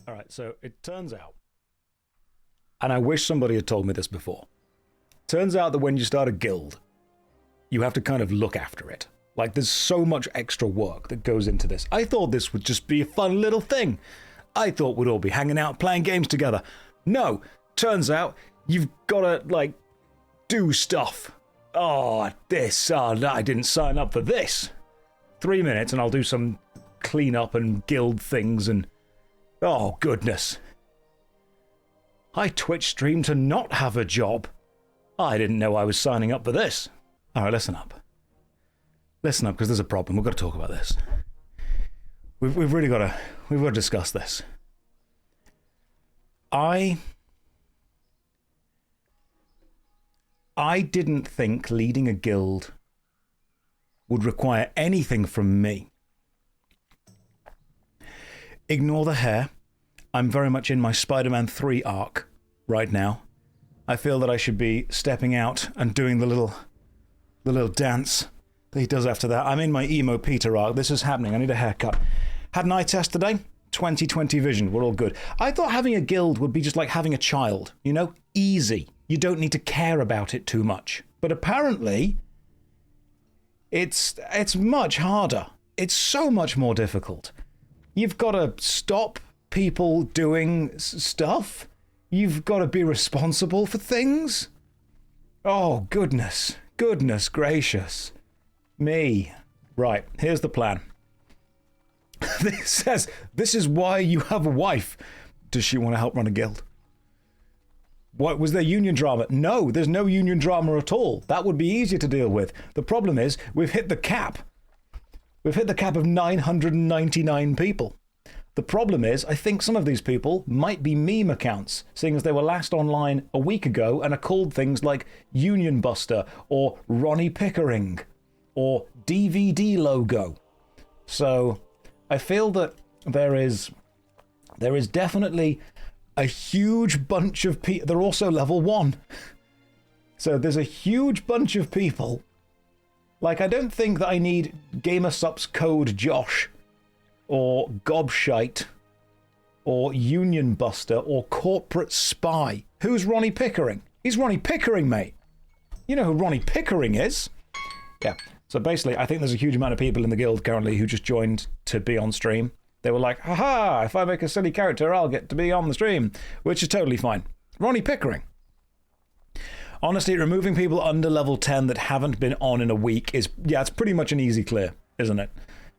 All right, so it turns out, and I wish somebody had told me this before, turns out that when you start a guild, you have to kind of look after it. Like, there's so much extra work that goes into this. I thought this would just be a fun little thing. I thought we'd all be hanging out playing games together. No, turns out you've got to, like, do stuff. Oh, I didn't sign up for this. 3 minutes and I'll do some clean up and guild things and... Oh, goodness. I Twitch stream to not have a job. I didn't know I was signing up for this. All right, listen up. Listen up, because there's a problem. We've got to talk about this. We've really got to discuss this. I didn't think leading a guild would require anything from me. Ignore the hair. I'm very much in my Spider-Man 3 arc right now. I feel that I should be stepping out and doing the little dance that he does after that. I'm in my emo Peter arc. This is happening. I need a haircut. Had an eye test today. 20/20 vision. We're all good. I thought having a guild would be just like having a child. You know? Easy. You don't need to care about it too much. But apparently, it's much harder. It's so much more difficult. You've got to stop people doing stuff. You've got to be responsible for things. Oh, goodness. Goodness gracious. Me. Right, here's the plan. This says, this is why you have a wife. Does she want to help run a guild? What, was there union drama? No, there's no union drama at all. That would be easier to deal with. The problem is, we've hit the cap. We've hit the cap of 999 people. The problem is, I think some of these people might be meme accounts, seeing as they were last online a week ago and are called things like Union Buster or Ronnie Pickering or DVD Logo. So I feel that there is definitely a huge bunch of people. They're also level 1. So there's a huge bunch of people. Like, I don't think that I need GamerSup's code Josh, or Gobshite, or Union Buster, or Corporate Spy. Who's Ronnie Pickering? He's Ronnie Pickering, mate. You know who Ronnie Pickering is. Yeah, so basically, I think there's a huge amount of people in the guild currently who just joined to be on stream. They were like, haha, if I make a silly character, I'll get to be on the stream, which is totally fine. Ronnie Pickering. Honestly, removing people under level 10 that haven't been on in a week is, yeah, it's pretty much an easy clear, isn't it?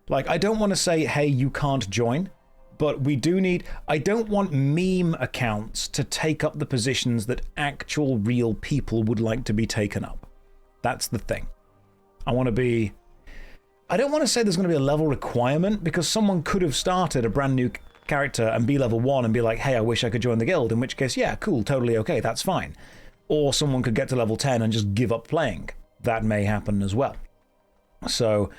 Like, I don't want to say, hey, you can't join, but we do need... I don't want meme accounts to take up the positions that actual real people would like to be taken up. That's the thing. I want to be... I don't want to say there's going to be a level requirement, because someone could have started a brand new character and be level 1 and be like, hey, I wish I could join the guild, in which case, yeah, cool, totally okay, that's fine. Or someone could get to level 10 and just give up playing. That may happen as well. So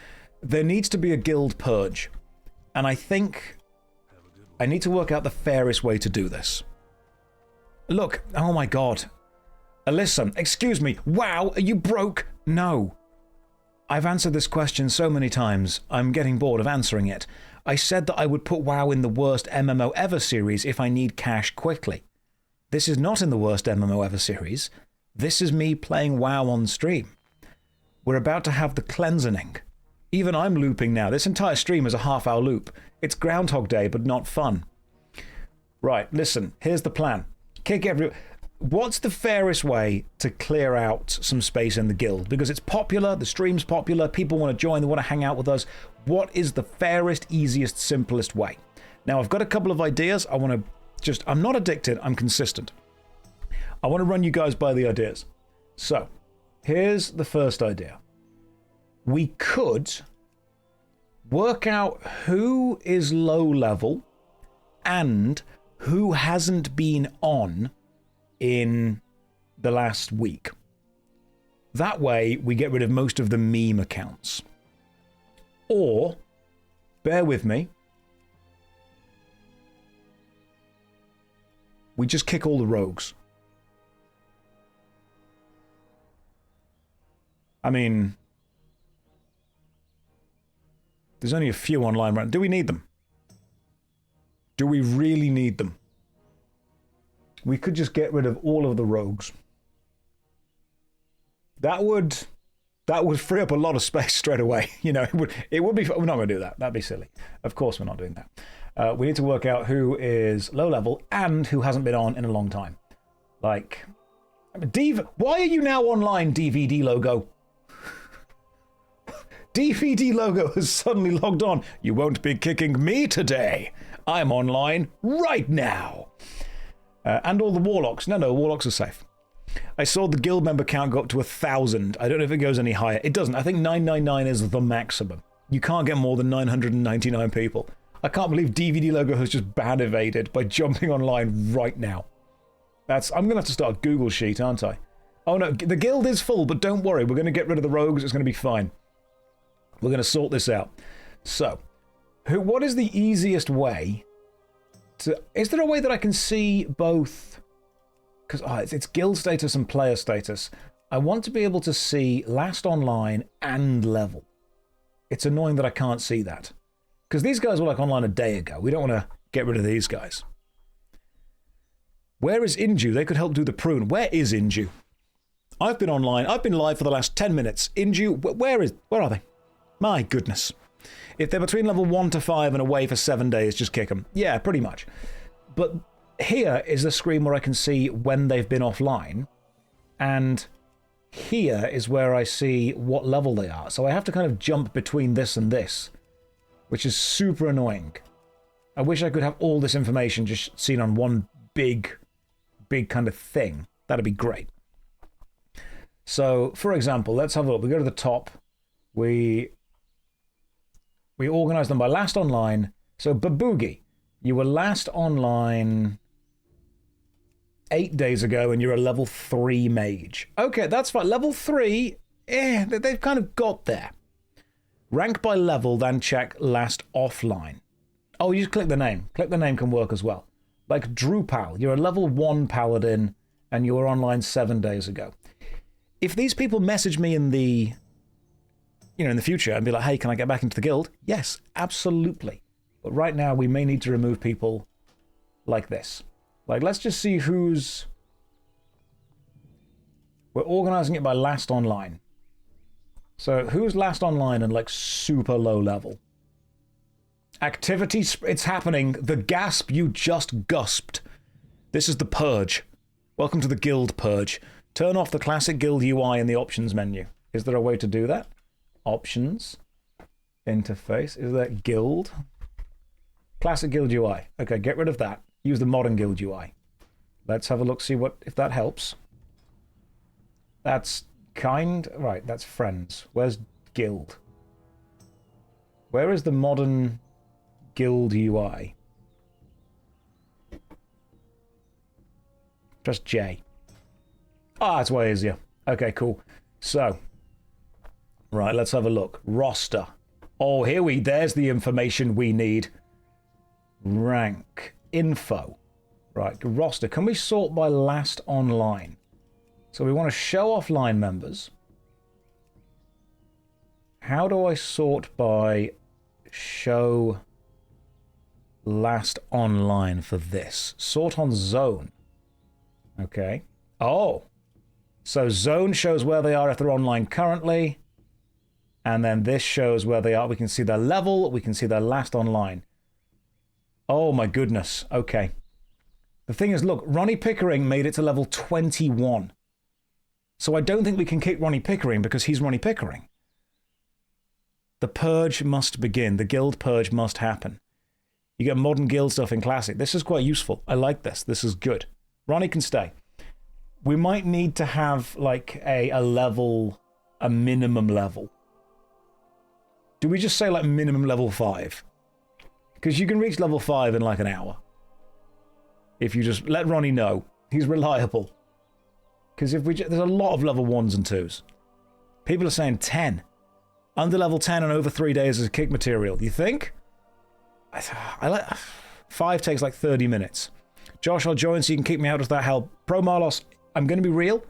there needs to be a guild purge. And I think I need to work out the fairest way to do this. Look, oh my god. Alyssa, excuse me, wow, are you broke? No. I've answered this question so many times, I'm getting bored of answering it. I said that I would put WoW in the worst MMO ever series if I need cash quickly. This is not in the worst MMO ever series. This is me playing WoW on stream. We're about to have the cleansing. Even I'm looping now. This entire stream is a half-hour loop. It's Groundhog Day, but not fun. Right, listen, here's the plan. What's the fairest way to clear out some space in the guild? Because it's popular, the stream's popular, people want to join, they want to hang out with us. What is the fairest, easiest, simplest way? Now, I've got a couple of ideas. I'm not addicted, I'm consistent. I want to run you guys by the ideas. So, here's the first idea. We could work out who is low level and who hasn't been on in the last week. That way, we get rid of most of the meme accounts. Or, bear with me, we just kick all the rogues. I mean, there's only a few online right now. Do we need them? Do we really need them? We could just get rid of all of the rogues. That would free up a lot of space straight away. You know, it would be. We're not going to do that. That'd be silly. Of course, we're not doing that. We need to work out who is low level and who hasn't been on in a long time. Like, why are you now online, DVD logo? DVD logo has suddenly logged on. You won't be kicking me today. I'm online right now. And all the warlocks. No, warlocks are safe. I saw the guild member count go up to 1,000. I don't know if it goes any higher. It doesn't. I think 999 is the maximum. You can't get more than 999 people. I can't believe DVD logo has just ban evaded by jumping online right now. I'm going to have to start a Google sheet, aren't I? Oh no, the guild is full, but don't worry. We're going to get rid of the rogues. It's going to be fine. We're going to sort this out. So, what is the easiest way to... Is there a way that I can see both... Because it's guild status and player status. I want to be able to see last online and level. It's annoying that I can't see that. Because these guys were like online a day ago. We don't want to get rid of these guys. Where is Inju? They could help do the prune. Where is Inju? I've been online. I've been live for the last 10 minutes. Inju, where are they? My goodness. If they're between level 1 to 5 and away for 7 days, just kick them. Yeah, pretty much. But here is the screen where I can see when they've been offline. And here is where I see what level they are. So I have to kind of jump between this and this, which is super annoying. I wish I could have all this information just seen on one big kind of thing. That'd be great. So, for example, let's have a look. We go to the top. We organize them by last online. So, Baboogie, you were last online 8 days ago, and you're a level 3 mage. Okay, that's fine. Level 3, they've kind of got there. Rank by level, then check last offline. Oh, you just click the name. Click the name can work as well. Like Drupal, you're a level 1 paladin, and you were online 7 days ago. If these people message me in the future and be like, hey, can I get back into the guild? Yes, absolutely. But right now, we may need to remove people like this. Like, let's just see who's... We're organizing it by last online. So, who's last online and, like, super low level? Activity, it's happening. The gasp you just gusped. This is the purge. Welcome to the guild purge. Turn off the classic guild UI in the options menu. Is there a way to do that? Options. Interface. Is that guild? Classic guild UI. Okay, get rid of that. Use the modern guild UI. Let's have a look, see if that helps. That's right, that's friends. Where's guild? Where is the modern guild UI? Press J. Ah, it's way easier. Okay, cool. So, right, let's have a look. Roster. Oh, there's the information we need. Rank. Info. Right, roster. Can we sort by last online? So we want to show offline members. How do I sort by show last online for this? Sort on zone. Okay. Oh. So zone shows where they are if they're online currently. And then this shows where they are. We can see their level. We can see their last online. Oh my goodness. Okay. The thing is, look, Ronnie Pickering made it to level 21. So I don't think we can kick Ronnie Pickering because he's Ronnie Pickering. The purge must begin. The guild purge must happen. You get modern guild stuff in Classic. This is quite useful. I like this. This is good. Ronnie can stay. We might need to have like a minimum level. Do we just say like minimum level 5? Because you can reach level 5 in like an hour. If you just let Ronnie know. He's reliable. Because there's a lot of level 1s and 2s. People are saying 10. Under level 10 and over 3 days is kick material. You think? I like 5 takes like 30 minutes. Josh, I'll join so you can kick me out. Does that help? Pro Marlos, I'm going to be real.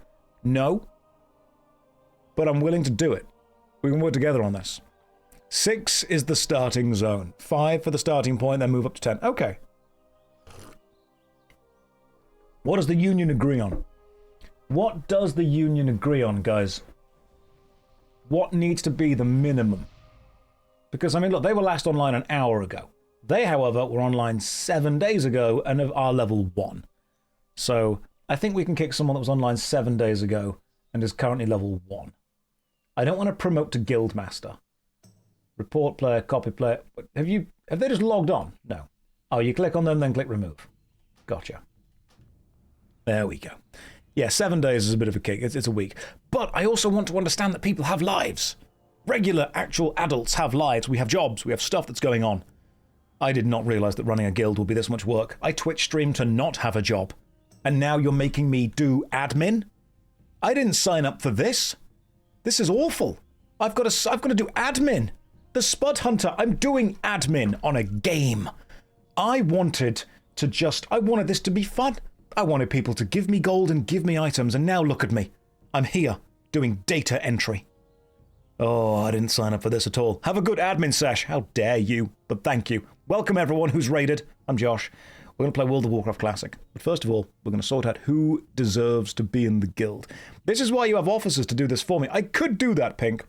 No. But I'm willing to do it. We can work together on this. 6 is the starting zone. 5 for the starting point, then move up to 10. Okay. What does the union agree on? What does the union agree on, guys? What needs to be the minimum? Because, I mean, look, they were last online an hour ago. They, however, were online 7 days ago and are level 1. So I think we can kick someone that was online 7 days ago and is currently level 1. I don't want to promote to Guildmaster. Report player, copy player. Have they just logged on? No. Oh, you click on them, then click remove. Gotcha. There we go. Yeah, 7 days is a bit of a kick. It's a week. But I also want to understand that people have lives. Regular, actual adults have lives. We have jobs. We have stuff that's going on. I did not realize that running a guild would be this much work. I Twitch stream to not have a job. And now you're making me do admin? I didn't sign up for this. This is awful. I've got to do admin. The Spud Hunter, I'm doing admin on a game. I wanted this to be fun. I wanted people to give me gold and give me items, and now look at me. I'm here, doing data entry. Oh, I didn't sign up for this at all. Have a good admin sesh. How dare you? But thank you. Welcome everyone who's raided. I'm Josh. We're going to play World of Warcraft Classic. But first of all, we're going to sort out who deserves to be in the guild. This is why you have officers to do this for me. I could do that, Pink.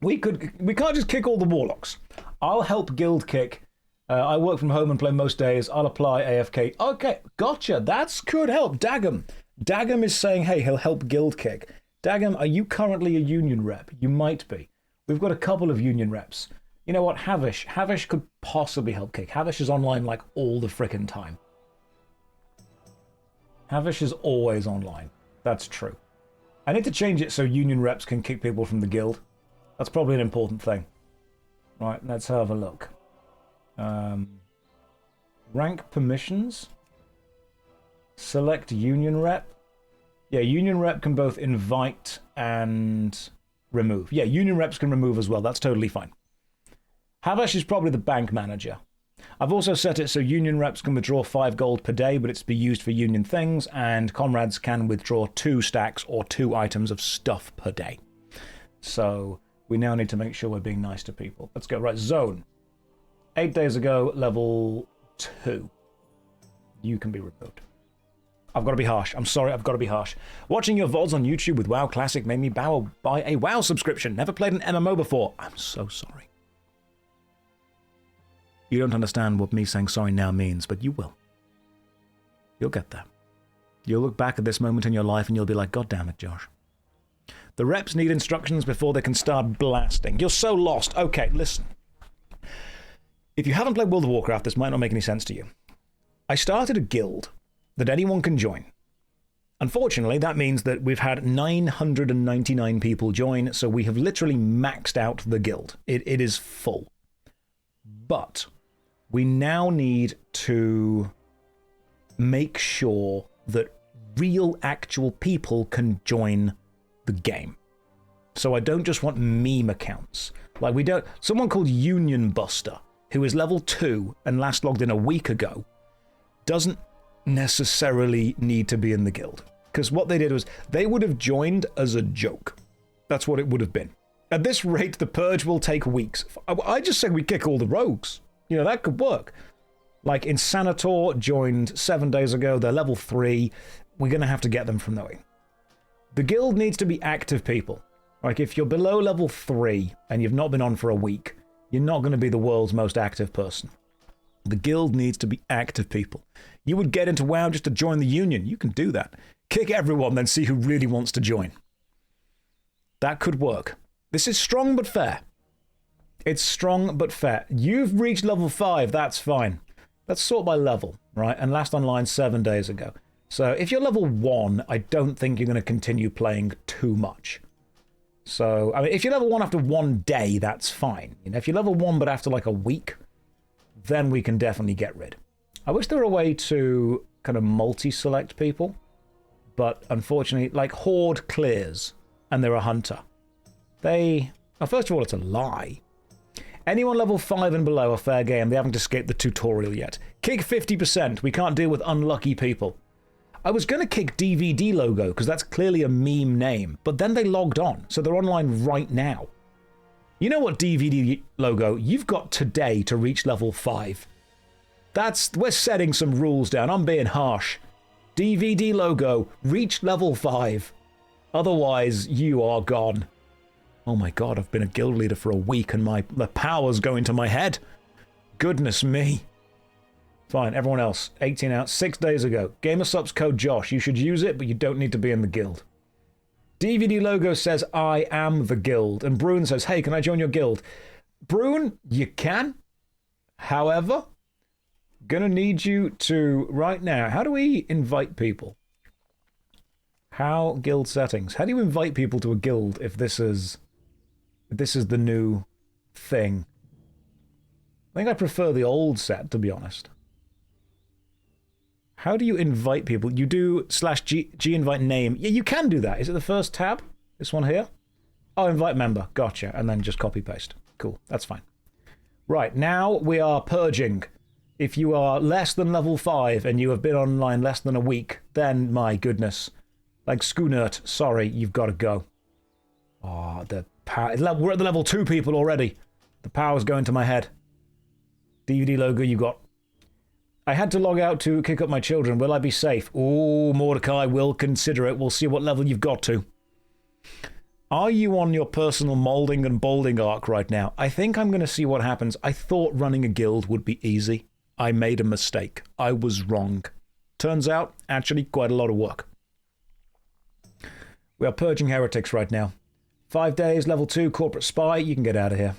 We can't just kick all the warlocks. I'll help guild kick. I work from home and play most days. I'll apply AFK. Okay, gotcha. That's could help. Daggum. Daggum is saying, hey, he'll help guild kick. Daggum, are you currently a union rep? You might be. We've got a couple of union reps. You know what? Havish. Havish could possibly help kick. Havish is online like all the frickin' time. Havish is always online. That's true. I need to change it so union reps can kick people from the guild. That's probably an important thing. Right, let's have a look. Rank permissions. Select union rep. Yeah, union rep can both invite and remove. Yeah, union reps can remove as well. That's totally fine. Havesh is probably the bank manager. I've also set it so union reps can withdraw 5 gold per day, but it's to be used for union things, and comrades can withdraw 2 stacks or 2 items of stuff per day. So we now need to make sure we're being nice to people. Let's go. Right, zone. 8 days ago, level 2. You can be removed. I've got to be harsh. I'm sorry, I've got to be harsh. Watching your VODs on YouTube with WoW Classic made me buy a WoW subscription. Never played an MMO before. I'm so sorry. You don't understand what me saying sorry now means, but you will. You'll get there. You'll look back at this moment in your life and you'll be like, God damn it, Josh. The reps need instructions before they can start blasting. You're so lost. Okay, listen. If you haven't played World of Warcraft, this might not make any sense to you. I started a guild that anyone can join. Unfortunately, that means that we've had 999 people join, so we have literally maxed out the guild. It is full. But we now need to make sure that real, actual people can join the game. So I don't just want meme accounts. Like we don't... Someone called Union Buster, who is level 2 and last logged in a week ago, doesn't necessarily need to be in the guild. Because what they did was they would have joined as a joke. That's what it would have been. At this rate, the purge will take weeks. I just said we kick all the rogues. You know, that could work. Like Insanator joined 7 days ago. They're level 3. We're going to have to get them from knowing. The guild needs to be active people. Like if you're below level 3 and you've not been on for a week, you're not going to be the world's most active person. The guild needs to be active people. You would get into WoW just to join the union. You can do that. Kick everyone, then see who really wants to join. That could work. This is strong but fair. It's strong but fair. You've reached level 5, that's fine. Let's sort by level, right? And last online 7 days ago. So if you're level 1, I don't think you're going to continue playing too much. So, I mean, if you're level 1 after 1 day, that's fine. You know, if you're level 1 but after like a week, then we can definitely get rid. I wish there were a way to kind of multi-select people, but unfortunately, like Horde clears and they're a hunter. Well, first of all, it's a lie. Anyone level 5 and below are fair game. They haven't escaped the tutorial yet. Kick 50%. We can't deal with unlucky people. I was going to kick DVD logo because that's clearly a meme name, but then they logged on, so they're online right now. You know what, DVD logo? You've got today to reach level 5. We're setting some rules down. I'm being harsh. DVD logo, reach level 5. Otherwise, you are gone. Oh my god, I've been a guild leader for a week and the power's going to my head. Goodness me. Fine, everyone else. 18 out, 6 days ago. Gamer subs code Josh. You should use it, but you don't need to be in the guild. DVD logo says, I am the guild. And Bruin says, hey, can I join your guild? Bruin, you can. However, gonna need you to, right now, how do we invite people? How guild settings? How do you invite people to a guild if this is the new thing? I think I prefer the old set, to be honest. How do you invite people? You do /G invite name. Yeah, you can do that. Is it the first tab? This one here? Oh, invite member. Gotcha. And then just copy paste. Cool. That's fine. Right, now we are purging. If you are less than level 5 and you have been online less than a week, then my goodness. Like Schoonert, sorry, you've got to go. Oh, the power. We're at the level 2 people already. The power's going to my head. DVD logo you got. I had to log out to kick up my children. Will I be safe? Oh, Mordecai will consider it. We'll see what level you've got to. Are you on your personal molding and balding arc right now? I think I'm going to see what happens. I thought running a guild would be easy. I made a mistake. I was wrong. Turns out, actually, quite a lot of work. We are purging heretics right now. 5 days, level 2, corporate spy. You can get out of here.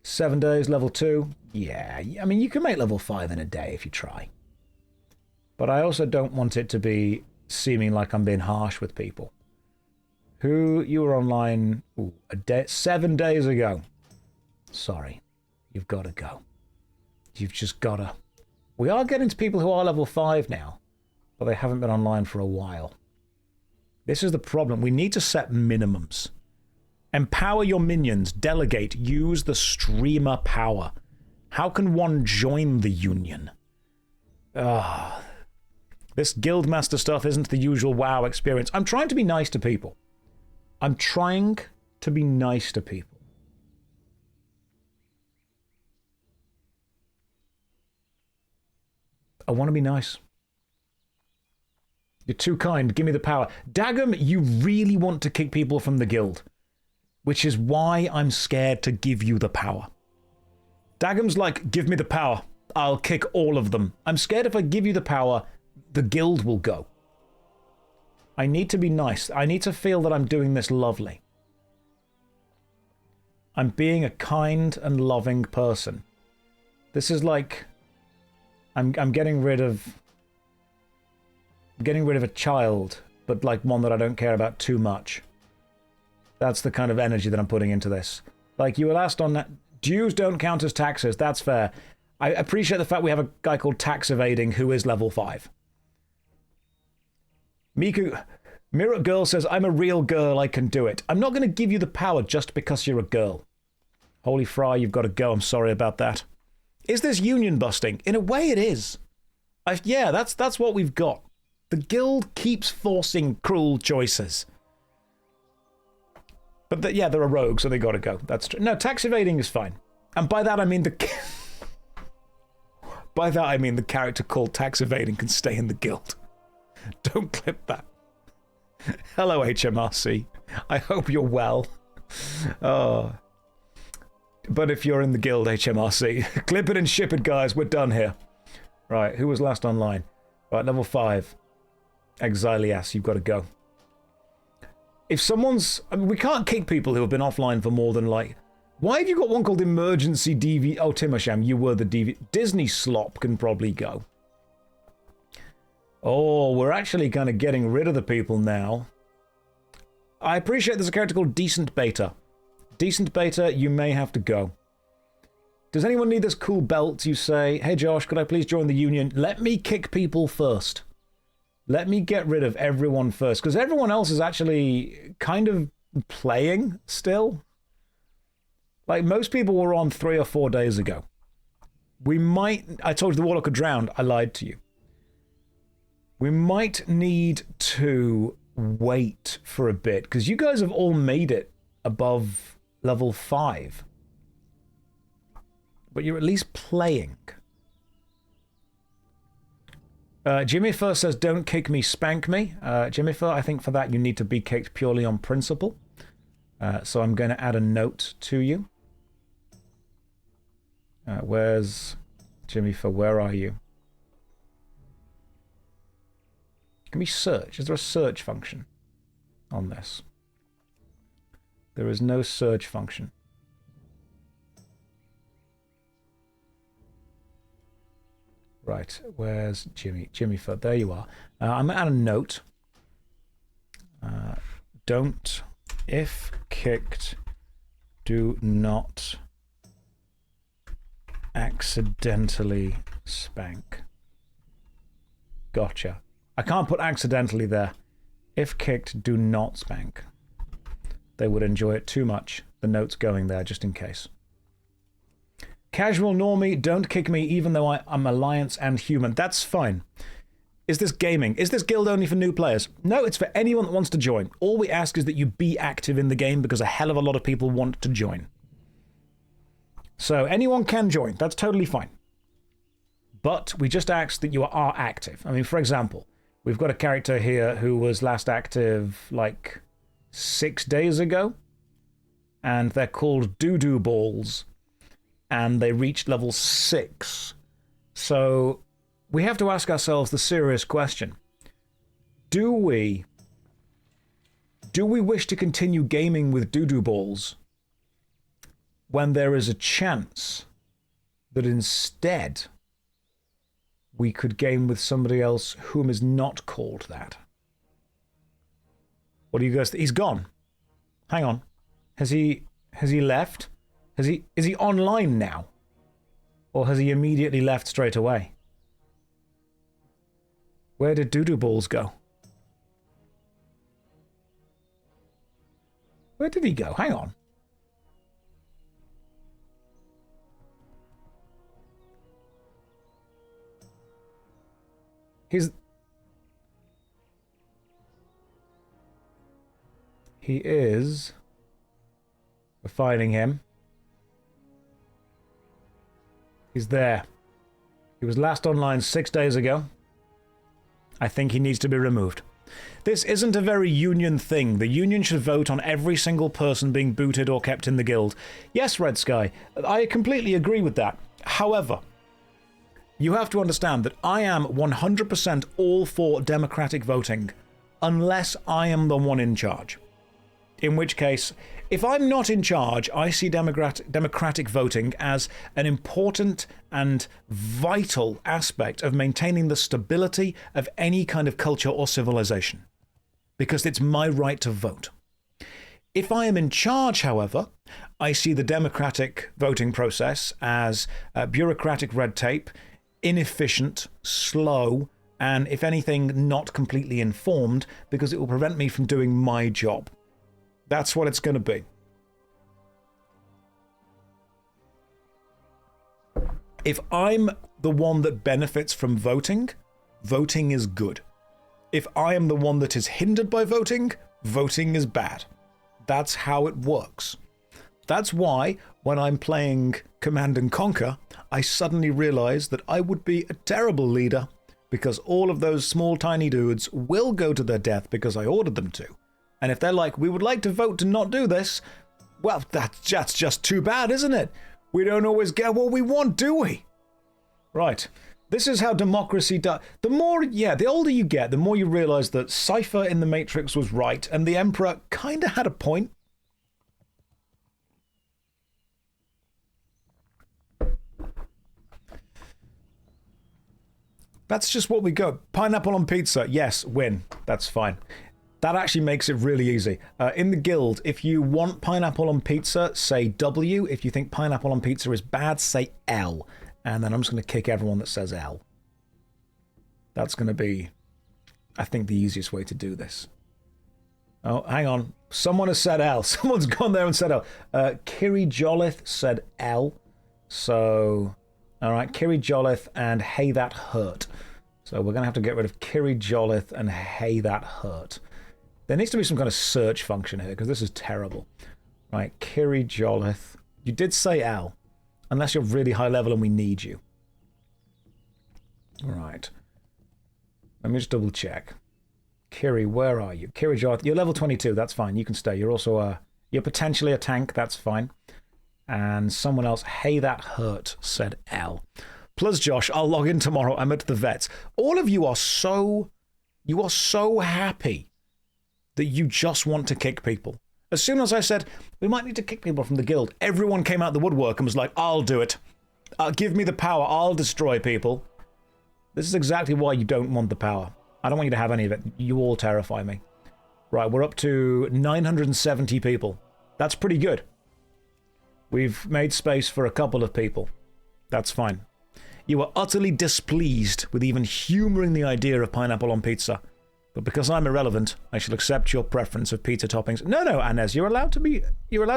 7 days, level 2. Yeah, I mean, you can make level 5 in a day if you try. But I also don't want it to be seeming like I'm being harsh with people. You were online 7 days ago. Sorry, you've got to go. You've just got to. We are getting to people who are level 5 now, but they haven't been online for a while. This is the problem. We need to set minimums. Empower your minions. Delegate. Use the streamer power. How can one join the union? This guildmaster stuff isn't the usual WoW experience. I'm trying to be nice to people. I'm trying to be nice to people. I want to be nice. You're too kind. Give me the power. Daggum, you really want to kick people from the guild. Which is why I'm scared to give you the power. Daggum's like, give me the power. I'll kick all of them. I'm scared if I give you the power, the guild will go. I need to be nice. I need to feel that I'm doing this lovely. I'm being a kind and loving person. This is like... I'm getting rid of... I'm getting rid of a child, but like one that I don't care about too much. That's the kind of energy that I'm putting into this. Like, you were asked on that... Dues don't count as taxes. That's fair. I appreciate the fact we have a guy called Tax Evading who is level 5. Miku... Mirror Girl says, I'm a real girl, I can do it. I'm not going to give you the power just because you're a girl. Holy Fry, you've got to go. I'm sorry about that. Is this union busting? In a way it is. Yeah, that's what we've got. The guild keeps forcing cruel choices. But yeah, they're a rogue, so they got to go. That's true. No, tax evading is fine. And by that I mean by that I mean the character called Tax Evading can stay in the guild. Don't clip that. Hello, HMRC. I hope you're well. Oh. But if you're in the guild, HMRC, clip it and ship it, guys. We're done here. Right, who was last online? Right, level 5. Exilias, you've got to go. If someone's... I mean, we can't kick people who have been offline for more than, like... Why have you got one called Emergency DV... Oh, Timosham, you were the DV... Disney Slop can probably go. Oh, we're actually kind of getting rid of the people now. I appreciate there's a character called Decent Beta. Decent Beta, you may have to go. Does anyone need this cool belt? You say, hey Josh, could I please join the union? Let me kick people first. Let me get rid of everyone first. Because everyone else is actually kind of playing still. Like, most people were on 3 or 4 days ago. We might... I told you the Warlock had drowned. I lied to you. We might need to wait for a bit, because you guys have all made it above level 5. But you're at least playing. Jimmy first says, don't kick me, spank me. Jimmy, I think for that you need to be kicked purely on principle. So I'm going to add a note to you. Where's Jimmy? Where are you? Can we search? Is there a search function on this? There is no search function. Right, where's Jimmy? Jimmy, there you are. I'm going to add a note. Don't, if kicked, do not accidentally spank. Gotcha. I can't put accidentally there. If kicked, do not spank. They would enjoy it too much. The note's going there just in case. Casual normie, don't kick me even though I'm alliance and human. That's fine. Is this gaming? Is this guild only for new players? No, it's for anyone that wants to join. All we ask is that you be active in the game because a hell of a lot of people want to join. So anyone can join. That's totally fine. But we just ask that you are active. I mean, for example, we've got a character here who was last active like 6 days ago. And they're called Doo-Doo Balls. And they reached level 6. So we have to ask ourselves the serious question. Do we wish to continue gaming with Doo-Doo Balls when there is a chance that instead we could game with somebody else whom is not called that? What do you guys think? He's gone. Hang on. Has he left? Is he online now? Or has he immediately left straight away? Where did Doo-Doo Balls go? Where did he go? Hang on. He is... We're finding him. He's there. He was last online 6 days ago. I think he needs to be removed. This isn't a very union thing. The union should vote on every single person being booted or kept in the guild. Yes, Red Sky, I completely agree with that. However, you have to understand that I am 100% all for democratic voting, unless I am the one in charge. In which case, if I'm not in charge, I see democratic voting as an important and vital aspect of maintaining the stability of any kind of culture or civilization. Because it's my right to vote. If I am in charge, however, I see the democratic voting process as bureaucratic red tape, inefficient, slow, and if anything, not completely informed, because it will prevent me from doing my job. That's what it's going to be. If I'm the one that benefits from voting, voting is good. If I am the one that is hindered by voting, voting is bad. That's how it works. That's why, when I'm playing Command & Conquer, I suddenly realize that I would be a terrible leader because all of those small tiny dudes will go to their death because I ordered them to. And if they're like, we would like to vote to not do this, well, that's just too bad, isn't it? We don't always get what we want, do we? Right. This is how democracy does. The older you get, the more you realize that Cypher in the Matrix was right, and the Emperor kind of had a point. That's just what we go. Pineapple on pizza. Yes, win. That's fine. That actually makes it really easy. In the guild, if you want pineapple on pizza, say W. If you think pineapple on pizza is bad, say L. And then I'm just going to kick everyone that says L. That's going to be, I think, the easiest way to do this. Oh, hang on. Someone has said L. Someone's gone there and said L. Kiri Jollith said L. So, all right, Kiri Jollith and Hey That Hurt. So we're going to have to get rid of Kiri Jollith and Hey That Hurt. There needs to be some kind of search function here, because this is terrible. Right, Kiri Jollith. You did say L. Unless you're really high level and we need you. Right. Let me just double check. Kiri, where are you? Kiri Jarth, you're level 22. That's fine. You can stay. You're also you're potentially a tank. That's fine. And someone else, hey, that hurt, said L. Plus, Josh, I'll log in tomorrow. I'm at the vets. All of you are so happy that you just want to kick people. As soon as I said, we might need to kick people from the guild, everyone came out the woodwork and was like, I'll do it. Give me the power. I'll destroy people. This is exactly why you don't want the power. I don't want you to have any of it. You all terrify me. Right, we're up to 970 people. That's pretty good. We've made space for a couple of people. That's fine. You are utterly displeased with even humouring the idea of pineapple on pizza. But because I'm irrelevant, I shall accept your preference of pizza toppings. No, Anez, you're allowed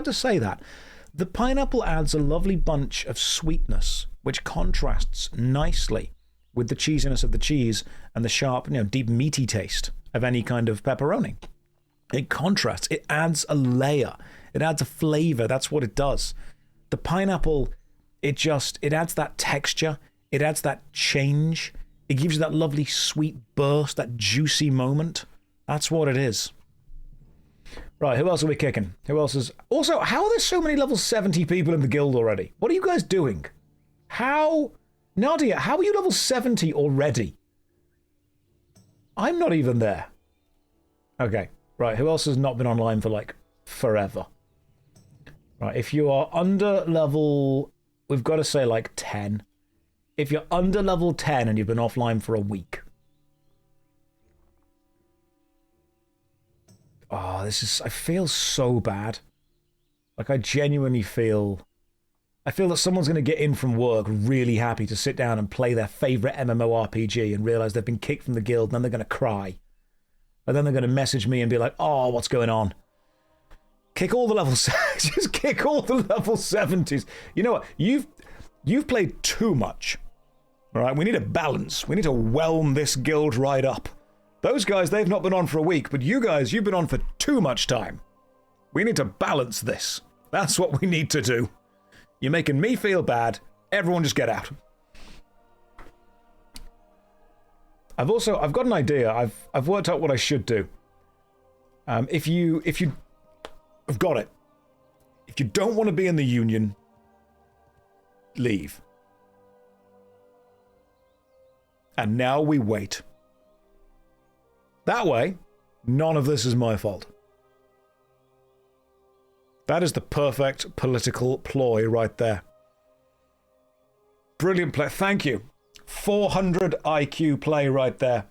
to say that. The pineapple adds a lovely bunch of sweetness, which contrasts nicely with the cheesiness of the cheese and the sharp, deep meaty taste of any kind of pepperoni. It contrasts. It adds a layer. It adds a flavour. That's what it does. The pineapple, it adds that texture. It adds that change. It gives you that lovely sweet burst, that juicy moment. That's what it is. Right, who else are we kicking? Who else is... Also, how are there so many level 70 people in the guild already? What are you guys doing? How... Nadia, how are you level 70 already? I'm not even there. Okay, right, who else has not been online for, forever? Right, if you are under level... We've got to say, 10. If you're under level 10 and you've been offline for a week. Oh, this is... I feel so bad. I genuinely feel... I feel that someone's going to get in from work really happy to sit down and play their favourite MMORPG and realise they've been kicked from the guild, and then they're going to cry. And then they're going to message me and be like, oh, what's going on? Kick all the levels... Just kick all the level 70s. You know what? You've played too much. All right, we need a balance. We need to whelm this guild right up. Those guys, they've not been on for a week, but you guys, you've been on for too much time. We need to balance this. That's what we need to do. You're making me feel bad. Everyone just get out. I've got an idea. I've worked out what I should do. If you I've got it. If you don't want to be in the union, leave. And now we wait. That way, none of this is my fault. That is the perfect political ploy right there. Brilliant play. Thank you. 400 IQ play right there.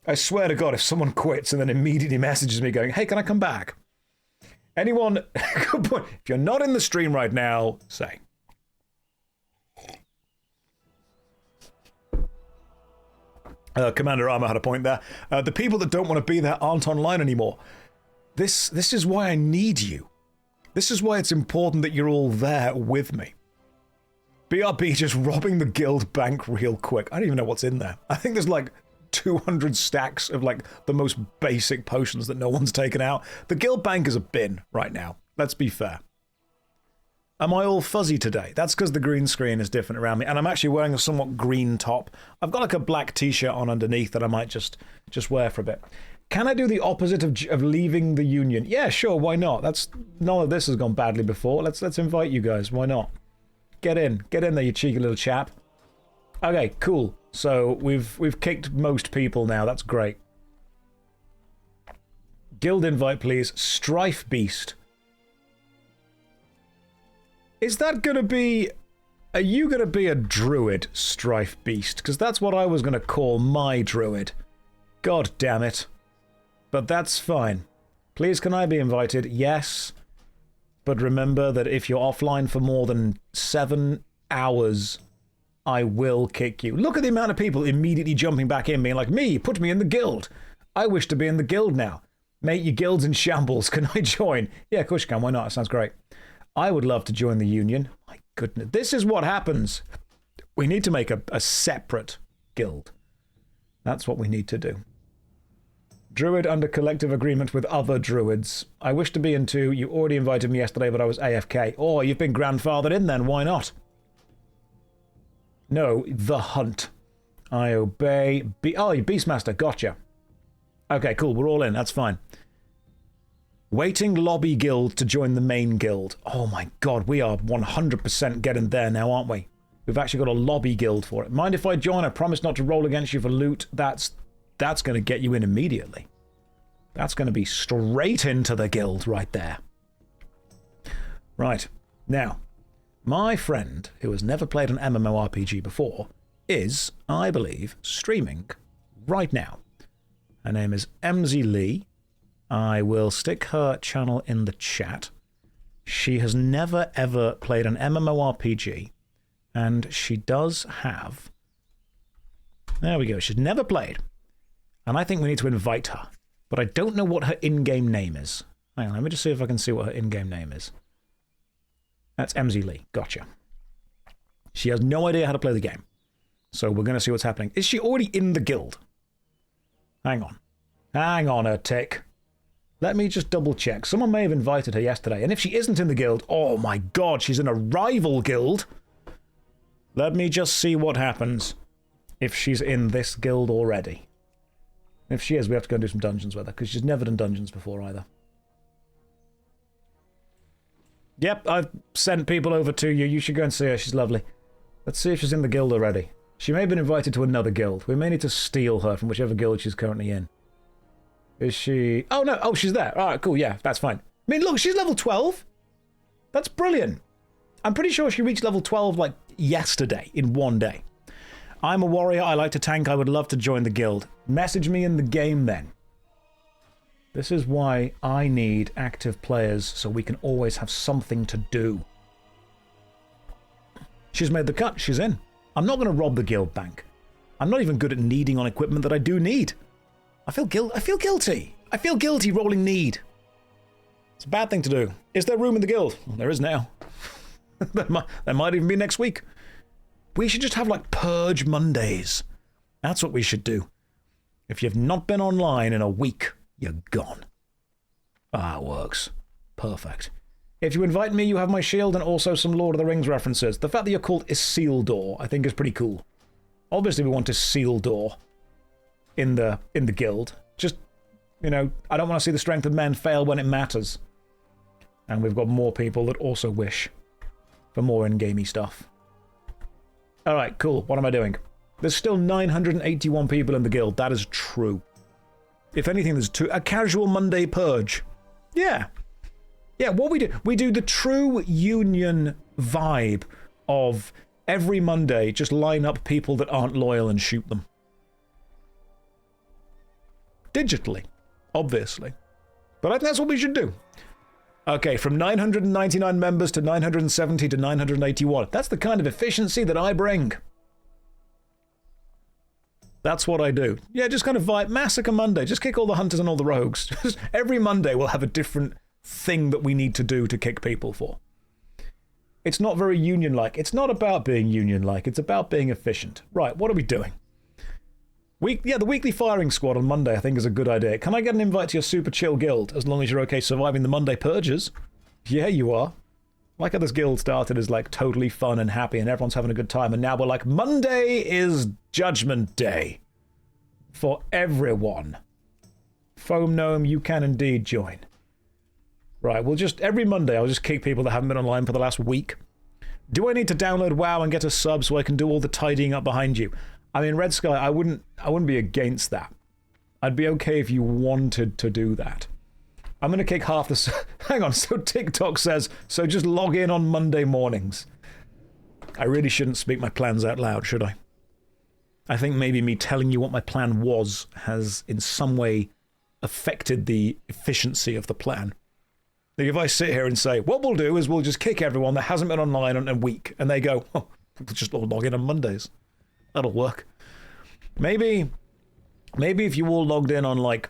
I swear to God, if someone quits and then immediately messages me going, hey, can I come back? Anyone, good point. If you're not in the stream right now, say. Commander Armour had a point there. The people that don't want to be there aren't online anymore. This is why I need you. This is why it's important that you're all there with me. BRB just robbing the guild bank real quick. I don't even know what's in there. I think there's 200 stacks of the most basic potions that no one's taken out. The guild bank is a bin right now. Let's be fair. Am I all fuzzy today? That's because the green screen is different around me, and I'm actually wearing a somewhat green top. I've got a black t-shirt on underneath that I might just wear for a bit. Can I do the opposite of leaving the union? Yeah, sure, why not? None of this has gone badly before. Let's invite you guys. Why not? Get in there, you cheeky little chap. Okay, cool. So we've kicked most people now. That's great. Guild invite, please. Strife Beast. Is that gonna be... Are you gonna be a druid, Strife Beast? Because that's what I was gonna call my druid. God damn it. But that's fine. Please, can I be invited? Yes. But remember that if you're offline for more than 7 hours, I will kick you. Look at the amount of people immediately jumping back in, being like, me, put me in the guild. I wish to be in the guild now. Mate, your guild's in shambles. Can I join? Yeah, of course you can. Why not? That sounds great. I would love to join the union. My goodness. This is what happens. We need to make a separate guild. That's what we need to do. Druid under collective agreement with other druids. I wish to be in too. You already invited me yesterday, but I was AFK. Oh, you've been grandfathered in then. Why not? No, the hunt. I obey. Oh, you Beastmaster. Gotcha. Okay, cool. We're all in. That's fine. Waiting lobby guild to join the main guild. Oh my god, we are 100% getting there now, aren't we? We've actually got a lobby guild for it. Mind if I join? I promise not to roll against you for loot. That's going to get you in immediately. That's going to be straight into the guild right there. Right. Now, my friend, who has never played an MMORPG before, is, I believe, streaming right now. Her name is MZ Lee. I will stick her channel in the chat. She has never ever played an MMORPG, and she does have... There we go. She's never played. And I think we need to invite her. But I don't know what her in-game name is. Hang on, let me just see if I can see what her in-game name is. That's MZ Lee. Gotcha. She has no idea how to play the game. So we're going to see what's happening. Is she already in the guild? Hang on. Hang on a tick. Let me just double check. Someone may have invited her yesterday. And if she isn't in the guild, oh my god, she's in a rival guild. Let me just see what happens if she's in this guild already. If she is, we have to go and do some dungeons with her, because she's never done dungeons before either. Yep, I've sent people over to you. You should go and see her. She's lovely. Let's see if she's in the guild already. She may have been invited to another guild. We may need to steal her from whichever guild she's currently in. Is she... Oh, no. Oh, she's there. All right, cool. Yeah, that's fine. I mean, look, she's level 12. That's brilliant. I'm pretty sure she reached level 12, like, yesterday, in one day. I'm a warrior. I like to tank. I would love to join the guild. Message me in the game, then. This is why I need active players, so we can always have something to do. She's made the cut. She's in. I'm not going to rob the guild bank. I'm not even good at needing on equipment that I do need. I feel guilty. I feel guilty rolling need. It's a bad thing to do. Is there room in the guild? Well, there is now. there might even be next week. We should just have, like, Purge Mondays. That's what we should do. If you've not been online in a week, you're gone. Ah, it works. Perfect. If you invite me, you have my shield and also some Lord of the Rings references. The fact that you're called Isildur, I think, is pretty cool. Obviously, we want Isildur in the guild. Just, you know, I don't want to see the strength of men fail when it matters. And we've got more people that also wish for more in-gamey stuff. Alright, cool. What am I doing? There's still 981 people in the guild. That is true. If anything, there's a casual Monday purge. Yeah. Yeah, what we do the true union vibe of every Monday, just line up people that aren't loyal and shoot them. Digitally, obviously. But I think that's what we should do. Okay, from 999 members to 970 to 981. That's the kind of efficiency that I bring. That's what I do. Yeah, just kind of vibe. Massacre Monday. Just kick all the hunters and all the rogues. Just every Monday we'll have a different thing that we need to do to kick people for. It's not very union-like. It's not about being union-like. It's about being efficient. Right, what are we doing? The weekly firing squad on Monday I think is a good idea. Can I get an invite to your super chill guild as long as you're okay surviving the Monday purges? Yeah, you are. Like how this guild started as like totally fun and happy and everyone's having a good time, and now we're like, Monday is Judgment Day for everyone. Foam Gnome, you can indeed join. Right, every Monday I'll just kick people that haven't been online for the last week. Do I need to download WoW and get a sub so I can do all the tidying up behind you? I mean, Red Sky, I wouldn't be against that. I'd be okay if you wanted to do that. I'm going to kick half the... Hang on, so TikTok says, so just log in on Monday mornings. I really shouldn't speak my plans out loud, should I? I think maybe me telling you what my plan was has in some way affected the efficiency of the plan. Like if I sit here and say, what we'll do is we'll just kick everyone that hasn't been online in a week, and they go, oh, we'll just all log in on Mondays. That'll work. Maybe if you all logged in on, like,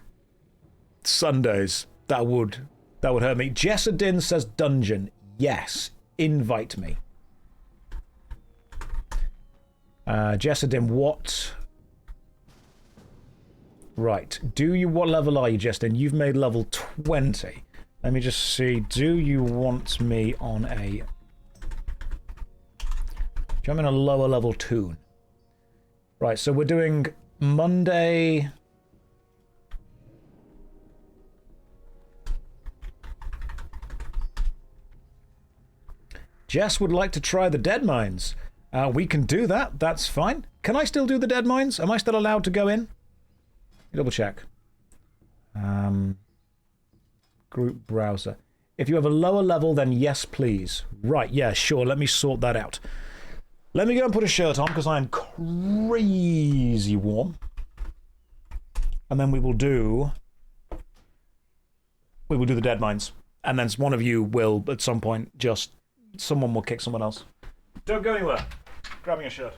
Sundays, that would hurt me. Jessadin says dungeon. Yes. Invite me. Jessadin, what? Right. What level are you, Jessadin? You've made level 20. Let me just see. Do you want me on a... Do you want me on a lower level toon? Right, so we're doing Monday. Jess would like to try the Deadmines. We can do that. That's fine. Can I still do the Deadmines? Am I still allowed to go in? Double check. Group browser. If you have a lower level, then yes, please. Right, yeah, sure. Let me sort that out. Let me go and put a shirt on because I am crazy warm. And then we will do the Deadmines. And then one of you will, at some point, just... someone will kick someone else. Don't go anywhere. Grabbing a shirt.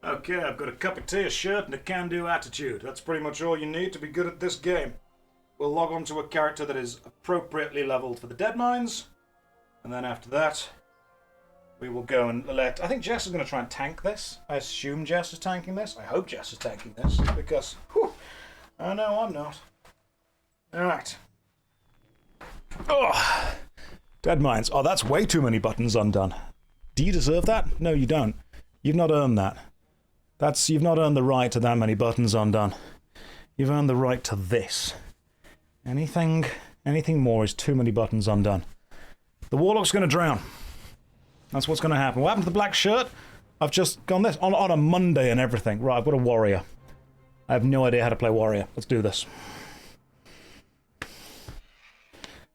Okay, I've got a cup of tea, a shirt, and a can-do attitude. That's pretty much all you need to be good at this game. We'll log on to a character that is appropriately leveled for the Deadmines, and then after that, we will go and let... I think Jess is going to try and tank this. I assume Jess is tanking this. I hope Jess is tanking this, because... whew, I know I'm not. Alright. Oh! Deadmines. Oh, that's way too many buttons undone. Do you deserve that? No, you don't. You've not earned that. You've not earned the right to that many buttons undone. You've earned the right to this. Anything more is too many buttons undone. The Warlock's going to drown. That's what's going to happen. What happened to the black shirt? I've just gone this. On a Monday and everything. Right, I've got a warrior. I have no idea how to play warrior. Let's do this.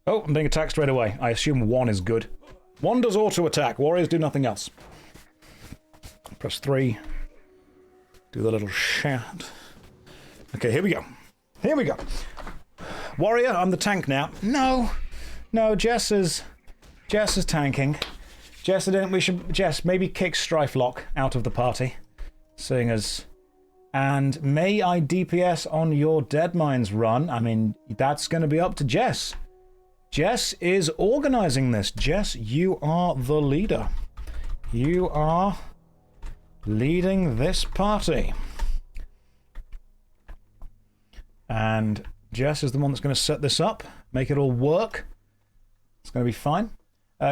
Oh, I'm being attacked straight away. I assume 1 is good. 1 does auto attack. Warriors do nothing else. Press 3. Do the little shout. Okay, here we go. Here we go. Warrior, I'm the tank now. No, Jess is tanking. Jess, Jess, maybe kick Strife Lock out of the party, seeing as... And may I DPS on your Deadmines run? I mean, that's going to be up to Jess. Jess is organizing this. Jess, you are the leader. You are leading this party. And Jess is the one that's going to set this up, make it all work. It's going to be fine.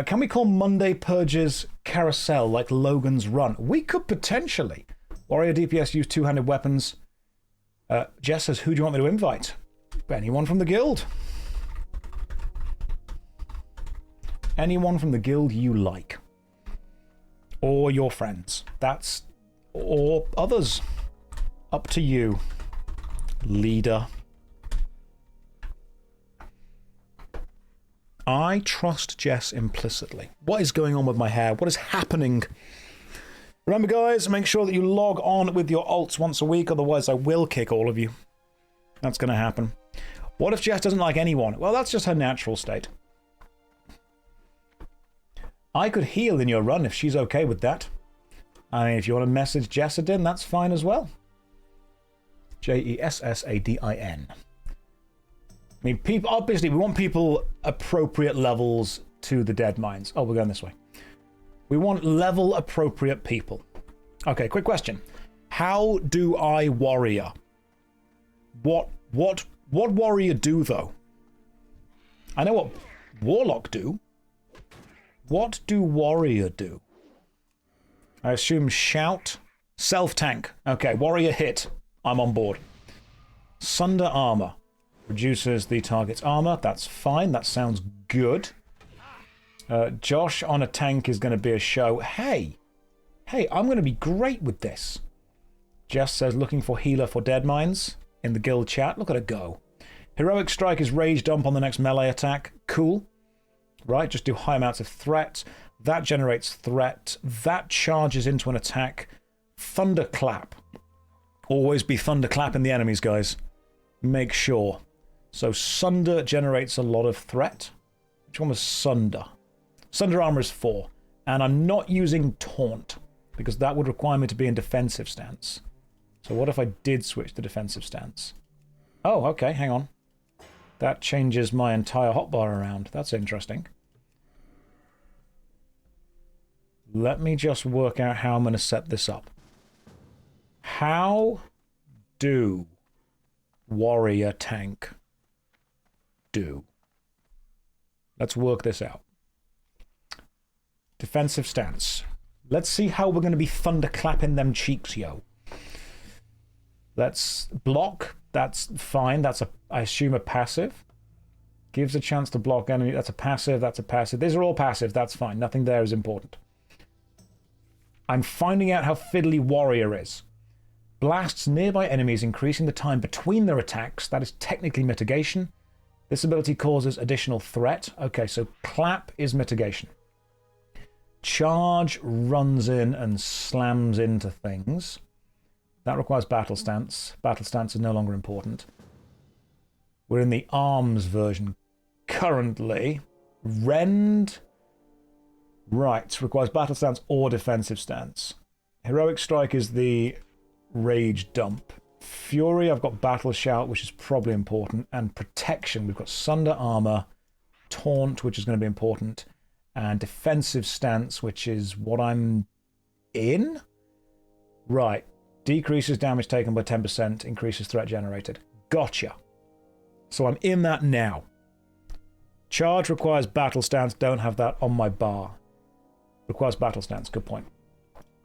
Can we call Monday Purge's Carousel like Logan's Run? We could potentially. Warrior DPS use two-handed weapons. Jess says, who do you want me to invite? Anyone from the guild. Anyone from the guild you like. Or your friends. Or others. Up to you, leader. I trust Jess implicitly. What is going on with my hair? What is happening? Remember, guys, make sure that you log on with your alts once a week, otherwise I will kick all of you. That's going to happen. What if Jess doesn't like anyone? Well, that's just her natural state. I could heal in your run if she's okay with that. I mean, if you want to message Jessadin, that's fine as well. Jessadin. I mean, people, obviously, we want people appropriate levels to the Deadmines. Oh, we're going this way. We want level appropriate people. Okay, quick question. How do I warrior? What warrior do, though? I know what warlock do. What do warrior do? I assume shout. Self-tank. Okay, warrior hit. I'm on board. Sunder armor. Reduces the target's armor. That's fine. That sounds good. Josh on a tank is going to be a show. Hey, I'm going to be great with this. Jess says, looking for healer for Deadmines in the guild chat. Look at her go. Heroic strike is rage dump on the next melee attack. Cool. Right, just do high amounts of threat. That generates threat. That charges into an attack. Thunderclap. Always be thunderclapping the enemies, guys. Make sure. So Sunder generates a lot of threat. Which one was Sunder? Sunder armor is 4. And I'm not using taunt, because that would require me to be in defensive stance. So what if I did switch to defensive stance? Oh, okay, hang on. That changes my entire hotbar around. That's interesting. Let me just work out how I'm going to set this up. How do warrior tank do? Let's work this out. Defensive stance. Let's see how we're going to be thunderclapping them cheeks, yo. Let's block. That's fine. That's, I assume, a passive. Gives a chance to block enemy. That's a passive. That's a passive. These are all passive. That's fine. Nothing there is important. I'm finding out how fiddly warrior is. Blasts nearby enemies, increasing the time between their attacks. That is technically mitigation. This ability causes additional threat. Okay, so clap is mitigation. Charge runs in and slams into things. That requires battle stance. Battle stance is no longer important. We're in the arms version currently. Rend. Right, requires battle stance or defensive stance. Heroic strike is the rage dump. Fury, I've got battle shout, which is probably important. And protection, we've got sunder armor. Taunt, which is going to be important. And defensive stance, which is what I'm in? Right. Decreases damage taken by 10%, increases threat generated. Gotcha. So I'm in that now. Charge requires battle stance. Don't have that on my bar. Requires battle stance. Good point.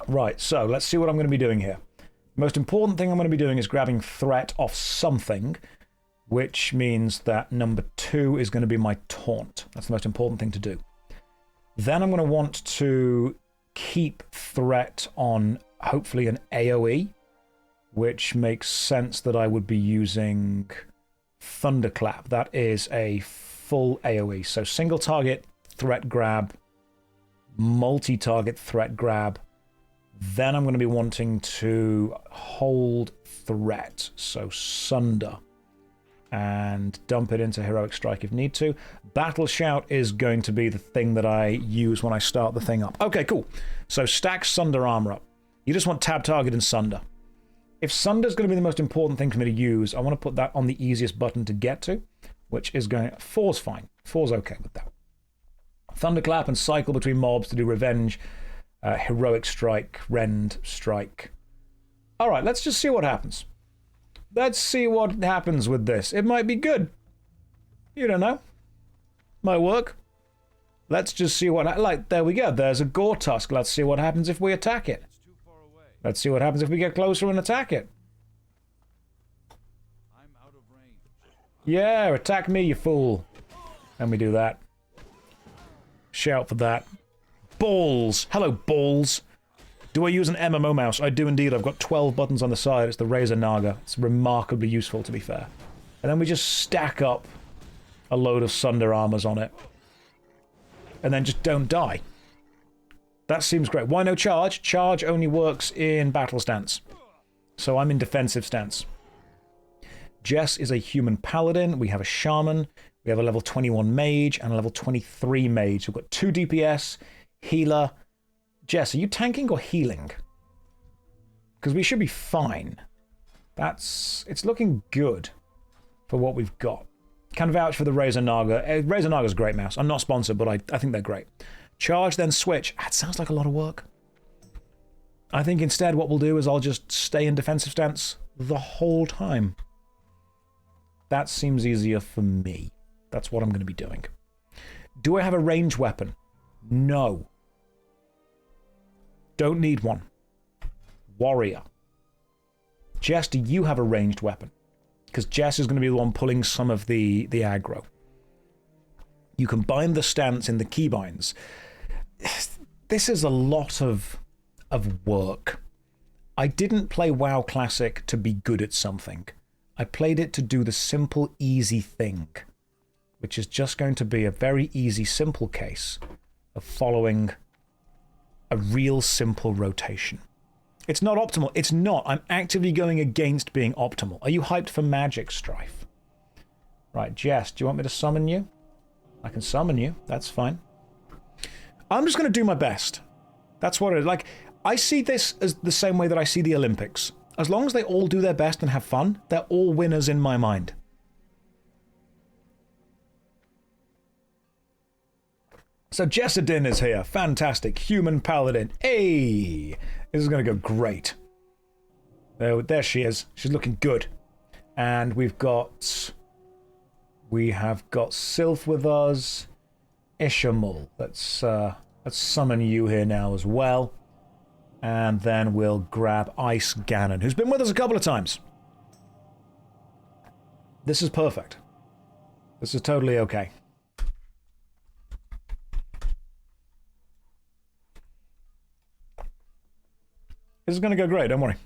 Right, so let's see what I'm going to be doing here. The most important thing I'm going to be doing is grabbing threat off something, which means that number 2 is going to be my taunt. That's the most important thing to do. Then I'm going to want to keep threat on hopefully an AoE, which makes sense that I would be using Thunderclap. That is a full AoE. So single target threat grab, multi-target threat grab. Then I'm going to be wanting to hold threat. So Sunder. And dump it into Heroic Strike if need to. Battle Shout is going to be the thing that I use when I start the thing up. Okay, cool. So stack Sunder armor up. You just want tab target and Sunder. If Sunder's going to be the most important thing for me to use, I want to put that on the easiest button to get to, which is going... 4's fine. 4's okay with that. Thunderclap and cycle between mobs to do revenge. Heroic Strike, Rend, Strike. All right, let's just see what happens. Let's see what happens with this. It might be good. You don't know. Might work. Let's just see what... Like, there we go. There's a Gore Tusk. Let's see what happens if we attack it. Let's see what happens if we get closer and attack it. I'm out of range. Yeah, attack me, you fool. And we do that. Shout for that. Balls. Hello, balls. Do I use an MMO mouse? I do indeed. I've got 12 buttons on the side. It's the Razor Naga. It's remarkably useful, to be fair. And then we just stack up a load of Sunder armors on it. And then just don't die. That seems great. Why no charge? Charge only works in battle stance. So I'm in defensive stance. Jess is a human paladin. We have a shaman. We have a level 21 mage and a level 23 mage. We've got 2 DPS, healer. Jess, are you tanking or healing? Because we should be fine. It's looking good for what we've got. Can vouch for the Razor Naga. Razor Naga's a great mouse. I'm not sponsored, but I think they're great. Charge, then switch. That sounds like a lot of work. I think instead what we'll do is I'll just stay in defensive stance the whole time. That seems easier for me. That's what I'm going to be doing. Do I have a ranged weapon? No. Don't need one. Warrior. Jess, do you have a ranged weapon? Because Jess is going to be the one pulling some of the aggro. You can bind the stance in the keybinds. This is a lot of work. I didn't play WoW Classic to be good at something. I played it to do the simple, easy thing, which is just going to be a very easy, simple case of following a real simple rotation. It's not optimal. It's not. I'm actively going against being optimal. Are you hyped for Magic, Strife? Right, Jess, do you want me to summon you? I can summon you. That's fine. I'm just going to do my best. That's what it is. Like, I see this as the same way that I see the Olympics. As long as they all do their best and have fun, they're all winners in my mind. So Jessadin is here. Fantastic. Human Paladin. Hey! This is going to go great. There she is. She's looking good. And we have got Sylph with us. Ishamul. Let's summon you here now as well. And then we'll grab Ice Ganon, who's been with us a couple of times. This is perfect. This is totally okay. This is going to go great, don't worry.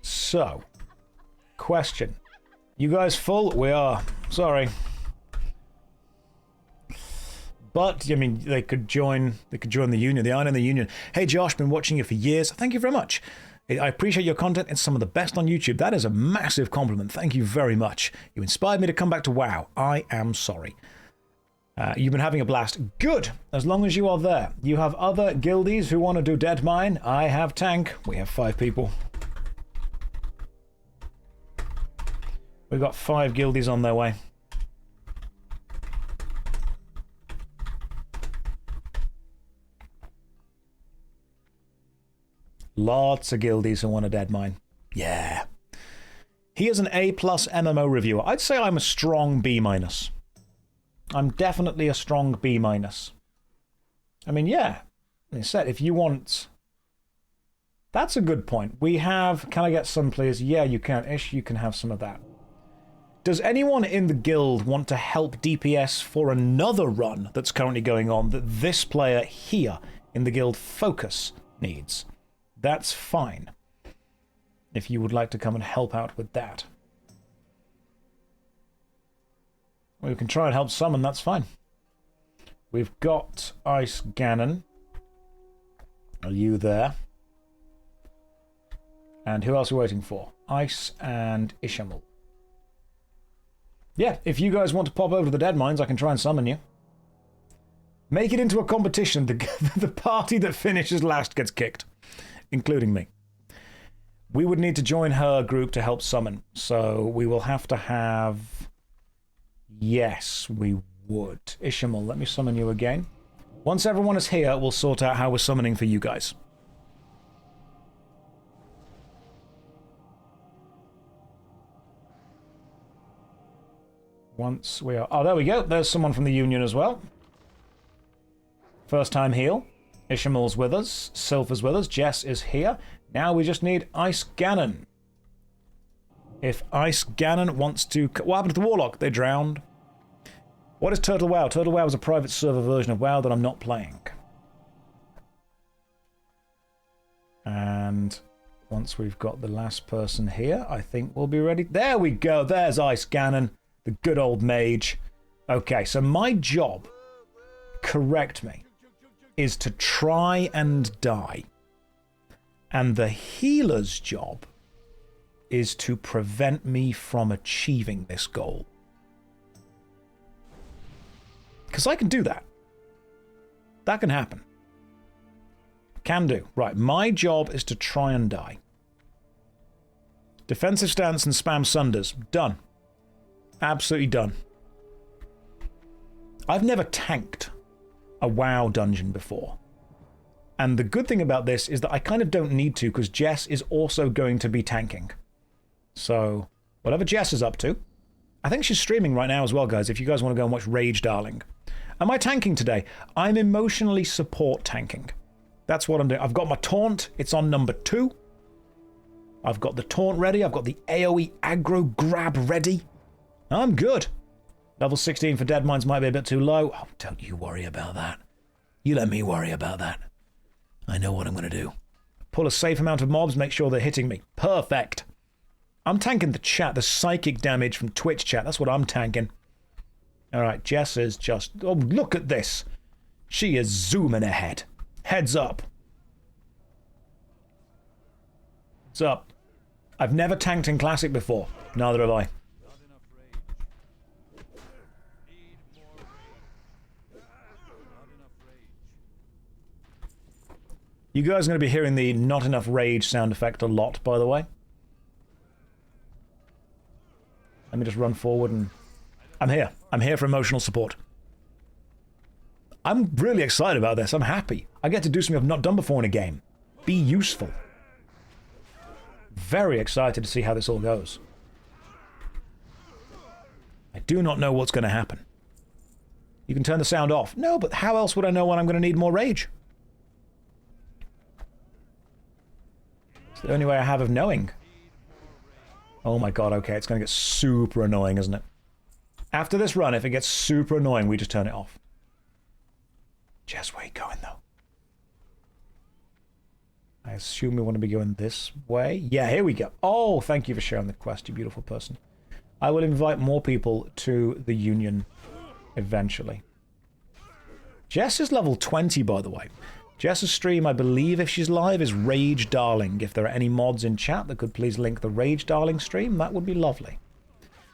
So, question. You guys full? We are. Sorry. But, I mean, they could join the Union. They aren't in the Union. Hey, Josh, been watching you for years. Thank you very much. I appreciate your content. It's some of the best on YouTube. That is a massive compliment. Thank you very much. You inspired me to come back to WoW. I am sorry. You've been having a blast. Good, as long as you are there. You have other guildies who want to do Deadmine. I have tank. We have 5 people. We've got 5 guildies on their way. Lots of guildies who want a Deadmine. Yeah. He is an A+ MMO reviewer. I'd say I'm a strong B-. I'm definitely a strong B-. I mean, yeah. Like I said, if you want... That's a good point. We have... Can I get some, please? Yeah, you can. Ish, you can have some of that. Does anyone in the guild want to help DPS for another run that's currently going on that this player here in the guild Focus needs? That's fine. If you would like to come and help out with that. We can try and help summon, that's fine. We've got Ice Ganon. Are you there? And who else are we waiting for? Ice and Ishamul. Yeah, if you guys want to pop over to the Deadmines, I can try and summon you. Make it into a competition. The party that finishes last gets kicked, including me. We would need to join her group to help summon, so we will have to have... Yes, we would. Ishamul, let me summon you again. Once everyone is here, we'll sort out how we're summoning for you guys. Once we are... Oh, there we go. There's someone from the Union as well. First time heal. Ishamul's with us. Sylph is with us. Jess is here. Now we just need Ice Ganon. If Ice Ganon wants to... What happened to the Warlock? They drowned. What is Turtle WoW? Turtle WoW is a private server version of WoW that I'm not playing. And once we've got the last person here, I think we'll be ready. There we go. There's Ice Ganon, the good old mage. Okay, so my job, correct me, is to try and die. And the healer's job is to prevent me from achieving this goal. Because I can do that. That can happen. Can do. Right, my job is to try and die. Defensive stance and spam sunders. Done. Absolutely done. I've never tanked a WoW dungeon before. And the good thing about this is that I kind of don't need to, because Jess is also going to be tanking. So, whatever Jess is up to. I think she's streaming right now as well, guys, if you guys want to go and watch Rage Darling. Am I tanking today? I'm emotionally support tanking. That's what I'm doing. I've got my taunt. It's on number 2. I've got the taunt ready. I've got the AoE aggro grab ready. I'm good. Level 16 for Deadmines might be a bit too low. Oh, don't you worry about that. You let me worry about that. I know what I'm going to do. Pull a safe amount of mobs, make sure they're hitting me. Perfect. I'm tanking the chat, the psychic damage from Twitch chat. That's what I'm tanking. Alright, Jess is just... Oh, look at this. She is zooming ahead. Heads up. What's up? I've never tanked in Classic before. Neither have I. You guys are going to be hearing the not enough rage sound effect a lot, by the way. Let me just run forward and... I'm here. I'm here for emotional support. I'm really excited about this. I'm happy. I get to do something I've not done before in a game. Be useful. Very excited to see how this all goes. I do not know what's going to happen. You can turn the sound off. No, but how else would I know when I'm going to need more rage? It's the only way I have of knowing. Oh my god, okay, it's going to get super annoying, isn't it? After this run, if it gets super annoying, we just turn it off. Jess, where are you going, though? I assume we want to be going this way. Yeah, here we go. Oh, thank you for sharing the quest, you beautiful person. I will invite more people to the Union eventually. Jess is level 20, by the way. Jess's stream, I believe, if she's live, is Rage Darling. If there are any mods in chat that could please link the Rage Darling stream, that would be lovely.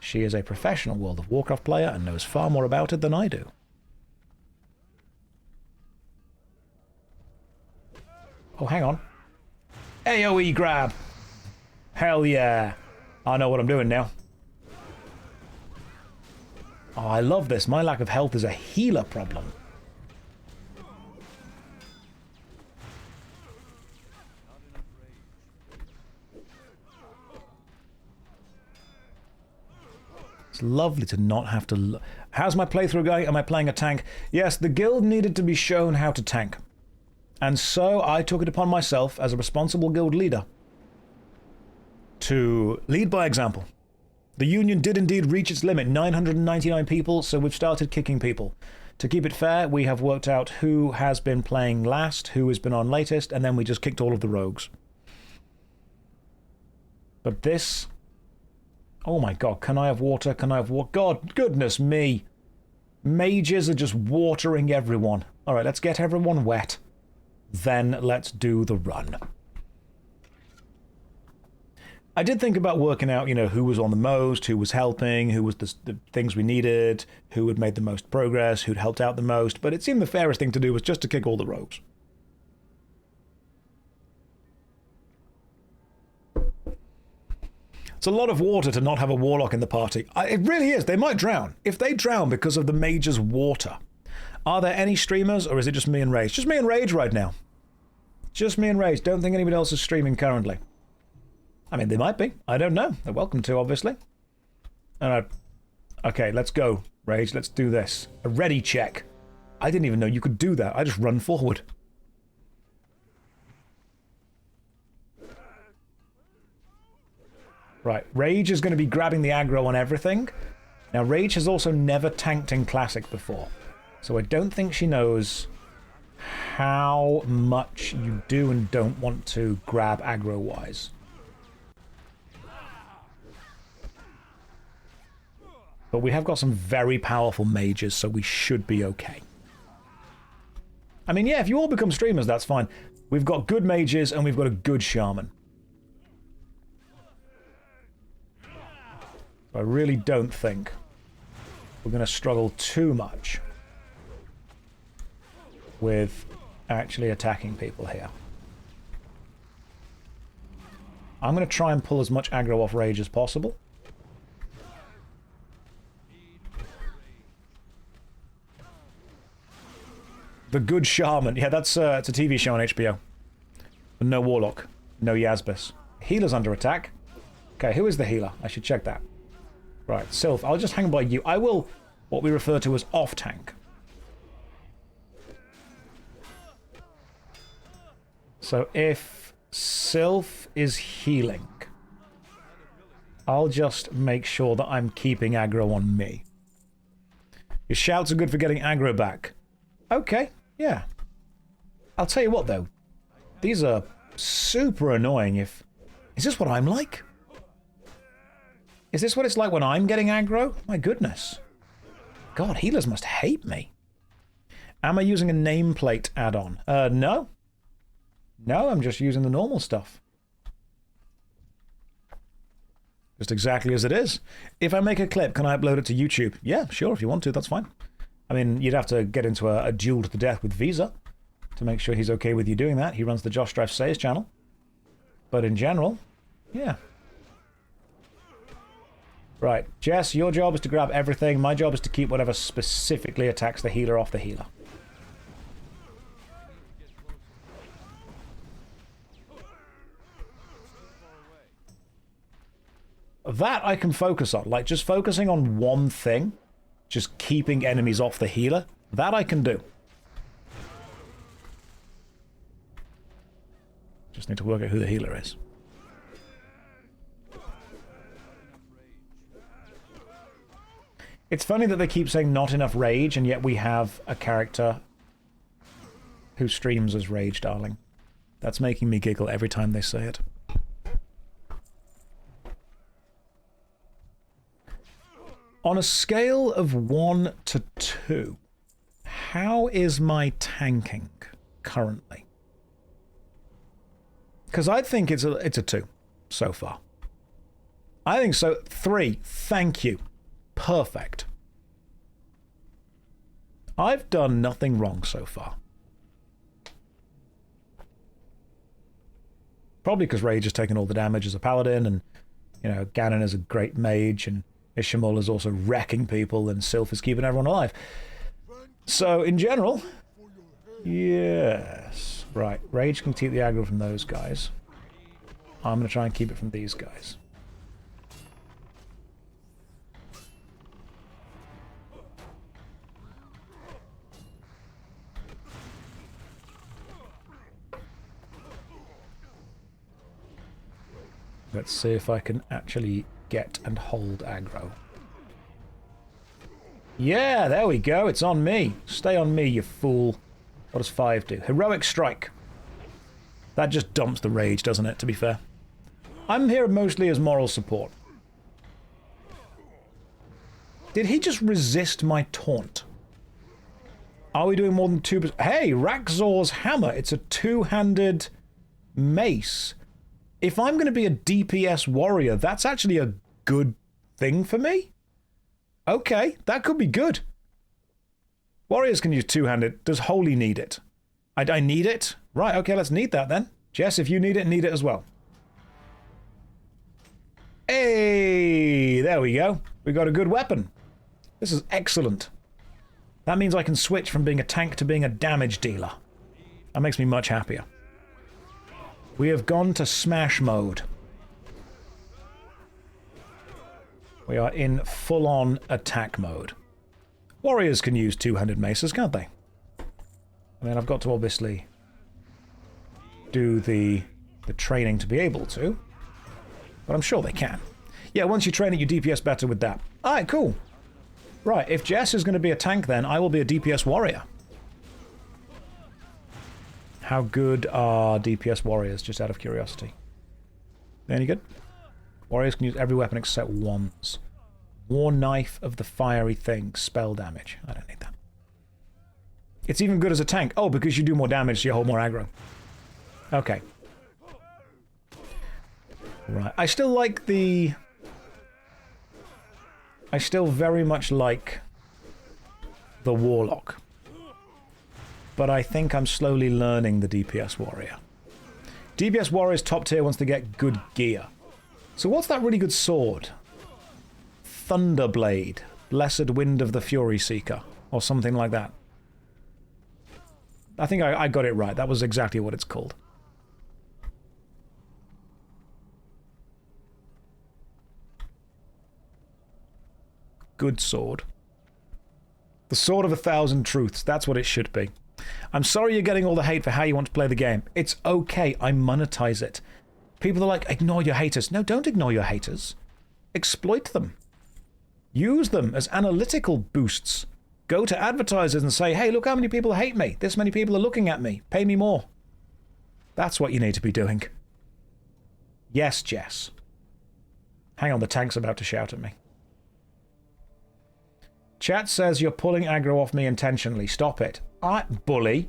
She is a professional World of Warcraft player and knows far more about it than I do. Oh, hang on. AoE grab! Hell yeah! I know what I'm doing now. Oh, I love this. My lack of health is a healer problem. It's lovely to not have to... How's my playthrough going? Am I playing a tank? Yes, the guild needed to be shown how to tank. And so I took it upon myself, as a responsible guild leader, to lead by example. The Union did indeed reach its limit, 999 people, so we've started kicking people. To keep it fair, we have worked out who has been playing last, who has been on latest, and then we just kicked all of the rogues. But this... Oh my god, can I have water? Can I have water? God, goodness me! Mages are just watering everyone. Alright, let's get everyone wet. Then let's do the run. I did think about working out, you know, who was on the most, who was helping, who was the things we needed, who had made the most progress, who'd helped out the most, but it seemed the fairest thing to do was just to kick all the rogues. It's a lot of water to not have a warlock in the party. It really is. They might drown. If they drown because of the mage's water, are there any streamers, or is it just me and Rage? Just me and Rage right now. Just me and Rage. Don't think anybody else is streaming currently. I mean, they might be. I don't know. They're welcome to, obviously. Okay, let's go, Rage. Let's do this. A ready check. I didn't even know you could do that. I just run forward. Right, Rage is going to be grabbing the aggro on everything. Now, Rage has also never tanked in Classic before. So I don't think she knows how much you do and don't want to grab aggro-wise. But we have got some very powerful mages, so we should be okay. I mean, yeah, if you all become streamers, that's fine. We've got good mages and we've got a good shaman. I really don't think we're going to struggle too much with actually attacking people here. I'm going to try and pull as much aggro off Rage as possible. The Good Shaman. Yeah, that's it's a TV show on HBO. But no Warlock. No Yasbis. Healer's under attack. Okay, who is the healer? I should check that. Right, Sylph, I'll just hang by you. I will, what we refer to as off-tank. So if Sylph is healing, I'll just make sure that I'm keeping aggro on me. Your shouts are good for getting aggro back. Okay, yeah. I'll tell you what, though. These are super annoying if... Is this what I'm like? Is this what it's like when I'm getting aggro? My goodness. God, healers must hate me. Am I using a nameplate add-on? No. No, I'm just using the normal stuff. Just exactly as it is. If I make a clip, can I upload it to YouTube? Yeah, sure, if you want to, that's fine. I mean, you'd have to get into a duel to the death with Visa to make sure he's okay with you doing that. He runs the JoshStrifeSays channel. But in general, yeah. Right, Jess, your job is to grab everything. My job is to keep whatever specifically attacks the healer off the healer. That I can focus on. Like, just focusing on one thing, just keeping enemies off the healer, that I can do. Just need to work out who the healer is. It's funny that they keep saying not enough rage, and yet we have a character who streams as Rage Darling. That's making me giggle every time they say it. On a scale of 1 to 2, how is my tanking currently? Because I think it's a 2 so far. I think so. 3. Thank you. Perfect. I've done nothing wrong so far. Probably because Rage has taken all the damage as a paladin, and, you know, Ganon is a great mage, and Ishmael is also wrecking people, and Sylph is keeping everyone alive. So, in general, yes. Right, Rage can keep the aggro from those guys. I'm going to try and keep it from these guys. Let's see if I can actually get and hold aggro. Yeah, there we go. It's on me. Stay on me, you fool. What does 5 do? Heroic Strike. That just dumps the rage, doesn't it, to be fair? I'm here mostly as moral support. Did he just resist my taunt? Are we doing more than 2%? Hey, Rakzor's hammer. It's a two-handed mace. If I'm going to be a DPS warrior, that's actually a good thing for me? Okay, that could be good. Warriors can use two-handed. Does Holy need it? I need it? Right, okay, let's need that then. Jess, if you need it as well. Hey, there we go. We got a good weapon. This is excellent. That means I can switch from being a tank to being a damage dealer. That makes me much happier. We have gone to smash mode. We are in full-on attack mode. Warriors can use two-handed maces, can't they? I mean, I've got to obviously do the training to be able to, but I'm sure they can. Yeah, once you train it, you DPS better with that. Alright, cool. Right, if Jess is going to be a tank then, I will be a DPS warrior. How good are DPS warriors, just out of curiosity? Any good? Warriors can use every weapon except wands. War Knife of the Fiery Thing. Spell damage. I don't need that. It's even good as a tank. Oh, because you do more damage, so you hold more aggro. Okay. Right. I still like the... I still very much like the Warlock. But I think I'm slowly learning the DPS Warrior. DPS Warrior's top tier wants to get good gear. So what's that really good sword? Thunderblade. Blessed Wind of the Fury Seeker. Or something like that. I think I got it right. That was exactly what it's called. Good sword. The Sword of 1,000 Truths. That's what it should be. I'm sorry you're getting all the hate for how you want to play the game. It's okay. I monetize it. People are like, ignore your haters. No, don't ignore your haters. Exploit them. Use them as analytical boosts. Go to advertisers and say, hey, look how many people hate me. This many people are looking at me. Pay me more. That's what you need to be doing. Yes, Jess. Hang on, the tank's about to shout at me. Chat says you're pulling aggro off me intentionally. Stop it. Bully.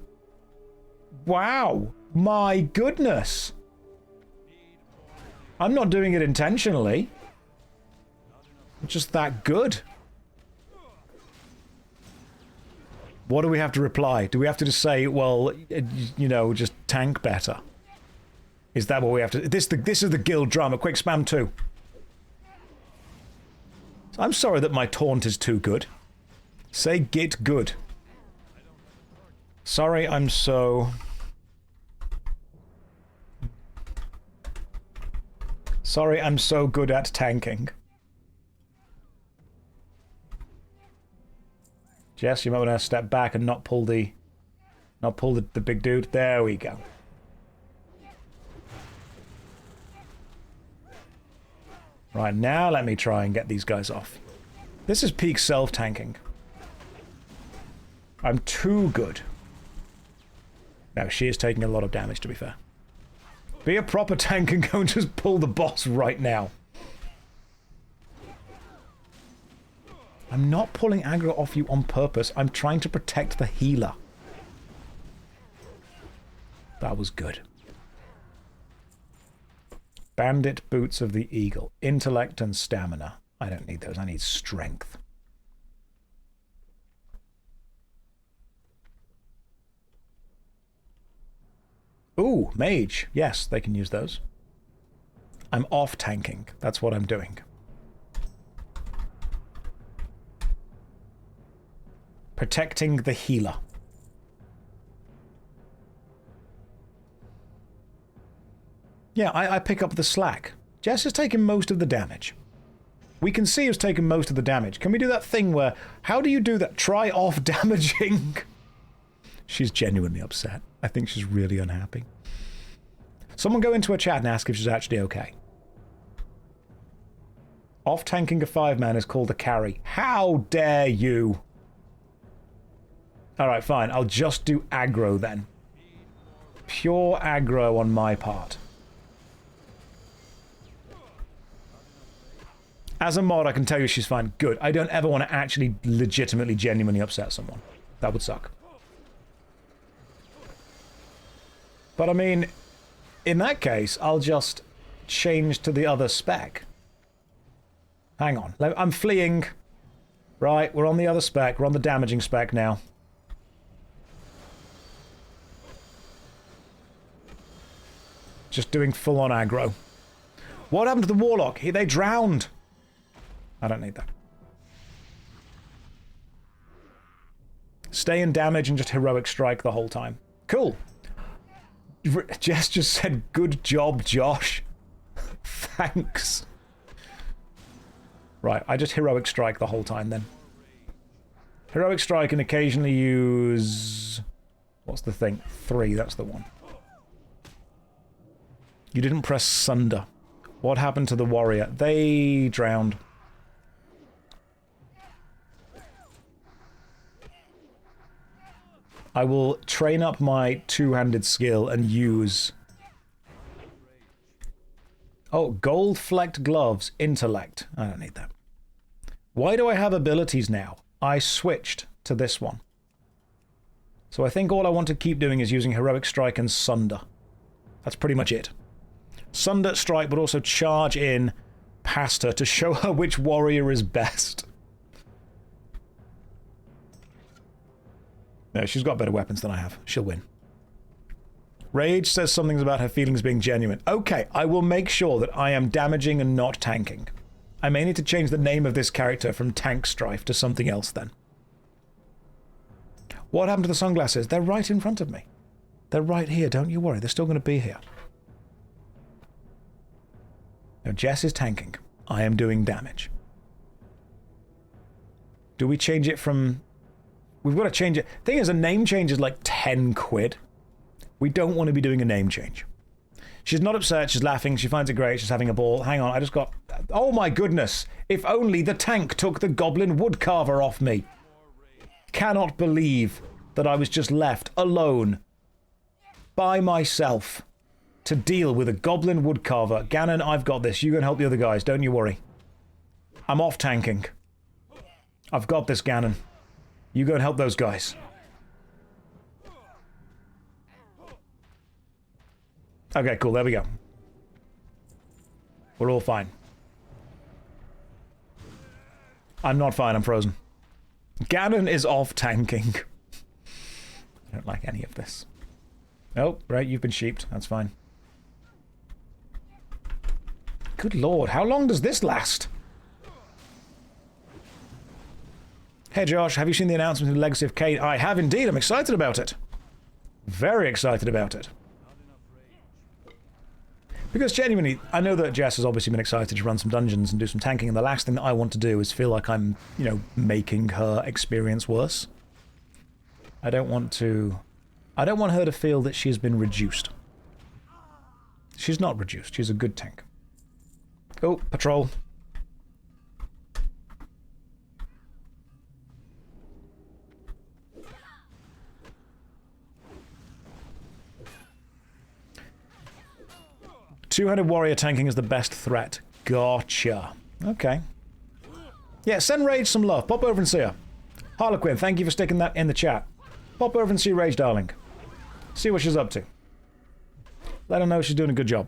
Wow. My goodness. I'm not doing it intentionally. I'm just that good. What do we have to reply? Do we have to just say, well, you know, just tank better? Is that what we have to... This is the guild drama. Quick, spam 2. I'm sorry that my taunt is too good. Say git good. Sorry, I'm so... Sorry, I'm so good at tanking. Jess, you might want to step back and not pull the big dude. There we go. Right, now let me try and get these guys off. This is peak self-tanking. I'm too good. No, she is taking a lot of damage, to be fair. Be a proper tank and go and just pull the boss right now. I'm not pulling aggro off you on purpose. I'm trying to protect the healer. That was good. Bandit Boots of the Eagle. Intellect and stamina. I don't need those. I need strength. Ooh, mage. Yes, they can use those. I'm off tanking. That's what I'm doing. Protecting the healer. Yeah, I pick up the slack. Jess has taken most of the damage. We can see who's taken most of the damage. Can we do that thing where... How do you do that? Try off damaging. She's genuinely upset. I think she's really unhappy. Someone go into her chat and ask if she's actually okay. Off-tanking a 5-man is called a carry. How dare you? Alright, fine. I'll just do aggro then. Pure aggro on my part. As a mod, I can tell you she's fine. Good. I don't ever want to actually legitimately, genuinely upset someone. That would suck. But I mean, in that case, I'll just change to the other spec. Hang on. I'm fleeing. Right, we're on the other spec. We're on the damaging spec now. Just doing full-on aggro. What happened to the Warlock? They drowned. I don't need that. Stay in damage and just heroic strike the whole time. Cool. Jess just said, good job, Josh. Thanks. Right, I just heroic strike the whole time then. Heroic strike and occasionally use... What's the thing? 3, that's the one. You didn't press Sunder. What happened to the warrior? They drowned. I will train up my two-handed skill and use... Oh, gold-flecked gloves, intellect. I don't need that. Why do I have abilities now? I switched to this one. So I think all I want to keep doing is using heroic strike and sunder. That's pretty much it. Sunder, strike, but also charge in past her to show her which warrior is best. No, she's got better weapons than I have. She'll win. Rage says something about her feelings being genuine. Okay, I will make sure that I am damaging and not tanking. I may need to change the name of this character from Tank Strife to something else then. What happened to the sunglasses? They're right in front of me. They're right here, don't you worry. They're still going to be here. Now, Jess is tanking. I am doing damage. Do we change it from... We've got to change it. Thing is, a name change is like 10 quid. We don't want to be doing a name change. She's not upset. She's laughing. She finds it great. She's having a ball. Hang on, I just got... Oh my goodness. If only the tank took the goblin woodcarver off me. Cannot believe that I was just left alone by myself to deal with a goblin woodcarver. Ganon, I've got this. You can help the other guys. Don't you worry. I'm off tanking. I've got this, Ganon. You go and help those guys. Okay, cool. There we go. We're all fine. I'm not fine. I'm frozen. Ganon is off tanking. I don't like any of this. Oh, right, you've been sheeped. That's fine. Good lord, how long does this last? Hey Josh, have you seen the announcement of the Legacy of Kain? I have indeed, I'm excited about it. Very excited about it. Because genuinely, I know that Jess has obviously been excited to run some dungeons and do some tanking, and the last thing that I want to do is feel like I'm, you know, making her experience worse. I don't want her to feel that she's been reduced. She's not reduced, she's a good tank. Oh, patrol. Two-handed warrior tanking is the best threat. Gotcha. Okay. Yeah, send Rage some love. Pop over and see her. Harlequin, thank you for sticking that in the chat. Pop over and see Rage, darling. See what she's up to. Let her know she's doing a good job.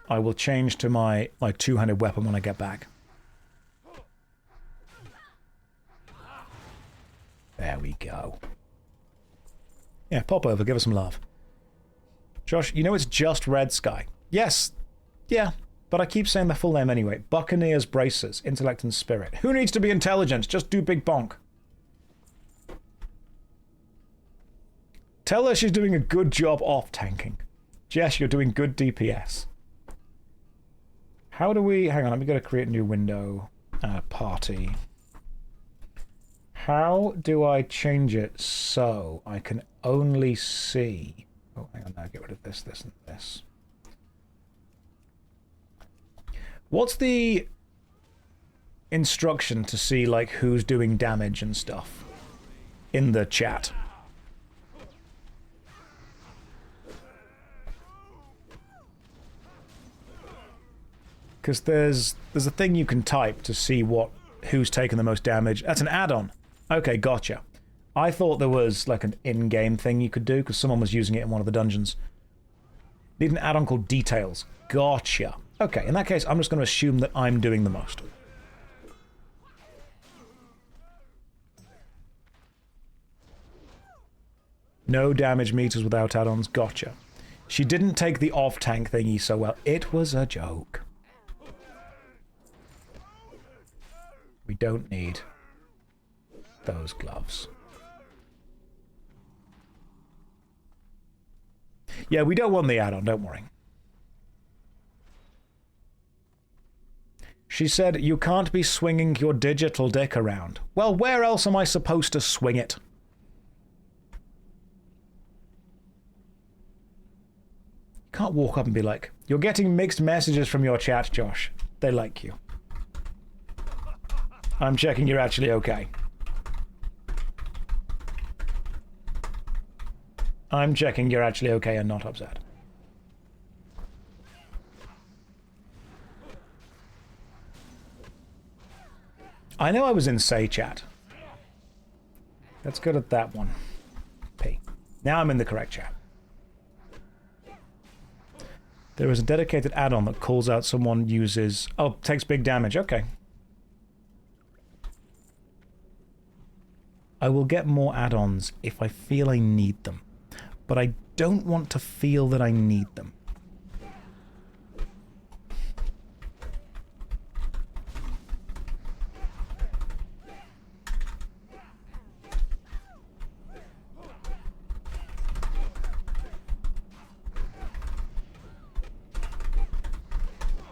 I will change to my two-handed weapon when I get back. There we go. Yeah, pop over, give us some love. Josh, you know it's just Red Sky. Yes. Yeah, but I keep saying the full name anyway. Buccaneers Bracers, Intellect and Spirit. Who needs to be intelligent? Just do big bonk. Tell her she's doing a good job off tanking. Jess, you're doing good DPS. How do we... Hang on, let me go to create a new window. Party. How do I change it so I can only see... Oh, hang on, now get rid of this, this, and this. What's the instruction to see, like, who's doing damage and stuff in the chat? Because there's a thing you can type to see who's taken the most damage. That's an add-on. Okay, gotcha. I thought there was like an in-game thing you could do because someone was using it in one of the dungeons. Need an add-on called Details. Gotcha. Okay, in that case, I'm just going to assume that I'm doing the most. No damage meters without add-ons. Gotcha. She didn't take the off-tank thingy so well. It was a joke. We don't need those gloves. Yeah, we don't want the add-on, don't worry. She said, you can't be swinging your digital dick around. Well, where else am I supposed to swing it? You can't walk up and be like, you're getting mixed messages from your chat, Josh. They like you. I'm checking you're actually okay. I'm checking you're actually okay and not upset. I know I was in Say chat. Let's go to that one. P. Now I'm in the correct chat. There is a dedicated add-on that calls out someone uses... Oh, takes big damage. Okay. I will get more add-ons if I feel I need them. But I don't want to feel that I need them.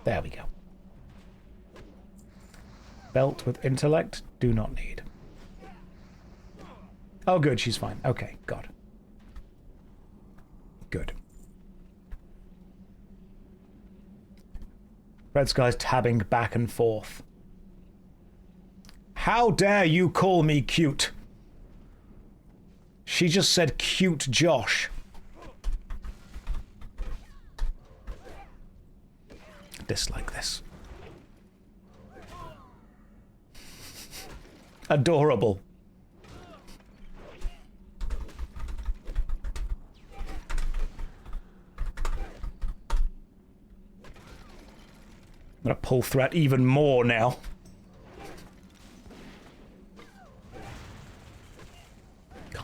There we go. Belt with intellect, do not need. Oh good, she's fine. Okay, God. Good. Red Sky's tabbing back and forth. How dare you call me cute? She just said cute Josh. Dislike this. Adorable. I'm gonna pull threat even more now.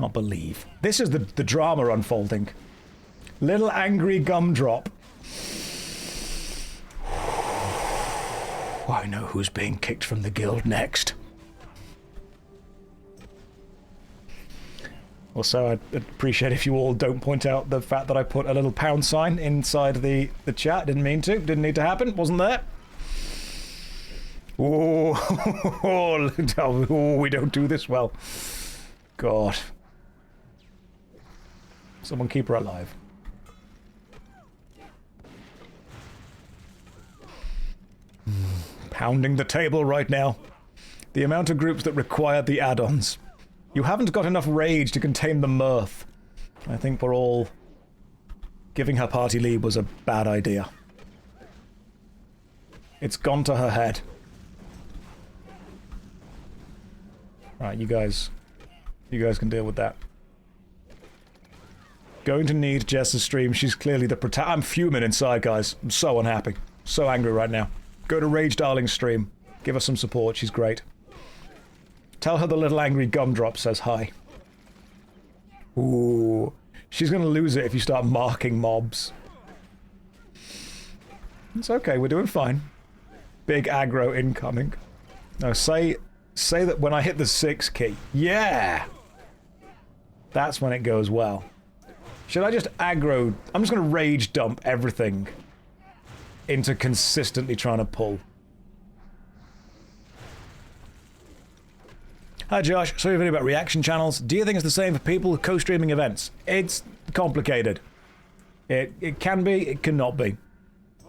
can't believe. This is the drama unfolding. Little angry gumdrop. I know who's being kicked from the guild next. Also, I'd appreciate if you all don't point out the fact that I put a little pound sign inside the chat. Didn't mean to. Didn't need to happen. Wasn't there. Oh, we don't do this well. God. Someone keep her alive. Pounding the table right now. The amount of groups that require the add-ons. You haven't got enough rage to contain the mirth. I think we're all... Giving her party lead was a bad idea. It's gone to her head. Right, you guys can deal with that. Going to need Jess's stream. She's clearly the I'm fuming inside, guys. I'm so unhappy. So angry right now. Go to Rage Darling's stream. Give her some support. She's great. Tell her the little angry gumdrop says hi. Ooh. She's gonna lose it if you start marking mobs. It's okay, we're doing fine. Big aggro incoming. No, say that when I hit the 6 key. Yeah! That's when it goes well. Should I just aggro... I'm just gonna rage dump everything into consistently trying to pull. Hi Josh, saw your video about reaction channels. Do you think it's the same for people co-streaming events? It's complicated. It can be, it cannot be.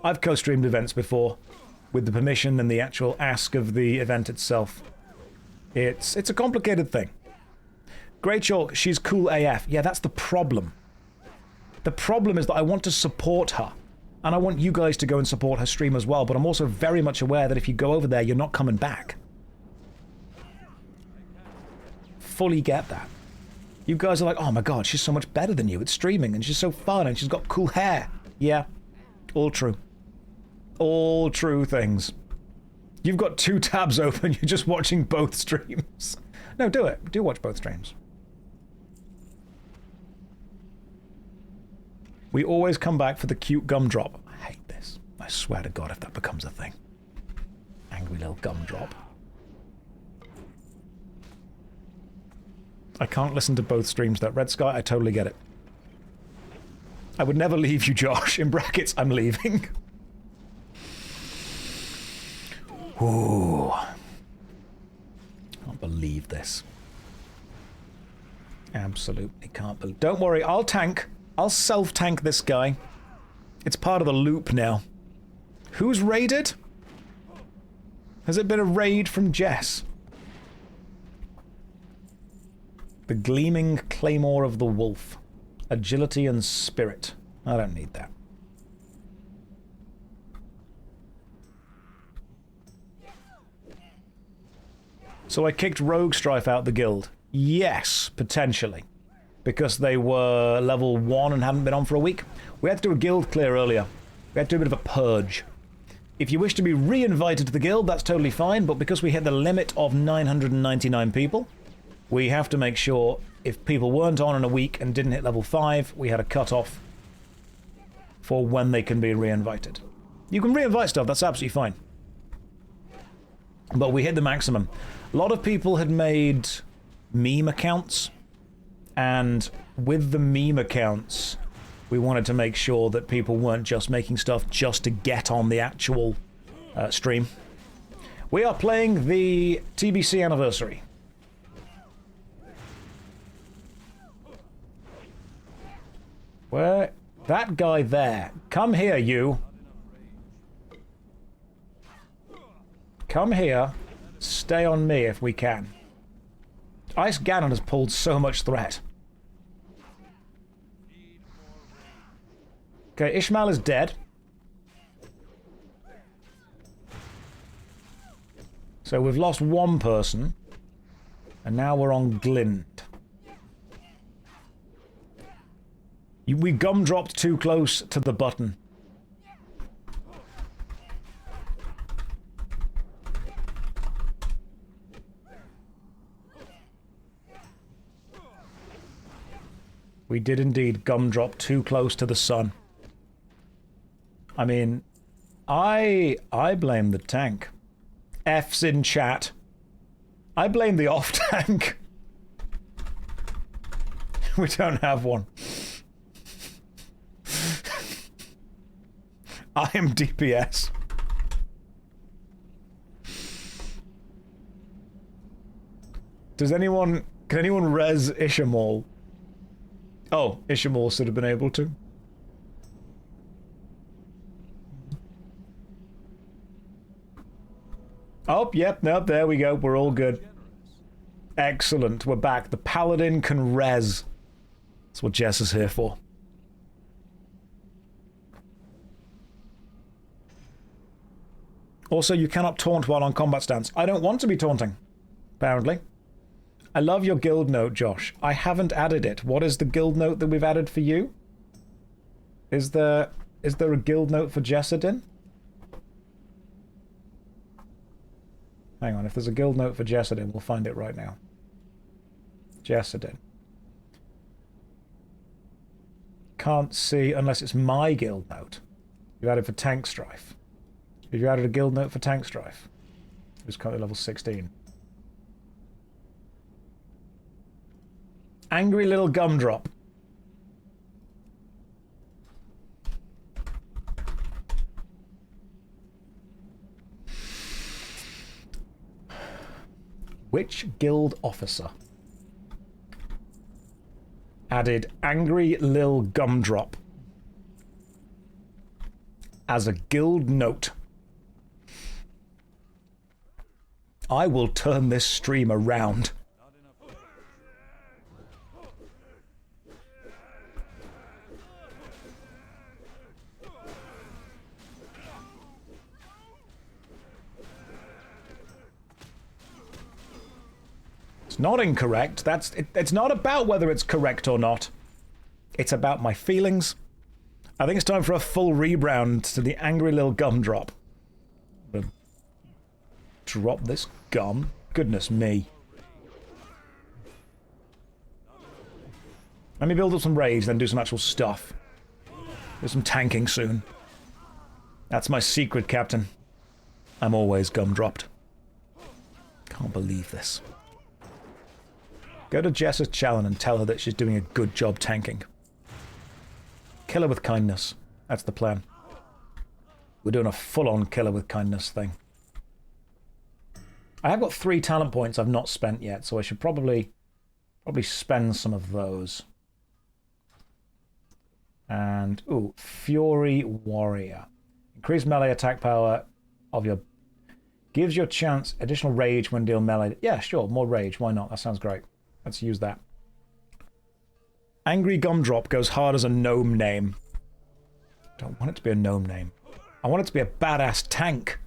I've co-streamed events before, with the permission and the actual ask of the event itself. It's a complicated thing. Grey Chalk, she's cool AF. Yeah, that's the problem. The problem is that I want to support her. And I want you guys to go and support her stream as well, but I'm also very much aware that if you go over there, you're not coming back. Fully get that. You guys are like, oh my god, she's so much better than you at streaming, and she's so fun, and she's got cool hair. Yeah, all true. All true things. You've got 2 tabs open, you're just watching both streams. No, do it. Do watch both streams. We always come back for the cute gumdrop. I hate this. I swear to god if that becomes a thing. Angry little gumdrop. I can't listen to both streams though. Red Sky, I totally get it. I would never leave you, Josh. In brackets, I'm leaving. Ooh. Can't believe this. Absolutely can't believe... Don't worry, I'll tank. I'll self-tank this guy. It's part of the loop now. Who's raided? Has it been a raid from Jess? The Gleaming Claymore of the Wolf. Agility and Spirit. I don't need that. So I kicked Rogue Strife out the guild. Yes, potentially. Because they were level 1 and hadn't been on for a week. We had to do a guild clear earlier. We had to do a bit of a purge. If you wish to be re-invited to the guild, that's totally fine, but because we hit the limit of 999 people, we have to make sure if people weren't on in a week and didn't hit level 5, we had a cut-off for when they can be re-invited. You can re-invite stuff, that's absolutely fine. But we hit the maximum. A lot of people had made meme accounts, and with the meme accounts, we wanted to make sure that people weren't just making stuff just to get on the actual stream. We are playing the TBC anniversary. Where? That guy there. Come here, you. Come here. Stay on me if we can. Ice Ganon has pulled so much threat. Okay, Ishmael is dead. So we've lost one person. And now we're on Glint. We gumdropped too close to the button. We did indeed gumdrop too close to the sun. I mean, I blame the tank. F's in chat. I blame the off tank. We don't have one. I am DPS. Can anyone res Ishamal? Oh, Ishamal should have been able to. Oh, yep, nope, there we go. We're all good. Excellent, we're back. The paladin can res. That's what Jess is here for. Also, you cannot taunt while on combat stance. I don't want to be taunting, apparently. I love your guild note, Josh. I haven't added it. What is the guild note that we've added for you? Is there a guild note for Jessadin? Hang on, if there's a guild note for Jessadin, we'll find it right now. Jessadin. Can't see unless it's my guild note. You added for Tank Strife. Have you added a guild note for Tank Strife? It was currently level 16. Angry little gumdrop. Which guild officer added Angry Lil Gumdrop as a guild note? I will turn this stream around. It's not incorrect. It's not about whether it's correct or not. It's about my feelings. I think it's time for a full rebrand to the Angry Lil Gumdrop. Drop this gum. Goodness me. Let me build up some rage, then do some actual stuff. Do some tanking soon. That's my secret, Captain. I'm always gumdropped. Can't believe this. Go to Jess's challenge and tell her that she's doing a good job tanking. Kill her with kindness. That's the plan. We're doing a full-on kill her with kindness thing. I have got 3 talent points I've not spent yet, so I should probably spend some of those. And, ooh, Fury Warrior. Increase melee attack power of your... Gives your chance additional rage when deal melee... Yeah, sure, more rage, why not? That sounds great. Let's use that. Angry Gumdrop goes hard as a gnome name. Don't want it to be a gnome name. I want it to be a badass tank.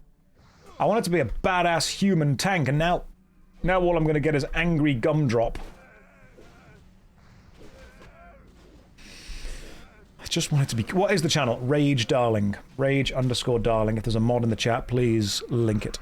I want it to be a badass human tank, and now all I'm going to get is Angry Gumdrop. I just want it to be... What is the channel? Rage Darling. Rage_Darling. If there's a mod in the chat, please link it.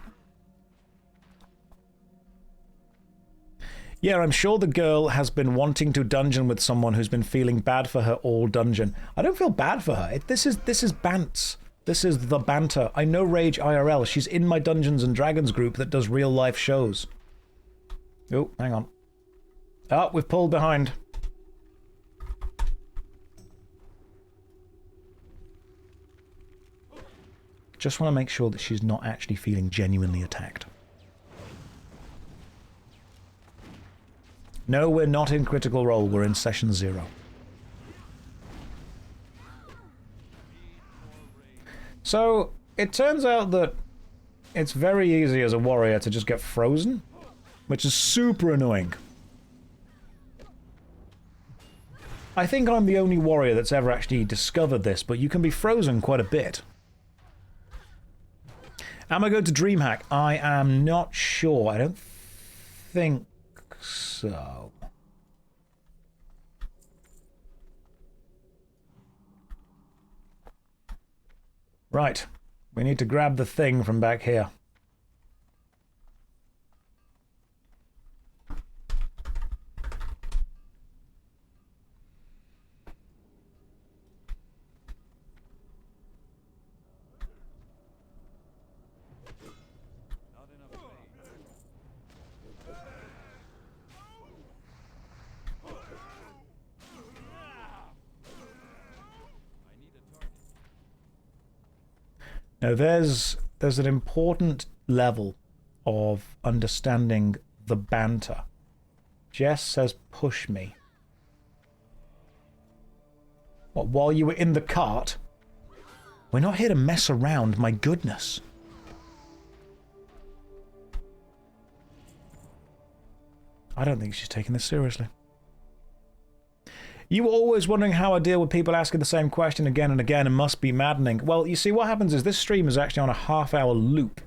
Yeah, I'm sure the girl has been wanting to dungeon with someone who's been feeling bad for her all dungeon. I don't feel bad for her. This is Bants. This is the banter. I know Rage IRL. She's in my Dungeons and Dragons group that does real life shows. Oh, hang on. Oh, we've pulled behind. Just want to make sure that she's not actually feeling genuinely attacked. No, we're not in Critical Role. We're in Session 0. So, it turns out that it's very easy as a warrior to just get frozen, which is super annoying. I think I'm the only warrior that's ever actually discovered this, but you can be frozen quite a bit. Am I going to DreamHack? I am not sure. I don't think so. Right. We need to grab the thing from back here. Now, there's an important level of understanding the banter. Jess says, push me. What, while you were in the cart? We're not here to mess around, my goodness. I don't think she's taking this seriously. You were always wondering how I deal with people asking the same question again and again and must be maddening. Well, you see, what happens is this stream is actually on a half-hour loop.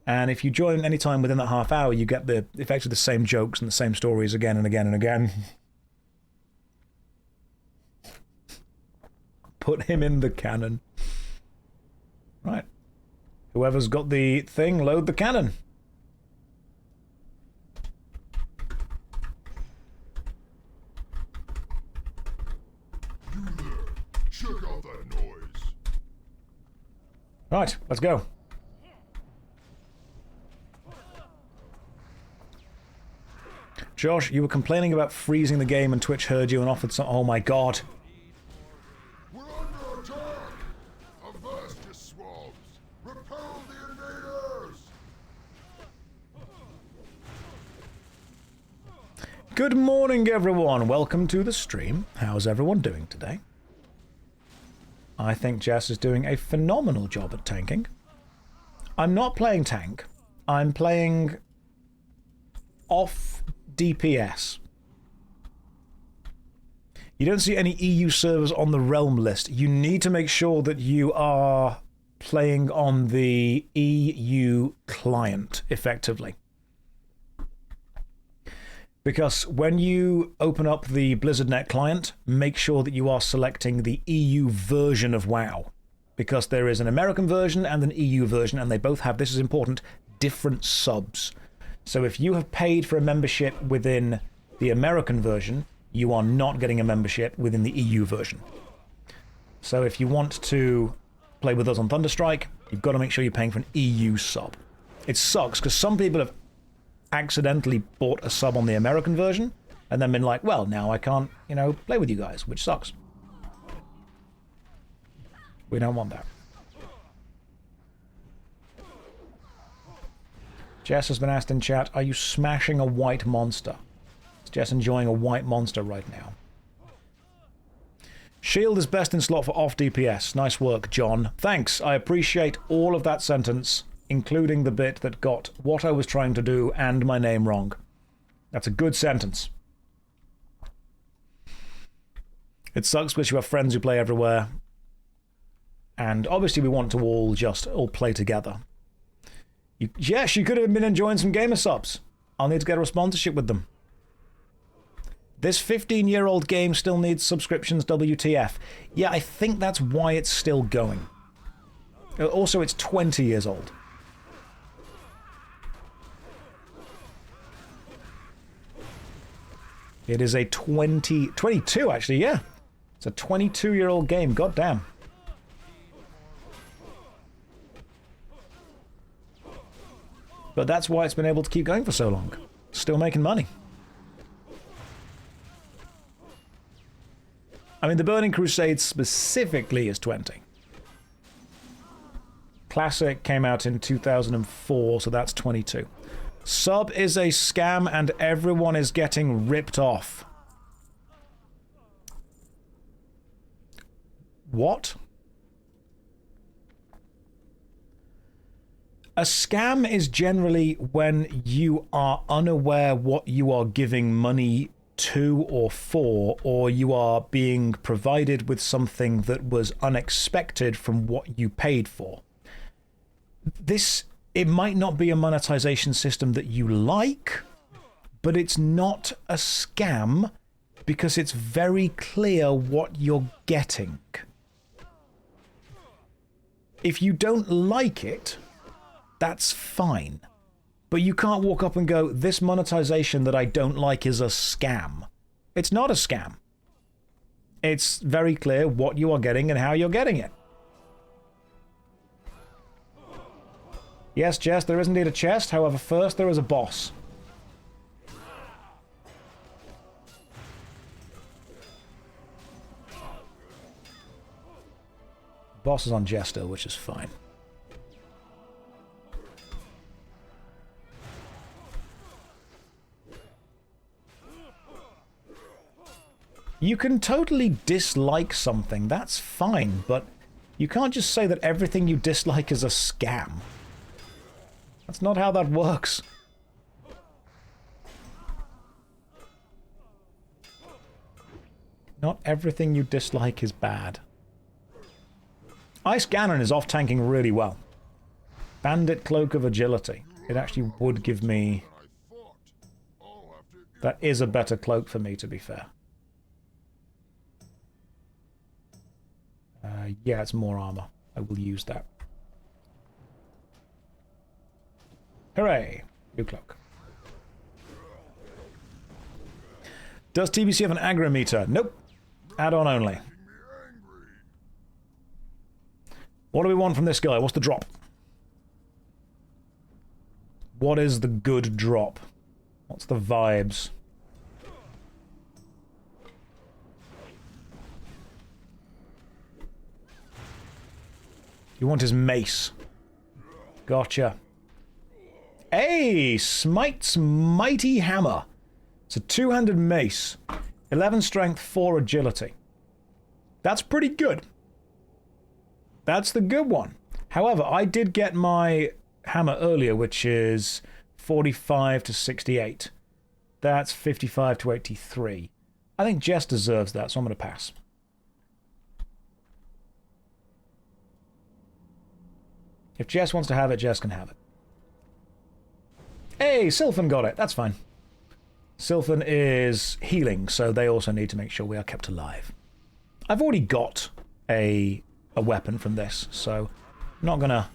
And if you join any time within that half hour, you get the effectively the same jokes and the same stories again and again and again. Put him in the cannon. Right. Whoever's got the thing, load the cannon. Check out that noise. Right, let's go. Josh, you were complaining about freezing the game and Twitch heard you and offered some... Oh my god. We're under attack! Avast your swabs! Repel the invaders! Good morning, everyone. Welcome to the stream. How's everyone doing today? I think Jess is doing a phenomenal job at tanking. I'm not playing tank. I'm playing off DPS. You don't see any EU servers on the realm list. You need to make sure that you are playing on the EU client, effectively. Because when you open up the BlizzardNet client, make sure that you are selecting the EU version of WoW. Because there is an American version and an EU version, and they both have, this is important, different subs. So if you have paid for a membership within the American version, you are not getting a membership within the EU version. So if you want to play with us on Thunderstrike, you've got to make sure you're paying for an EU sub. It sucks, because some people have accidentally bought a sub on the American version, and then been like, well, now I can't, you know, play with you guys, which sucks. We don't want that. Jess has been asked in chat, are you smashing a white monster? Is Jess enjoying a white monster right now? Shield is best in slot for off DPS. Nice work, John. Thanks. I appreciate all of that sentence, including the bit that got what I was trying to do and my name wrong. That's a good sentence. It sucks because you have friends who play everywhere. And obviously we want to all play together. Yes, you could have been enjoying some gamer subs. I'll need to get a sponsorship with them. This 15-year-old game still needs subscriptions, WTF. Yeah, I think that's why it's still going. Also, it's 20 years old. It is a 22 actually, yeah. It's a 22-year-old game, goddamn. But that's why it's been able to keep going for so long. Still making money. I mean, the Burning Crusade specifically is 20. Classic came out in 2004, so that's 22. Sub is a scam and everyone is getting ripped off. What? A scam is generally when you are unaware what you are giving money to or for, or you are being provided with something that was unexpected from what you paid for. It might not be a monetization system that you like, but it's not a scam because it's very clear what you're getting. If you don't like it, that's fine. But you can't walk up and go, this monetization that I don't like is a scam. It's not a scam. It's very clear what you are getting and how you're getting it. Yes, Jess, there is indeed a chest. However, first there is a boss. Boss is on Jess still, which is fine. You can totally dislike something, that's fine, but you can't just say that everything you dislike is a scam. That's not how that works. Not everything you dislike is bad. Ice Cannon is off-tanking really well. Bandit Cloak of Agility. It actually would give me... That is a better cloak for me, to be fair. Yeah, it's more armor. I will use that. Hooray! New cloak. Does TBC have an aggro meter? Nope. Add-on only. What do we want from this guy? What's the drop? What is the good drop? What's the vibes? You want his mace. Gotcha. Hey! Smite's Mighty Hammer. It's a two-handed mace. 11 strength, 4 agility. That's pretty good. That's the good one. However, I did get my hammer earlier, which is 45 to 68. That's 55 to 83. I think Jess deserves that, so I'm going to pass. If Jess wants to have it, Jess can have it. Hey, Sylphan got it. That's fine. Sylphan is healing, so they also need to make sure we are kept alive. I've already got a weapon from this, so I'm not gonna...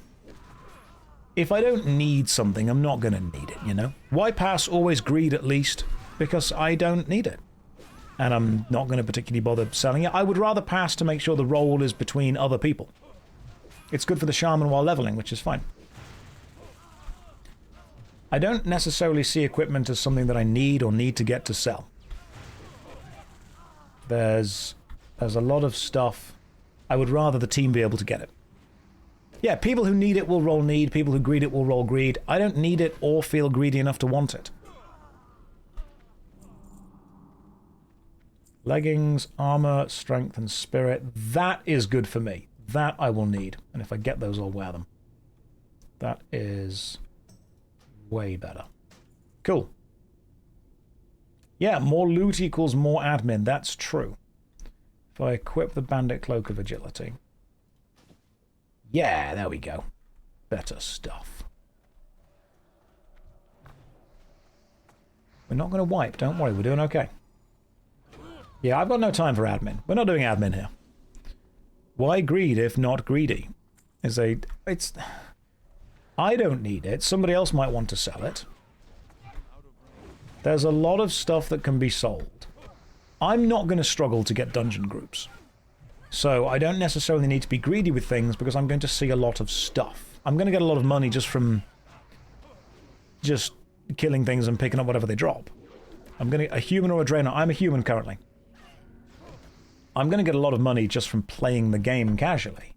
If I don't need something, I'm not gonna need it, you know? Why pass always greed at least? Because I don't need it. And I'm not gonna particularly bother selling it. I would rather pass to make sure the roll is between other people. It's good for the shaman while leveling, which is fine. I don't necessarily see equipment as something that I need or need to get to sell. There's a lot of stuff. I would rather the team be able to get it. Yeah, people who need it will roll need. People who greed it will roll greed. I don't need it or feel greedy enough to want it. Leggings, armor, strength, and spirit. That is good for me. That I will need. And if I get those, I'll wear them. That is way better. Cool. Yeah, more loot equals more admin. That's true. If I equip the Bandit Cloak of Agility. Yeah, there we go. Better stuff. We're not going to wipe. Don't worry, we're doing okay. Yeah, I've got no time for admin. We're not doing admin here. Why greed if not greedy? It's... I don't need it. Somebody else might want to sell it. There's a lot of stuff that can be sold. I'm not going to struggle to get dungeon groups. So I don't necessarily need to be greedy with things because I'm going to see a lot of stuff. I'm going to get a lot of money just from just killing things and picking up whatever they drop. I'm going to... A human or a drainer? I'm a human currently. I'm going to get a lot of money just from playing the game casually.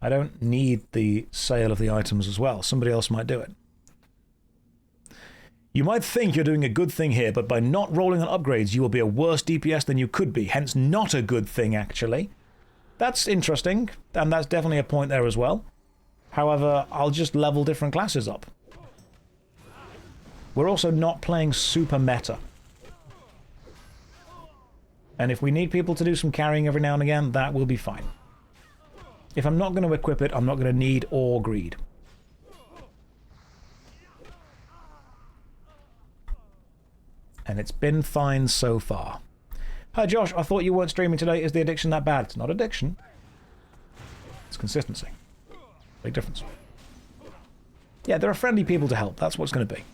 I don't need the sale of the items as well. Somebody else might do it. You might think you're doing a good thing here, but by not rolling on upgrades, you will be a worse DPS than you could be. Hence, not a good thing, actually. That's interesting, and that's definitely a point there as well. However, I'll just level different classes up. We're also not playing super meta. And if we need people to do some carrying every now and again, that will be fine. If I'm not going to equip it, I'm not going to need or greed. And it's been fine so far. Hi Josh, I thought you weren't streaming today. Is the addiction that bad? It's not addiction. It's consistency. Big difference. Yeah, there are friendly people to help. That's what it's going to be.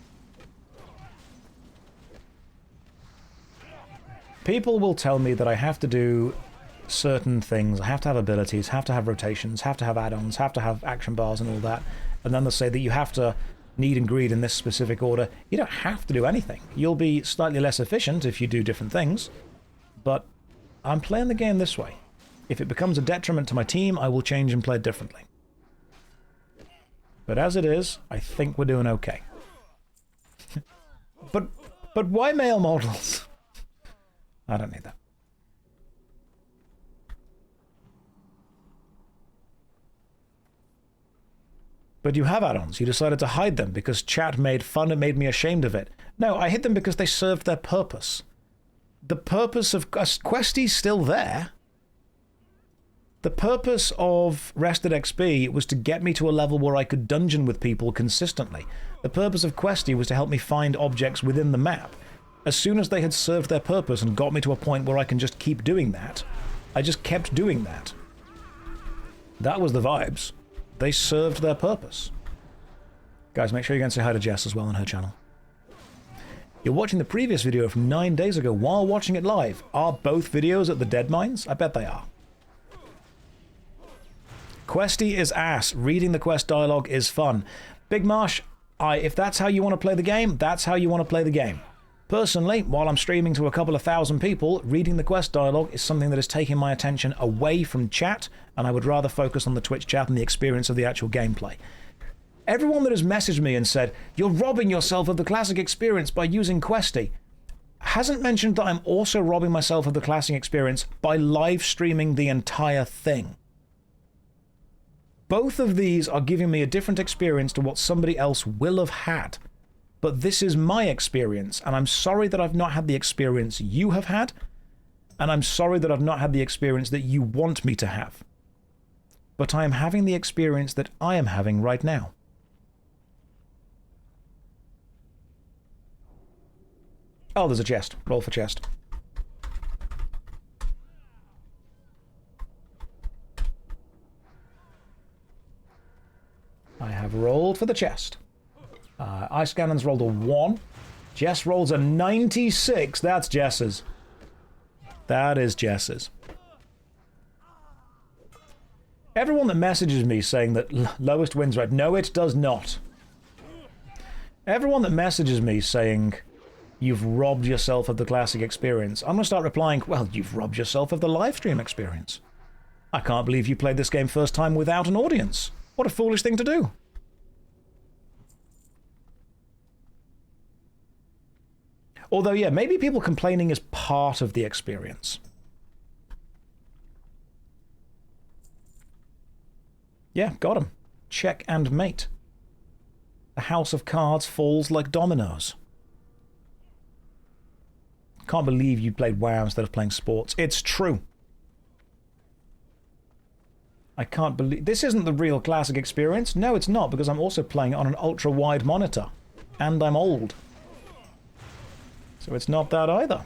People will tell me that I have to do certain things. I have to have abilities, have to have rotations, have to have add-ons, have to have action bars and all that. And then they'll say that you have to need and greed in this specific order. You don't have to do anything. You'll be slightly less efficient if you do different things. But I'm playing the game this way. If it becomes a detriment to my team, I will change and play it differently. But as it is, I think we're doing okay. But why male models? I don't need that. But you have add-ons. You decided to hide them because chat made fun and made me ashamed of it. No, I hid them because they served their purpose. The purpose of Questy's still there. The purpose of Rested XP was to get me to a level where I could dungeon with people consistently. The purpose of Questy was to help me find objects within the map. As soon as they had served their purpose and got me to a point where I can just keep doing that, I just kept doing that. That was the vibes. They served their purpose. Guys, make sure you go and say hi to Jess as well on her channel. You're watching the previous video from 9 days ago while watching it live. Are both videos at the Deadmines? I bet they are. Questy is ass. Reading the quest dialogue is fun. Big Marsh, if that's how you want to play the game, that's how you want to play the game. Personally, while I'm streaming to a couple of thousand people, reading the quest dialogue is something that is taking my attention away from chat, and I would rather focus on the Twitch chat and the experience of the actual gameplay. Everyone that has messaged me and said, you're robbing yourself of the classic experience by using Questy, hasn't mentioned that I'm also robbing myself of the classic experience by live streaming the entire thing. Both of these are giving me a different experience to what somebody else will have had. But this is my experience, and I'm sorry that I've not had the experience you have had, and I'm sorry that I've not had the experience that you want me to have. But I am having the experience that I am having right now. Oh, there's a chest. Roll for chest. I have rolled for the chest. Ice Cannon's rolled a 1. Jess rolls a 96. That's Jess's. That is Jess's. Everyone that messages me saying that lowest wins rate. No, it does not. Everyone that messages me saying you've robbed yourself of the classic experience, I'm going to start replying, well, you've robbed yourself of the live stream experience. I can't believe you played this game first time without an audience. What a foolish thing to do. Although, yeah, maybe people complaining is part of the experience. Yeah, got him. Check and mate. The house of cards falls like dominoes. Can't believe you played WoW instead of playing sports. It's true. I can't believe... This isn't the real classic experience. No, it's not, because I'm also playing it on an ultra-wide monitor. And I'm old. So it's not that either.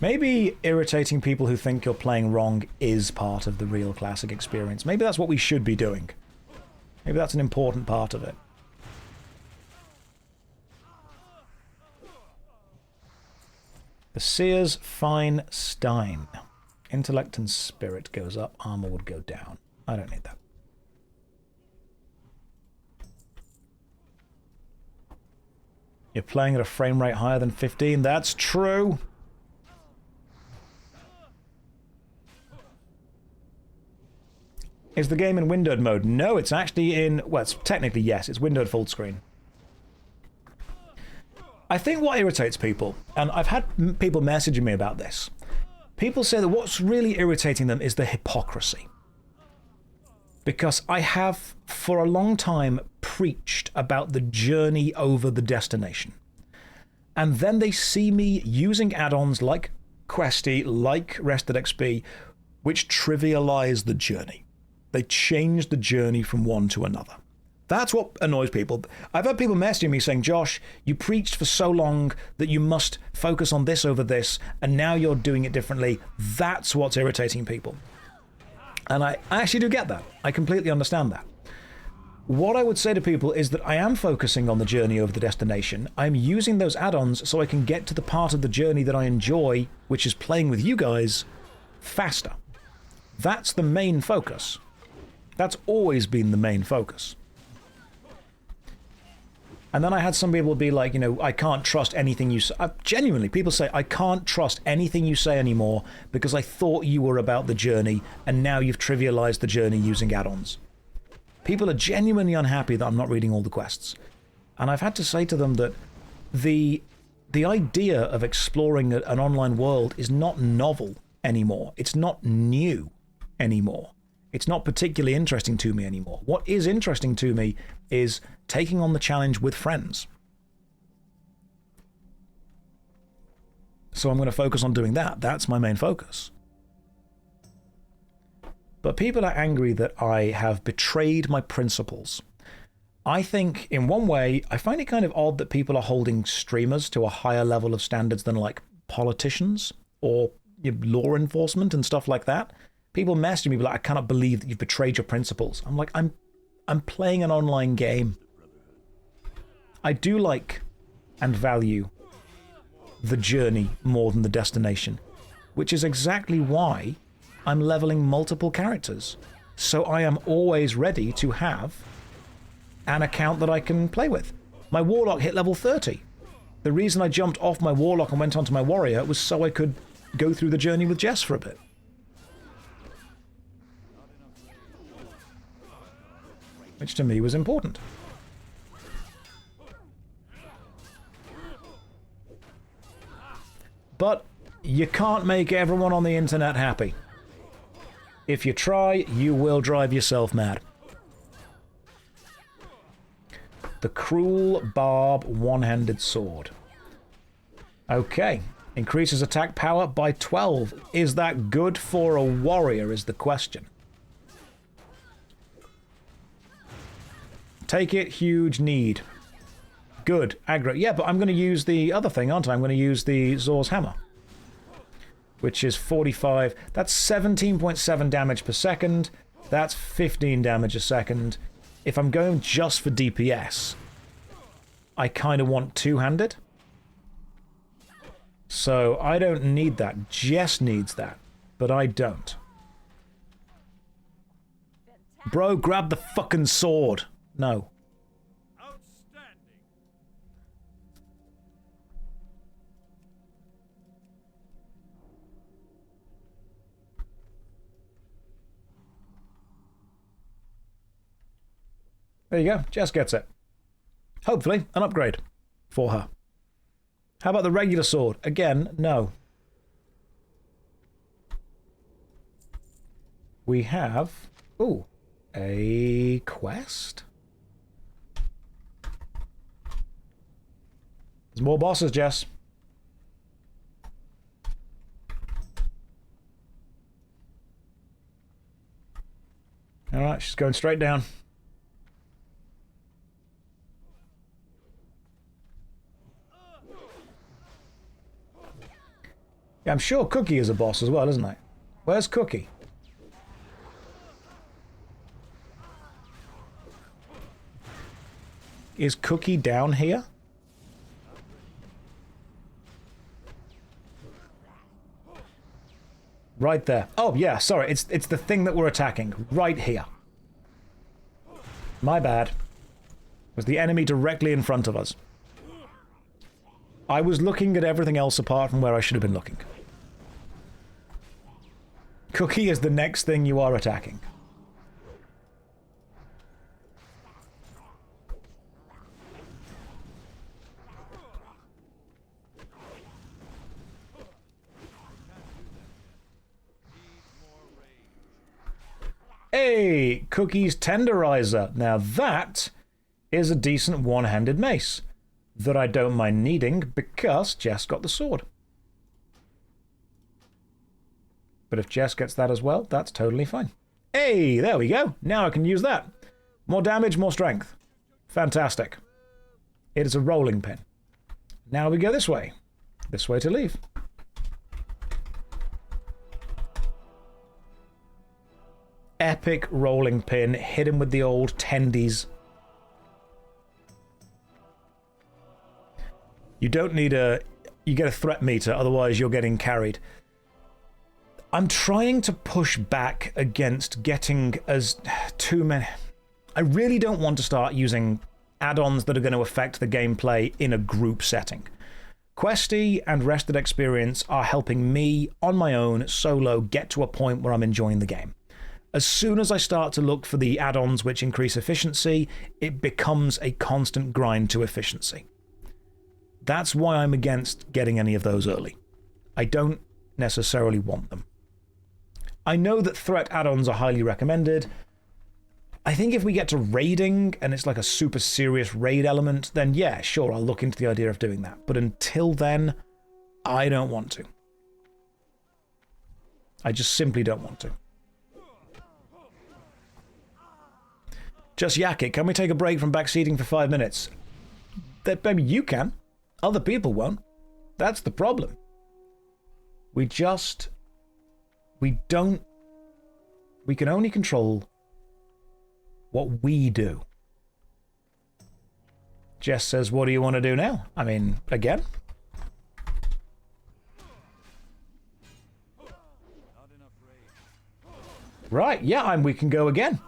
Maybe irritating people who think you're playing wrong is part of the real classic experience. Maybe that's what we should be doing. Maybe that's an important part of it. The Sears Fine Stein. Intellect and spirit goes up, armor would go down. I don't need that. You're playing at a frame rate higher than 15. That's true. Is the game in windowed mode? No, it's actually in... Well, it's technically, yes. It's windowed full screen. I think what irritates people, and I've had people messaging me about this, people say that what's really irritating them is the hypocrisy. Because I have, for a long time, preached about the journey over the destination. And then they see me using add-ons like Questy, like Rested XP, which trivialize the journey. They change the journey from one to another. That's what annoys people. I've had people messaging me saying, Josh, you preached for so long that you must focus on this over this, and now you're doing it differently. That's what's irritating people. And I actually do get that. I completely understand that. What I would say to people is that I am focusing on the journey over the destination. I'm using those add-ons so I can get to the part of the journey that I enjoy, which is playing with you guys, faster. That's the main focus. That's always been the main focus. And then I had some people be like, you know, I can't trust anything you say. Genuinely, people say, I can't trust anything you say anymore because I thought you were about the journey and now you've trivialized the journey using add-ons. People are genuinely unhappy that I'm not reading all the quests. And I've had to say to them that the idea of exploring an online world is not novel anymore. It's not new. anymore. It's not particularly interesting to me anymore. What is interesting to me is taking on the challenge with friends. So I'm going to focus on doing that. That's my main focus. But people are angry that I have betrayed my principles. I think, in one way, I find it kind of odd that people are holding streamers to a higher level of standards than, like, politicians or law enforcement and stuff like that. People message me like, I cannot believe that you've betrayed your principles. I'm like, I'm playing an online game. I do like and value the journey more than the destination, which is exactly why I'm leveling multiple characters. So I am always ready to have an account that I can play with. My Warlock hit level 30. The reason I jumped off my Warlock and went onto my Warrior was so I could go through the journey with Jess for a bit. Which to me was important. But you can't make everyone on the internet happy. If you try, you will drive yourself mad. The Cruel Barb One-Handed Sword. Okay. Increases attack power by 12. Is that good for a warrior is the question. Take it, huge need. Good, aggro. Yeah, but I'm going to use the other thing, aren't I? I'm going to use the Zor's Hammer. Which is 45. That's 17.7 damage per second. That's 15 damage a second. If I'm going just for DPS, I kind of want two-handed. So I don't need that. Jess needs that, but I don't. Bro, grab the fucking sword. No. Outstanding. There you go. Jess gets it. Hopefully, an upgrade for her. How about the regular sword? Again, no. We have... Ooh. A quest? There's more bosses, Jess. Alright, she's going straight down. Yeah, I'm sure Cookie is a boss as well, isn't it? Where's Cookie? Is Cookie down here? Right there. Oh, yeah, sorry. It's the thing that we're attacking. Right here. My bad. It was the enemy directly in front of us. I was looking at everything else apart from where I should have been looking. Cookie is the next thing you are attacking. Hey, Cookie's Tenderizer. Now that is a decent one-handed mace that I don't mind needing because Jess got the sword. But if Jess gets that as well, that's totally fine. Hey, there we go. Now I can use that. More damage, more strength. Fantastic. It is a rolling pin. Now we go this way. This way to leave. Epic rolling pin. Hit him with the old tendies. You don't need a... You get a threat meter, otherwise you're getting carried. I'm trying to push back against getting as too many... I really don't want to start using add-ons that are going to affect the gameplay in a group setting. Questy and Rested Experience are helping me, on my own, solo, get to a point where I'm enjoying the game. As soon as I start to look for the add-ons which increase efficiency, it becomes a constant grind to efficiency. That's why I'm against getting any of those early. I don't necessarily want them. I know that threat add-ons are highly recommended. I think if we get to raiding and it's like a super serious raid element, then yeah, sure, I'll look into the idea of doing that. But until then, I don't want to. I just simply don't want to. Just yak it. Can we take a break from backseating for 5 minutes? That maybe you can. Other people won't. That's the problem. We can only control what we do. Jess says, what do you want to do now? I mean, again? Right, yeah, and we can go again.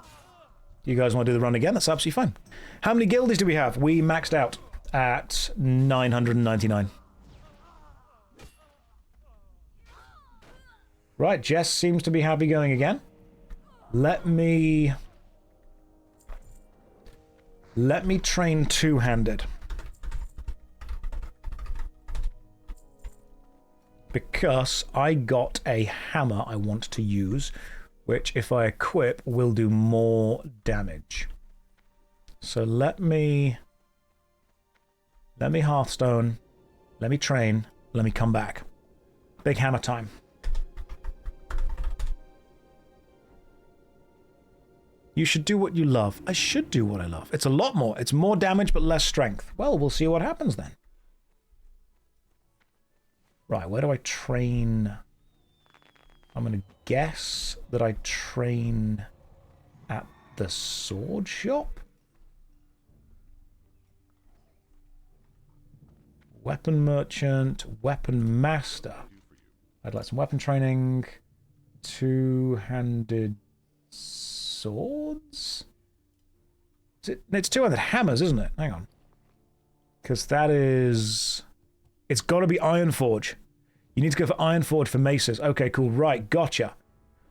You guys want to do the run again? That's absolutely fine. How many guildies do we have? We maxed out at 999. Right, Jess seems to be happy going again. Let me train two-handed. Because I got a hammer I want to use, which if I equip will do more damage. So let me Hearthstone, let me train, let me come back. Big hammer time. You should do what you love. I should do what I love. It's a lot more. It's more damage but less strength. Well, we'll see what happens then. Right, where do I train? I'm going to guess that I train at the sword shop? Weapon merchant, weapon master. I'd like some weapon training. Two-handed swords? It's two-handed hammers, isn't it? Hang on. Because that is... It's got to be Ironforge. You need to go for Ironforge for maces. Okay, cool. Right, gotcha.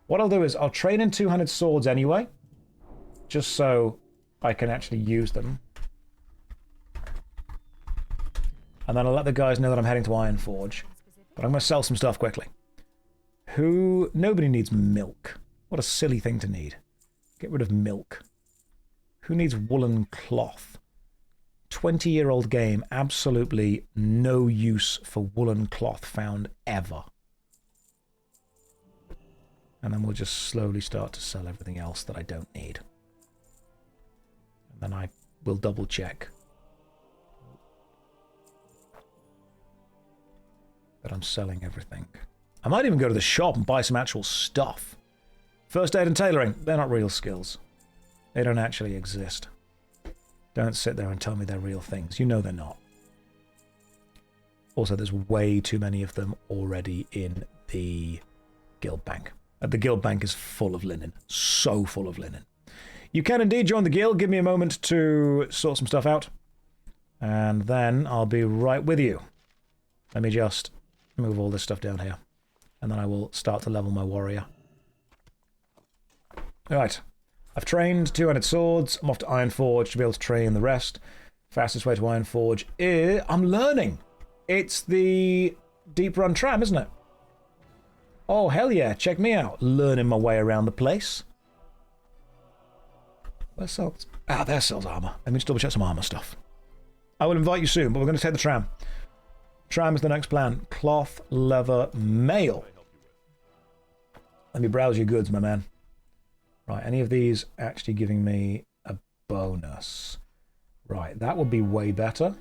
What I'll do is I'll train in two-handed swords anyway, just so I can actually use them. And then I'll let the guys know that I'm heading to Ironforge. But I'm going to sell some stuff quickly. Nobody needs milk. What a silly thing to need. Get rid of milk. Who needs woolen cloth? 20-year-old game, absolutely no use for woolen cloth found ever. And then we'll just slowly start to sell everything else that I don't need. And then I will double check that I'm selling everything. I might even go to the shop and buy some actual stuff. First aid and tailoring, they're not real skills. They don't actually exist. Don't sit there and tell me they're real things. You know they're not. Also, there's way too many of them already in the guild bank. The guild bank is full of linen. So full of linen. You can indeed join the guild. Give me a moment to sort some stuff out. And then I'll be right with you. Let me just move all this stuff down here. And then I will start to level my warrior. Alright. I've trained two-handed swords. I'm off to Ironforge to be able to train the rest. Fastest way to Ironforge is... I'm learning! It's the Deep Run tram, isn't it? Oh, hell yeah. Check me out. Learning my way around the place. Where sells... Ah, there sells armor. Let me just double check some armor stuff. I will invite you soon, but we're going to take the tram. Tram is the next plan. Cloth, leather, mail. Let me browse your goods, my man. Right, any of these actually giving me a bonus? Right, that would be way better.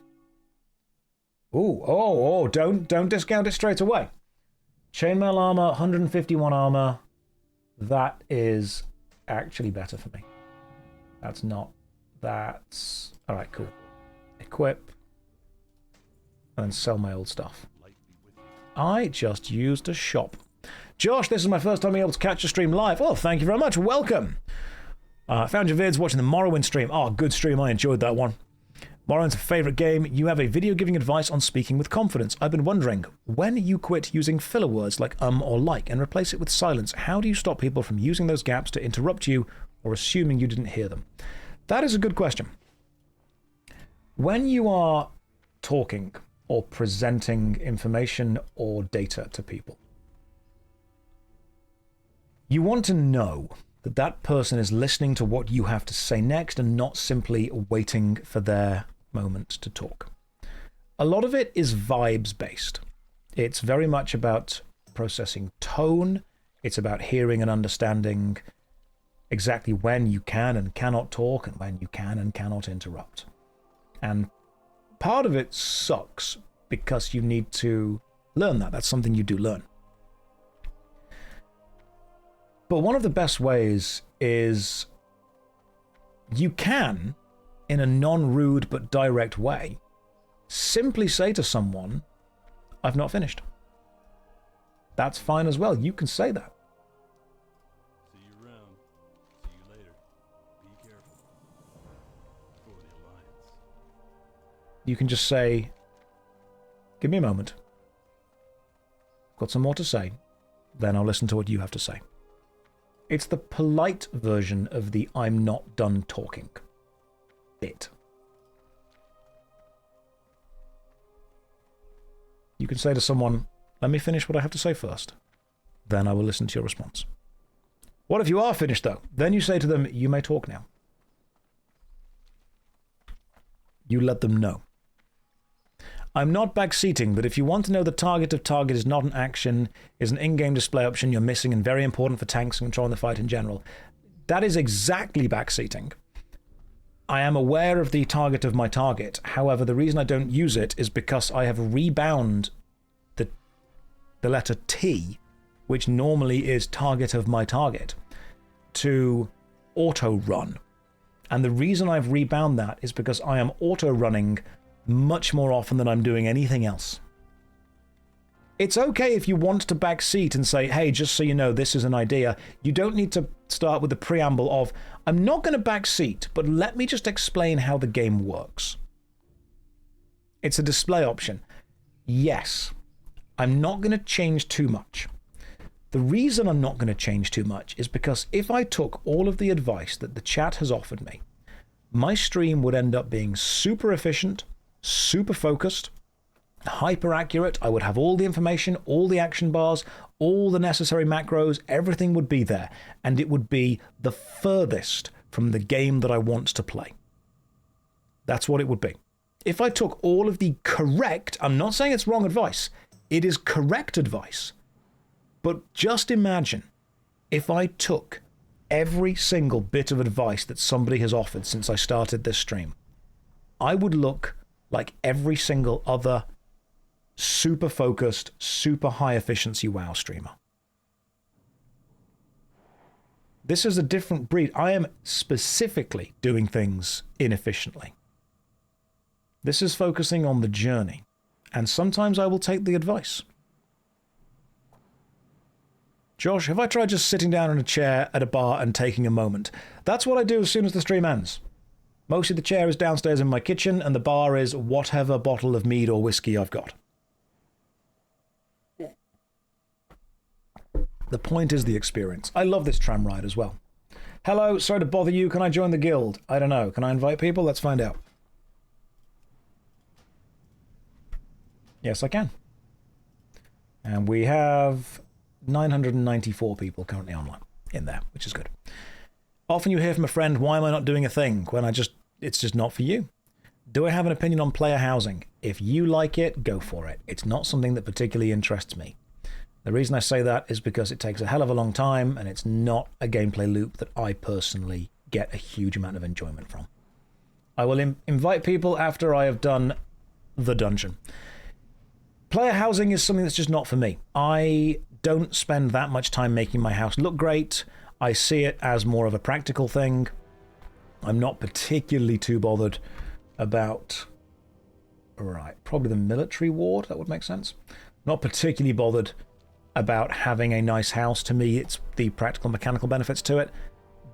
Ooh, don't discount it straight away. Chainmail armor, 151 armor. That is actually better for me. That's... Alright, cool. Equip. And then sell my old stuff. I just used a shop. Josh, this is my first time being able to catch a stream live. Oh, thank you very much. Welcome. Found your vids watching the Morrowind stream. Oh, good stream. I enjoyed that one. Morrowind's a favourite game. You have a video giving advice on speaking with confidence. I've been wondering, when you quit using filler words like or like and replace it with silence, how do you stop people from using those gaps to interrupt you or assuming you didn't hear them? That is a good question. When you are talking or presenting information or data to people, You want to know that that person is listening to what you have to say next and not simply waiting for their moment to talk. A lot of it is vibes based. It's very much about processing tone. It's about hearing and understanding exactly when you can and cannot talk and when you can and cannot interrupt. And part of it sucks because you need to learn that. That's something you do learn. But one of the best ways is you can, in a non-rude but direct way, simply say to someone, I've not finished. That's fine as well. You can say that. See you around. See you later. Be careful. For the Alliance. You can just say, give me a moment. I've got some more to say. Then I'll listen to what you have to say. It's the polite version of the I'm not done talking bit. You can say to someone, let me finish what I have to say first. Then I will listen to your response. What if you are finished, though? Then you say to them, you may talk now. You let them know. I'm not backseating, but if you want to know the target of target is not an action, is an in-game display option you're missing and very important for tanks and controlling the fight in general. That is exactly backseating. I am aware of the target of my target. However, the reason I don't use it is because I have rebound the letter T, which normally is target of my target, to auto-run. And the reason I've rebound that is because I am auto-running much more often than I'm doing anything else. It's okay if you want to backseat and say, hey, just so you know, this is an idea. You don't need to start with the preamble of, I'm not going to backseat, but let me just explain how the game works. It's a display option. Yes, I'm not going to change too much. The reason I'm not going to change too much is because if I took all of the advice that the chat has offered me, my stream would end up being super efficient, super focused, hyper accurate. I would have all the information, all the action bars, all the necessary macros, everything would be there, and it would be the furthest from the game that I want to play. That's what it would be. If I took all of the correct, I'm not saying it's wrong advice, it is correct advice, but just imagine if I took every single bit of advice that somebody has offered since I started this stream. I would look like every single other super focused, super high efficiency WoW streamer. This is a different breed. I am specifically doing things inefficiently. This is focusing on the journey, and sometimes I will take the advice. Josh, have I tried just sitting down in a chair at a bar and taking a moment? That's what I do as soon as the stream ends. Mostly the chair is downstairs in my kitchen, and the bar is whatever bottle of mead or whiskey I've got. The point is the experience. I love this tram ride as well. Hello, sorry to bother you. Can I join the guild? I don't know. Can I invite people? Let's find out. Yes, I can. And we have 994 people currently online in there, which is good. Often you hear from a friend, why am I not doing a thing? When it's just not for you. Do I have an opinion on player housing? If you like it, go for it. It's not something that particularly interests me. The reason I say that is because it takes a hell of a long time and it's not a gameplay loop that I personally get a huge amount of enjoyment from. I will invite people after I have done the dungeon. Player housing is something that's just not for me. I don't spend that much time making my house look great. I see it as more of a practical thing. I'm not particularly too bothered about... Right, probably the military ward, that would make sense. Not particularly bothered about having a nice house. To me, it's the practical mechanical benefits to it.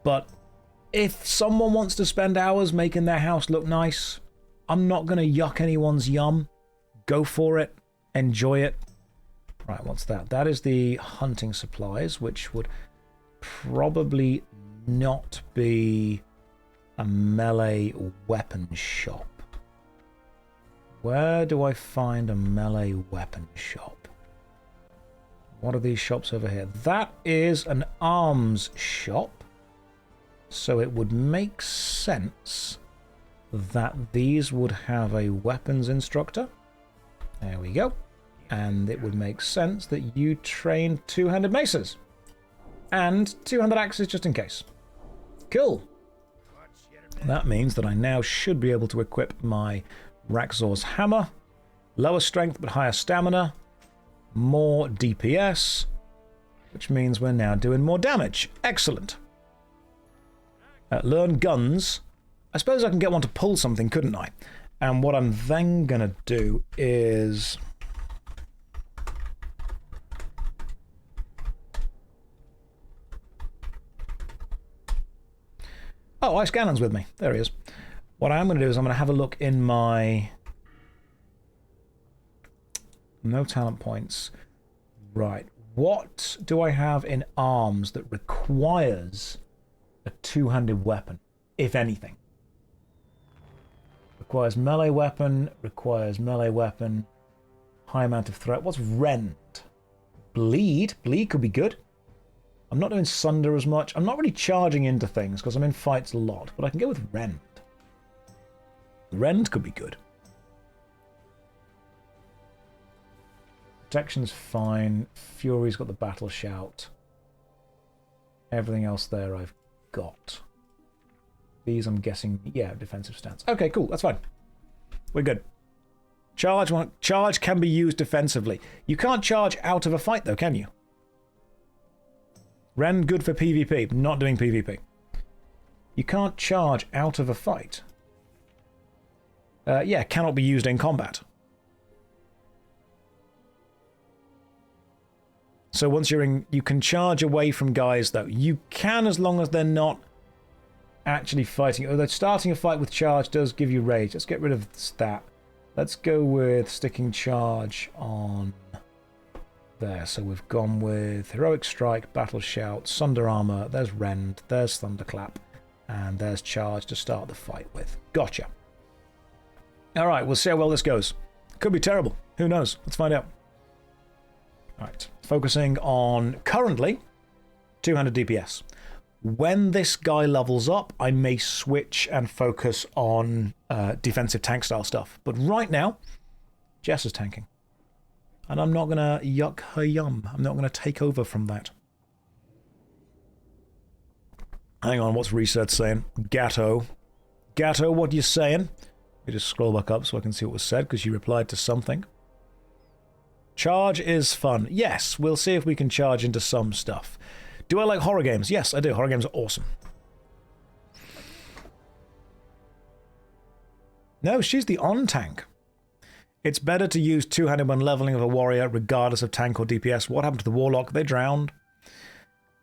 But if someone wants to spend hours making their house look nice, I'm not going to yuck anyone's yum. Go for it. Enjoy it. Right, what's that? That is the hunting supplies, which would probably not be a melee weapon shop. Where do I find a melee weapon shop? What are these shops over here? That is an arms shop. So it would make sense that these would have a weapons instructor. There we go. And it would make sense that you train two-handed maces. And two-handed axes just in case. Cool. That means that I now should be able to equip my Raxor's hammer. Lower strength but higher stamina. More DPS. Which means we're now doing more damage. Excellent. Learn guns. I suppose I can get one to pull something, couldn't I? And what I'm then going to do is... Oh, Ice Gannon's with me. There he is. What I'm going to do is I'm going to have a look in my... No talent points. Right. What do I have in arms that requires a two-handed weapon, if anything? Requires melee weapon, high amount of threat. What's rend? Bleed? Bleed could be good. I'm not doing Sunder as much. I'm not really charging into things because I'm in fights a lot, but I can go with Rend. Rend could be good. Protection's fine. Fury's got the battle shout. Everything else there I've got. These I'm guessing, yeah, defensive stance. Okay, cool, that's fine. We're good. Charge can be used defensively. You can't charge out of a fight though, can you? Rend good for PvP, not doing PvP. You can't charge out of a fight. Yeah, cannot be used in combat. So once you're in, you can charge away from guys though. You can as long as they're not actually fighting. Although starting a fight with charge does give you rage. Let's get rid of that. Let's go with sticking charge on... there, so we've gone with Heroic Strike, Battle Shout, Sunder Armor, there's Rend, there's Thunderclap, and there's Charge to start the fight with. Gotcha. Alright, we'll see how well this goes. Could be terrible. Who knows? Let's find out. Alright, focusing on, currently, 200 DPS. When this guy levels up, I may switch and focus on defensive tank style stuff. But right now, Jess is tanking. And I'm not going to yuck her yum. I'm not going to take over from that. Hang on, what's Reset saying? Gatto. Gatto, what are you saying? Let me just scroll back up so I can see what was said, because you replied to something. Charge is fun. Yes, we'll see if we can charge into some stuff. Do I like horror games? Yes, I do. Horror games are awesome. No, she's the on-tank. It's better to use two-handed when leveling of a warrior, regardless of tank or DPS. What happened to the warlock? They drowned.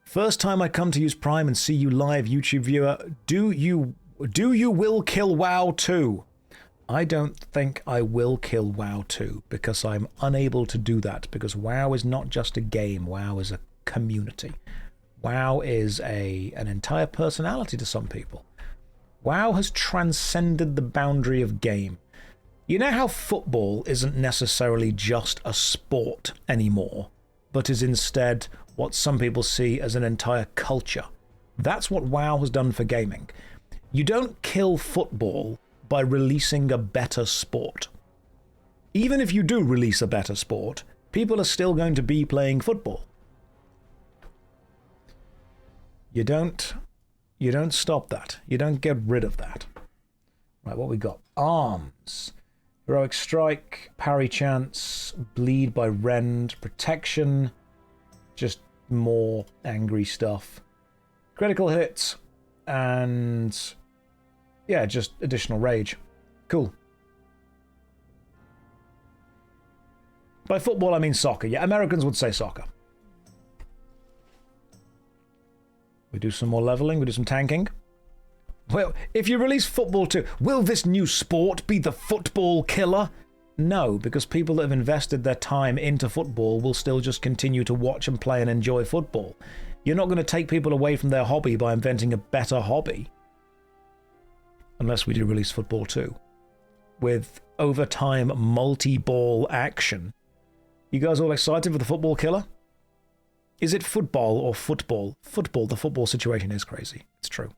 First time I come to use Prime and see you live, YouTube viewer. Do you will kill WoW 2? I don't think I will kill WoW 2 because I'm unable to do that, because WoW is not just a game. WoW is a community. WoW is an entire personality to some people. WoW has transcended the boundary of game. You know how football isn't necessarily just a sport anymore, but is instead what some people see as an entire culture? That's what WoW has done for gaming. You don't kill football by releasing a better sport. Even if you do release a better sport, people are still going to be playing football. You don't stop that. You don't get rid of that. Right, what we got? Arms. Heroic Strike, Parry Chance, Bleed by Rend, Protection, just more angry stuff. Critical hits, and yeah, just additional rage. Cool. By football, I mean soccer. Yeah, Americans would say soccer. We do some more leveling, we do some tanking. Well, if you release football too, will this new sport be the football killer? No, because people that have invested their time into football will still just continue to watch and play and enjoy football. You're not going to take people away from their hobby by inventing a better hobby. Unless we do release football too. With overtime multi-ball action. You guys all excited for the football killer? Is it football or football? Football, the football situation is crazy. It's true.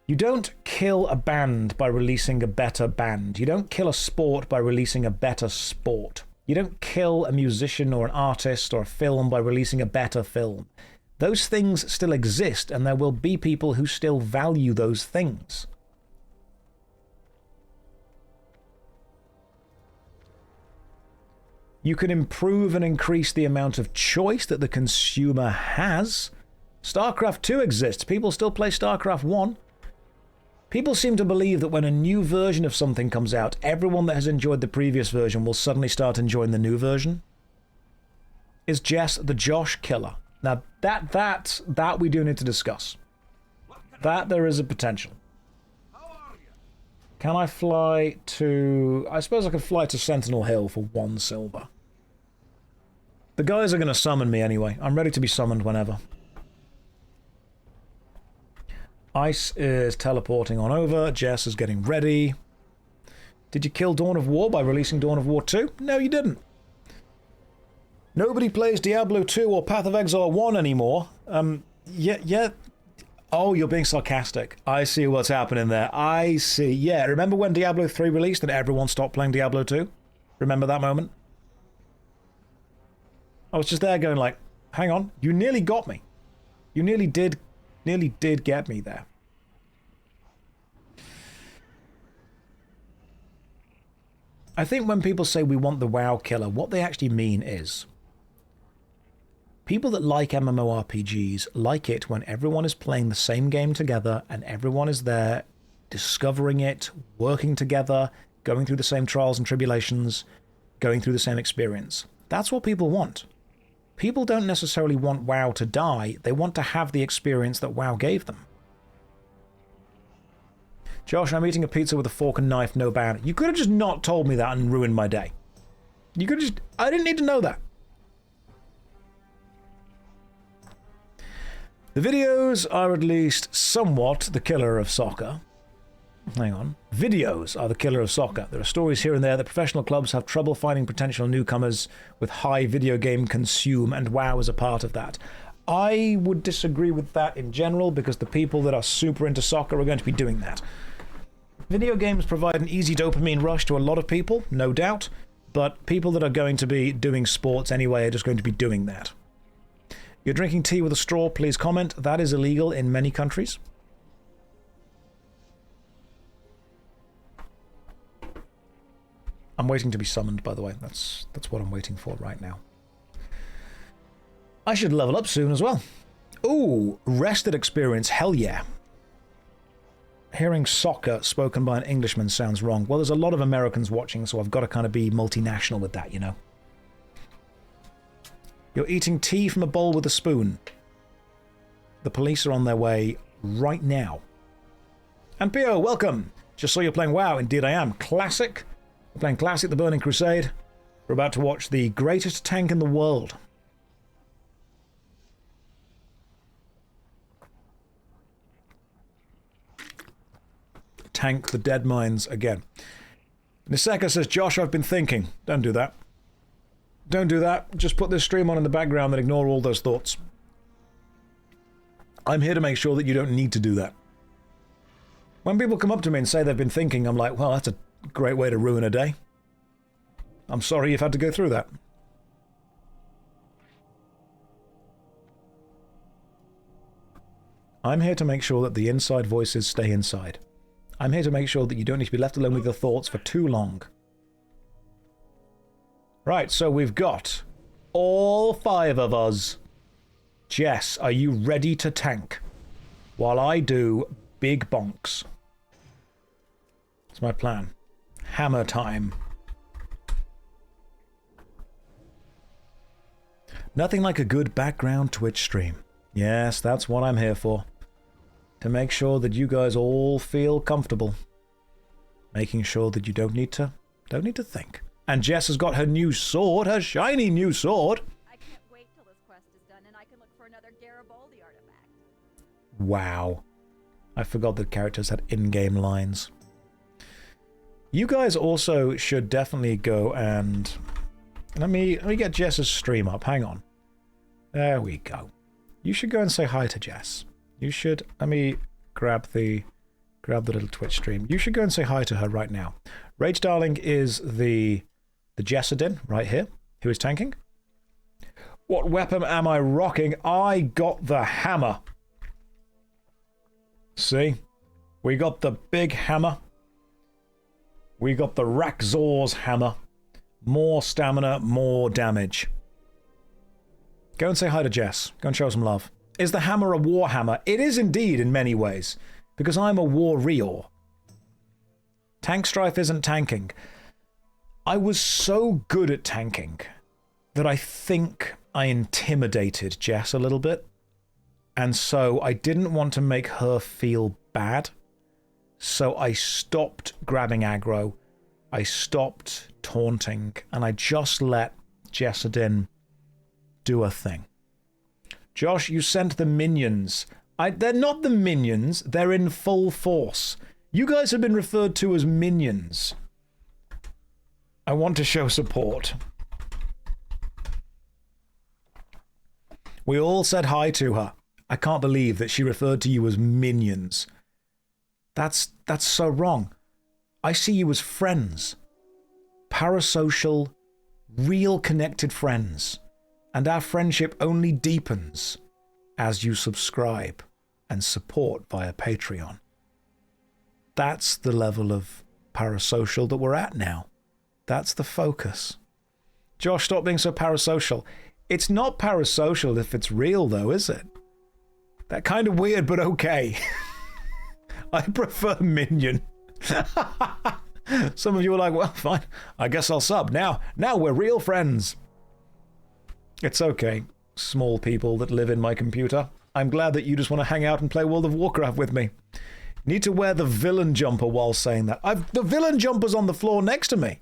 You don't kill a band by releasing a better band. You don't kill a sport by releasing a better sport. You don't kill a musician or an artist or a film by releasing a better film. Those things still exist, and there will be people who still value those things. You can improve and increase the amount of choice that the consumer has. StarCraft 2 exists. People still play StarCraft 1. People seem to believe that when a new version of something comes out, everyone that has enjoyed the previous version will suddenly start enjoying the new version. Is Jess the Josh killer? Now, that we do need to discuss. That there is a potential. Can I fly to... I suppose I could fly to Sentinel Hill for 1 silver. The guys are going to summon me anyway. I'm ready to be summoned whenever. Ice is teleporting on over. Jess is getting ready. Did you kill Dawn of War by releasing Dawn of War 2? No, you didn't. Nobody plays Diablo 2 or Path of Exile 1 anymore. Yeah. Oh, you're being sarcastic. I see what's happening there. I see. Yeah, remember when Diablo 3 released and everyone stopped playing Diablo 2? Remember that moment? I was just there going like, hang on, you nearly got me. You nearly did get me there. I think when people say we want the WoW killer, what they actually mean is people that like MMORPGs like it when everyone is playing the same game together and everyone is there discovering it, working together, going through the same trials and tribulations, going through the same experience. That's what people want. People don't necessarily want WoW to die, they want to have the experience that WoW gave them. Josh, I'm eating a pizza with a fork and knife, no ban. You could have just not told me that and ruined my day. You could have just... I didn't need to know that. The videos are at least somewhat the killer of soccer. Hang on. Videos are the killer of soccer. There are stories here and there that professional clubs have trouble finding potential newcomers with high video game consume, and WoW is a part of that. I would disagree with that in general, because the people that are super into soccer are going to be doing that. Video games provide an easy dopamine rush to a lot of people, no doubt, but people that are going to be doing sports anyway are just going to be doing that. You're drinking tea with a straw, please comment. That is illegal in many countries. I'm waiting to be summoned, by the way. That's what I'm waiting for right now. I should level up soon as well. Ooh, rested experience, hell yeah. Hearing soccer spoken by an Englishman sounds wrong. Well, there's a lot of Americans watching, so I've got to kind of be multinational with that, you know. You're eating tea from a bowl with a spoon. The police are on their way right now. And Pio, welcome. Just saw you playing WoW. Indeed I am. Classic. We're playing Classic The Burning Crusade. We're about to watch the greatest tank in the world. Tank the Deadmines again. Niseka says, Josh, I've been thinking. Don't do that. Don't do that. Just put this stream on in the background and ignore all those thoughts. I'm here to make sure that you don't need to do that. When people come up to me and say they've been thinking, I'm like, well, that's a great way to ruin a day. I'm sorry you've had to go through that. I'm here to make sure that the inside voices stay inside. I'm here to make sure that you don't need to be left alone with your thoughts for too long. Right, so we've got all 5 of us. Jess, are you ready to tank? While I do big bonks. That's my plan. Hammer time. Nothing like a good background Twitch stream. Yes, that's what I'm here for. To make sure that you guys all feel comfortable. Making sure that you don't need to think. And Jess has got her new sword, her shiny new sword. I can't wait till this quest is done and I can look for another Garibaldi artifact. Wow. I forgot that characters had in-game lines. You guys also should definitely go and... Let me get Jess's stream up. Hang on. There we go. You should go and say hi to Jess. You should... Let me grab the little Twitch stream. You should go and say hi to her right now. Rage Darling is the Jessadin right here, who is tanking. What weapon am I rocking? I got the hammer. See? We got the big hammer. We got the Rakzor's hammer. More stamina, more damage. Go and say hi to Jess. Go and show some love. Is the hammer a war hammer? It is indeed in many ways, because I'm a warrior. Tank Strife isn't tanking. I was so good at tanking that I think I intimidated Jess a little bit. And so I didn't want to make her feel bad. So I stopped grabbing aggro. I stopped taunting. And I just let Jessadin do a thing. Josh, you sent the minions. They're not the minions. They're in full force. You guys have been referred to as minions. I want to show support. We all said hi to her. I can't believe that she referred to you as minions. That's so wrong. I see you as friends. Parasocial, real connected friends. And our friendship only deepens as you subscribe and support via Patreon. That's the level of parasocial that we're at now. That's the focus. Josh, stop being so parasocial. It's not parasocial if it's real, though, is it? That kind of weird, but okay. I prefer minion. Some of you are like, well, fine. I guess I'll sub. Now we're real friends. It's okay, small people that live in my computer. I'm glad that you just want to hang out and play World of Warcraft with me. Need to wear the villain jumper while saying that. The villain jumper's on the floor next to me.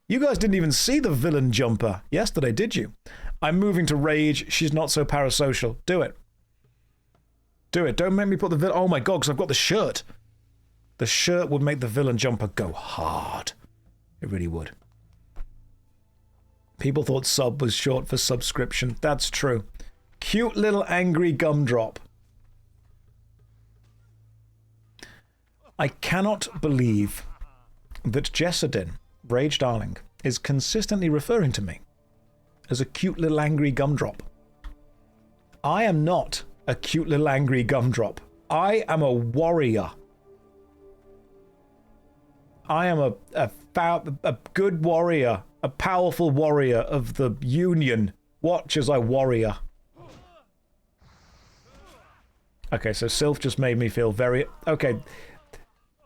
You guys didn't even see the villain jumper yesterday, did you? I'm moving to rage. She's not so parasocial. Do it. Do it. Don't make me put the villain... Oh my god, because I've got the shirt. The shirt would make the villain jumper go hard. It really would. People thought sub was short for subscription. That's true. Cute little angry gumdrop. I cannot believe that Jessadin, Rage Darling, is consistently referring to me as a cute little angry gumdrop. I am not a cute little angry gumdrop. I am a warrior. I am a good warrior. A powerful warrior of the Union. Watch as I warrior. Okay, so Sylph just made me feel very... Okay.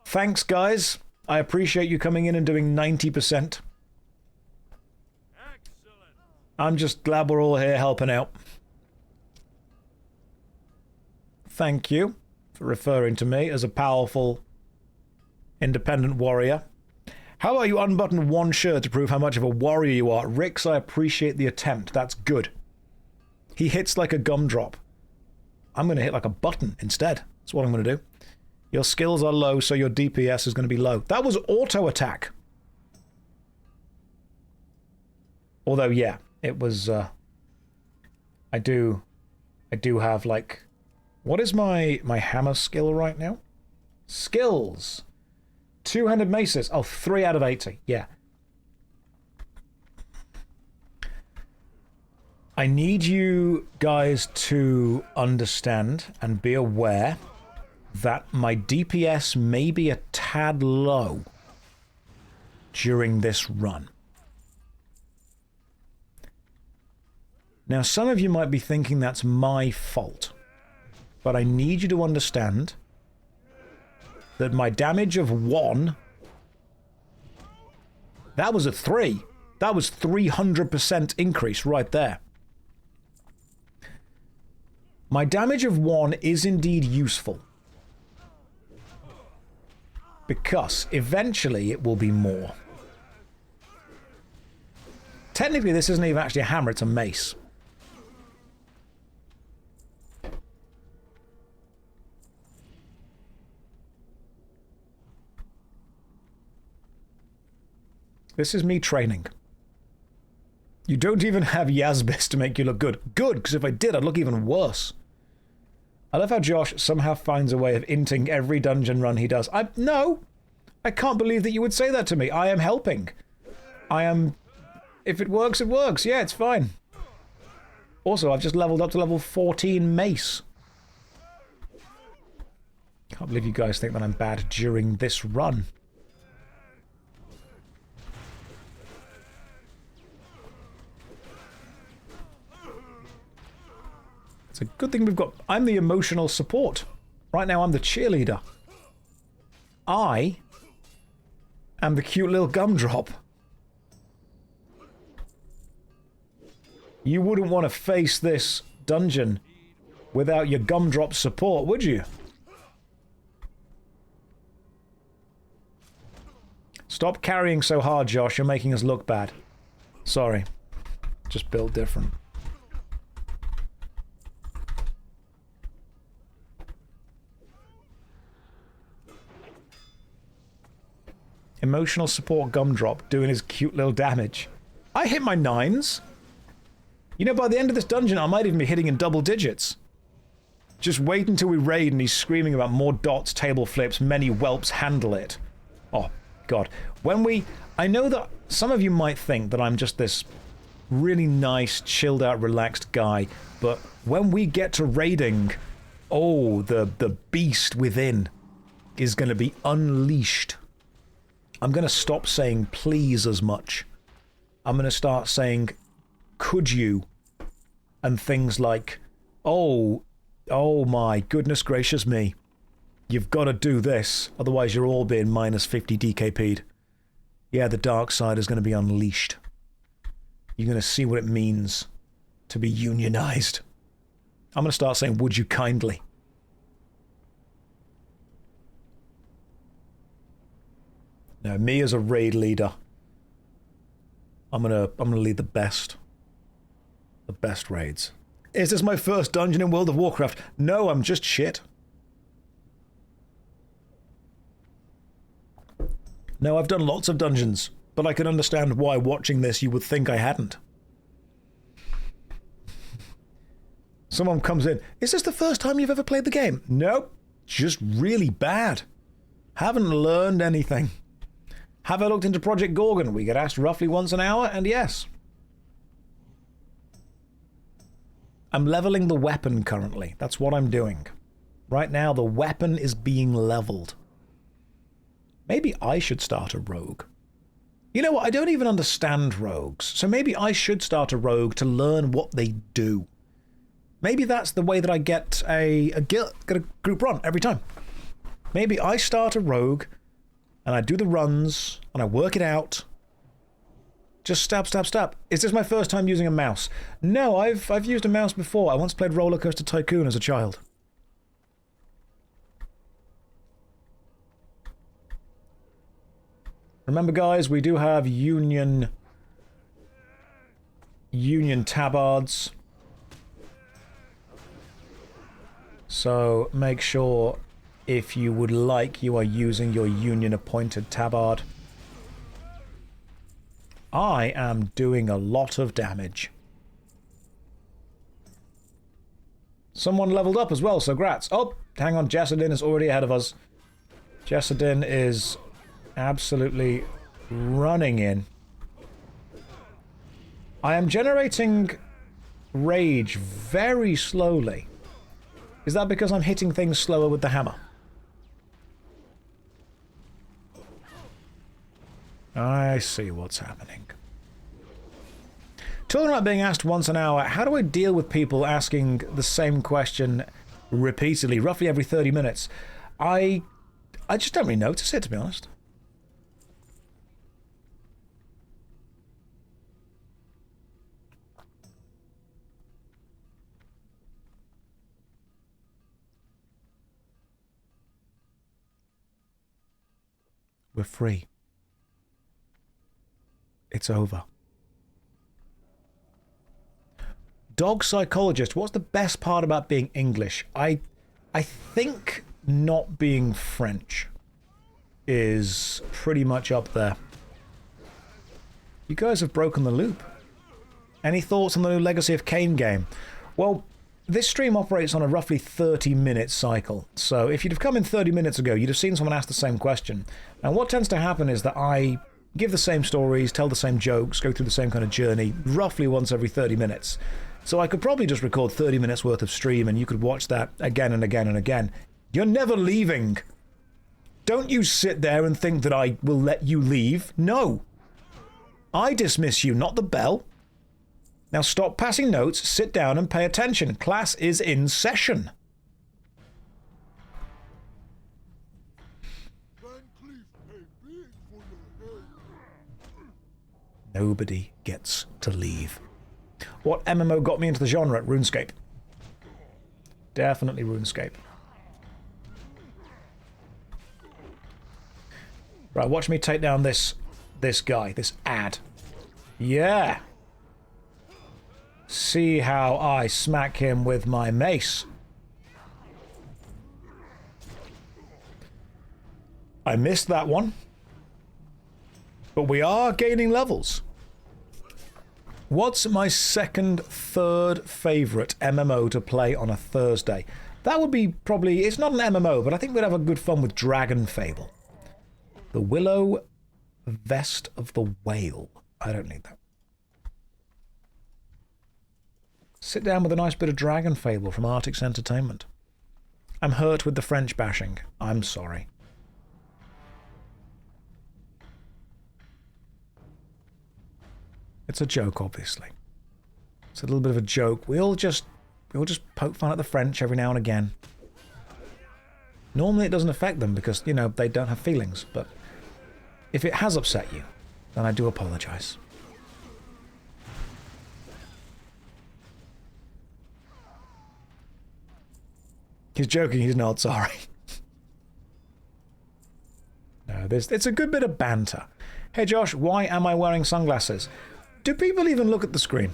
Thanks, guys. I appreciate you coming in and doing 90%. Excellent. I'm just glad we're all here helping out. Thank you for referring to me as a powerful, independent warrior. How about you unbutton one shirt to prove how much of a warrior you are? Rix, I appreciate the attempt. That's good. He hits like a gumdrop. I'm going to hit like a button instead. That's what I'm going to do. Your skills are low, so your DPS is going to be low. That was auto attack. Although, yeah, it was... I do have, like... What is my hammer skill right now? Skills. 200 maces. Oh, 3 out of 80. Yeah. I need you guys to understand and be aware that my DPS may be a tad low during this run. Now, some of you might be thinking that's my fault, but I need you to understand that my damage of 1, that was a 3. That was 300% increase right there. My damage of 1 is indeed useful, because eventually it will be more. Technically, this isn't even actually a hammer, it's a mace. This is me training. You don't even have Yazbis to make you look good. Good, because if I did, I'd look even worse. I love how Josh somehow finds a way of inting every dungeon run he does. No! I can't believe that you would say that to me. I am helping. I am... If it works, it works. Yeah, it's fine. Also, I've just leveled up to level 14 mace. Can't believe you guys think that I'm bad during this run. It's a good thing we've got... I'm the emotional support. Right now, I'm the cheerleader. I am the cute little gumdrop. You wouldn't want to face this dungeon without your gumdrop support, would you? Stop carrying so hard, Josh. You're making us look bad. Sorry. Just built different. Emotional support gumdrop doing his cute little damage. I hit my 9s. You know, by the end of this dungeon, I might even be hitting in double digits. Just wait until we raid and he's screaming about more dots, table flips, many whelps, handle it. Oh, God. When we... I know that some of you might think that I'm just this really nice, chilled out, relaxed guy, but when we get to raiding, oh, the beast within is going to be unleashed. I'm going to stop saying please as much. I'm going to start saying, could you? And things like, oh my goodness gracious me. You've got to do this, otherwise you're all being minus 50 DKP'd. Yeah, the dark side is going to be unleashed. You're going to see what it means to be unionized. I'm going to start saying, would you kindly? No, me as a raid leader, I'm gonna lead the best raids. Is this my first dungeon in World of Warcraft? No, I'm just shit. No, I've done lots of dungeons, but I can understand why watching this you would think I hadn't. Someone comes in, is this the first time you've ever played the game? Nope, just really bad. Haven't learned anything. Have I looked into Project Gorgon? We get asked roughly once an hour, and yes. I'm leveling the weapon currently. That's what I'm doing. Right now, the weapon is being leveled. Maybe I should start a rogue. You know what? I don't even understand rogues, so maybe I should start a rogue to learn what they do. Maybe that's the way that I get a group run every time. Maybe I start a rogue, and I do the runs, and I work it out. Just stab, stab, stab. Is this my first time using a mouse? No, I've used a mouse before. I once played Roller Coaster Tycoon as a child. Remember, guys, we do have Union tabards. So make sure, if you would like, you are using your Union-appointed tabard. I am doing a lot of damage. Someone leveled up as well, so grats. Oh, hang on, Jessadin is already ahead of us. Jessadin is absolutely running in. I am generating rage very slowly. Is that because I'm hitting things slower with the hammer? I see what's happening. Talking about being asked once an hour, how do I deal with people asking the same question repeatedly, roughly every 30 minutes? I just don't really notice it, to be honest. We're free. It's over. Dog psychologist, what's the best part about being English? I think not being French is pretty much up there. You guys have broken the loop. Any thoughts on the new Legacy of Kain game? Well, this stream operates on a roughly 30-minute cycle. So if you'd have come in 30 minutes ago, you'd have seen someone ask the same question. And what tends to happen is that I give the same stories, tell the same jokes, go through the same kind of journey, roughly once every 30 minutes. So I could probably just record 30 minutes worth of stream and you could watch that again and again and again. You're never leaving. Don't you sit there and think that I will let you leave. No. I dismiss you, not the bell. Now stop passing notes, sit down and pay attention. Class is in session. Nobody gets to leave. What MMO got me into the genre? RuneScape. Definitely RuneScape. Right, watch me take down this guy, this ad. Yeah. See how I smack him with my mace. I missed that one. But we are gaining levels. What's my second, third favourite MMO to play on a Thursday? That would be probably... It's not an MMO, but I think we'd have a good fun with Dragon Fable. The Willow Vest of the Whale. I don't need that. Sit down with a nice bit of Dragon Fable from Artix Entertainment. I'm hurt with the French bashing. I'm sorry. It's a joke, obviously. It's a little bit of a joke. We all just poke fun at the French every now and again. Normally it doesn't affect them because, you know, they don't have feelings. But if it has upset you, then I do apologise. He's joking, he's not, sorry. No, it's a good bit of banter. Hey Josh, why am I wearing sunglasses? Do people even look at the screen?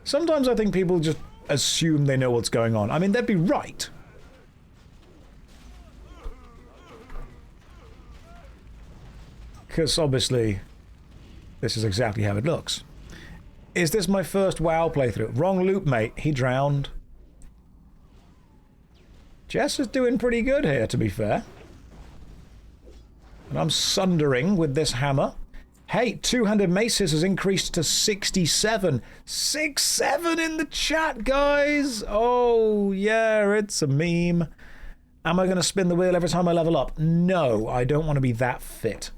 Sometimes I think people just assume they know what's going on. I mean, they'd be right. Because obviously, this is exactly how it looks. Is this my first WoW playthrough? Wrong loop, mate. He drowned. Jess is doing pretty good here, to be fair. And I'm sundering with this hammer. Hey, 200 maces has increased to 67. 6-7 in the chat, guys. Oh, yeah, it's a meme. Am I going to spin the wheel every time I level up? No, I don't want to be that fit.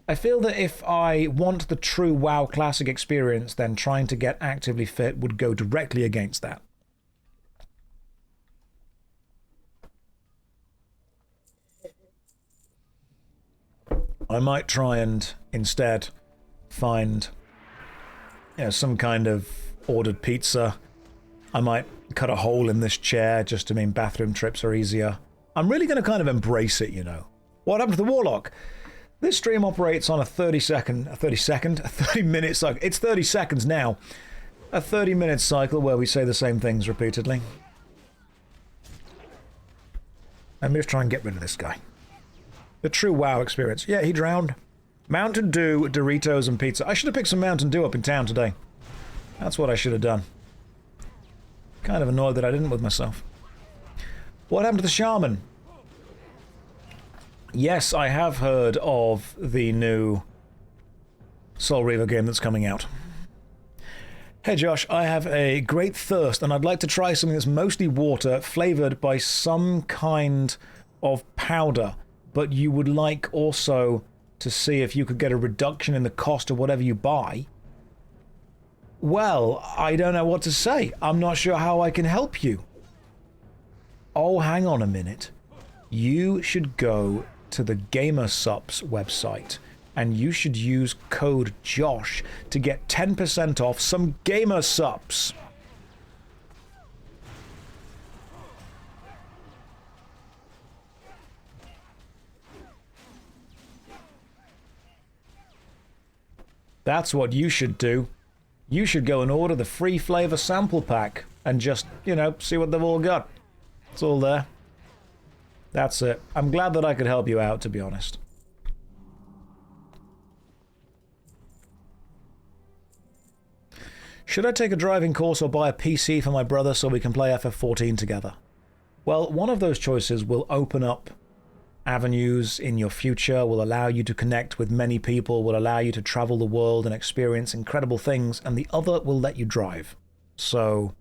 I feel that if I want the true WoW Classic experience, then trying to get actively fit would go directly against that. I might try and instead find, you know, some kind of ordered pizza. I might cut a hole in this chair just to mean bathroom trips are easier. I'm really going to kind of embrace it, you know. What happened to the Warlock? This stream operates on a 30 minute cycle. It's 30 seconds now. A 30-minute cycle where we say the same things repeatedly. Let me just try and get rid of this guy. The true WoW experience. Yeah, he drowned. Mountain Dew, Doritos, and pizza. I should have picked some Mountain Dew up in town today. That's what I should have done. Kind of annoyed that I didn't with myself. What happened to the Shaman? Yes, I have heard of the new Soul Reaver game that's coming out. Hey Josh, I have a great thirst and I'd like to try something that's mostly water, flavoured by some kind of powder. But you would like also to see if you could get a reduction in the cost of whatever you buy. Well, I don't know what to say. I'm not sure how I can help you. Oh, hang on a minute. You should go to the GamerSupps website and you should use code JOSH to get 10% off some GamerSupps. That's what you should do. You should go and order the free flavor sample pack and just, you know, see what they've all got. It's all there. That's it. I'm glad that I could help you out, to be honest. Should I take a driving course or buy a PC for my brother so we can play FF14 together? Well, one of those choices will open up avenues in your future, will allow you to connect with many people, will allow you to travel the world and experience incredible things, and the other will let you drive. So,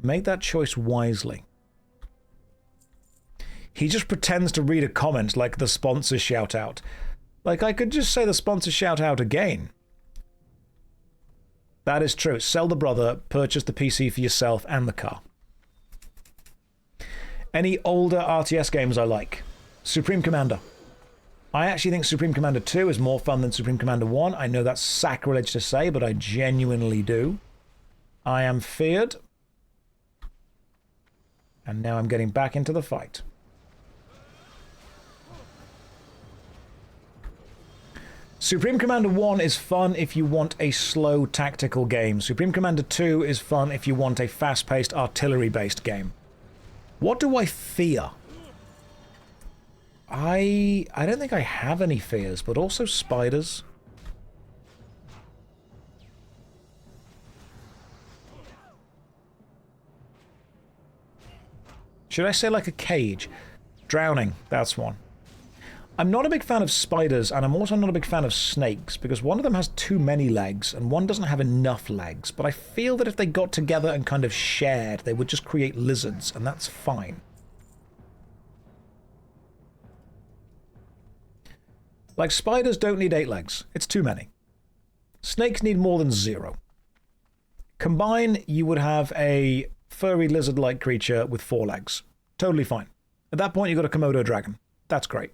make that choice wisely. He just pretends to read a comment like the sponsor shout out. Like, I could just say the sponsor shout out again. That is true. Sell the brother, purchase the PC for yourself and the car. Any older RTS games I like? Supreme Commander. I actually think Supreme Commander 2 is more fun than Supreme Commander 1. I know that's sacrilege to say, but I genuinely do. I am feared. And now I'm getting back into the fight. Supreme Commander 1 is fun if you want a slow tactical game. Supreme Commander 2 is fun if you want a fast-paced artillery-based game. What do I fear? I don't think I have any fears, but also spiders. Should I say like a cage? Drowning, that's one. I'm not a big fan of spiders, and I'm also not a big fan of snakes, because one of them has too many legs, and one doesn't have enough legs, but I feel that if they got together and kind of shared, they would just create lizards, and that's fine. Like, spiders don't need 8 legs. It's too many. Snakes need more than 0. Combine, you would have a furry lizard-like creature with 4 legs. Totally fine. At that point, you've got a Komodo dragon. That's great.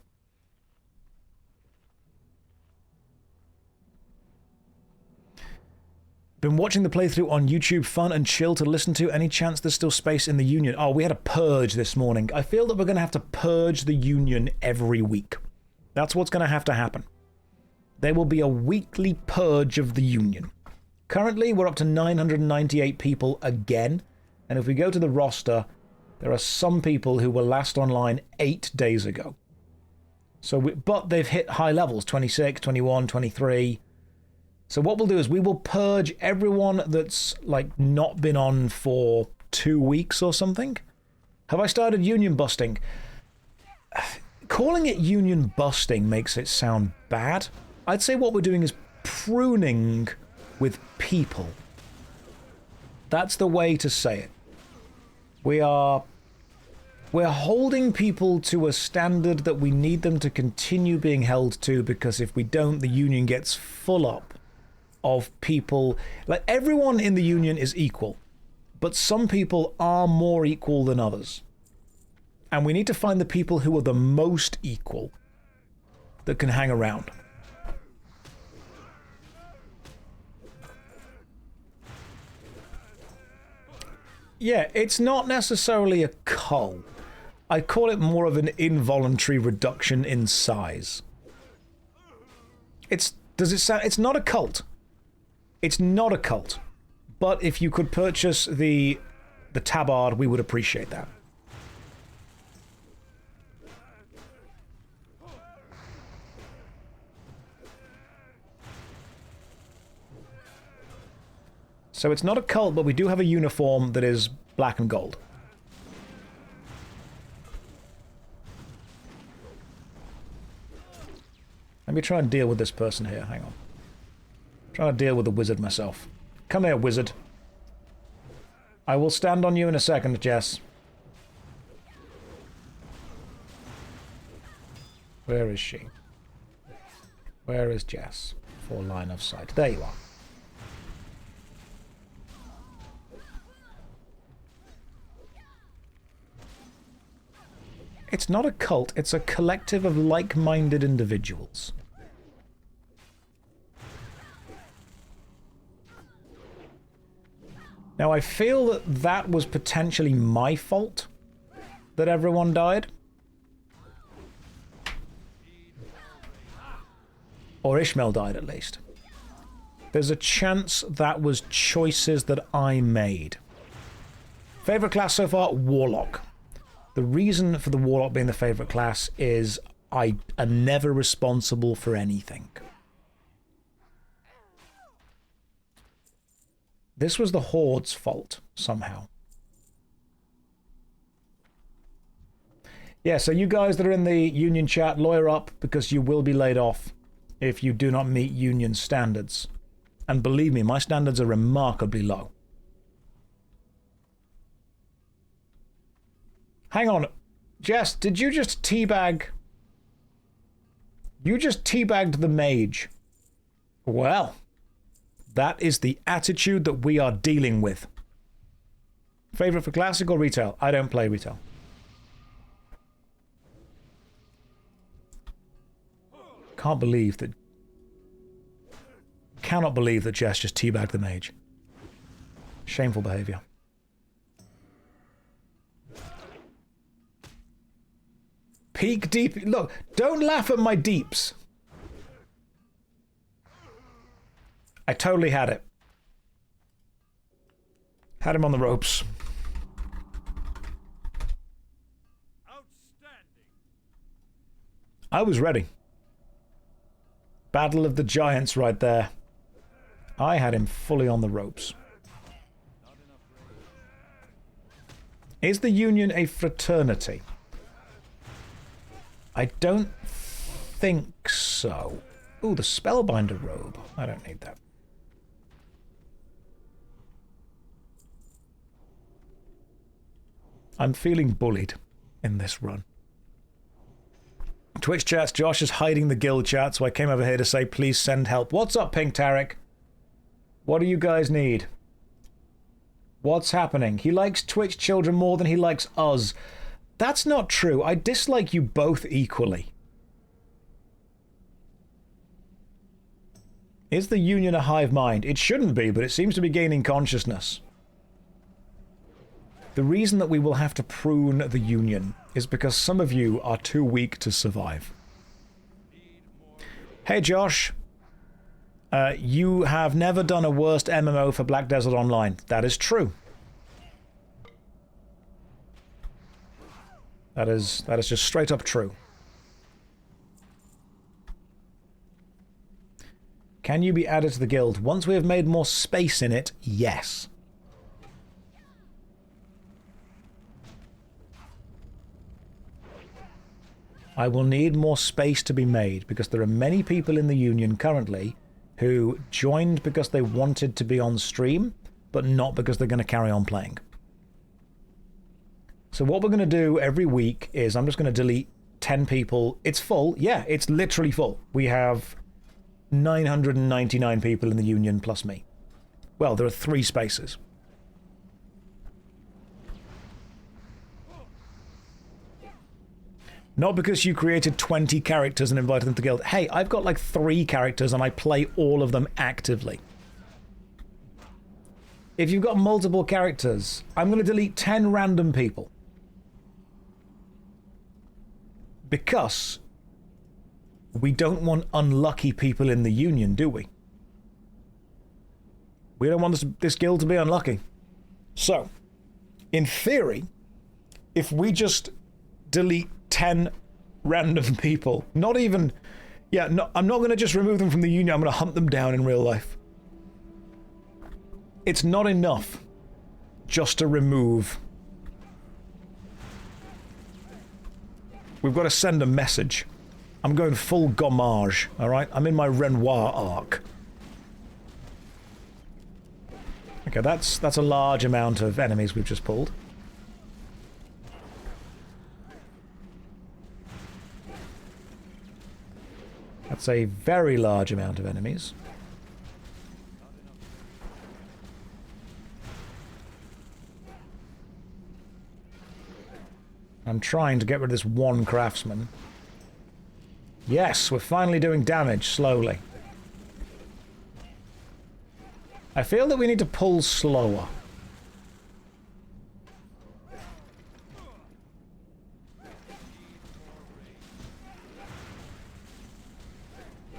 Been watching the playthrough on YouTube, fun and chill to listen to. Any chance there's still space in the Union? Oh, we had a purge this morning. I feel that we're going to have to purge the Union every week. That's what's going to have to happen. There will be a weekly purge of the Union. Currently, we're up to 998 people again. And if we go to the roster, there are some people who were last online 8 days ago. But they've hit high levels, 26, 21, 23. So what we'll do is we will purge everyone that's, like, not been on for 2 weeks or something. Have I started union busting? Calling it union busting makes it sound bad. I'd say what we're doing is pruning with people. That's the way to say it. We're holding people to a standard that we need them to continue being held to, because if we don't, the union gets full up of people. Like, everyone in the union is equal, but some people are more equal than others. And we need to find the people who are the most equal that can hang around. Yeah, it's not necessarily a cull. I call it more of an involuntary reduction in size. It's not a cult. It's not a cult. But if you could purchase the tabard, we would appreciate that. So it's not a cult, but we do have a uniform that is black and gold. Let me try and deal with this person here. Hang on. I'm trying to deal with the wizard myself. Come here, wizard. I will stand on you in a second, Jess. Where is she? Where is Jess? For line of sight. There you are. It's not a cult, it's a collective of like-minded individuals. Now, I feel that that was potentially my fault, that everyone died. Or Ishmael died, at least. There's a chance that was choices that I made. Favorite class so far? Warlock. The reason for the Warlock being the favorite class is I am never responsible for anything. This was the Horde's fault, somehow. Yeah, so you guys that are in the union chat, lawyer up, because you will be laid off if you do not meet union standards. And believe me, my standards are remarkably low. Hang on. Jess, did you just teabag... You just teabagged the mage. Well, that is the attitude that we are dealing with. Favorite for classic or retail? I don't play retail. Can't believe that... Cannot believe that Jess just teabagged the mage. Shameful behavior. Peak deep. Look, don't laugh at my deeps. I totally had it. Had him on the ropes. Outstanding. I was ready. Battle of the Giants right there. I had him fully on the ropes. Is the Union a fraternity? I don't think so. Ooh, the Spellbinder robe. I don't need that. I'm feeling bullied in this run. Twitch chats, Josh is hiding the guild chat, so I came over here to say please send help. What's up, Pink Tarek? What do you guys need? What's happening? He likes Twitch children more than he likes us. That's not true. I dislike you both equally. Is the Union a hive mind? It shouldn't be, but it seems to be gaining consciousness. The reason that we will have to prune the Union is because some of you are too weak to survive. Hey Josh, you have never done a worst MMO for Black Desert Online. That is true. That is just straight up true. Can you be added to the guild? Once we have made more space in it, yes. I will need more space to be made because there are many people in the Union currently who joined because they wanted to be on stream, but not because they're going to carry on playing. So what we're going to do every week is I'm just going to delete 10 people. It's full. Yeah, it's literally full. We have 999 people in the Union plus me. Well, there are 3 spaces. Not because you created 20 characters and invited them to guild. Hey, I've got like 3 characters and I play all of them actively. If you've got multiple characters, I'm going to delete 10 random people. Because we don't want unlucky people in the Union, do we? We don't want this guild to be unlucky. So, in theory, if we just delete 10 random people, not even... Yeah, no, I'm not going to just remove them from the Union, I'm going to hunt them down in real life. It's not enough just to remove. We've got to send a message. I'm going full gommage, alright? I'm in my Renoir arc. Okay, that's a large amount of enemies we've just pulled. That's a very large amount of enemies. I'm trying to get rid of this one craftsman. Yes, we're finally doing damage, slowly. I feel that we need to pull slower.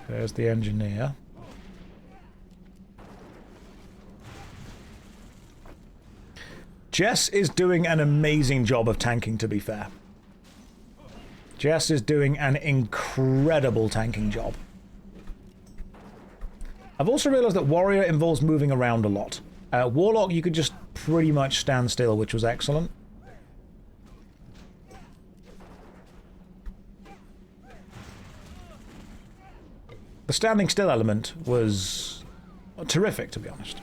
There's the engineer. Jess is doing an amazing job of tanking, to be fair. Jess is doing an incredible tanking job. I've also realized that warrior involves moving around a lot. Warlock, you could just pretty much stand still, which was excellent. The standing still element was terrific, to be honest.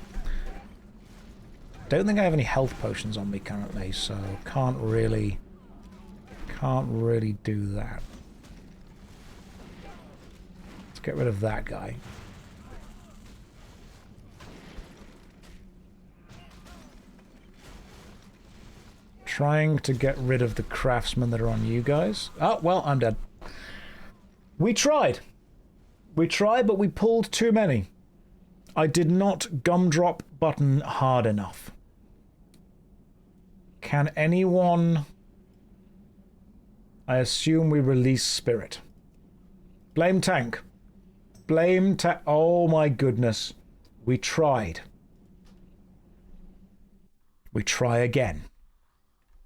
Don't think I have any health potions on me currently, so can't really do that. Let's get rid of that guy. Trying to get rid of the craftsmen that are on you guys. Oh, well, I'm dead. We tried. We tried, but we pulled too many. I did not gumdrop button hard enough. Can anyone... I assume we release spirit. Blame tank. Blame tank. Oh my goodness. We tried. We try again.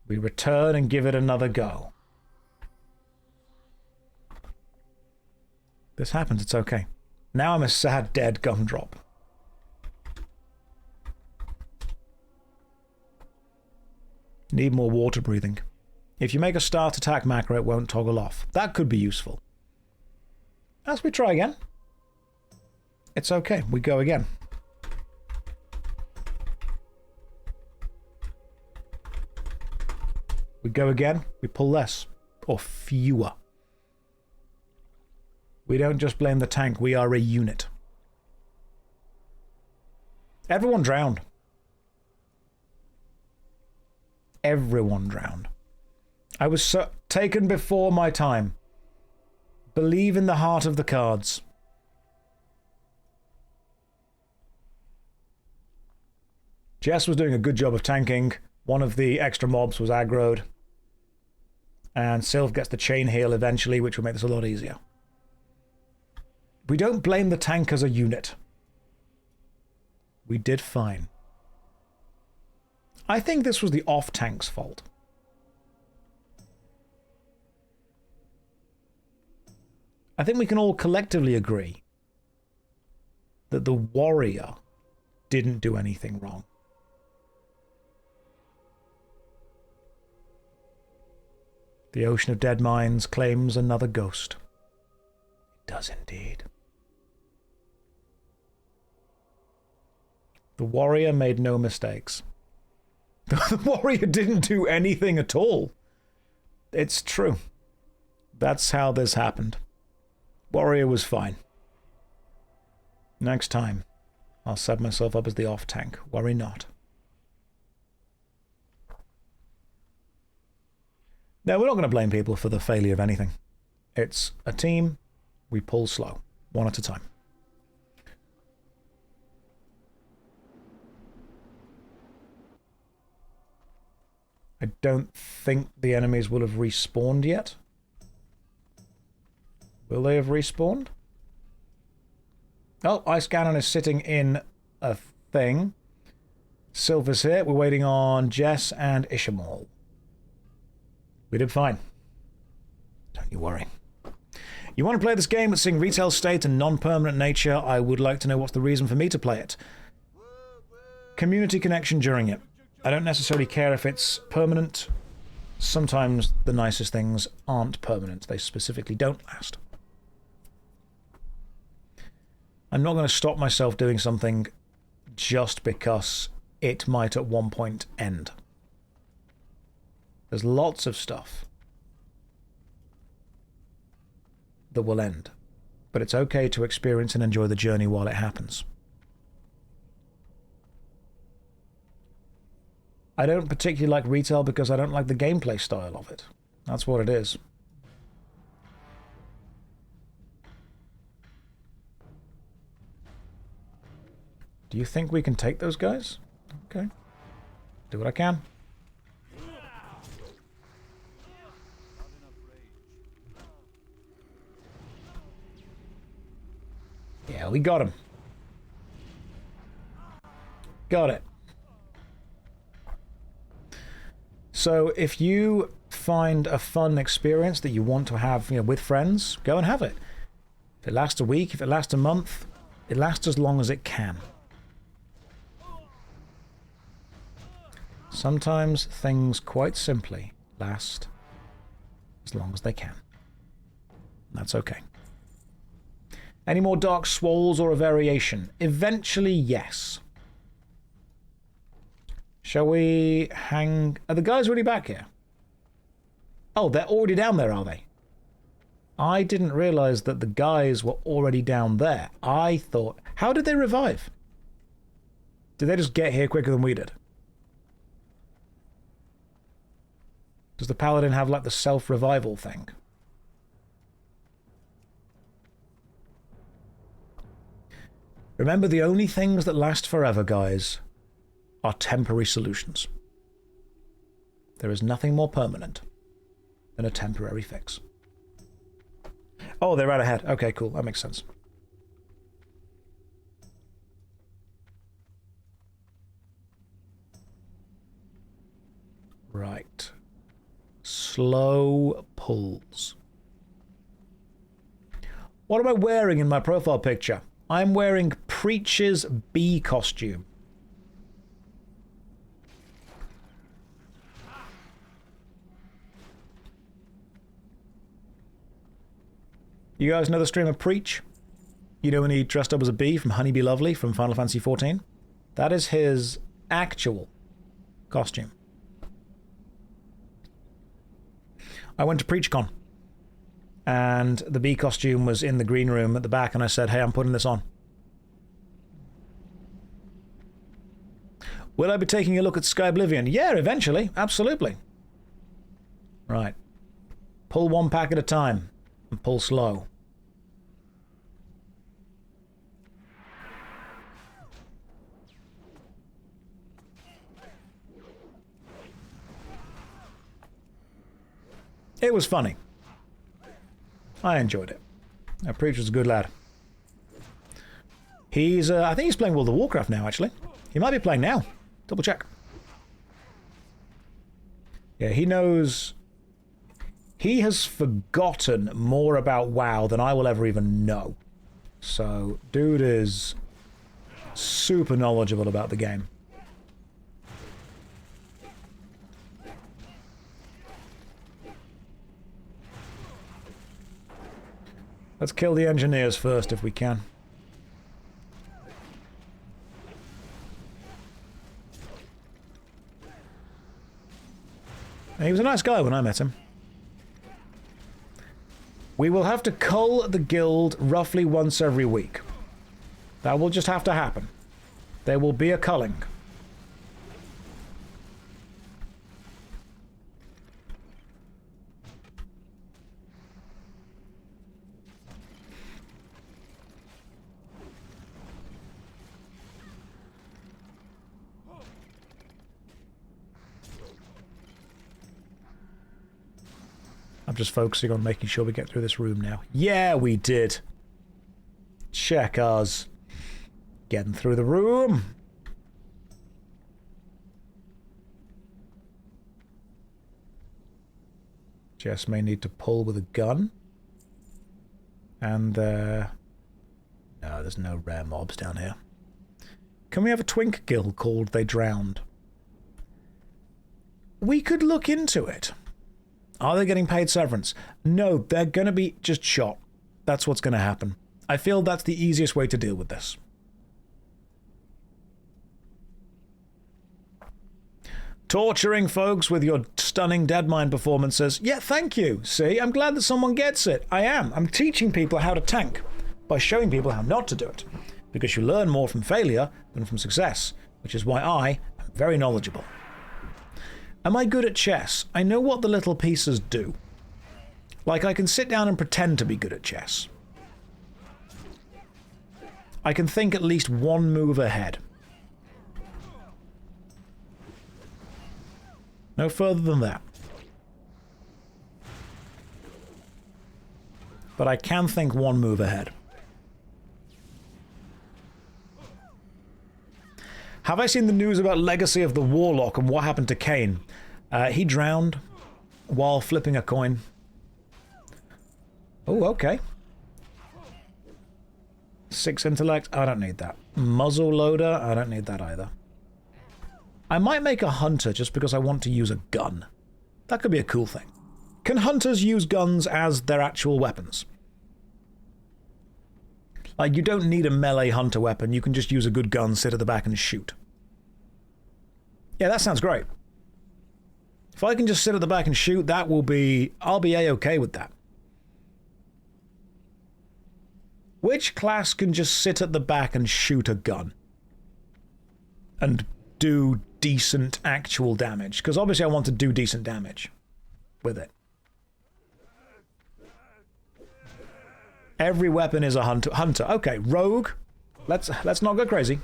We return and give it another go. This happens, it's okay. Now I'm a sad dead gumdrop. Need more water breathing. If you make a start attack macro, it won't toggle off. That could be useful. As we try again. It's okay, we go again. We go again, we pull less. Or fewer. We don't just blame the tank, we are a unit. Everyone drowned. Everyone drowned. I was so taken before my time. Believe in the heart of the cards. Jess was doing a good job of tanking. One of the extra mobs was aggroed. And Sylv gets the chain heal eventually, which will make this a lot easier. We don't blame the tank as a unit. We did fine. I think this was the off-tank's fault. I think we can all collectively agree that the warrior didn't do anything wrong. The Ocean of Deadmines claims another ghost. It does indeed. The warrior made no mistakes. The warrior didn't do anything at all. It's true. That's how this happened. Warrior was fine. Next time, I'll set myself up as the off-tank. Worry not. No, we're not going to blame people for the failure of anything. It's a team. We pull slow, one at a time. I don't think the enemies will have respawned yet. Will they have respawned? Oh, Ice Cannon is sitting in a thing. Silver's here. We're waiting on Jess and Ishamal. We did fine. Don't you worry. You want to play this game with seeing retail state and non-permanent nature? I would like to know what's the reason for me to play it. Community connection during it. I don't necessarily care if it's permanent. Sometimes the nicest things aren't permanent. They specifically don't last. I'm not going to stop myself doing something just because it might at one point end. There's lots of stuff that will end. But it's okay to experience and enjoy the journey while it happens. I don't particularly like retail because I don't like the gameplay style of it. That's what it is. Do you think we can take those guys? Okay. Do what I can. Yeah, we got him. Got it. So if you find a fun experience that you want to have, with friends, go and have it. If it lasts a week, if it lasts a month, it lasts as long as it can. Sometimes things quite simply last as long as they can. That's okay. Any more dark swolls or a variation? Eventually, yes. Shall we hang... Are the guys already back here? Oh, they're already down there, are they? I didn't realise that the guys were already down there. I thought... How did they revive? Did they just get here quicker than we did? Does the paladin have, like, the self-revival thing? Remember, the only things that last forever, guys, are temporary solutions. There is nothing more permanent than a temporary fix. Oh, they're right ahead. Okay, cool. That makes sense. Right. Slow pulls. What am I wearing in my profile picture? I'm wearing Preacher's bee costume. You guys know the streamer Preach? You know when he dressed up as a bee from Honeybee Lovely from Final Fantasy XIV? That is his actual costume. I went to PreachCon, and the bee costume was in the green room at the back, and I said, hey, I'm putting this on. Will I be taking a look at Sky Oblivion? Yeah, eventually. Absolutely. Right. Pull one pack at a time, and pull slow. It was funny. I enjoyed it. Preach was a good lad. He's, I think he's playing World of Warcraft now, actually. He might be playing now. Double check. Yeah, he knows... He has forgotten more about WoW than I will ever even know. So, dude is super knowledgeable about the game. Let's kill the engineers first if we can. He was a nice guy when I met him. We will have to cull the guild roughly once every week. That will just have to happen. There will be a culling. I'm just focusing on making sure we get through this room now. Yeah, we did. Check us. Getting through the room. Jess may need to pull with a gun. And, no, there's no rare mobs down here. Can we have a twink guild called They Drowned? We could look into it. Are they getting paid severance? No, they're going to be just shot. That's what's going to happen. I feel that's the easiest way to deal with this. Torturing folks with your stunning Deadmine performances. Yeah, thank you. See, I'm glad that someone gets it. I am. I'm teaching people how to tank by showing people how not to do it. Because you learn more from failure than from success, which is why I am very knowledgeable. Am I good at chess? I know what the little pieces do. Like, I can sit down and pretend to be good at chess. I can think at least one move ahead. No further than that. But I can think one move ahead. Have I seen the news about Legacy of the Warlock and what happened to Cain? He drowned while flipping a coin. Oh, okay. 6 intellect, I don't need that. Muzzle loader, I don't need that either. I might make a hunter just because I want to use a gun. That could be a cool thing. Can hunters use guns as their actual weapons? Like, you don't need a melee hunter weapon. You can just use a good gun, sit at the back and shoot. Yeah, that sounds great. If I can just sit at the back and shoot, that will be... I'll be A-okay with that. Which class can just sit at the back and shoot a gun? And do decent actual damage? Because obviously I want to do decent damage with it. Every weapon is a hunter. Okay, rogue. Let's not go crazy.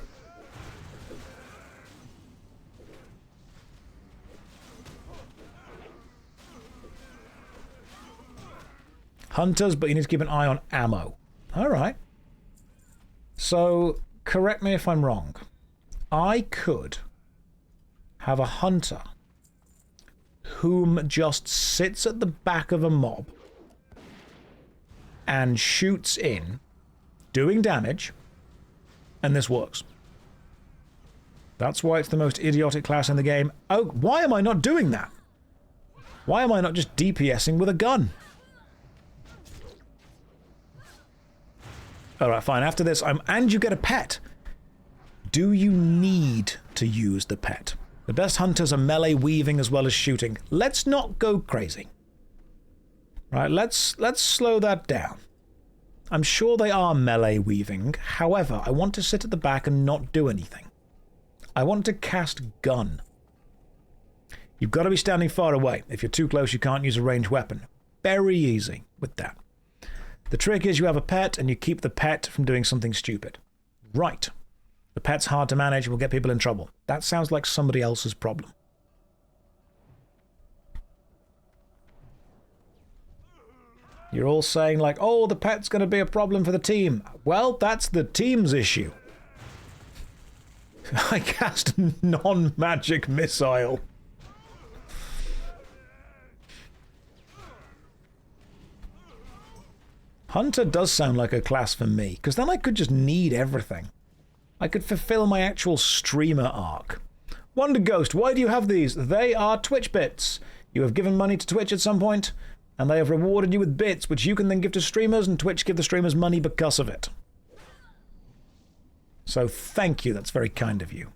Hunters, but you need to keep an eye on ammo. Alright. So, correct me if I'm wrong. I could have a hunter whom just sits at the back of a mob and shoots in, doing damage, and this works. That's why it's the most idiotic class in the game. Oh, why am I not doing that? Why am I not just DPSing with a gun? Alright, fine. After this, and you get a pet. Do you need to use the pet? The best hunters are melee weaving as well as shooting. Let's not go crazy. Right, let's slow that down. I'm sure they are melee weaving. However, I want to sit at the back and not do anything. I want to cast gun. You've got to be standing far away. If you're too close, you can't use a ranged weapon. Very easy with that. The trick is you have a pet and you keep the pet from doing something stupid. Right. The pet's hard to manage and will get people in trouble. That sounds like somebody else's problem. You're all saying like, oh, the pet's going to be a problem for the team. Well, that's the team's issue. I cast non-magic missile. Hunter does sound like a class for me, because then I could just need everything. I could fulfill my actual streamer arc. Wonder Ghost, why do you have these? They are Twitch bits. You have given money to Twitch at some point, and they have rewarded you with bits, which you can then give to streamers, and Twitch give the streamers money because of it. So thank you, that's very kind of you.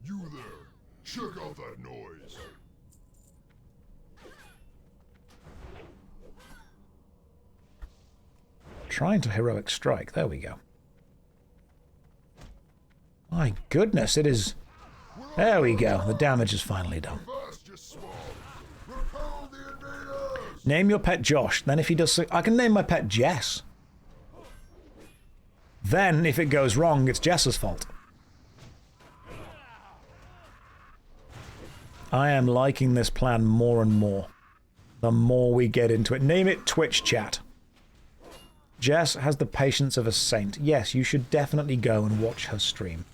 You there, check out that noise. Trying to heroic strike. There we go. My goodness, it is... There we go. The damage is finally done. Name your pet Josh. Then if he does... I can name my pet Jess. Then, if it goes wrong, it's Jess's fault. I am liking this plan more and more. The more we get into it. Name it Twitch Chat. Jess has the patience of a saint. Yes, you should definitely go and watch her stream.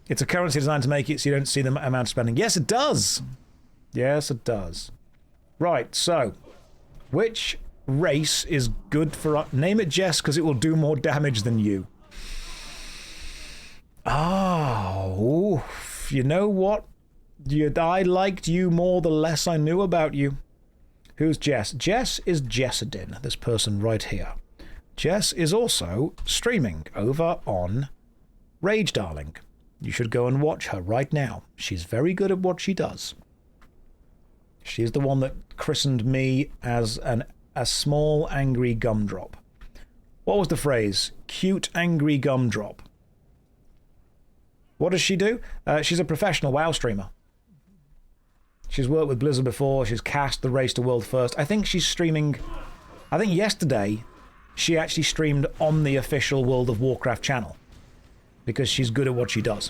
It's a currency designed to make it so you don't see the amount of spending. Yes, it does! Yes, it does. Right, so, which race is good for... Name it Jess, because it will do more damage than you. Oh, you know what? I liked you more the less I knew about you. Who's Jess? Jess is Jessadin, this person right here. Jess is also streaming over on Rage Darling. You should go and watch her right now. She's very good at what she does. She's the one that christened me as a small angry gumdrop. What was the phrase? Cute angry gumdrop. What does she do? She's a professional WoW streamer. She's worked with Blizzard before. She's cast the Race to World First. I think she's streaming... I think yesterday she actually streamed on the official World of Warcraft channel. Because she's good at what she does.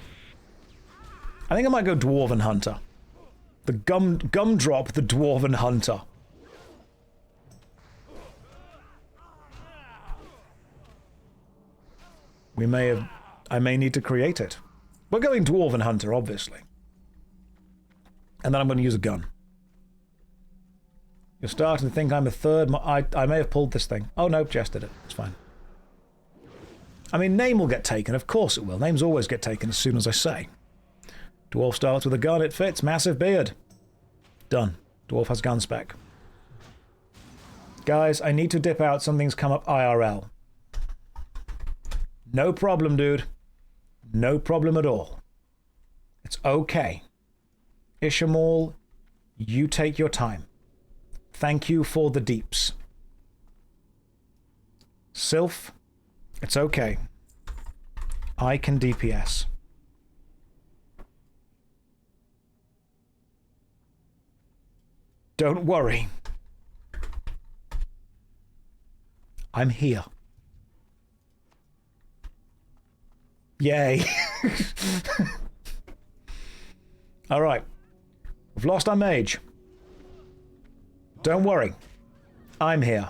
I think I might go Dwarven Hunter. The Gumdrop, the Dwarven Hunter. I may need to create it. We're going Dwarven Hunter, obviously. And then I'm going to use a gun. You're starting to think I'm a third. I may have pulled this thing. Oh, no, Jess did it. It's fine. I mean, name will get taken. Of course it will. Names always get taken as soon as I say. Dwarf starts with a gun. It fits. Massive beard. Done. Dwarf has gun spec. Guys, I need to dip out. Something's come up IRL. No problem, dude. No problem at all. It's okay. Ishamal, you take your time. Thank you for the deeps. Sylph, it's okay. I can DPS. Don't worry. I'm here. Yay. Alright. We've lost our mage. Don't worry. I'm here.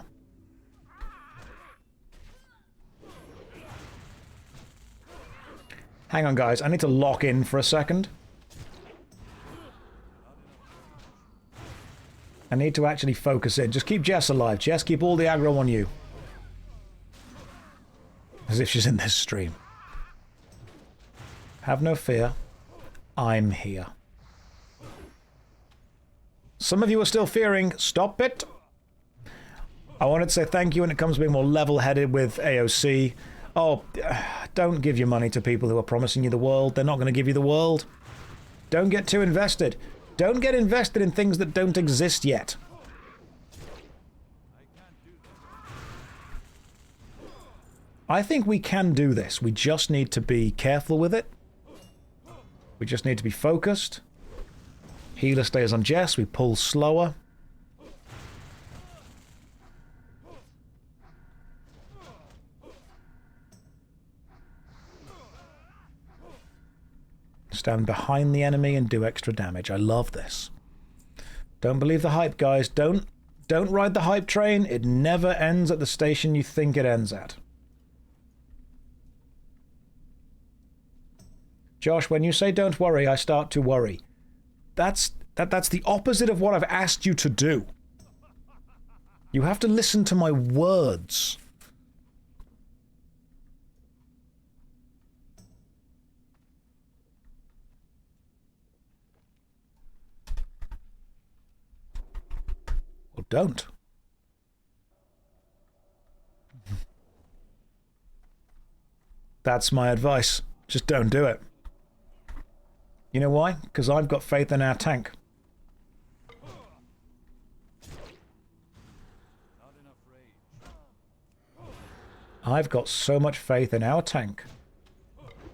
Hang on, guys. I need to lock in for a second. I need to actually focus in. Just keep Jess alive. Jess, keep all the aggro on you. As if she's in this stream. Have no fear. I'm here. Some of you are still fearing. Stop it. I wanted to say thank you when it comes to being more level-headed with AOC. Oh, don't give your money to people who are promising you the world. They're not going to give you the world. Don't get too invested. Don't get invested in things that don't exist yet. I think we can do this. We just need to be careful with it. We just need to be focused. Healer stays on Jess. We pull slower. Stand behind the enemy and do extra damage. I love this. Don't believe the hype, guys. Don't ride the hype train. It never ends at the station you think it ends at. Josh, when you say don't worry, I start to worry. That's the opposite of what I've asked you to do. You have to listen to my words. Well, don't. That's my advice. Just don't do it. You know why? Because I've got faith in our tank. I've got so much faith in our tank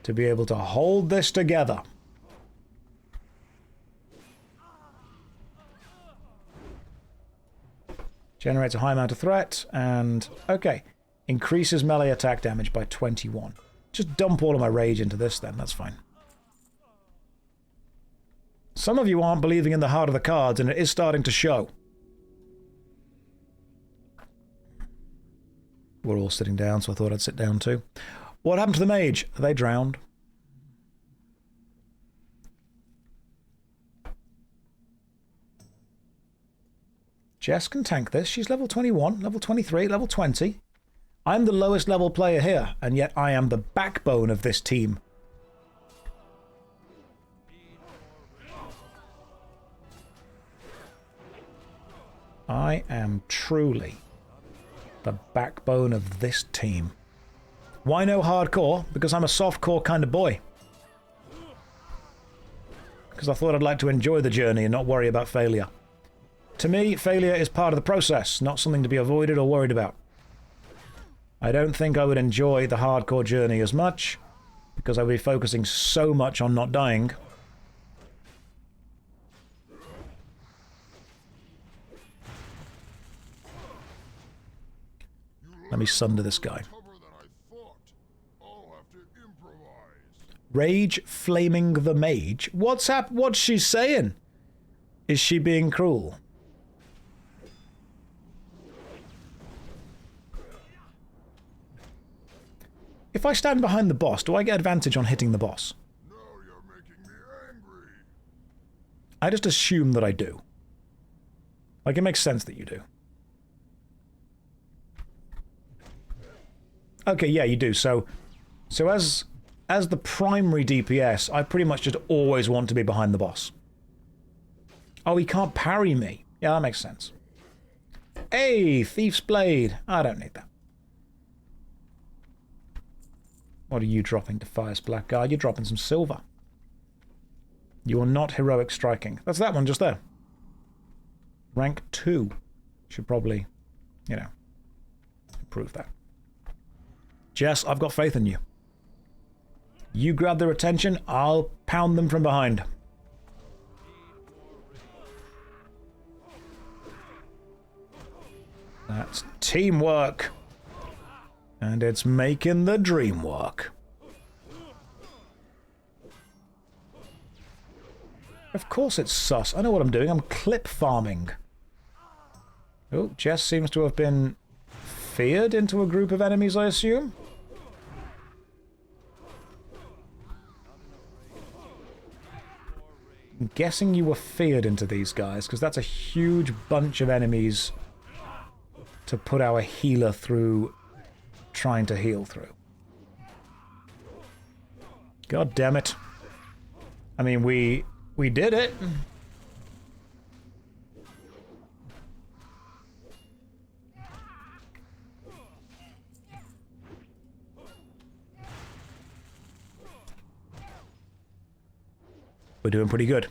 to be able to hold this together. Generates a high amount of threat, and okay. Increases melee attack damage by 21. Just dump all of my rage into this then, that's fine. Some of you aren't believing in the heart of the cards, and it is starting to show. We're all sitting down, so I thought I'd sit down too. What happened to the mage? Are they drowned? Jess can tank this. She's level 21, level 23, level 20. I'm the lowest level player here, and yet I am the backbone of this team. I am truly the backbone of this team. Why no hardcore? Because I'm a softcore kind of boy. Because I thought I'd like to enjoy the journey and not worry about failure. To me, failure is part of the process, not something to be avoided or worried about. I don't think I would enjoy the hardcore journey as much, because I would be focusing so much on not dying. Let me sunder this guy. Rage flaming the mage? What's she saying? Is she being cruel? If I stand behind the boss, do I get advantage on hitting the boss? No, you're making me angry. I just assume that I do. Like, it makes sense that you do. Okay, yeah, you do. So as the primary DPS, I pretty much just always want to be behind the boss. Oh, he can't parry me. Yeah, that makes sense. Hey, Thief's Blade. I don't need that. What are you dropping, Defias Blackguard? You're dropping some silver. You are not heroic striking. That's that one just there. Rank 2. Should probably, you know, improve that. Jess, I've got faith in you. You grab their attention, I'll pound them from behind. That's teamwork. And it's making the dream work. Of course it's sus. I know what I'm doing. I'm clip farming. Oh, Jess seems to have been feared into a group of enemies, I assume? I'm guessing you were feared into these guys, because that's a huge bunch of enemies to put our healer through trying to heal through. God damn it. I mean, we did it. We're doing pretty good.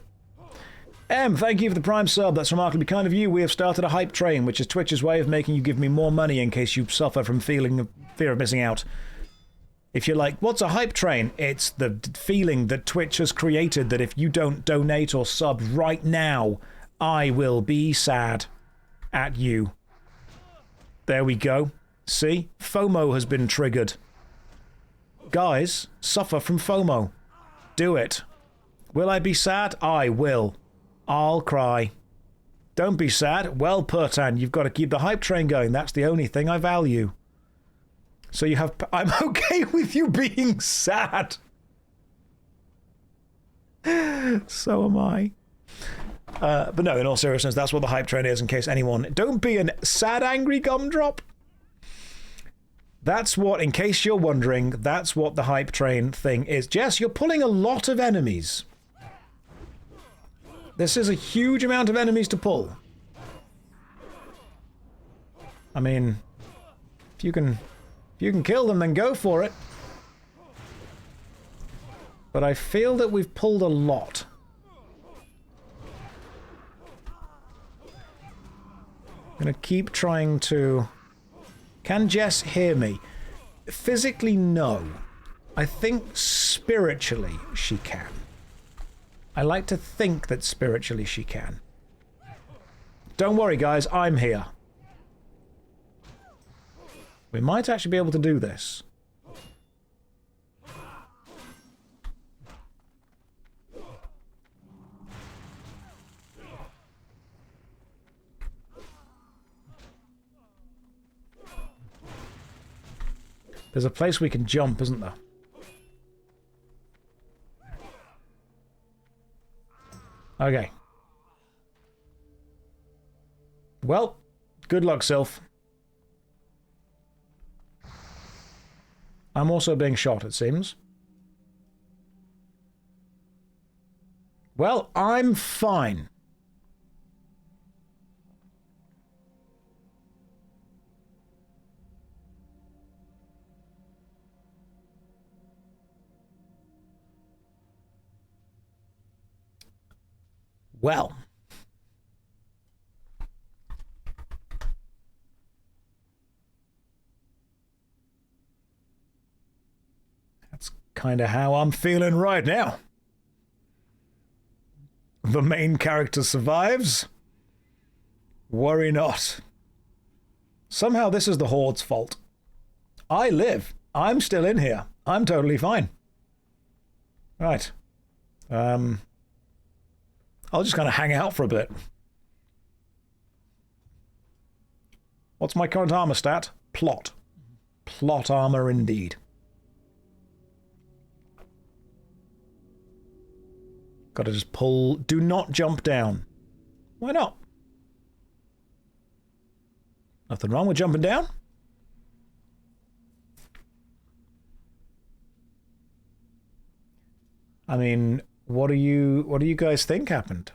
Thank you for the Prime sub. That's remarkably kind of you. We have started a hype train, which is Twitch's way of making you give me more money in case you suffer from fear of missing out. If you're like, what's a hype train? It's the feeling that Twitch has created that if you don't donate or sub right now, I will be sad at you. There we go. See? FOMO has been triggered. Guys, suffer from FOMO. Do it. Will I be sad? I will. I'll cry. Don't be sad. Well, Pertan, you've got to keep the hype train going. That's the only thing I value. So you have... I'm okay with you being sad. So am I. But no, in all seriousness, that's what the hype train is, in case anyone... Don't be an sad, angry gumdrop. That's what, in case you're wondering, that's what the hype train thing is. Jess, you're pulling a lot of enemies. This is a huge amount of enemies to pull. I mean, if you can kill them, then go for it. But I feel that we've pulled a lot. I'm gonna keep trying to... Can Jess hear me? Physically, no. I think spiritually she can. I like to think that spiritually she can. Don't worry, guys, I'm here. We might actually be able to do this. There's a place we can jump, isn't there? Okay. Well, good luck, Sylph. I'm also being shot, it seems. Well, I'm fine. Well. That's kind of how I'm feeling right now. The main character survives. Worry not. Somehow this is the Horde's fault. I live. I'm still in here. I'm totally fine. Right. I'll just kind of hang out for a bit. What's my current armor stat? Plot. Plot armor indeed. Gotta just pull... Do not jump down. Why not? Nothing wrong with jumping down. I mean, what do you guys think happened?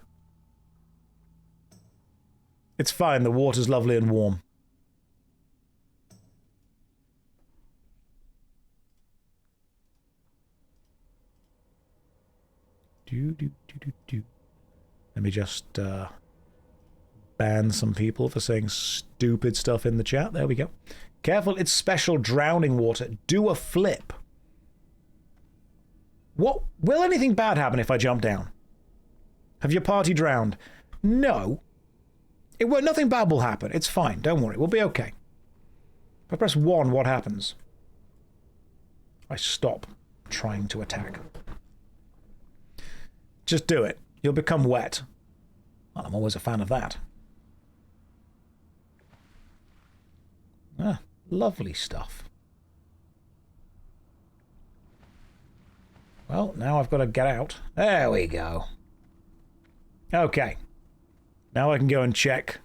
It's fine, the water's lovely and warm. Let me just ban some people for saying stupid stuff in the chat. There we go. Careful, it's special drowning water. Do a flip. What? Will anything bad happen if I jump down? Have your party drowned? No. It won't. Nothing bad will happen. It's fine. Don't worry. We'll be okay. If I press 1, what happens? I stop trying to attack. Just do it. You'll become wet. Well, I'm always a fan of that. Ah, lovely stuff. Well, now I've got to get out. There we go. Okay. Now I can go and check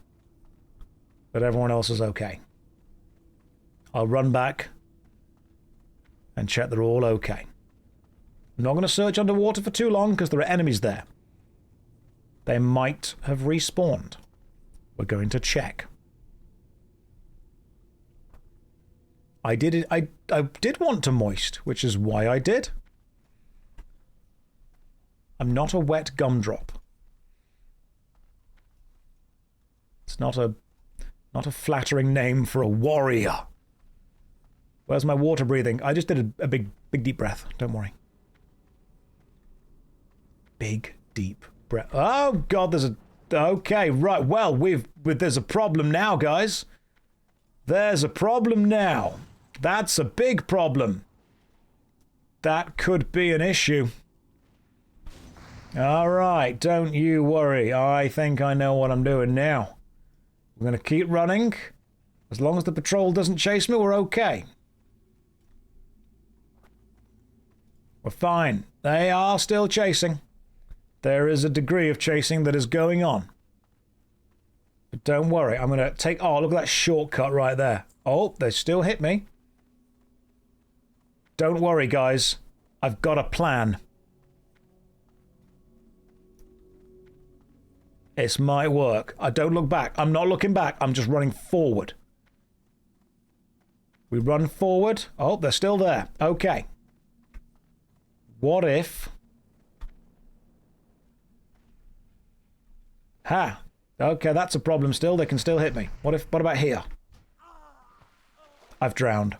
that everyone else is okay. I'll run back and check they're all okay. I'm not going to search underwater for too long because there are enemies there. They might have respawned. We're going to check. I did want to moist, which is why I did. I'm not a wet gumdrop. It's not a flattering name for a warrior. Where's my water breathing? I just did a big deep breath. Don't worry. Big deep breath. Oh God, there's a. Okay, right. Well, there's a problem now, guys. There's a problem now. That's a big problem. That could be an issue. All right, don't you worry. I think I know what I'm doing now. We're going to keep running. As long as the patrol doesn't chase me, we're okay. We're fine. They are still chasing. There is a degree of chasing that is going on. But don't worry, I'm going to take... Oh, look at that shortcut right there. Oh, they still hit me. Don't worry, guys. I've got a plan. This might work. I don't look back. I'm not looking back. I'm just running forward. We run forward. Oh, they're still there. Okay. What if... Ha! Okay, that's a problem still. They can still hit me. What about here? I've drowned.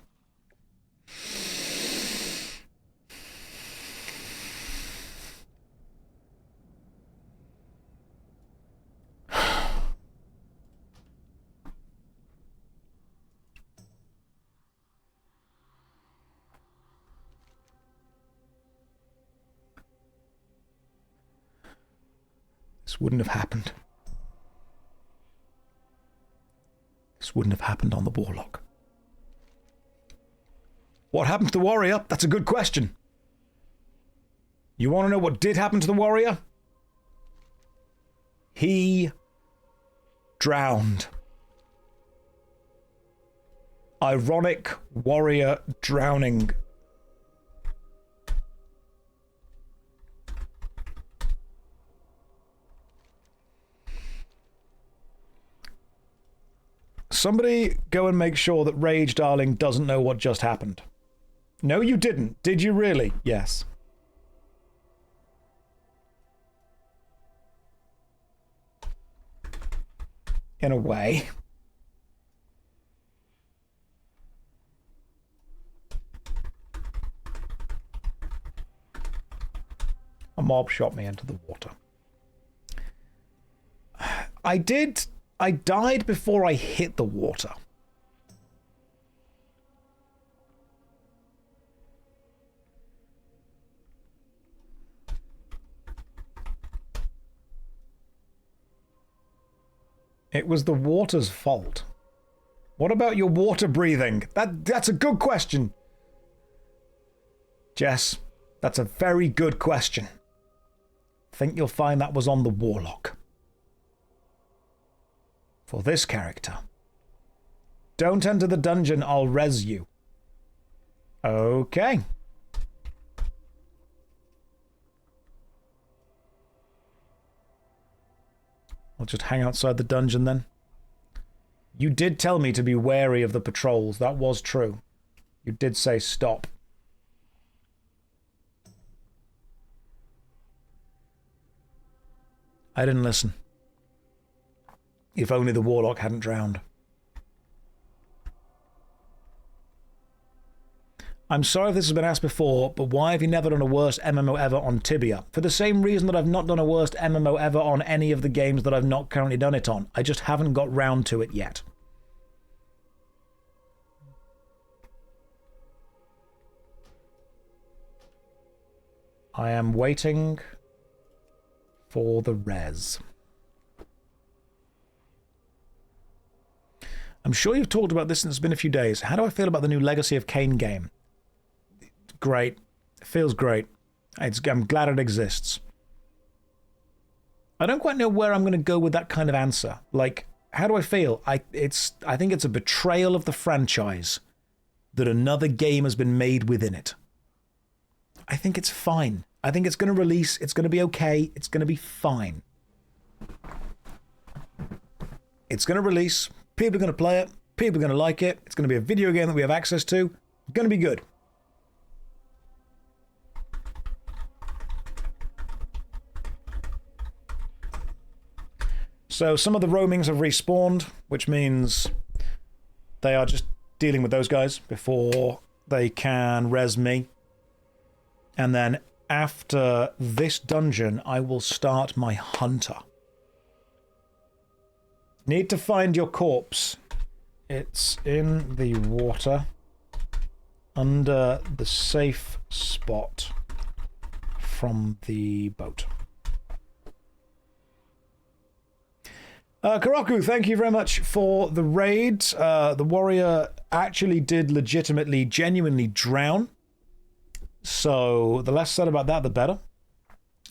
This wouldn't have happened. This wouldn't have happened on the Warlock. What happened to the warrior? That's a good question. You want to know what did happen to the warrior? He drowned. Ironic warrior drowning. Somebody go and make sure that Rage Darling doesn't know what just happened. No, you didn't. Did you really? Yes. In a way. A mob shot me into the water. I died before I hit the water. It was the water's fault. What about your water breathing? That's a good question. Jess, that's a very good question. I think you'll find that was on the Warlock. For this character, Don't enter the dungeon, I'll res you. Okay. I'll just hang outside the dungeon then. You did tell me to be wary of the patrols. That was true. You did say stop. I didn't listen. If only the warlock hadn't drowned. I'm sorry if this has been asked before, but why have you never done a worst MMO ever on Tibia? For the same reason that I've not done a worst MMO ever on any of the games that I've not currently done it on. I just haven't got round to it yet. I am waiting for the res. I'm sure you've talked about this and it's been a few days. How do I feel about the new Legacy of Kain game? Great. It feels great. I'm glad it exists. I don't quite know where I'm going to go with that kind of answer. Like, how do I feel? I think it's a betrayal of the franchise that another game has been made within it. I think it's fine. I think it's going to release. It's going to be okay. It's going to be fine. It's going to release. People are going to play it. People are going to like it. It's going to be a video game that we have access to. It's going to be good. So some of the roamings have respawned, which means they are just dealing with those guys before they can res me. And then after this dungeon, I will start my hunter. Need to find your corpse. It's in the water under the safe spot from the boat. Karoku, thank you very much for the raid. The warrior actually did legitimately, genuinely drown. So the less said about that, the better.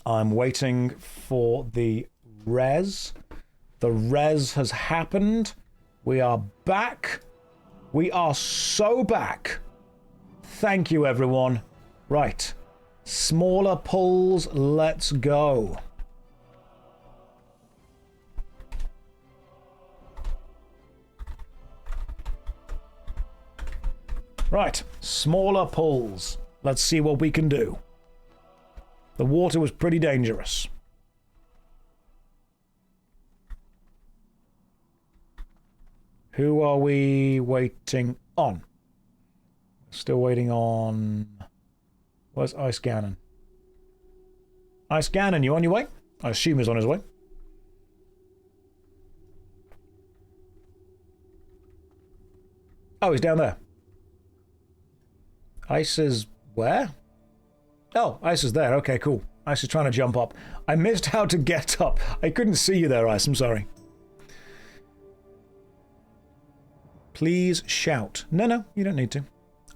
I'm waiting for the res. The res has happened. We are back. We are so back. Thank you, everyone. Right. Smaller pulls, let's go. Right, smaller pulls. Let's see what we can do. The water was pretty dangerous. Who are we waiting on? Still waiting on... Where's Ice Ganon? Ice Ganon, you on your way? I assume he's on his way. Oh, he's down there. Ice is where? Oh, Ice is there. Okay, cool. Ice is trying to jump up. I missed how to get up. I couldn't see you there, Ice. I'm sorry. Please shout. No, you don't need to.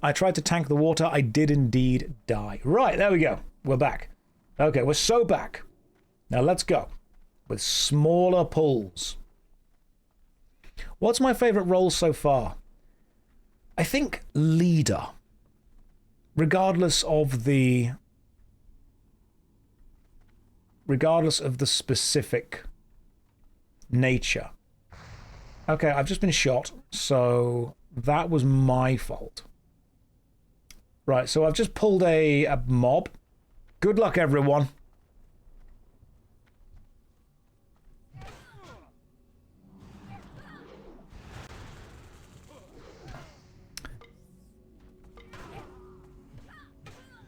I tried to tank the water. I did indeed die. Right, there we go. We're back. Okay, we're so back. Now let's go. With smaller pulls. What's my favourite role so far? I think leader. Regardless of the specific nature. Okay, I've just been shot, so that was my fault. Right, so I've just pulled a mob. Good luck, everyone.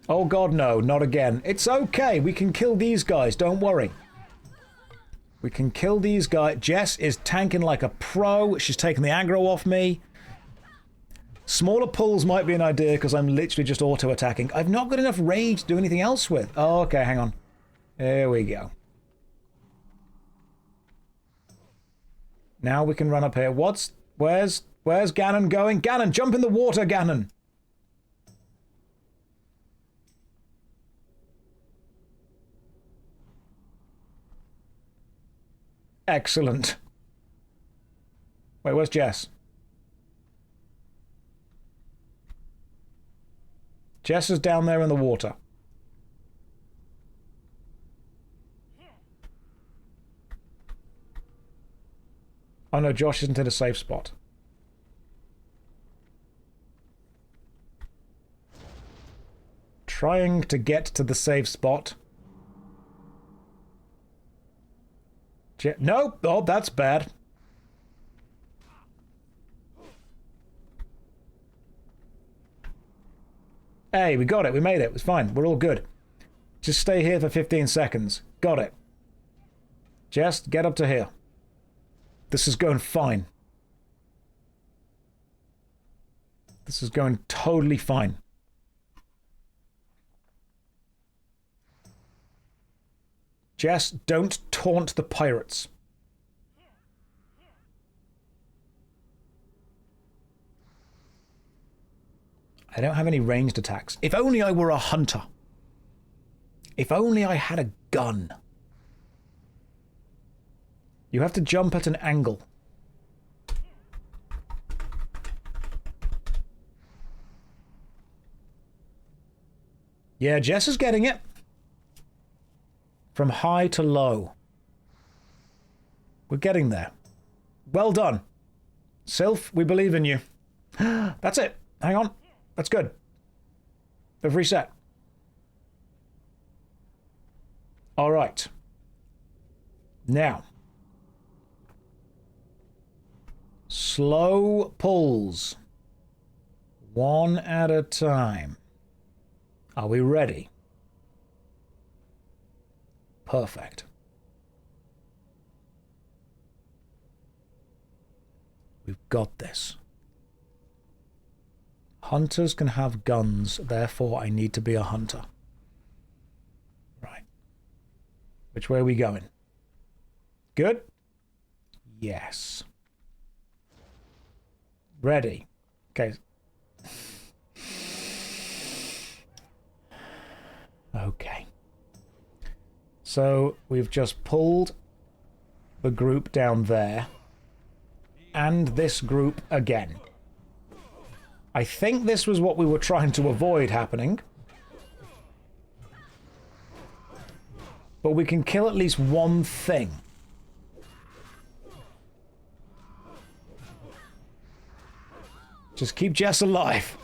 Oh god, no, not again. It's okay, we can kill these guys, don't worry. We can kill these guys. Jess is tanking like a pro. She's taking the aggro off me. Smaller pulls might be an idea because I'm literally just auto-attacking. I've not got enough rage to do anything else with. Oh, okay, hang on. There we go. Now we can run up here. Where's Ganon going? Ganon, jump in the water, Ganon! Excellent. Wait, where's Jess? Jess is down there in the water. Oh no, Josh isn't in a safe spot. Trying to get to the safe spot. No! Oh, that's bad. Hey, we got it. We made it. It was fine. We're all good. Just stay here for 15 seconds. Got it. Just get up to here. This is going fine. This is going totally fine. Jess, don't taunt the pirates. I don't have any ranged attacks. If only I were a hunter. If only I had a gun. You have to jump at an angle. Yeah, Jess is getting it. From high to low. We're getting there. Well done. Sylph, we believe in you. That's it. Hang on. That's good. They've reset. All right. Now. Slow pulls. One at a time. Are we ready? Perfect. We've got this. Hunters can have guns, therefore I need to be a hunter. Right. Which way are we going? Good? Yes. Ready. Okay. Okay. So we've just pulled the group down there and this group again. I think this was what we were trying to avoid happening. But we can kill at least one thing. Just keep Jess alive.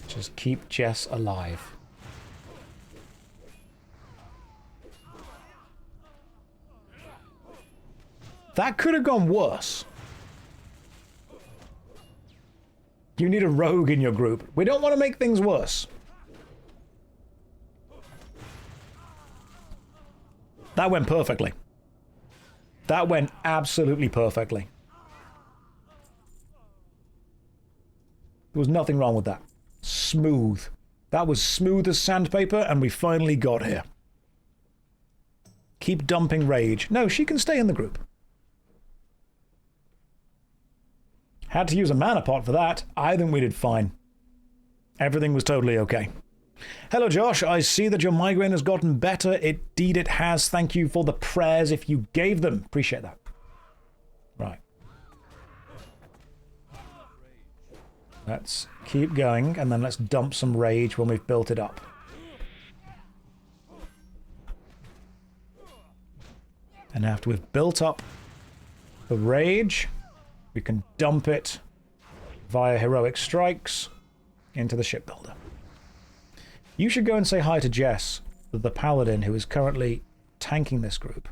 Just keep Jess alive. That could have gone worse. You need a rogue in your group. We don't want to make things worse. That went perfectly. That went absolutely perfectly. There was nothing wrong with that. Smooth. That was smooth as sandpaper, and we finally got here. Keep dumping rage. No, she can stay in the group. Had to use a mana pot for that. I think we did fine. Everything was totally okay. Hello, Josh. I see that your migraine has gotten better. Indeed it has. Thank you for the prayers if you gave them. Appreciate that. Right. Let's keep going, and then let's dump some rage when we've built it up. And after we've built up the rage, we can dump it via heroic strikes into the shipbuilder. You should go and say hi to Jess, the paladin who is currently tanking this group.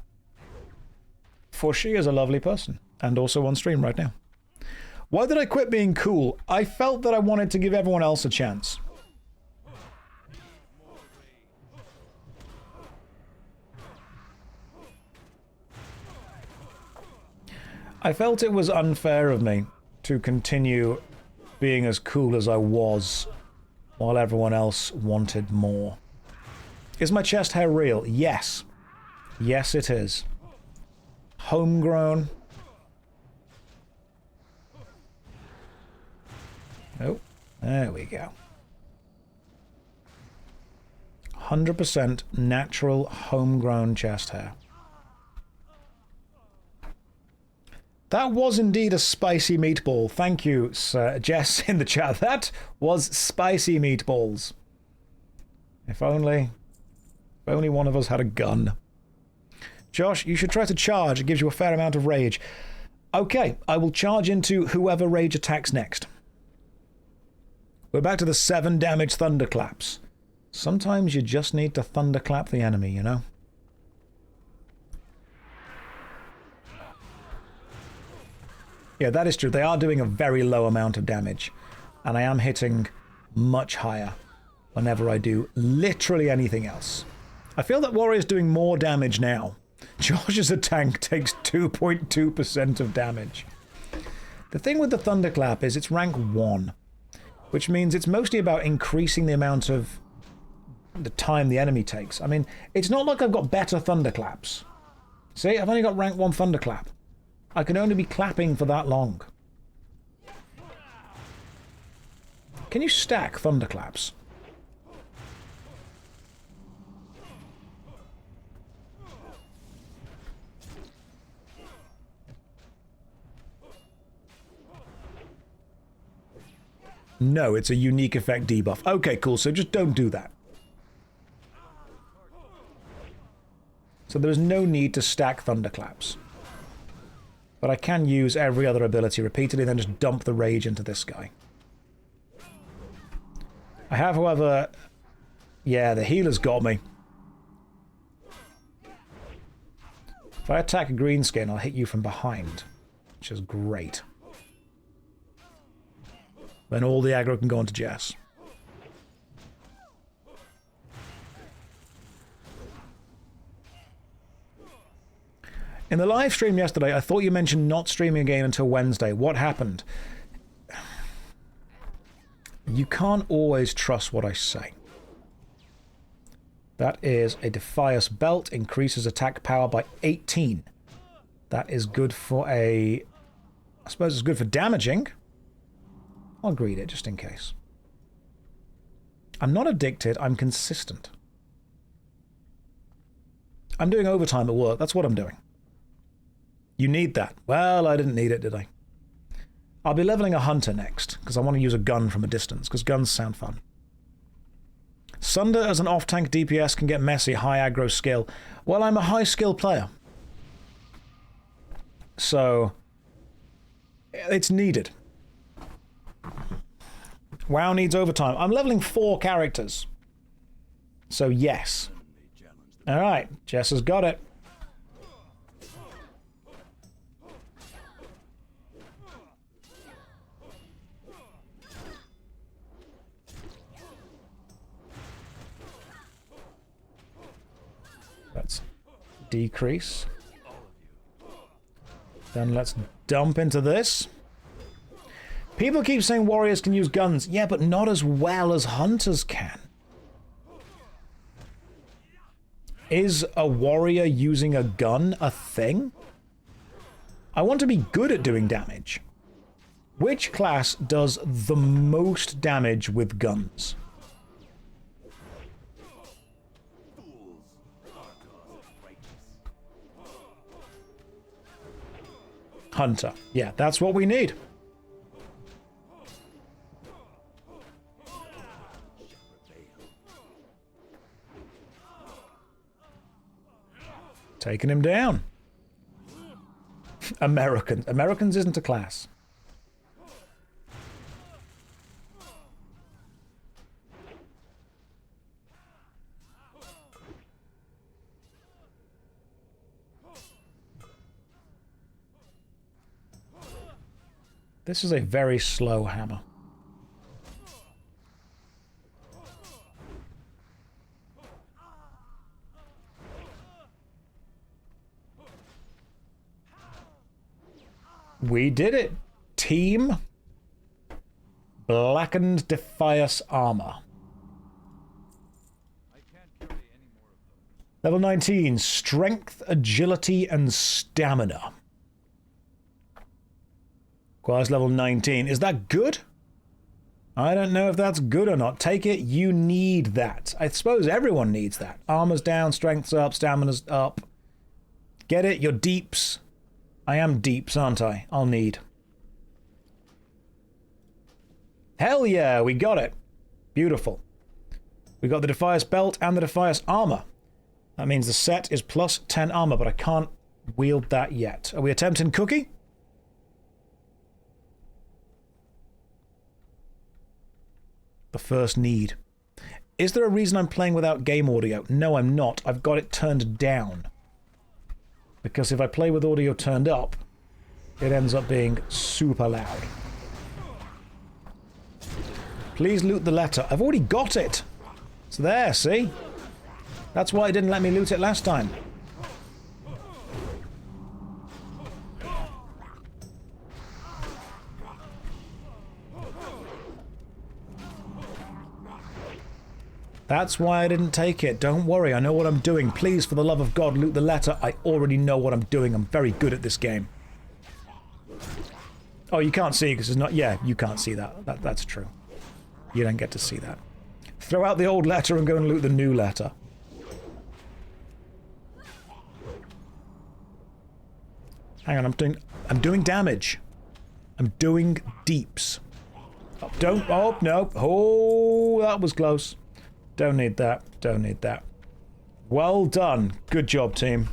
For she is a lovely person, and also on stream right now. Why did I quit being cool? I felt that I wanted to give everyone else a chance. I felt it was unfair of me to continue being as cool as I was while everyone else wanted more. Is my chest hair real? Yes. Yes, it is. Homegrown. Oh, there we go. 100% natural homegrown chest hair. That was indeed a spicy meatball. Thank you, Sir Jess, in the chat. That was spicy meatballs. If only one of us had a gun. Josh, you should try to charge. It gives you a fair amount of rage. Okay, I will charge into whoever rage attacks next. We're back to the 7 damage thunderclaps. Sometimes you just need to thunderclap the enemy, you know? Yeah, that is true. They are doing a very low amount of damage. And I am hitting much higher whenever I do literally anything else. I feel that Warrior's doing more damage now. Josh as a tank takes 2.2% of damage. The thing with the Thunderclap is it's rank 1, which means it's mostly about increasing the amount of the time the enemy takes. I mean, it's not like I've got better Thunderclaps. See, I've only got rank 1 Thunderclap. I can only be clapping for that long. Can you stack Thunderclaps? No, it's a unique effect debuff. Okay, cool, so just don't do that. So there is no need to stack Thunderclaps. But I can use every other ability repeatedly and then just dump the rage into this guy. I have, however... Yeah, the healer's got me. If I attack a greenskin, I'll hit you from behind. Which is great. Then all the aggro can go onto Jess. In the live stream yesterday, I thought you mentioned not streaming again until Wednesday. What happened? You can't always trust what I say. That is a Defias belt, increases attack power by 18. That is good for a... I suppose it's good for damaging. I'll greed it, just in case. I'm not addicted, I'm consistent. I'm doing overtime at work, that's what I'm doing. You need that. Well, I didn't need it, did I? I'll be leveling a hunter next, because I want to use a gun from a distance, because guns sound fun. Sunder as an off-tank DPS can get messy, high aggro skill. Well, I'm a high-skill player. So, it's needed. WoW needs overtime. I'm leveling 4 characters. So, yes. Alright, Jess has got it. Let's decrease. Then let's dump into this. People keep saying warriors can use guns. Yeah, but not as well as hunters can. Is a warrior using a gun a thing? I want to be good at doing damage. Which class does the most damage with guns? Hunter. Yeah, that's what we need. Taking him down. Americans. Americans isn't a class. This is a very slow hammer. We did it. Team Blackened Defias Armor. Level 19, Strength, Agility, and Stamina. Requires level 19. Is that good? I don't know if that's good or not. Take it, you need that. I suppose everyone needs that. Armor's down, strength's up, stamina's up. Get it? Your deeps. I am deeps, aren't I? I'll need. Hell yeah, we got it. Beautiful. We got the Defier's belt and the Defier's armor. That means the set is plus 10 armor, but I can't wield that yet. Are we attempting cookie? The first need. Is there a reason I'm playing without game audio? No, I'm not. I've got it turned down. Because if I play with audio turned up, it ends up being super loud. Please loot the letter. I've already got it. It's there, see? That's why it didn't let me loot it last time. That's why I didn't take it. Don't worry, I know what I'm doing. Please, for the love of God, loot the letter. I already know what I'm doing. I'm very good at this game. Oh, you can't see because it's not... Yeah, you can't see that. That's true. You don't get to see that. Throw out the old letter and go and loot the new letter. Hang on, I'm doing damage. I'm doing deeps. Oh, don't... Oh, no. Oh, that was close. Don't need that. Don't need that. Well done. Good job, team.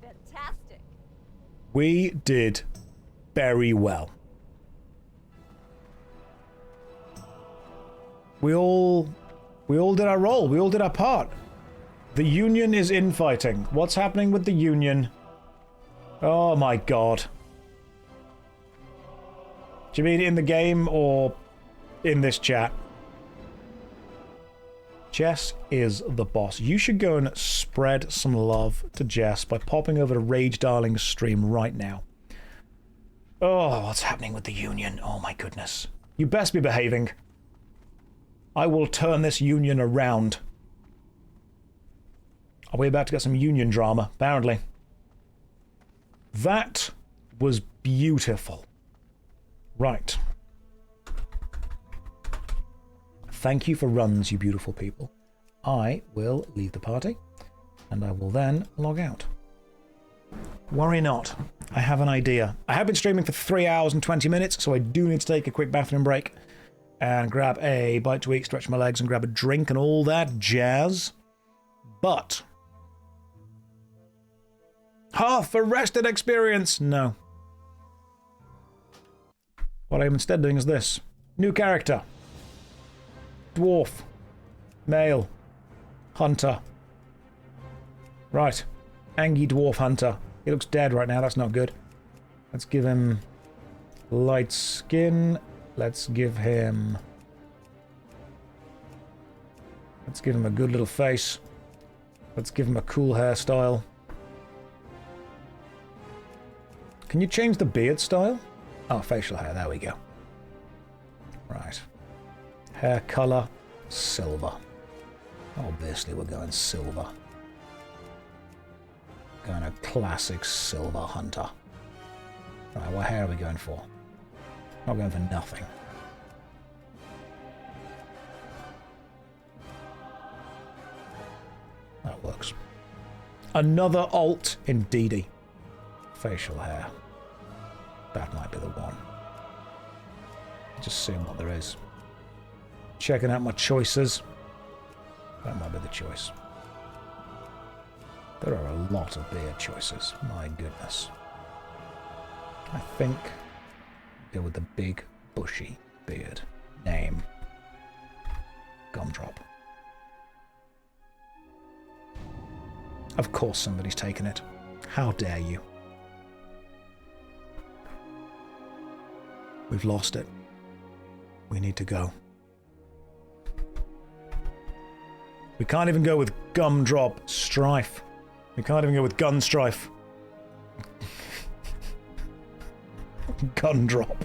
Fantastic. We did very well. We all did our role. We all did our part. The Union is infighting. What's happening with the Union? Oh my god. Do you mean in the game or in this chat? Jess is the boss. You should go and spread some love to Jess by popping over to Rage Darling's stream right now. Oh, what's happening with the Union? Oh my goodness. You best be behaving. I will turn this Union around. Are we about to get some Union drama? Apparently. That was beautiful. Right. Thank you for runs, you beautiful people. I will leave the party, and I will then log out. Worry not. I have an idea. I have been streaming for 3 hours and 20 minutes, so I do need to take a quick bathroom break and grab a bite to eat, stretch my legs, and grab a drink and all that jazz. But... half a rested experience! No. What I'm instead doing is this. New character. Dwarf. Male. Hunter. Right. Angie Dwarf Hunter. He looks dead right now, that's not good. Let's give him light skin. Let's give him a good little face. Let's give him a cool hairstyle. Can you change the beard style? Oh, facial hair, there we go. Right. Hair colour, silver. Obviously we're going silver. Going a classic silver hunter. Right, what hair are we going for? Not going for nothing. That works. Another alt indeedy. Facial hair. That might be the one. Just seeing what there is. Checking out my choices. That might be the choice. There are a lot of beard choices. My goodness. I think go with the big, bushy beard. Name. Gumdrop. Of course somebody's taken it. How dare you? We've lost it. We need to go. We can't even go with Gumdrop Strife. We can't even go with Gun Strife. Gun Drop.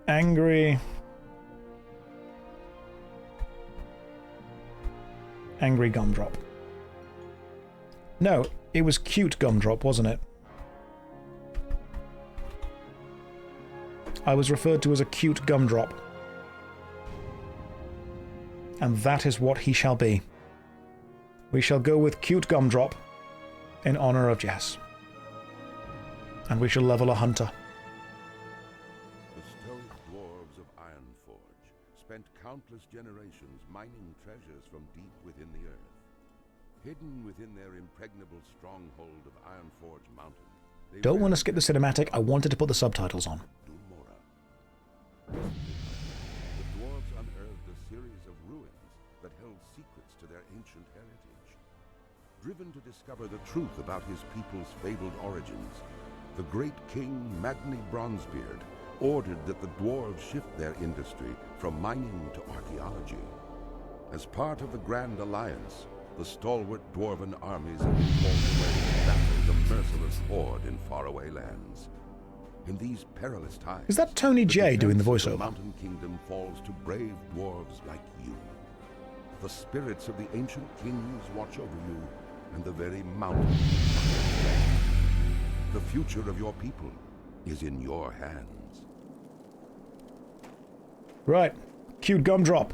Angry. Angry Gumdrop. No, it was cute Gumdrop, wasn't it? I was referred to as a cute Gumdrop. And that is what he shall be. We shall go with Cute Gumdrop in honor of Jess. And we shall level a hunter. The stoic dwarves of Ironforge spent countless generations mining treasures from deep within the earth. Hidden within their impregnable stronghold of Ironforge Mountain. Don't want to skip the cinematic, I wanted to put the subtitles on. Dun Morogh. The dwarves unearthed a series of ruins that held secrets to their ancient heritage. Driven to discover the truth about his people's fabled origins, the great king Magni Bronzebeard ordered that the dwarves shift their industry from mining to archaeology. As part of the Grand Alliance, the stalwart dwarven armies have been called away to battle the merciless horde in faraway lands. In these perilous times, Is that Tony J doing the defense of voiceover? The Mountain Kingdom falls to brave dwarves like you. The spirits of the ancient kings watch over you, and the very mountains. The future of your people is in your hands. Right. Cute Gumdrop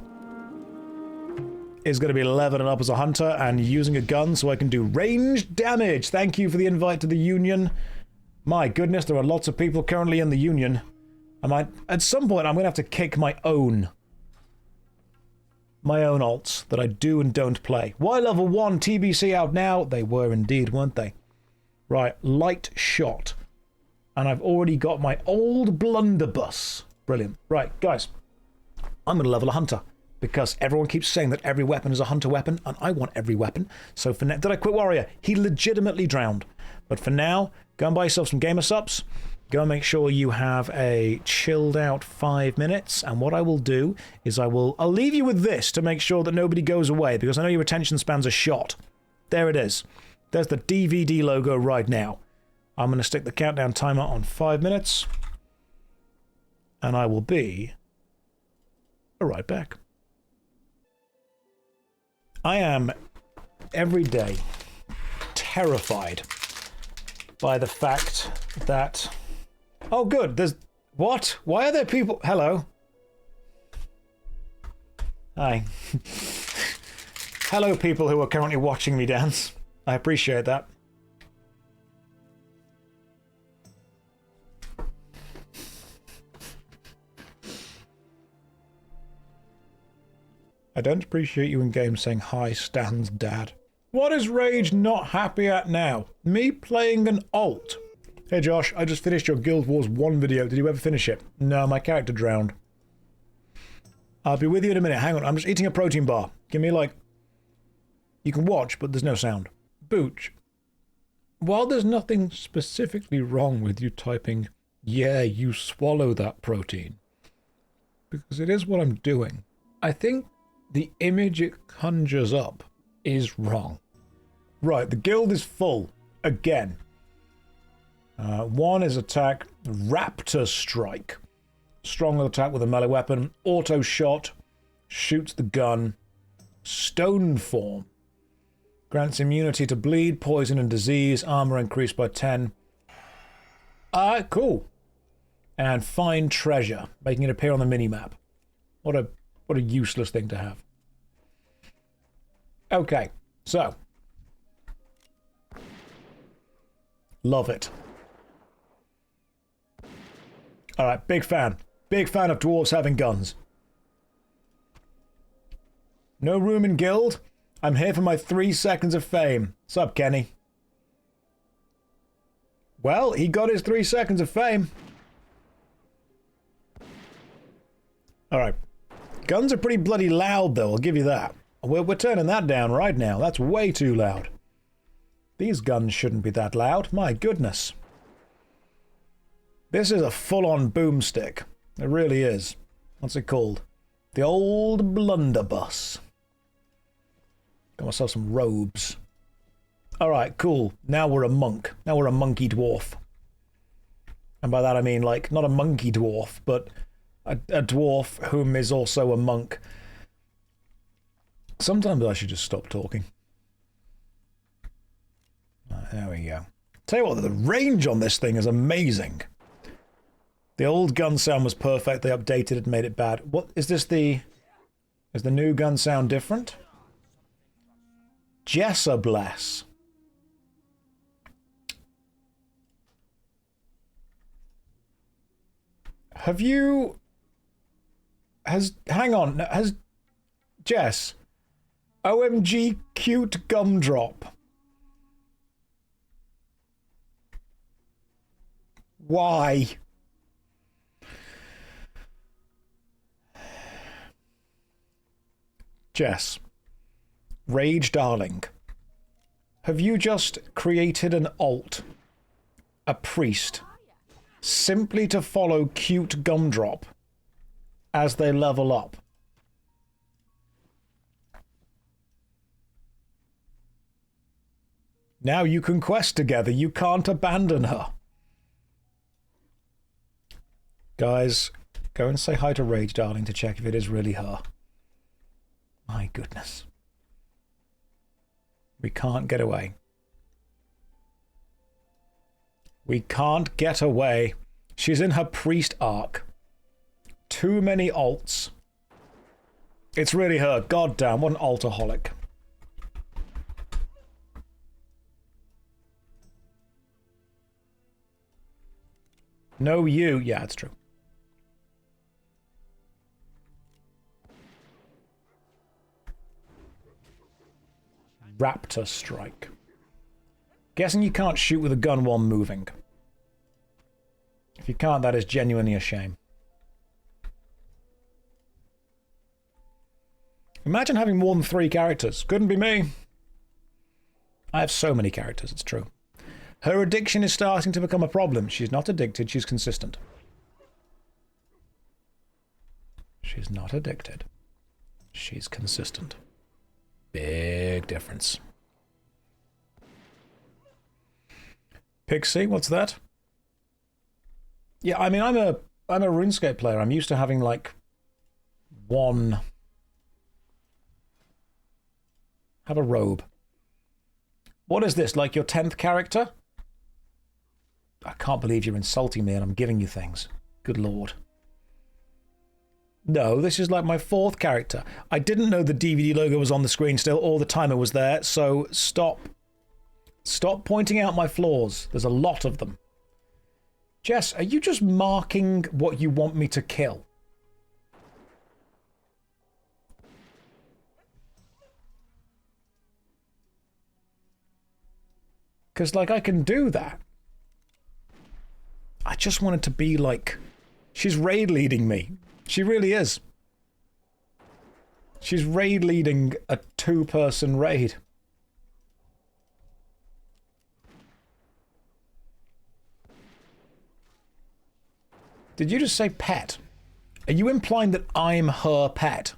is going to be leveling up as a hunter and using a gun so I can do ranged damage. Thank you for the invite to the Union. My goodness, there are lots of people currently in the Union. I might, at some point, I'm going to have to kick my own alts that I do and don't play. Why level 1 TBC out now? They were indeed, weren't they? Right, light shot. And I've already got my old blunderbuss. Brilliant. Right, guys. I'm going to level a hunter. Because everyone keeps saying that every weapon is a hunter weapon, and I want every weapon. So for now... Did I quit Warrior? He legitimately drowned. But for now, go and buy yourself some gamer subs. Go and make sure you have a chilled out 5 minutes. And what I will do is I'll leave you with this to make sure that nobody goes away, because I know your attention spans are shot. There it is. There's the DVD logo right now. I'm going to stick the countdown timer on 5 minutes. And I will be right back. I am every day terrified by the fact that... Oh, good. There's... What? Why are there people... Hello. Hi. Hello, people who are currently watching me dance. I appreciate that. I don't appreciate you in game saying hi, Stan's dad. What is Rage not happy at now? Me playing an alt. Hey Josh, I just finished your Guild Wars 1 video. Did you ever finish it? No, my character drowned. I'll be with you in a minute. Hang on, I'm just eating a protein bar. Give me like... You can watch, but there's no sound. Booch. While there's nothing specifically wrong with you typing, yeah, you swallow that protein, because it is what I'm doing, I think the image it conjures up is wrong. Right, the guild is full. Again. One is attack, Raptor Strike. Strong attack with a melee weapon. Auto shot. Shoots the gun. Stone form. Grants immunity to bleed, poison, and disease. Armor increased by 10. Cool. And find treasure, making it appear on the minimap. What a useless thing to have. Okay, so. Love it. Alright, big fan. Big fan of dwarves having guns. No room in guild? I'm here for my 3 seconds of fame. Sup, Kenny? Well, he got his 3 seconds of fame. Alright. Guns are pretty bloody loud, though, I'll give you that. We're turning that down right now. That's way too loud. These guns shouldn't be that loud. My goodness. This is a full-on boomstick. It really is. What's it called? The old blunderbuss. Got myself some robes. Alright, cool. Now we're a monk. Now we're a monkey dwarf. And by that I mean, like, not a monkey dwarf, but a dwarf whom is also a monk. Sometimes I should just stop talking. There we go. Tell you what, the range on this thing is amazing. The old gun sound was perfect. They updated it and made it bad. What is this? Is the new gun sound different? Jessa bless. Have you... Hang on, has... Jess... OMG cute gumdrop. Why? Jess. Rage Darling. Have you just created an alt? A priest. Simply to follow cute gumdrop as they level up? Now you can quest together. You can't abandon her. Guys, go and say hi to Rage Darling to check if it is really her. My goodness. We can't get away. We can't get away. She's in her priest arc. Too many alts. It's really her. God damn, what an altaholic. No, you. Yeah, it's true. Raptor strike. Guessing you can't shoot with a gun while moving. If you can't, that is genuinely a shame. Imagine having more than 3 characters. Couldn't be me. I have so many characters, it's true. Her addiction is starting to become a problem. She's not addicted, she's consistent. She's not addicted. She's consistent. Big difference. Pixie, what's that? Yeah, I mean, I'm a RuneScape player. I'm used to having, like, one... Have a robe. What is this, like your 10th character? I can't believe you're insulting me and I'm giving you things. Good lord. No, this is like my 4th character. I didn't know the DVD logo was on the screen still all the time it was there, so stop. Stop pointing out my flaws. There's a lot of them. Jess, are you just marking what you want me to kill? Because, like, I can do that. I just want it to be like... She's raid leading me. She really is. She's raid leading a 2-person raid. Did you just say pet? Are you implying that I'm her pet?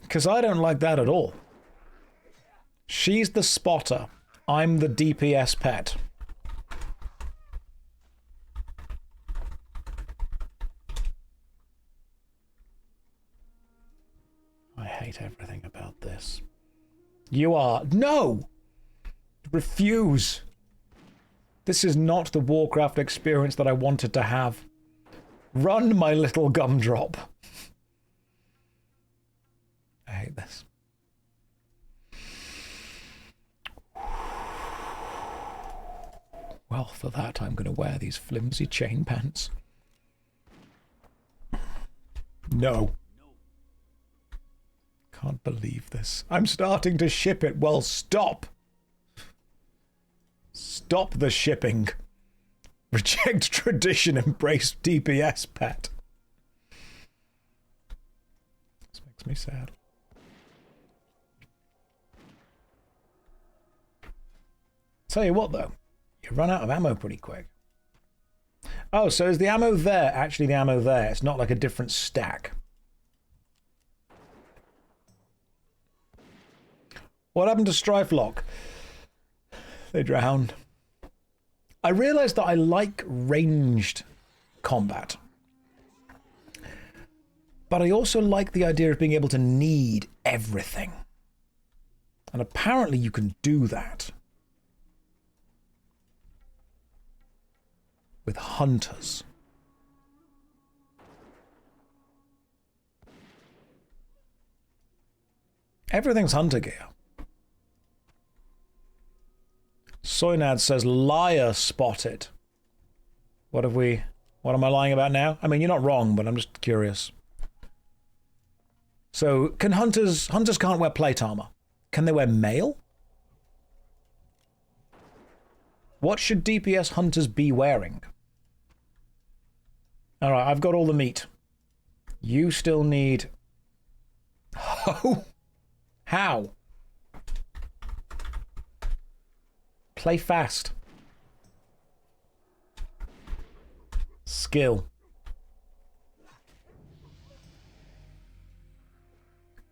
Because I don't like that at all. She's the spotter. I'm the DPS pet. I hate everything about this. You are... No! Refuse. This is not the Warcraft experience that I wanted to have. Run, my little gumdrop. I hate this. Well, for that, I'm going to wear these flimsy chain pants. No. Can't believe this. I'm starting to ship it. Well, stop. Stop the shipping. Reject tradition, embrace DPS pet. This makes me sad. Tell you what, though. You run out of ammo pretty quick. Oh, so is the ammo there actually the ammo there? It's not like a different stack. What happened to Strife Lock? They drowned. I realized that I like ranged combat. But I also like the idea of being able to need everything. And apparently you can do that. With hunters. Everything's hunter gear. Soynad says, liar spotted. What am I lying about now? I mean, you're not wrong, but I'm just curious. So, can hunters can't wear plate armor. Can they wear mail? What should DPS hunters be wearing? Alright, I've got all the meat. You still need... Oh! How? Play fast. Skill.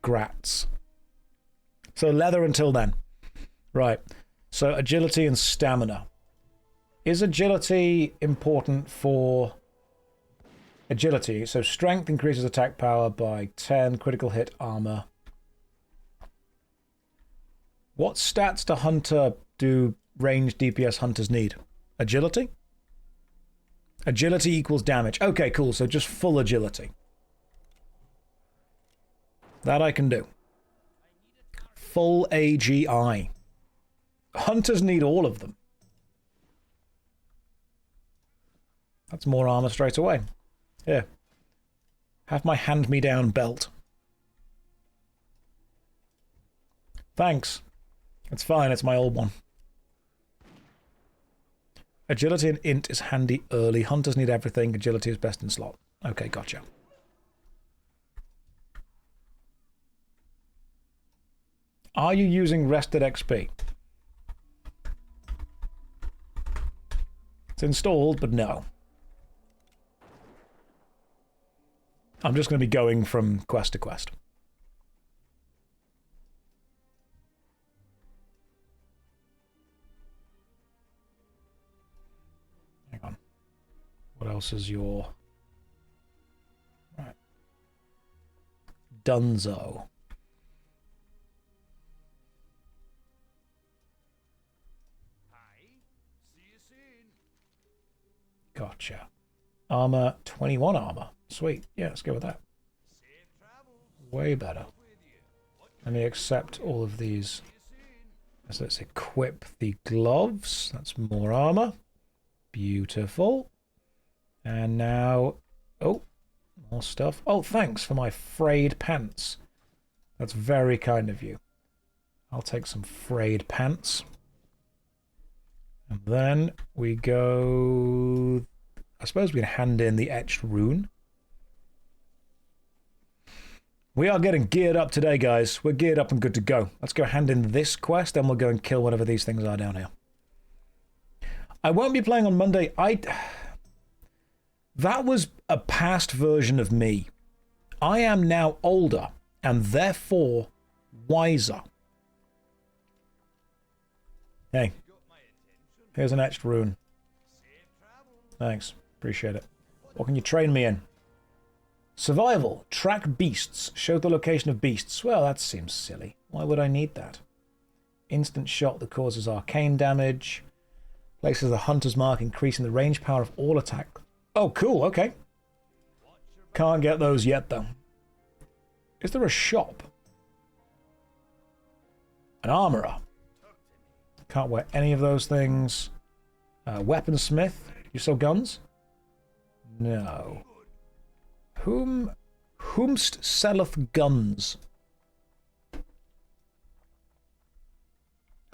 Grats. So leather until then. Right. So agility and stamina. Is agility important for... Agility. So strength increases attack power by 10, critical hit armor. What stats do ranged DPS hunters need? Agility? Agility equals damage. Okay, cool. So just full agility. That I can do. Full AGI. Hunters need all of them. That's more armor straight away. Here. Have my hand-me-down belt. Thanks. It's fine, it's my old one. Agility and int is handy early. Hunters need everything. Agility is best in slot. Okay, gotcha. Are you using rested XP? It's installed, but no. I'm just going to be going from quest to quest. Hang on. What else is your... Right. Dunzo. Gotcha. Armor, 21 armor. Sweet. Yeah, let's go with that. Way better. Let me accept all of these. So let's equip the gloves. That's more armor. Beautiful. And now... Oh, more stuff. Oh, thanks for my frayed pants. That's very kind of you. I'll take some frayed pants. And then we go... I suppose we can hand in the etched rune. We are getting geared up today, guys. We're geared up and good to go. Let's go hand in this quest, then we'll go and kill whatever these things are down here. I won't be playing on Monday. That was a past version of me. I am now older, and therefore wiser. Hey. Here's an etched rune. Thanks. Appreciate it. What can you train me in? Survival. Track beasts. Show the location of beasts. Well, that seems silly. Why would I need that? Instant shot that causes arcane damage. Places the hunter's mark, increasing the range power of all attack. Oh, cool. Okay. Can't get those yet, though. Is there a shop? An armorer. Can't wear any of those things. Weaponsmith. You sell guns? No. Whomst selleth guns?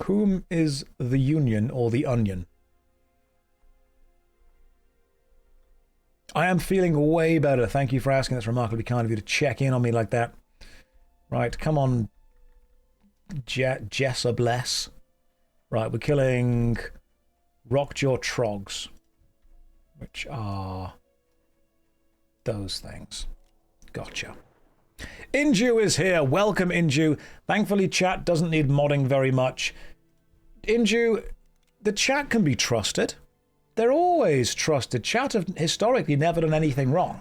Whom is the union or the onion? I am feeling way better. Thank you for asking. That's remarkably kind of you to check in on me like that. Right, come on, Jessa Bless. Right, we're killing Rockjaw Trogs, which are those things. Gotcha. Inju is here. Welcome, Inju. Thankfully, chat doesn't need modding very much. Inju, the chat can be trusted. They're always trusted. Chat have historically never done anything wrong.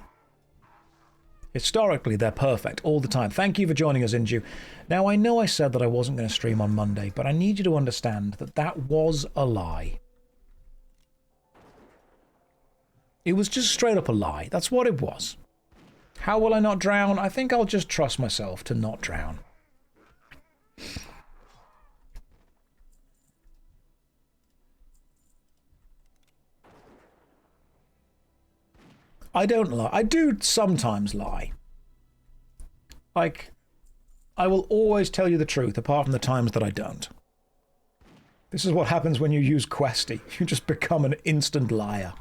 Historically, they're perfect all the time. Thank you for joining us, Inju. Now, I know I said that I wasn't going to stream on Monday, but I need you to understand that that was a lie. It was just straight up a lie. That's what it was. How will I not drown? I think I'll just trust myself to not drown. I don't lie. I do sometimes lie. Like, I will always tell you the truth, apart from the times that I don't. This is what happens when you use Questy. You just become an instant liar.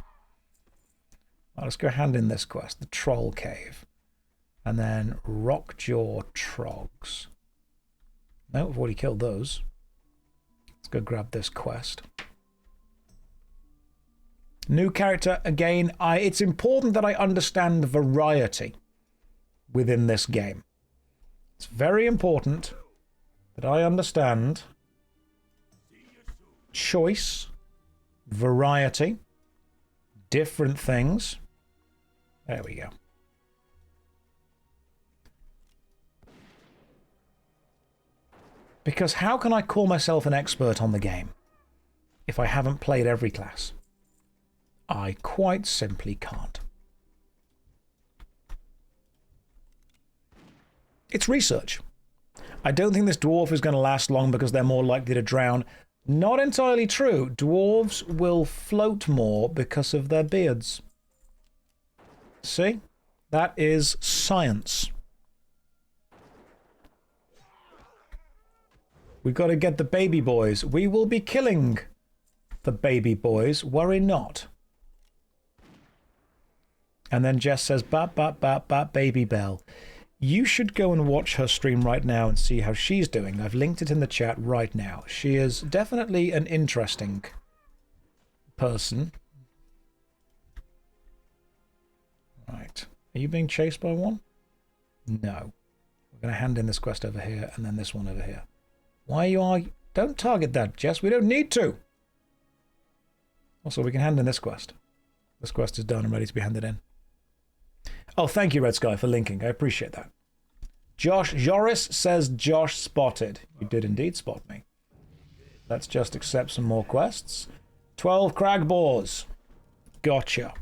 Right, let's go hand in this quest, the Troll Cave. And then Rockjaw Trogs. No, we've already killed those. Let's go grab this quest. New character, again, it's important that I understand variety within this game. It's very important that I understand choice, variety, different things. There we go. Because how can I call myself an expert on the game if I haven't played every class? I quite simply can't. It's research. I don't think this dwarf is going to last long because they're more likely to drown. Not entirely true. Dwarves will float more because of their beards. See? That is science. We've got to get the baby boys. We will be killing the baby boys. Worry not. And then Jess says, bat, bat, bat, bat, baby bell. You should go and watch her stream right now and see how she's doing. I've linked it in the chat right now. She is definitely an interesting person. Right. Are you being chased by one? No. We're going to hand in this quest over here and then this one over here. Why you are... Don't target that, Jess. We don't need to. Also, we can hand in this quest. This quest is done and ready to be handed in. Oh, thank you, Red Sky, for linking. I appreciate that. Joris says Josh spotted. You did indeed spot me. Let's just accept some more quests. 12 crag boars. Gotcha.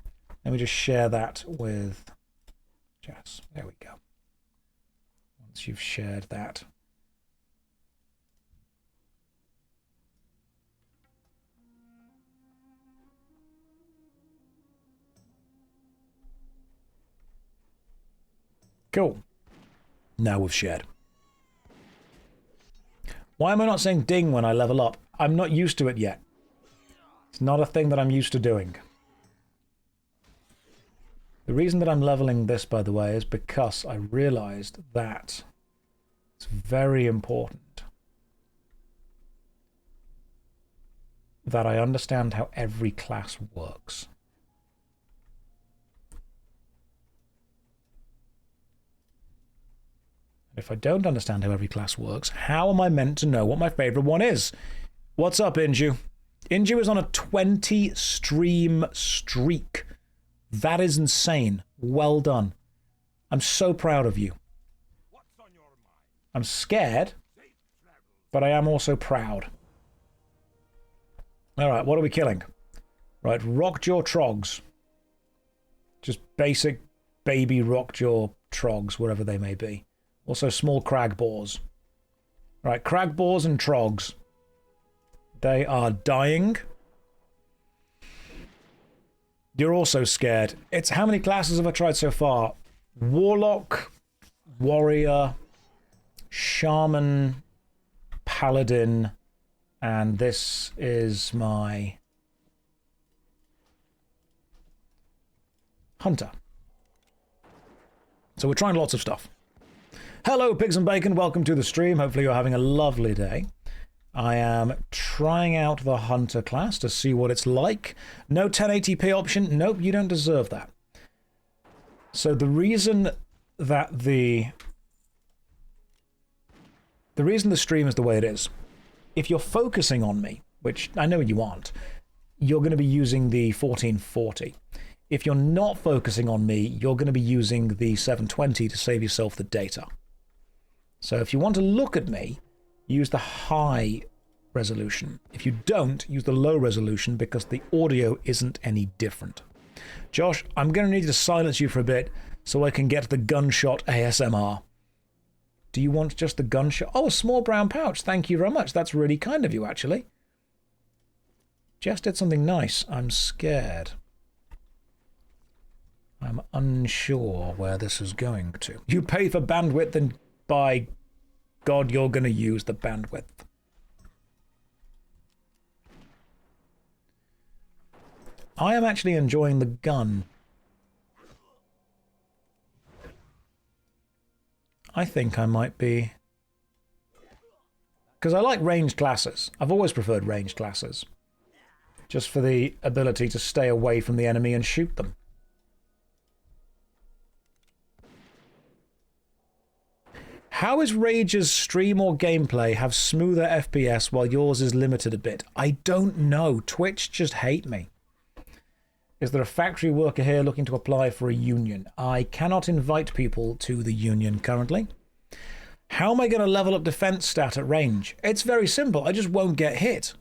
Let me just share that with Jess. There we go. Once you've shared that. Cool. Now we've shared. Why am I not saying ding when I level up? I'm not used to it yet. It's not a thing that I'm used to doing. The reason that I'm leveling this, by the way, is because I realized that it's very important that I understand how every class works. If I don't understand how every class works, how am I meant to know what my favorite one is? What's up, Inju? Inju is on a 20 stream streak. That is insane. Well done. I'm so proud of you. I'm scared, but I am also proud. All right, what are we killing? Right, Rockjaw Trogs. Just basic baby Rockjaw Trogs, whatever they may be. Also small crag boars. Right, crag boars and trogs. They are dying. You're also scared. It's how many classes have I tried so far? Warlock, warrior, shaman, paladin, and this is my hunter. So we're trying lots of stuff. Hello, Pigs and Bacon. Welcome to the stream. Hopefully you're having a lovely day. I am trying out the Hunter class to see what it's like. No 1080p option. Nope, you don't deserve that. So the reason that the stream is the way it is, if you're focusing on me, which I know you aren't, you're going to be using the 1440. If you're not focusing on me, you're going to be using the 720 to save yourself the data. So if you want to look at me, use the high resolution. If you don't, use the low resolution because the audio isn't any different. Josh, I'm going to need to silence you for a bit so I can get the gunshot ASMR. Do you want just the gunshot? Oh, a small brown pouch. Thank you very much. That's really kind of you, actually. Jess did something nice. I'm scared. I'm unsure where this is going to. You pay for bandwidth and by God, you're going to use the bandwidth. I am actually enjoying the gun. I think I might be... Because I like ranged classes. I've always preferred ranged classes. Just for the ability to stay away from the enemy and shoot them. How is Rage's stream or gameplay have smoother FPS while yours is limited a bit? I don't know. Twitch just hate me. Is there a factory worker here looking to apply for a union? I cannot invite people to the union currently. How am I going to level up defense stat at range? It's very simple. I just won't get hit.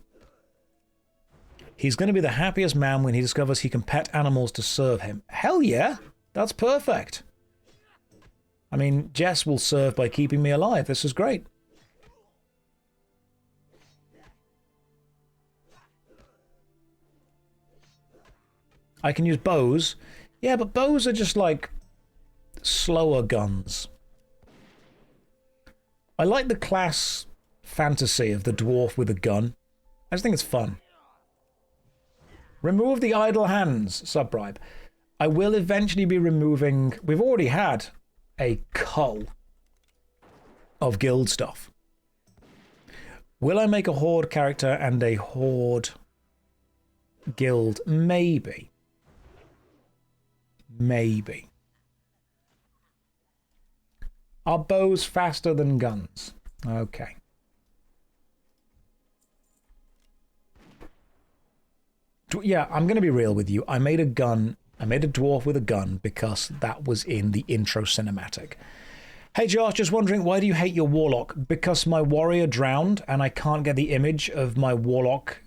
He's going to be the happiest man when he discovers he can pet animals to serve him. Hell yeah. That's perfect. I mean, Jess will serve by keeping me alive. This is great. I can use bows. Yeah, but bows are just like slower guns. I like the class fantasy of the dwarf with a gun. I just think it's fun. Remove the idle hands, sub-bribe. I will eventually be removing... We've already had a cull of guild stuff. Will I make a horde character and a horde guild? Maybe. Maybe. Are bows faster than guns? Okay. Yeah, I'm going to be real with you. I made a gun. I made a dwarf with a gun because that was in the intro cinematic. Hey Josh, just wondering, why do you hate your warlock? Because my warrior drowned and I can't get the image of my warlock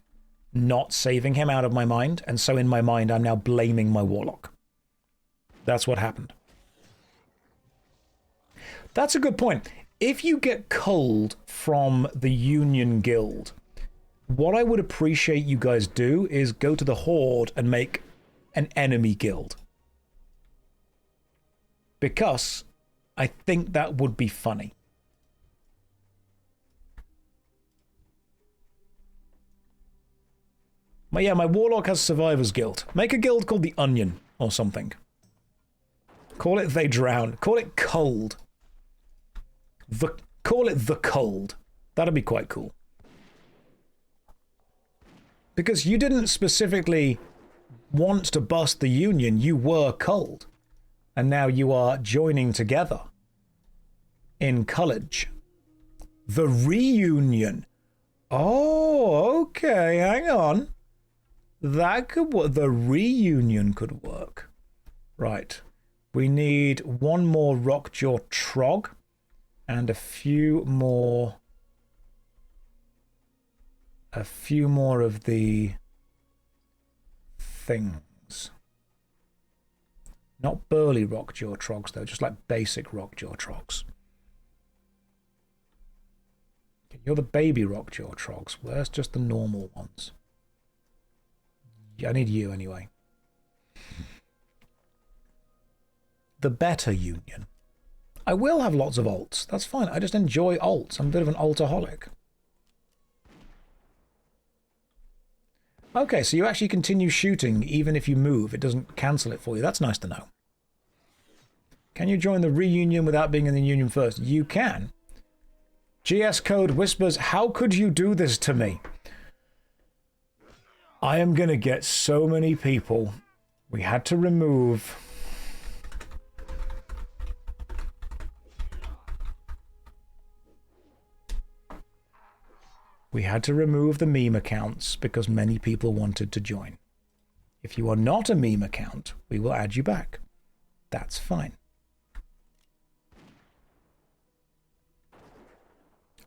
not saving him out of my mind. And so in my mind, I'm now blaming my warlock. That's what happened. That's a good point. If you get culled from the Union Guild, what I would appreciate you guys do is go to the Horde and make an enemy guild. Because I think that would be funny. But yeah, my warlock has Survivor's Guild. Make a guild called the Onion or something. Call it They Drown. Call it Cold. Call it The Cold. That'd be quite cool. Because you didn't specifically want to bust the Union, you were cold. And now you are joining together in college. The Reunion. Oh, okay, hang on. That could work. The Reunion could work. Right. We need one more Rockjaw Trog and a few more of the things. Not burly Rockjaw Trogs, though, just like basic Rockjaw Trogs. Okay, you're the baby Rockjaw Trogs. Where's just the normal ones? I need you anyway. The better Union. I will have lots of alts. That's fine. I just enjoy alts. I'm a bit of an altaholic. Okay, so you actually continue shooting even if you move. It doesn't cancel it for you. That's nice to know. Can you join the Reunion without being in the Union first? You can. GS Code whispers, how could you do this to me? I am going to get so many people. We had to remove... We had to remove the meme accounts because many people wanted to join. If you are not a meme account, we will add you back. That's fine.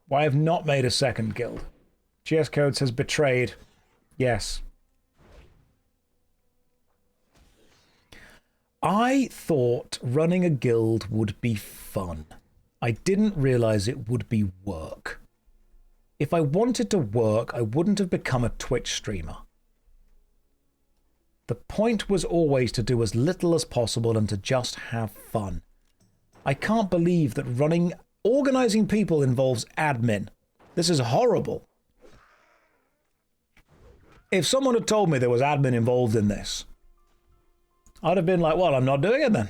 Why have not made a second guild? GS Code says betrayed. Yes. I thought running a guild would be fun. I didn't realize it would be work. If I wanted to work, I wouldn't have become a Twitch streamer. The point was always to do as little as possible and to just have fun. I can't believe that organizing people involves admin. This is horrible. If someone had told me there was admin involved in this, I'd have been like, well, I'm not doing it then.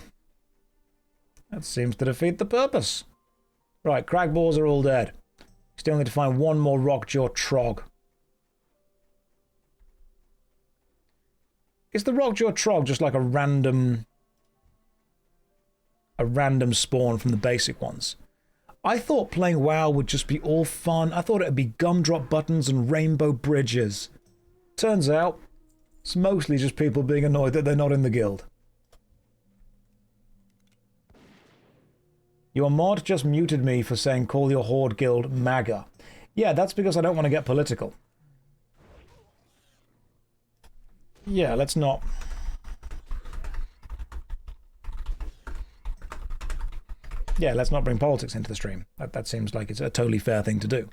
That seems to defeat the purpose. Right, crackballs are all dead. Still need to find one more Rockjaw Trog. Is the Rockjaw Trog just like a random spawn from the basic ones? I thought playing WoW would just be all fun. I thought it'd be gumdrop buttons and rainbow bridges. Turns out, it's mostly just people being annoyed that they're not in the guild. Your mod just muted me for saying call your Horde guild MAGA. Yeah, that's because I don't want to get political. Yeah, let's not. Yeah, let's not bring politics into the stream. That seems like it's a totally fair thing to do.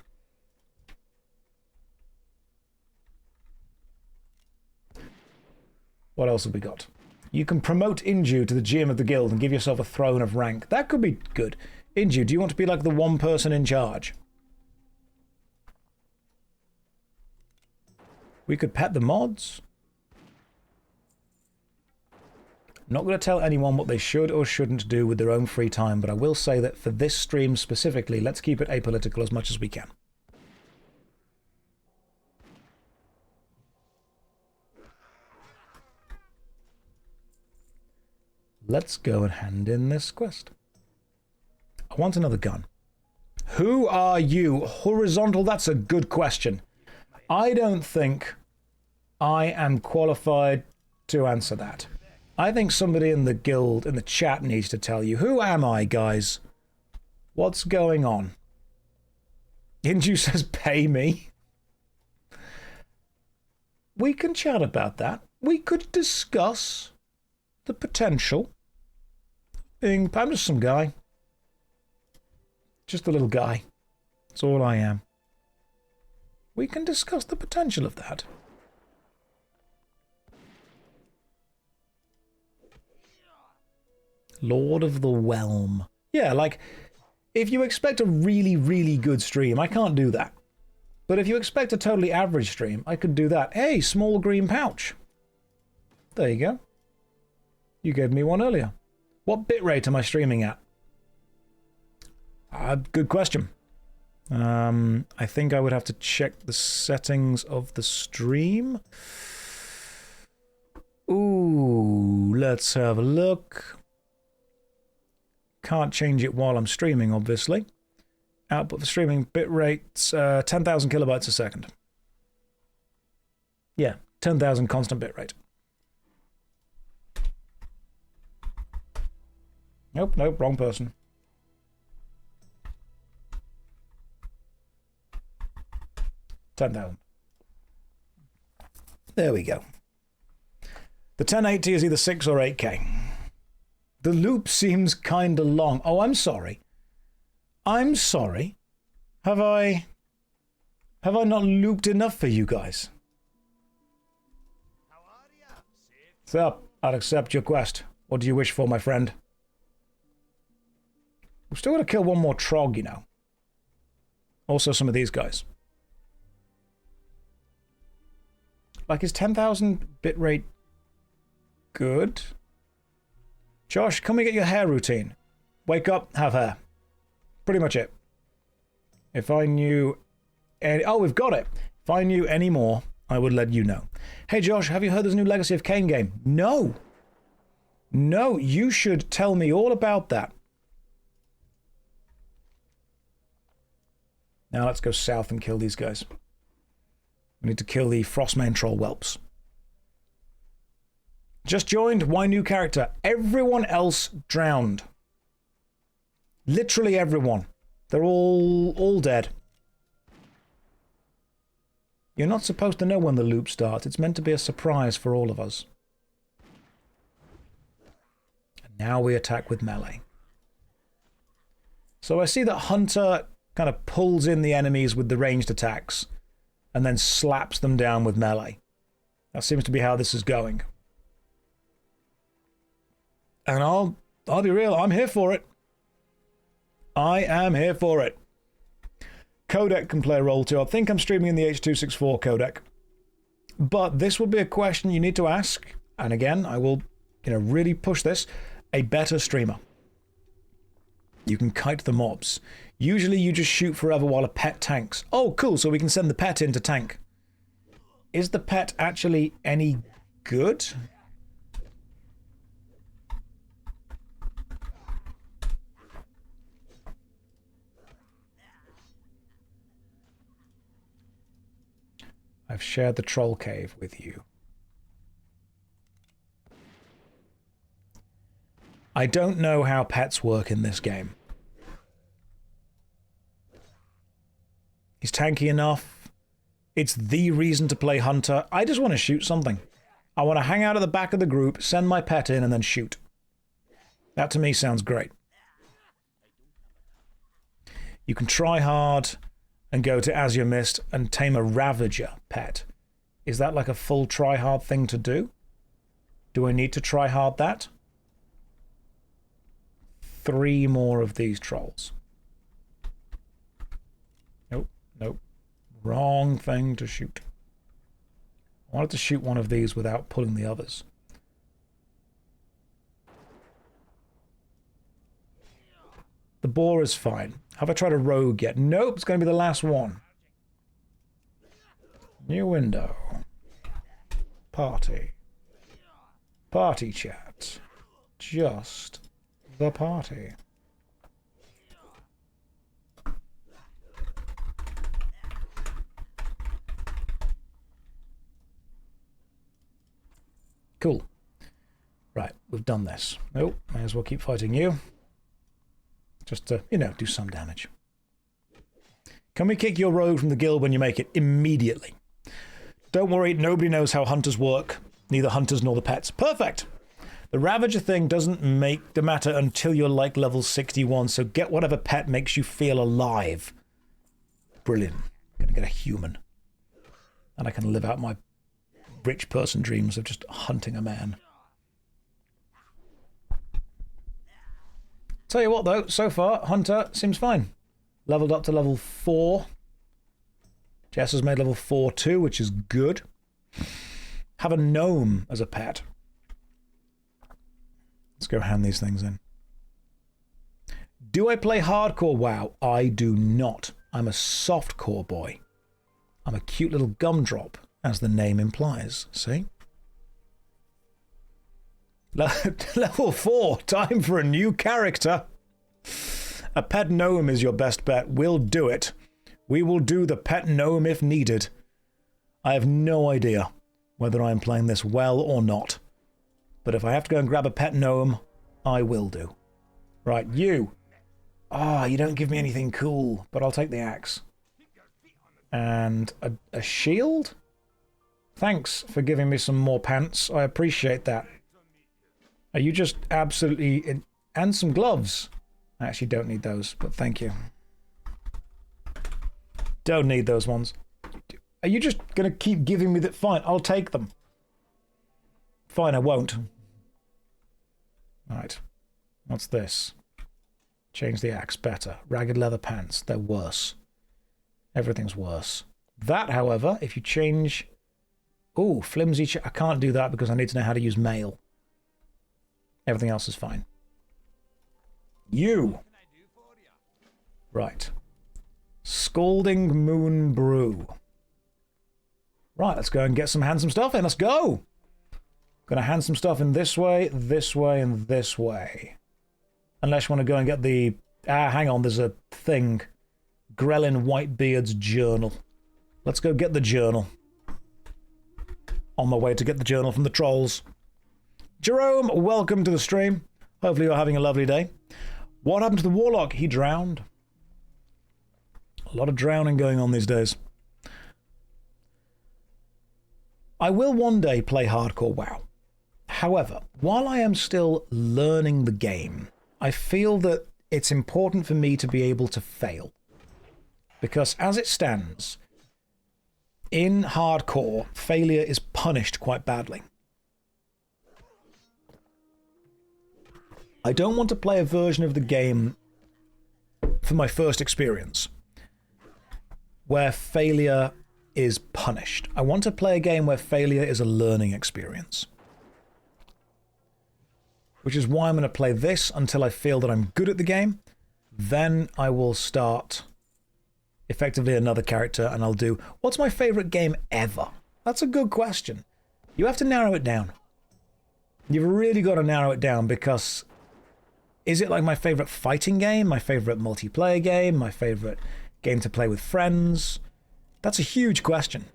What else have we got? You can promote Inju to the GM of the guild and give yourself a throne of rank. That could be good. Inju, do you want to be like the one person in charge? We could pet the mods. I'm not going to tell anyone what they should or shouldn't do with their own free time, but I will say that for this stream specifically, let's keep it apolitical as much as we can. Let's go and hand in this quest. I want another gun. Who are you? Horizontal, that's a good question. I don't think I am qualified to answer that. I think somebody in the guild, in the chat, needs to tell you. Who am I, guys? What's going on? Inju says, pay me. We can chat about that. We could discuss the potential. I'm just some guy. Just a little guy. That's all I am. We can discuss the potential of that. Lord of the Whelm. Yeah, like, if you expect a really, really good stream, I can't do that. But if you expect a totally average stream, I could do that. Hey, small green pouch. There you go. You gave me one earlier. What bitrate am I streaming at? Good question. I think I would have to check the settings of the stream. Ooh, let's have a look. Can't change it while I'm streaming, obviously. Output for streaming bitrate 10,000 kilobytes a second. Yeah, 10,000 constant bitrate. Nope, wrong person. $10,000. There we go. The 1080 is either 6 or 8K. The loop seems kinda long. Oh, I'm sorry. I'm sorry. Have I not looped enough for you guys? What's up? I'll accept your quest. What do you wish for, my friend? We've still got to kill one more Trog, you know. Also some of these guys. Like, is 10,000 bitrate good? Josh, come and get your hair routine. Wake up, have hair. Pretty much it. If I knew any... Oh, we've got it. If I knew any more, I would let you know. Hey, Josh, have you heard there's a new Legacy of Kain game? No. No, you should tell me all about that. Now let's go south and kill these guys. We need to kill the Frostmane Troll whelps. Just joined. Why new character? Everyone else drowned. Literally everyone. They're all dead. You're not supposed to know when the loop starts. It's meant to be a surprise for all of us. And now we attack with melee. So I see that Hunter kind of pulls in the enemies with the ranged attacks and then slaps them down with melee. That seems to be how this is going. And I'll be real, I'm here for it. I am here for it. Codec can play a role too. I think I'm streaming in the H.264 codec. But this would be a question you need to ask. And again, I will, really push this. A better streamer. You can kite the mobs. Usually you just shoot forever while a pet tanks. Oh, cool, so we can send the pet in to tank. Is the pet actually any good? I've shared the troll cave with you. I don't know how pets work in this game. He's tanky enough. It's the reason to play Hunter. I just want to shoot something. I want to hang out at the back of the group, send my pet in, and then shoot. That to me sounds great. You can try hard and go to Azure Mist and tame a Ravager pet. Is that like a full try-hard thing to do? Do I need to try hard that? 3 more of these trolls. Nope, nope. Wrong thing to shoot. I wanted to shoot one of these without pulling the others. The boar is fine. Have I tried a rogue yet? Nope, it's going to be the last one. New window. Party. Party chat. Just the party. Cool. Right, we've done this. Nope, may as well keep fighting you. Just to, do some damage. Can we kick your rogue from the guild when you make it? Immediately. Don't worry, nobody knows how hunters work. Neither hunters nor the pets. Perfect! The Ravager thing doesn't make the matter until you're like level 61, so get whatever pet makes you feel alive. Brilliant. I'm gonna get a human. And I can live out my rich person dreams of just hunting a man. Tell you what though, so far, Hunter seems fine. Leveled up to level 4. Jess has made level 4 too, which is good. Have a gnome as a pet. Let's go hand these things in. Do I play hardcore WoW? I do not. I'm a softcore boy. I'm a cute little gumdrop, as the name implies. See? Level 4, time for a new character. A pet gnome is your best bet. We'll do it. We will do the pet gnome if needed. I have no idea whether I am playing this well or not. But if I have to go and grab a pet gnome, I will do. Right, you. Ah, you don't give me anything cool, but I'll take the axe. And a shield? Thanks for giving me some more pants. I appreciate that. Are you just absolutely... And some gloves. I actually don't need those, but thank you. Don't need those ones. Are you just going to keep giving me that? Fine, I'll take them. Fine, I won't. Right. What's this? Change the axe. Better. Ragged leather pants. They're worse. Everything's worse. That, however, if you change... Ooh, flimsy... I can't do that because I need to know how to use mail. Everything else is fine. You! Right. Scalding Moon Brew. Right, let's go and get some handsome stuff in. Let's go! Gonna hand some stuff in this way, and this way. Unless you want to go and get the... Ah, hang on, there's a thing. Grelin Whitebeard's journal. Let's go get the journal. On my way to get the journal from the trolls. Jerome, welcome to the stream. Hopefully you're having a lovely day. What happened to the warlock? He drowned. A lot of drowning going on these days. I will one day play hardcore WoW. However, while I am still learning the game, I feel that it's important for me to be able to fail. Because as it stands, in hardcore, failure is punished quite badly. I don't want to play a version of the game for my first experience where failure is punished. I want to play a game where failure is a learning experience. Which is why I'm going to play this until I feel that I'm good at the game. Then I will start effectively another character and I'll do, what's my favourite game ever? That's a good question. You have to narrow it down. You've really got to narrow it down, because is it like my favourite fighting game, my favourite multiplayer game, my favourite game to play with friends? That's a huge question.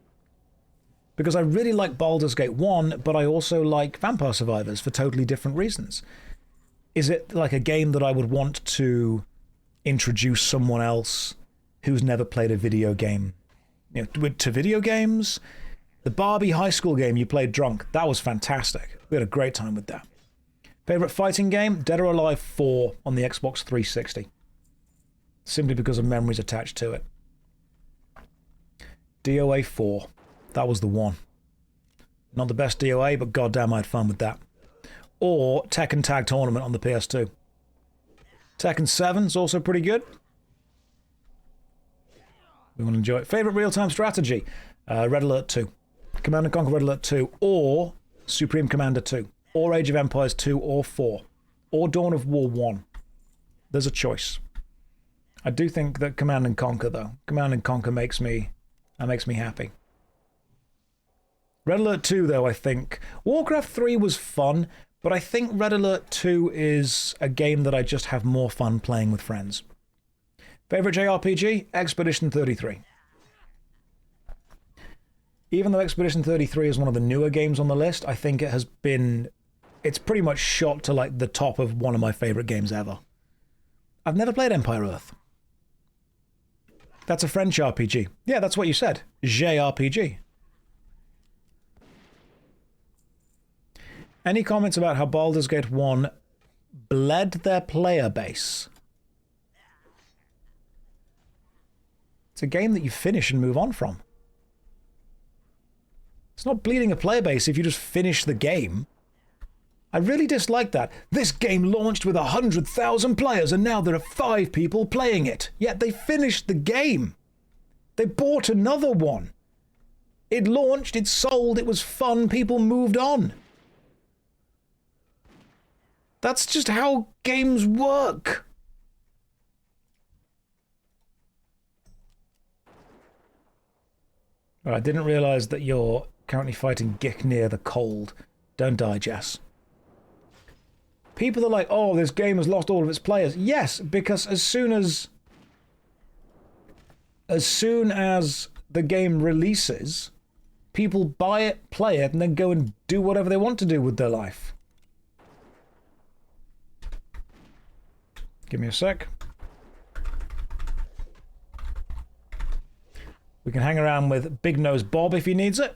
Because I really like Baldur's Gate 1, but I also like Vampire Survivors for totally different reasons. Is it like a game that I would want to introduce someone else who's never played a video game, you know, to video games? The Barbie high school game you played drunk, that was fantastic. We had a great time with that. Favorite fighting game? Dead or Alive 4 on the Xbox 360. Simply because of memories attached to it. DOA 4. That was the one. Not the best DOA, but goddamn I had fun with that. Or Tekken Tag Tournament on the PS2. Tekken 7 is also pretty good. We want to enjoy it. Favorite real-time strategy? Red Alert 2. Command & Conquer Red Alert 2. Or Supreme Commander 2. Or Age of Empires 2 or 4. Or Dawn of War 1. There's a choice. I do think that Command & Conquer, though. Command & Conquer makes me happy. Red Alert 2, though, I think. Warcraft 3 was fun, but I think Red Alert 2 is a game that I just have more fun playing with friends. Favorite JRPG? Expedition 33. Even though Expedition 33 is one of the newer games on the list, I think it's pretty much shot to like the top of one of my favorite games ever. I've never played Empire Earth. That's a French RPG. Yeah, that's what you said. JRPG. Any comments about how Baldur's Gate 1 bled their player base? It's a game that you finish and move on from. It's not bleeding a player base if you just finish the game. I really dislike that. This game launched with 100,000 players and now there are 5 people playing it. Yet they finished the game. They bought another one. It launched, it sold, it was fun, people moved on. That's just how games work. I didn't realise that you're currently fighting Giknir the Cold. Don't die, Jess. People are like, oh, this game has lost all of its players. Yes, because as soon as the game releases, people buy it, play it, and then go and do whatever they want to do with their life. Give me a sec. We can hang around with Big Nose Bob if he needs it.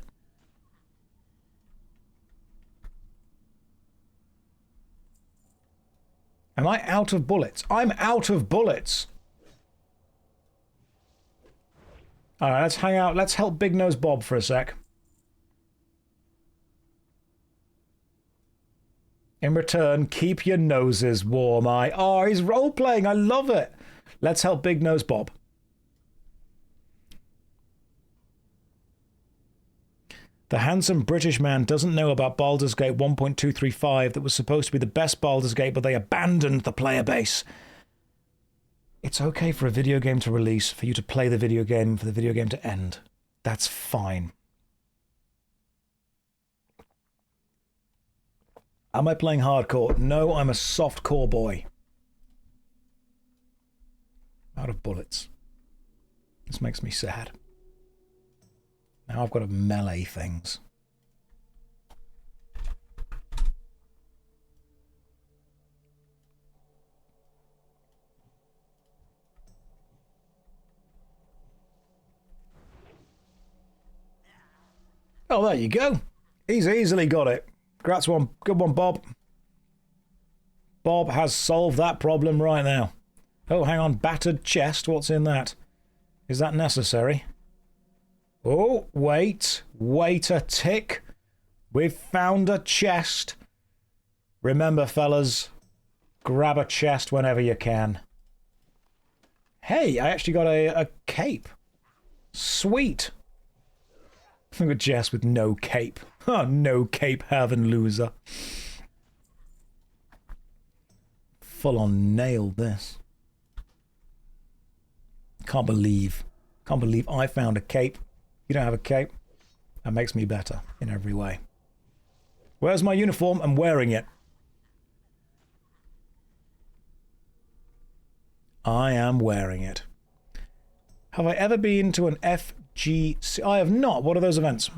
Am I out of bullets? I'm out of bullets. Alright, let's hang out. Let's help Big Nose Bob for a sec. In return, keep your noses warm. Oh, he's role-playing. I love it. Let's help Big Nose Bob. The handsome British man doesn't know about Baldur's Gate 1.235 that was supposed to be the best Baldur's Gate, but they abandoned the player base. It's okay for a video game to release, for you to play the video game, for the video game to end. That's fine. Am I playing hardcore? No, I'm a softcore boy. Out of bullets. This makes me sad. Now I've got to melee things. Oh, there you go. He's easily got it. Congrats one. Good one, Bob. Bob has solved that problem right now. Oh, hang on. Battered chest. What's in that? Is that necessary? Oh, wait. Wait a tick. We've found a chest. Remember, fellas, Grab a chest whenever you can. Hey, I actually got a cape. Sweet. Look at Jess with no cape. Oh, no cape having loser. Full on nailed this. Can't believe I found a cape. You don't have a cape? That makes me better in every way. Where's my uniform? I'm wearing it. I am wearing it. Have I ever been to an FGC? I have not. What are those events?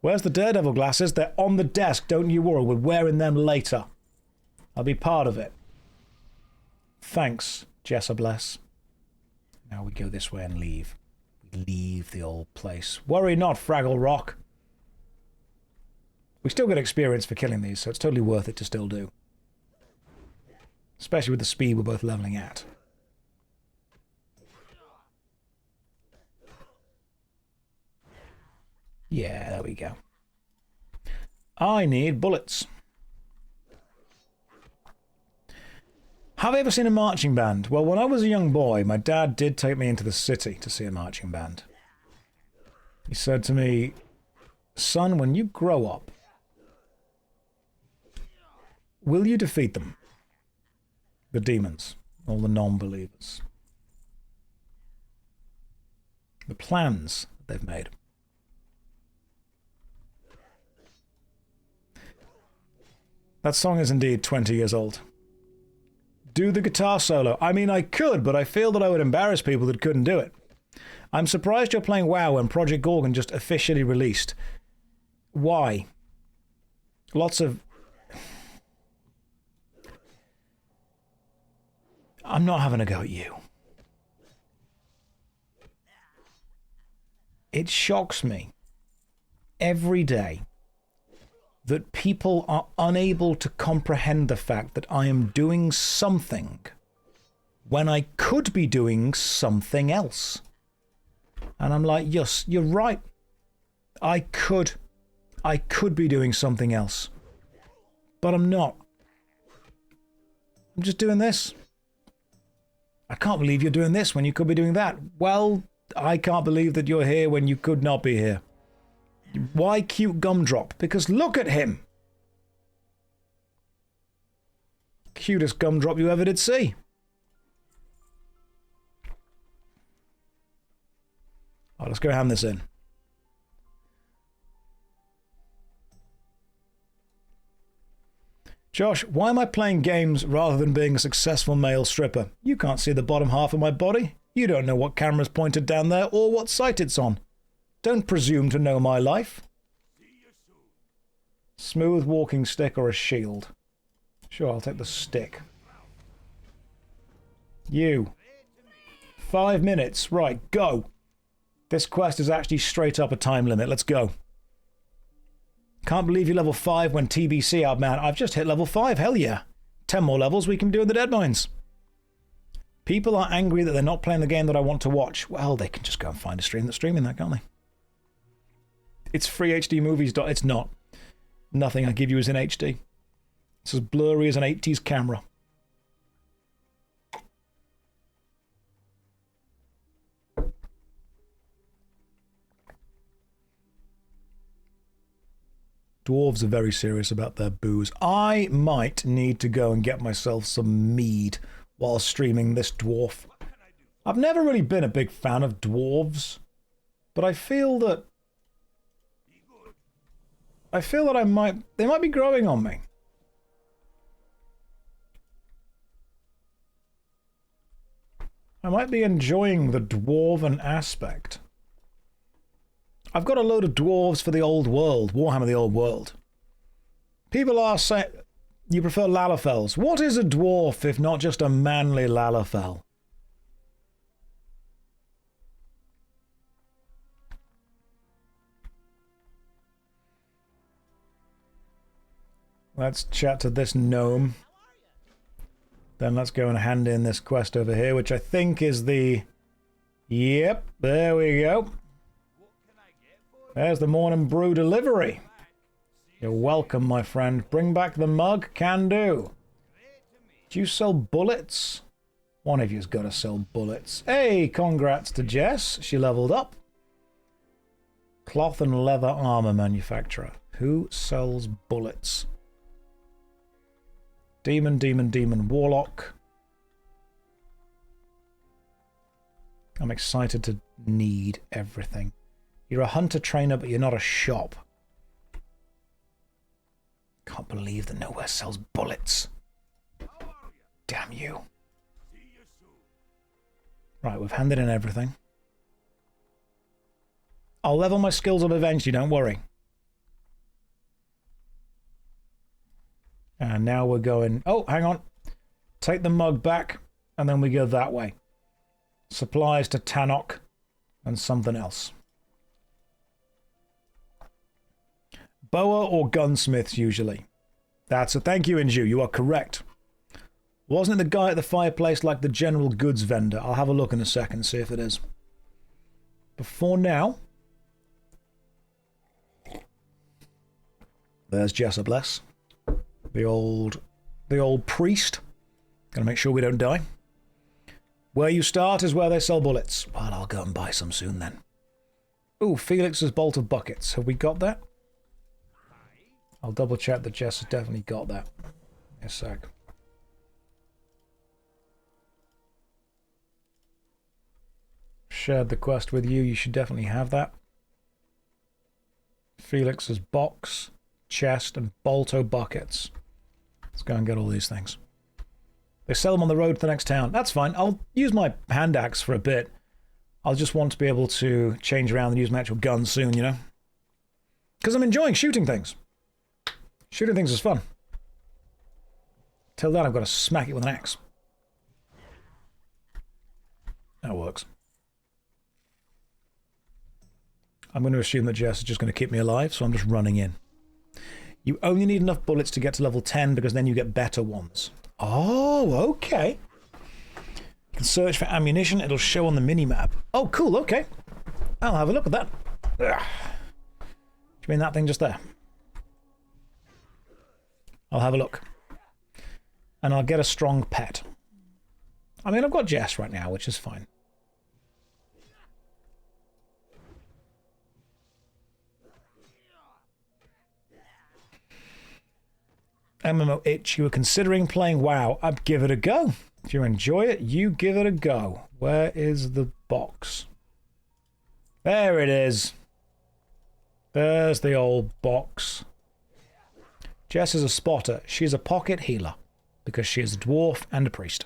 Where's the Daredevil glasses? They're on the desk. Don't you worry. We're wearing them later. I'll be part of it. Thanks, Jessa Bless. Now we go this way and leave. We leave the old place. Worry not, Fraggle Rock. We still get experience for killing these, so it's totally worth it to still do. Especially with the speed we're both leveling at. Yeah, there we go. I need bullets. Have I ever seen a marching band? Well, when I was a young boy, my dad did take me into the city to see a marching band. He said to me, son, when you grow up, will you defeat them? The demons, all the non-believers. The plans they've made. That song is indeed 20 years old. Do the guitar solo. I mean, I could, but I feel that I would embarrass people that couldn't do it. I'm surprised you're playing WoW when Project Gorgon just officially released. Why? Lots of... I'm not having a go at you. It shocks me every day that people are unable to comprehend the fact that I am doing something when I could be doing something else. And I'm like, yes, you're right. I could be doing something else. But I'm not. I'm just doing this. I can't believe you're doing this when you could be doing that. Well, I can't believe that you're here when you could not be here. Why cute gumdrop? Because look at him. Cutest gumdrop you ever did see. Oh, let's go hand this in. Josh, why am I playing games rather than being a successful male stripper? You can't see the bottom half of my body. You don't know what camera's pointed down there or what site it's on. Don't presume to know my life. Smooth walking stick or a shield? Sure, I'll take the stick. You. 5 minutes. Right, go. This quest is actually straight up a time limit. Let's go. Can't believe you're level 5 when TBC out, man. I've just hit level 5. Hell yeah. 10 more levels we can do in the Deadmines. People are angry that they're not playing the game that I want to watch. Well, they can just go and find a stream that's streaming that, can't they? It's free HD movies. It's not. Nothing I give you is in HD. It's as blurry as an 80s camera. Dwarves are very serious about their booze. I might need to go and get myself some mead while streaming this dwarf. I've never really been a big fan of dwarves, but I feel that they might be growing on me. I might be enjoying the dwarven aspect. I've got a load of dwarves for the old world, Warhammer the Old World. People are saying, you prefer Lalafels. What is a dwarf if not just a manly Lalafell? Let's chat to this gnome. Then let's go and hand in this quest over here, which I think is the... Yep, there we go. There's the morning brew delivery. You're welcome, my friend. Bring back the mug. Can do. Do you sell bullets? One of you's got to sell bullets. Hey, congrats to Jess. She leveled up. Cloth and leather armor manufacturer. Who sells bullets? Demon, warlock. I'm excited to need everything. You're a hunter trainer, but you're not a shop. Can't believe that nowhere sells bullets. Damn you. Right, we've handed in everything. I'll level my skills up eventually, don't worry. And now we're going... Oh, hang on. Take the mug back, and then we go that way. Supplies to Tannock and something else. Boa or gunsmiths, usually. That's a thank you, Inju. You are correct. Wasn't it the guy at the fireplace like the general goods vendor? I'll have a look in a second, see if it is. Before now... There's Jessup Bless. The old priest. Gotta make sure we don't die. Where you start is where they sell bullets. Well, I'll go and buy some soon then. Ooh, Felix's bolt of buckets. Have we got that? I'll double check that Jess has definitely got that. A sec. Shared the quest with you. You should definitely have that. Felix's box, chest, and bolto buckets. Let's go and get all these things. They sell them on the road to the next town. That's fine. I'll use my hand axe for a bit. I'll just want to be able to change around and use my actual gun soon, you know? Because I'm enjoying shooting things. Shooting things is fun. Till then, I've got to smack it with an axe. That works. I'm going to assume that Jess is just going to keep me alive, so I'm just running in. You only need enough bullets to get to level 10 because then you get better ones. Oh, okay. You can search for ammunition. It'll show on the mini-map. Oh, cool, okay. I'll have a look at that. Ugh. Do you mean that thing just there? I'll have a look. And I'll get a strong pet. I mean, I've got Jess right now, which is fine. MMO itch, you were considering playing WoW. I'd give it a go. If you enjoy it, you give it a go. Where is the box? There it is. There's the old box. Jess is a spotter. She's a pocket healer because she is a dwarf and a priest.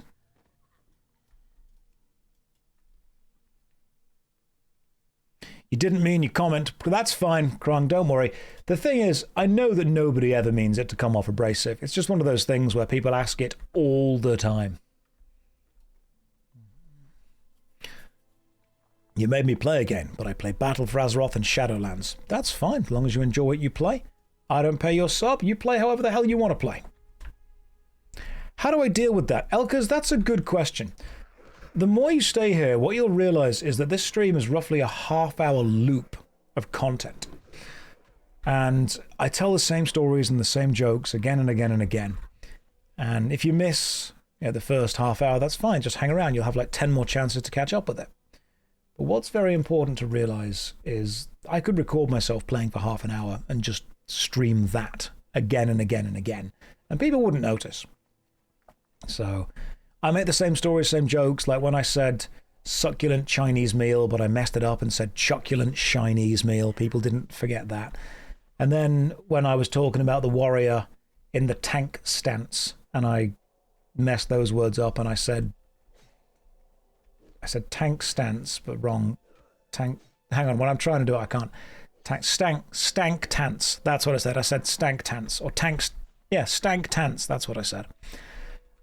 You didn't mean your comment, but that's fine, Krung, don't worry. The thing is, I know that nobody ever means it to come off abrasive. It's just one of those things where people ask it all the time. You made me play again, but I play Battle for Azeroth and Shadowlands. That's fine, as long as you enjoy what you play. I don't pay your sub, you play however the hell you want to play. How do I deal with that? Elkers, that's a good question. The more you stay here, what you'll realize is that this stream is roughly a half-hour loop of content. And I tell the same stories and the same jokes again and again and again. And if you miss the first half hour, that's fine. Just hang around. You'll have like 10 more chances to catch up with it. But what's very important to realize is I could record myself playing for half an hour and just stream that again and again and again. And people wouldn't notice. So I make the same stories, same jokes. Like when I said succulent Chinese meal, but I messed it up and said chuculent Chinese meal. People didn't forget that. And then when I was talking about the warrior in the tank stance, and I messed those words up, and I said tank stance, but wrong. Tank. Hang on, when I'm trying to do it, I can't. Stank tance. That's what I said. I said stank tance or tanks. Yeah, stank tance. That's what I said.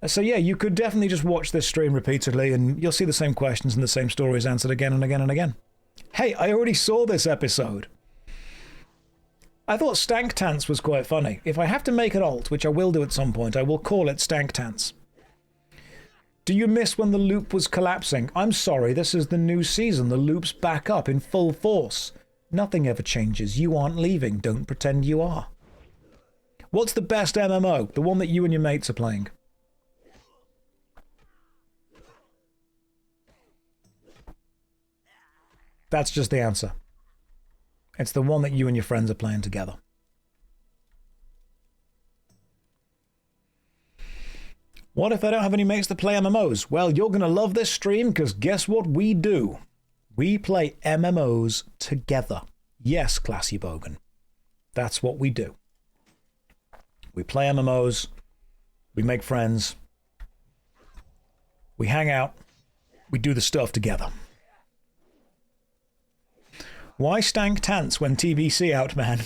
So yeah, you could definitely just watch this stream repeatedly, and you'll see the same questions and the same stories answered again and again and again. Hey, I already saw this episode. I thought Stank Tance was quite funny. If I have to make an alt, which I will do at some point, I will call it Stank Tance. Do you miss when the loop was collapsing? I'm sorry, this is the new season. The loop's back up in full force. Nothing ever changes. You aren't leaving. Don't pretend you are. What's the best MMO? The one that you and your mates are playing. That's just the answer. It's the one that you and your friends are playing together. What if I don't have any mates that play MMOs? Well, you're going to love this stream because guess what we do? We play MMOs together. Yes, Classy Bogan. That's what we do. We play MMOs. We make friends. We hang out. We do the stuff together. Why stank tants when TBC out, man?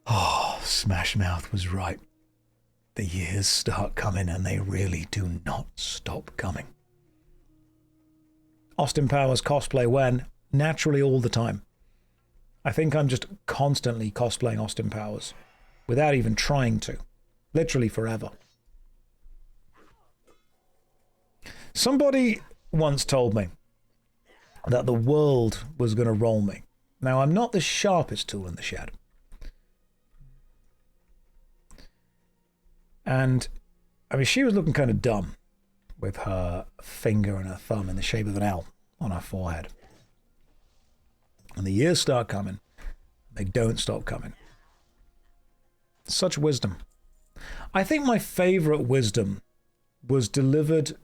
Oh, Smashmouth was right. The years start coming and they really do not stop coming. Austin Powers cosplay when? Naturally all the time. I think I'm just constantly cosplaying Austin Powers without even trying to. Literally forever. Somebody once told me that the world was going to roll me. Now, I'm not the sharpest tool in the shed. And, I mean, she was looking kind of dumb with her finger and her thumb in the shape of an L on her forehead. And the years start coming. They don't stop coming. Such wisdom. I think my favorite wisdom was delivered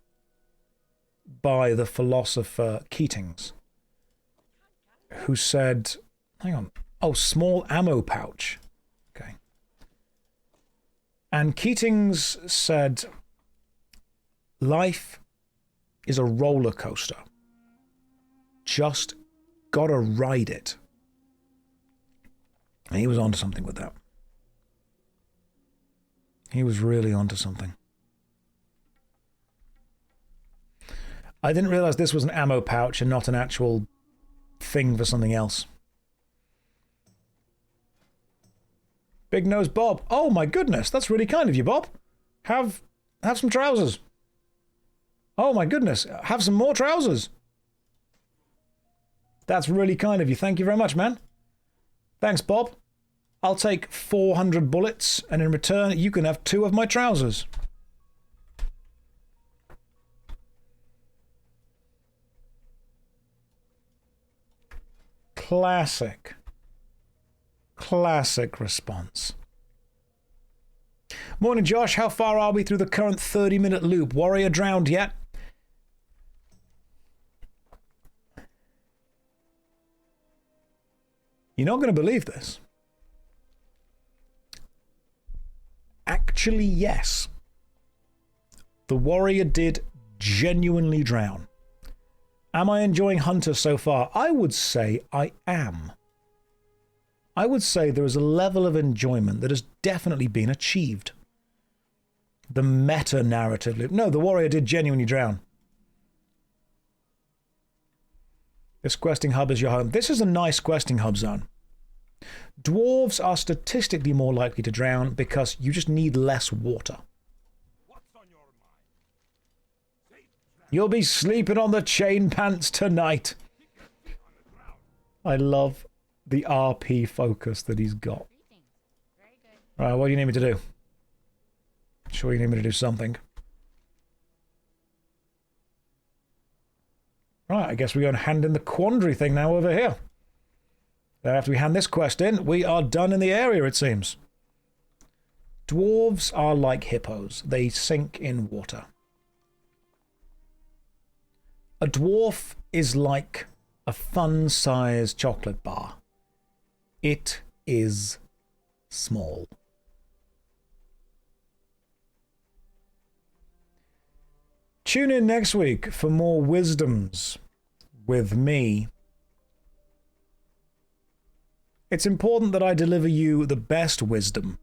by the philosopher Keatings, who said, hang on, oh, small ammo pouch. Okay. And Keatings said, life is a roller coaster. Just gotta ride it. And he was onto something with that. He was really onto something. I didn't realize this was an ammo pouch and not an actual thing for something else. Big Nose Bob. Oh my goodness, that's really kind of you, Bob. Have some trousers. Oh my goodness, have some more trousers. That's really kind of you. Thank you very much, man. Thanks, Bob. I'll take 400 bullets, and in return, you can have 2 of my trousers. Classic. Classic response. Morning, Josh. How far are we through the current 30-minute loop? Warrior drowned yet? You're not going to believe this. Actually, yes. The warrior did genuinely drown. Am I enjoying Hunter so far? I would say I am. I would say there is a level of enjoyment that has definitely been achieved. The meta-narrative loop. No, the warrior did genuinely drown. This questing hub is your home. This is a nice questing hub zone. Dwarves are statistically more likely to drown because you just need less water. You'll be sleeping on the chain pants tonight. I love the RP focus that he's got. Right, what do you need me to do? Sure you need me to do something. Right, I guess we're going to hand in the quandary thing now over here. Then after we hand this quest in, we are done in the area, it seems. Dwarves are like hippos. They sink in water. A dwarf is like a fun-sized chocolate bar. It is small. Tune in next week for more wisdoms with me. It's important that I deliver you the best wisdom.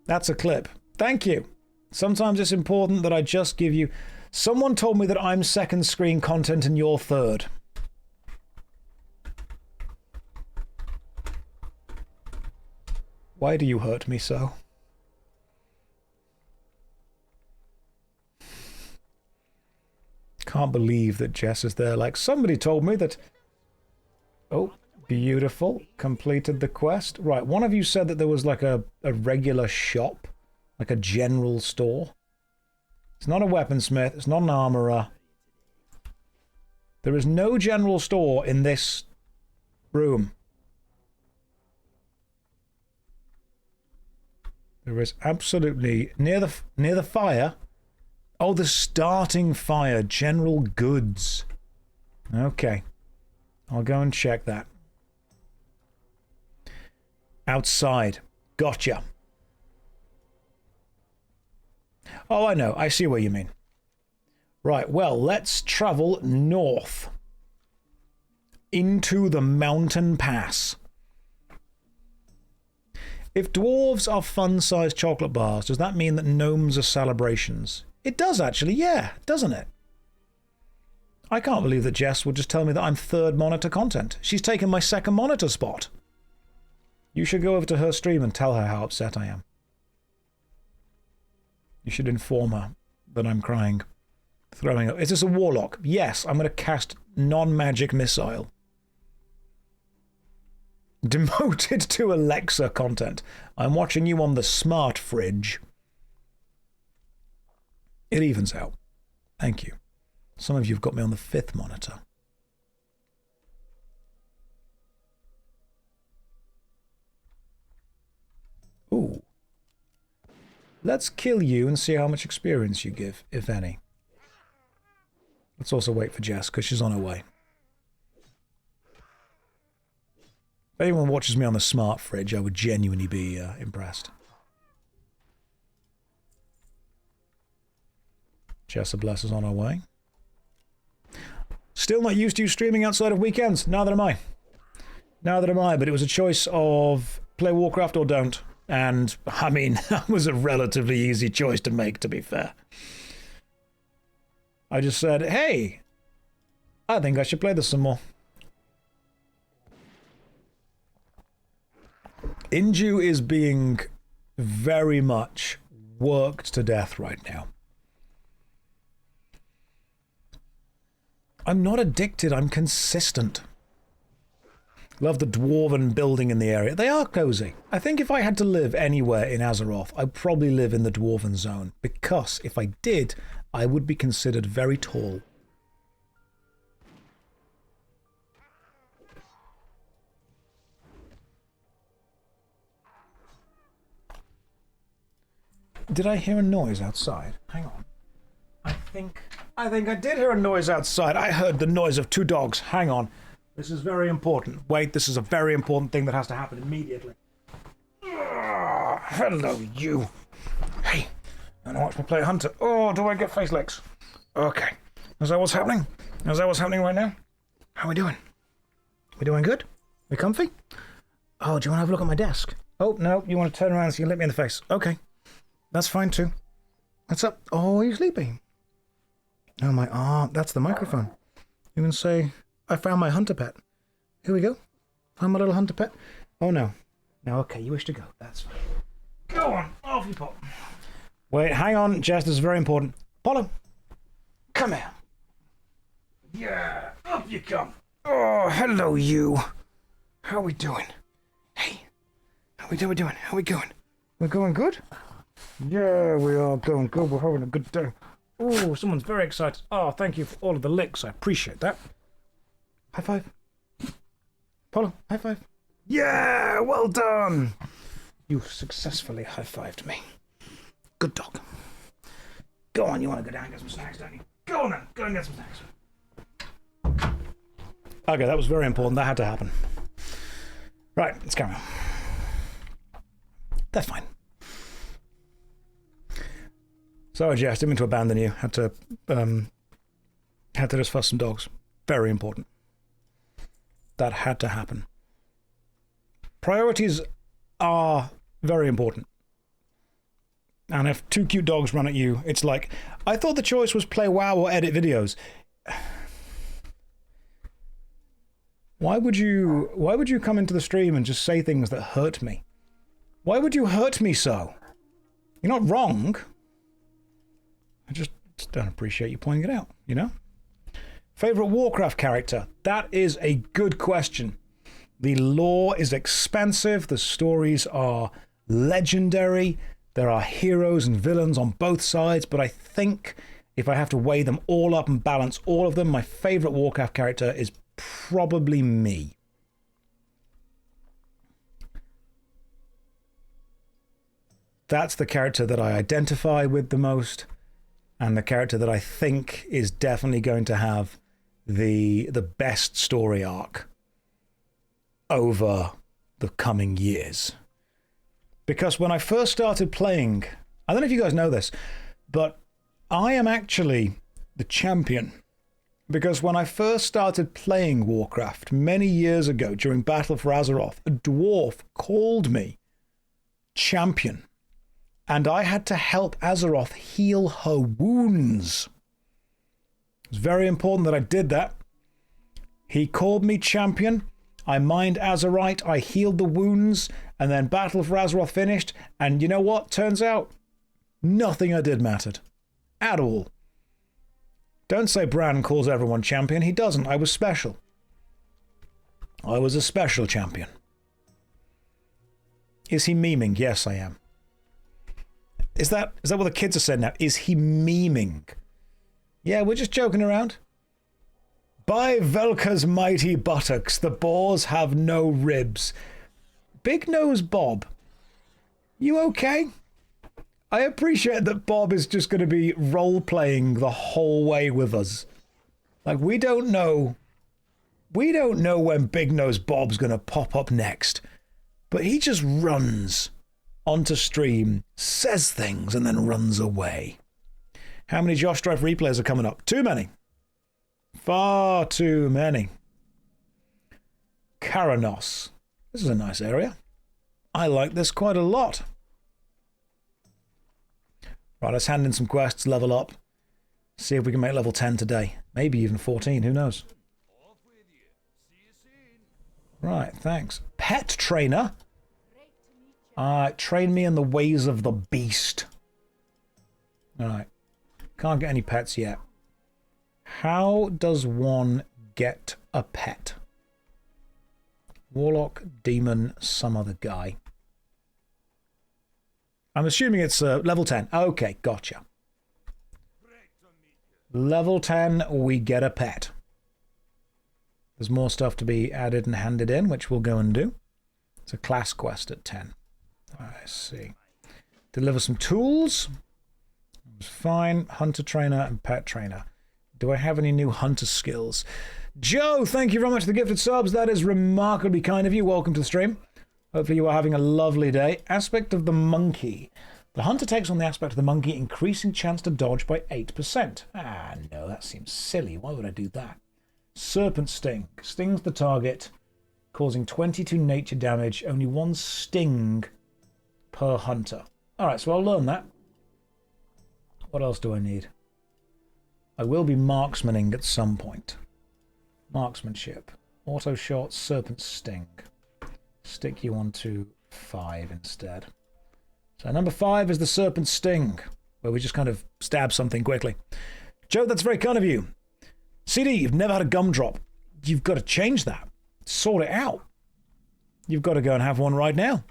That's a clip. Thank you. Sometimes it's important that I just give you... Someone told me that I'm second screen content and you're third. Why do you hurt me so? Can't believe that Jess is there. Like, somebody told me that... Oh, beautiful. Completed the quest. Right, one of you said that there was like a regular shop. Like a general store. It's not a weaponsmith. It's not an armorer. There is no general store in this room. There is absolutely near the fire. Oh, the starting fire, general goods. Okay. I'll go and check that. Outside. Gotcha. Oh, I know. I see what you mean. Right, well, let's travel north. Into the mountain pass. If dwarves are fun-sized chocolate bars, does that mean that gnomes are celebrations? It does, actually, yeah, doesn't it? I can't believe that Jess would just tell me that I'm third monitor content. She's taken my second monitor spot. You should go over to her stream and tell her how upset I am. You should inform her that I'm crying. Throwing up. Is this a warlock? Yes, I'm going to cast non-magic missile. Demoted to Alexa content. I'm watching you on the smart fridge. It evens out. Thank you. Some of you have got me on the 5th monitor. Ooh. Let's kill you and see how much experience you give, if any. Let's also wait for Jess, because she's on her way. If anyone watches me on the smart fridge, I would genuinely be impressed. Jessa Bless is on her way. Still not used to you streaming outside of weekends. Neither am I. Neither am I, but it was a choice of play Warcraft or don't. And, I mean, that was a relatively easy choice to make, to be fair. I just said, hey, I think I should play this some more. Inju is being very much worked to death right now. I'm not addicted, I'm consistent. Love the dwarven building in the area. They are cozy. I think if I had to live anywhere in Azeroth, I'd probably live in the dwarven zone. Because if I did, I would be considered very tall. Did I hear a noise outside? Hang on. I think I did hear a noise outside. I heard the noise of 2 dogs. Hang on. This is very important. Wait, this is a very important thing that has to happen immediately. Hello, you. Hey, you want to watch me play Hunter? Oh, do I get face licks? Okay. Is that what's happening? Is that what's happening right now? How we doing? We doing good? We comfy? Oh, do you want to have a look at my desk? Oh, no, you want to turn around so you can look me in the face. Okay. That's fine too. What's up? Oh, you're sleeping. Oh, my arm. That's the microphone. You can say, I found my hunter pet. Here we go. Found my little hunter pet. Oh, no. No, okay, you wish to go. That's fine. Go on. Off you pop. Wait, hang on, Jess. This is very important. Apollo, come here. Yeah, up you come. Oh, hello, you. How we doing? Hey, how we doing? How we going? We're going good? Yeah, we are going good. We're having a good day. Oh, someone's very excited. Oh, thank you for all of the licks. I appreciate that. High five. Apollo, high five. Yeah, well done. You've successfully high-fived me. Good dog. Go on, you want to go down and get some snacks, don't you? Go on then, go and get some snacks. Okay, that was very important. That had to happen. Right, let's carry on. That's fine. Sorry, Jess, didn't mean to abandon you. Had to just fuss some dogs. Very important. That had to happen. Priorities are very important. And if 2 cute dogs run at you, it's like, I thought the choice was play WoW or edit videos. Why would you come into the stream and just say things that hurt me? Why would you hurt me so? You're not wrong. I just don't appreciate you pointing it out, you know? Favorite Warcraft character? That is a good question. The lore is expansive. The stories are legendary. There are heroes and villains on both sides, but I think if I have to weigh them all up and balance all of them, my favourite Warcraft character is probably me. That's the character that I identify with the most, and the character that I think is definitely going to have the best story arc over the coming years. Because when I first started playing, I don't know if you guys know this, but I am actually the champion. Because when I first started playing Warcraft many years ago during Battle for Azeroth, a dwarf called me champion. And I had to help Azeroth heal her wounds. It was very important that I did that. He called me champion. I mined Azerite. I healed the wounds. And then Battle for Azeroth finished. And you know what? Turns out nothing I did mattered. At all. Don't say Bran calls everyone champion. He doesn't. I was special. I was a special champion. Is he memeing? Yes, I am. Is that what the kids are saying now? Is he memeing? Yeah, we're just joking around. By Velka's mighty buttocks, the boars have no ribs. Big Nose Bob, you okay? I appreciate that Bob is just going to be role-playing the whole way with us. Like, we don't know when Big Nose Bob's going to pop up next. But he just runs onto stream, says things, and then runs away. How many Josh Strife replays are coming up? Too many. Far too many. Karanos. This is a nice area. I like this quite a lot. Right, let's hand in some quests, level up. See if we can make level 10 today. Maybe even 14, who knows? Right, thanks. Pet trainer. Train me in the ways of the beast. Alright. Can't get any pets yet. How does one get a pet? Warlock, demon, some other guy. I'm assuming it's level 10. Okay, gotcha. Level 10, we get a pet. There's more stuff to be added and handed in, which we'll go and do. It's a class quest at 10. I see. Deliver some tools. It was fine. Hunter trainer and pet trainer. Do I have any new hunter skills? Joe, thank you very much for the gifted subs. That is remarkably kind of you. Welcome to the stream. Hopefully you are having a lovely day. Aspect of the monkey. The hunter takes on the aspect of the monkey, increasing chance to dodge by 8%. Ah, no, that seems silly. Why would I do that? Serpent sting. Stings the target, causing 22 nature damage. Only one sting per hunter. Alright, so I'll learn that. What else do I need? I will be marksmaning at some point. Marksmanship. Auto shot, serpent sting. Stick you on to 5 instead. So number 5 is the serpent sting, where we just kind of stab something quickly. Joe, that's very kind of you. CD, you've never had a gumdrop. You've got to change that. Sort it out. You've got to go and have one right now.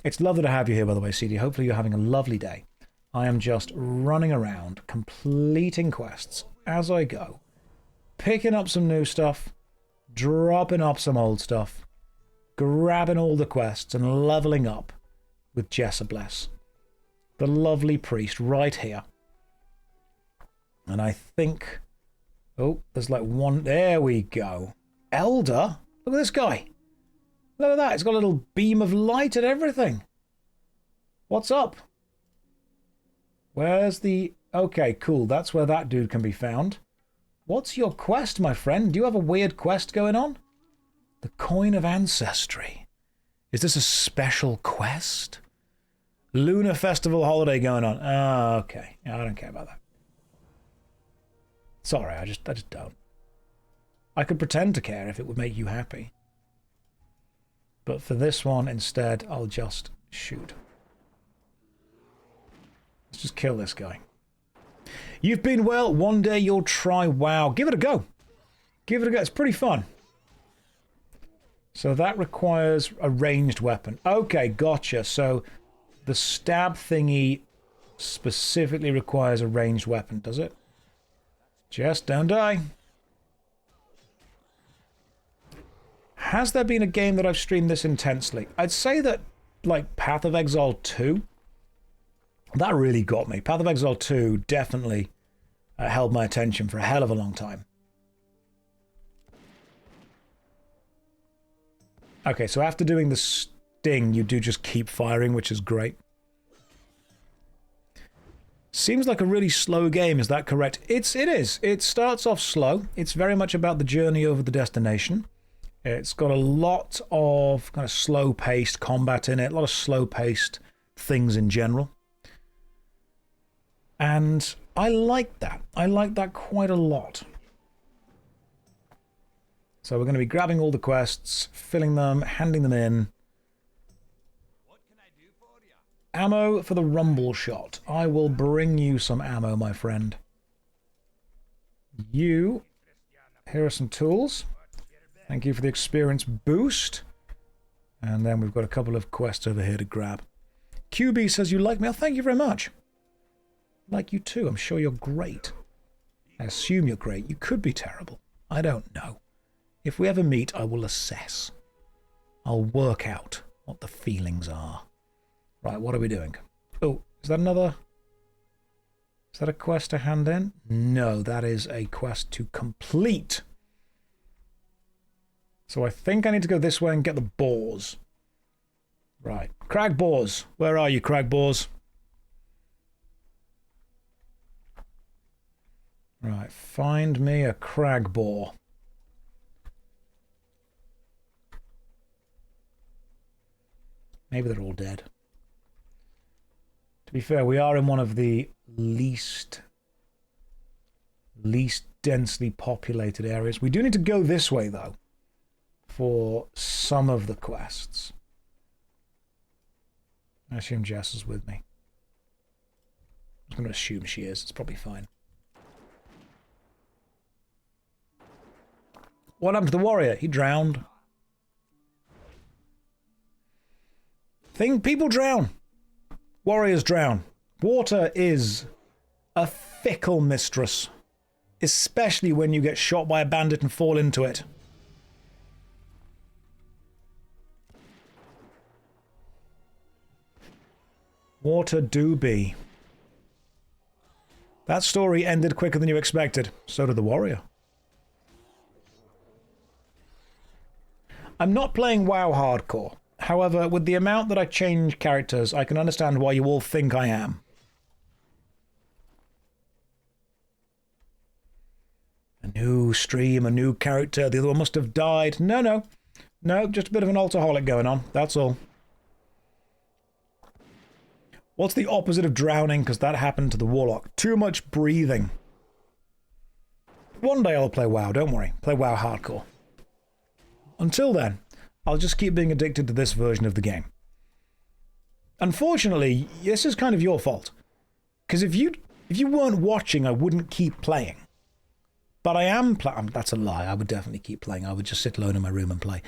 It's lovely to have you here, by the way, CD. Hopefully you're having a lovely day. I am just running around, completing quests as I go. Picking up some new stuff, dropping off some old stuff, grabbing all the quests and leveling up with Jessabless, the lovely priest right here. And I think... Oh, there's like one... There we go. Elder? Look at this guy. Look at that. It's got a little beam of light and everything. What's up? Where's the... Okay, cool. That's where that dude can be found. What's your quest, my friend? Do you have a weird quest going on? The Coin of Ancestry. Is this a special quest? Lunar Festival holiday going on. Ah, okay. I don't care about that. Sorry, I just don't. I could pretend to care if it would make you happy. But for this one, instead, I'll just shoot. Let's just kill this guy. You've been well. One day you'll try WoW. Give it a go. Give it a go. It's pretty fun. So that requires a ranged weapon. Okay, gotcha. So the stab thingy specifically requires a ranged weapon, does it? Just don't die. Has there been a game that I've streamed this intensely? I'd say that, like, Path of Exile 2, that really got me. Path of Exile 2 definitely held my attention for a hell of a long time. Okay, so after doing the sting, you do just keep firing, which is great. Seems like a really slow game, is that correct? It is. It starts off slow. It's very much about the journey over the destination. It's got a lot of kind of slow-paced combat in it, a lot of slow-paced things in general. And I like that. I like that quite a lot. So we're going to be grabbing all the quests, filling them, handing them in. Ammo for the rumble shot. I will bring you some ammo, my friend. Here are some tools. Thank you for the experience boost. And then we've got a couple of quests over here to grab. QB says you like me. Oh, thank you very much. Like you too. I'm sure you're great. I assume you're great. You could be terrible. I don't know. If we ever meet, I will assess. I'll work out what the feelings are. Right, what are we doing? Oh, is that another... Is that a quest to hand in? No, that is a quest to complete. So I think I need to go this way and get the boars. Right. Crag boars. Where are you, crag boars? Right, find me a crag boar. Maybe they're all dead. To be fair, we are in one of the least densely populated areas. We do need to go this way, though, for some of the quests. I assume Jess is with me. I'm going to assume she is. It's probably fine. What happened to the warrior? He drowned. People drown. Warriors drown. Water is a fickle mistress, especially when you get shot by a bandit and fall into it. Water do be. That story ended quicker than you expected. So did the warrior. I'm not playing WoW hardcore. However, with the amount that I change characters, I can understand why you all think I am. A new stream, a new character, the other one must have died. No, just a bit of an alcoholic going on, that's all. What's the opposite of drowning? Because that happened to the warlock. Too much breathing. One day I'll play WoW, don't worry. Play WoW hardcore. Until then, I'll just keep being addicted to this version of the game. Unfortunately, this is kind of your fault. Because if you weren't watching, I wouldn't keep playing. But I am playing. That's a lie. I would definitely keep playing. I would just sit alone in my room and play.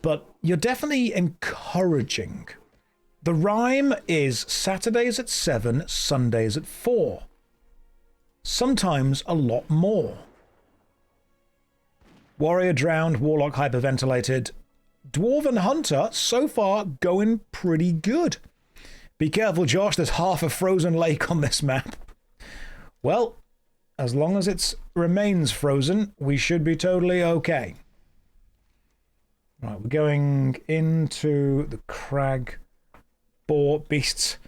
But you're definitely encouraging. The rhyme is Saturdays at 7, Sundays at 4. Sometimes a lot more. Warrior drowned, warlock hyperventilated. Dwarven Hunter, so far, going pretty good. Be careful, Josh, there's half a frozen lake on this map. Well, as long as it remains frozen, we should be totally okay. Right, we're going into the crag boar beasts.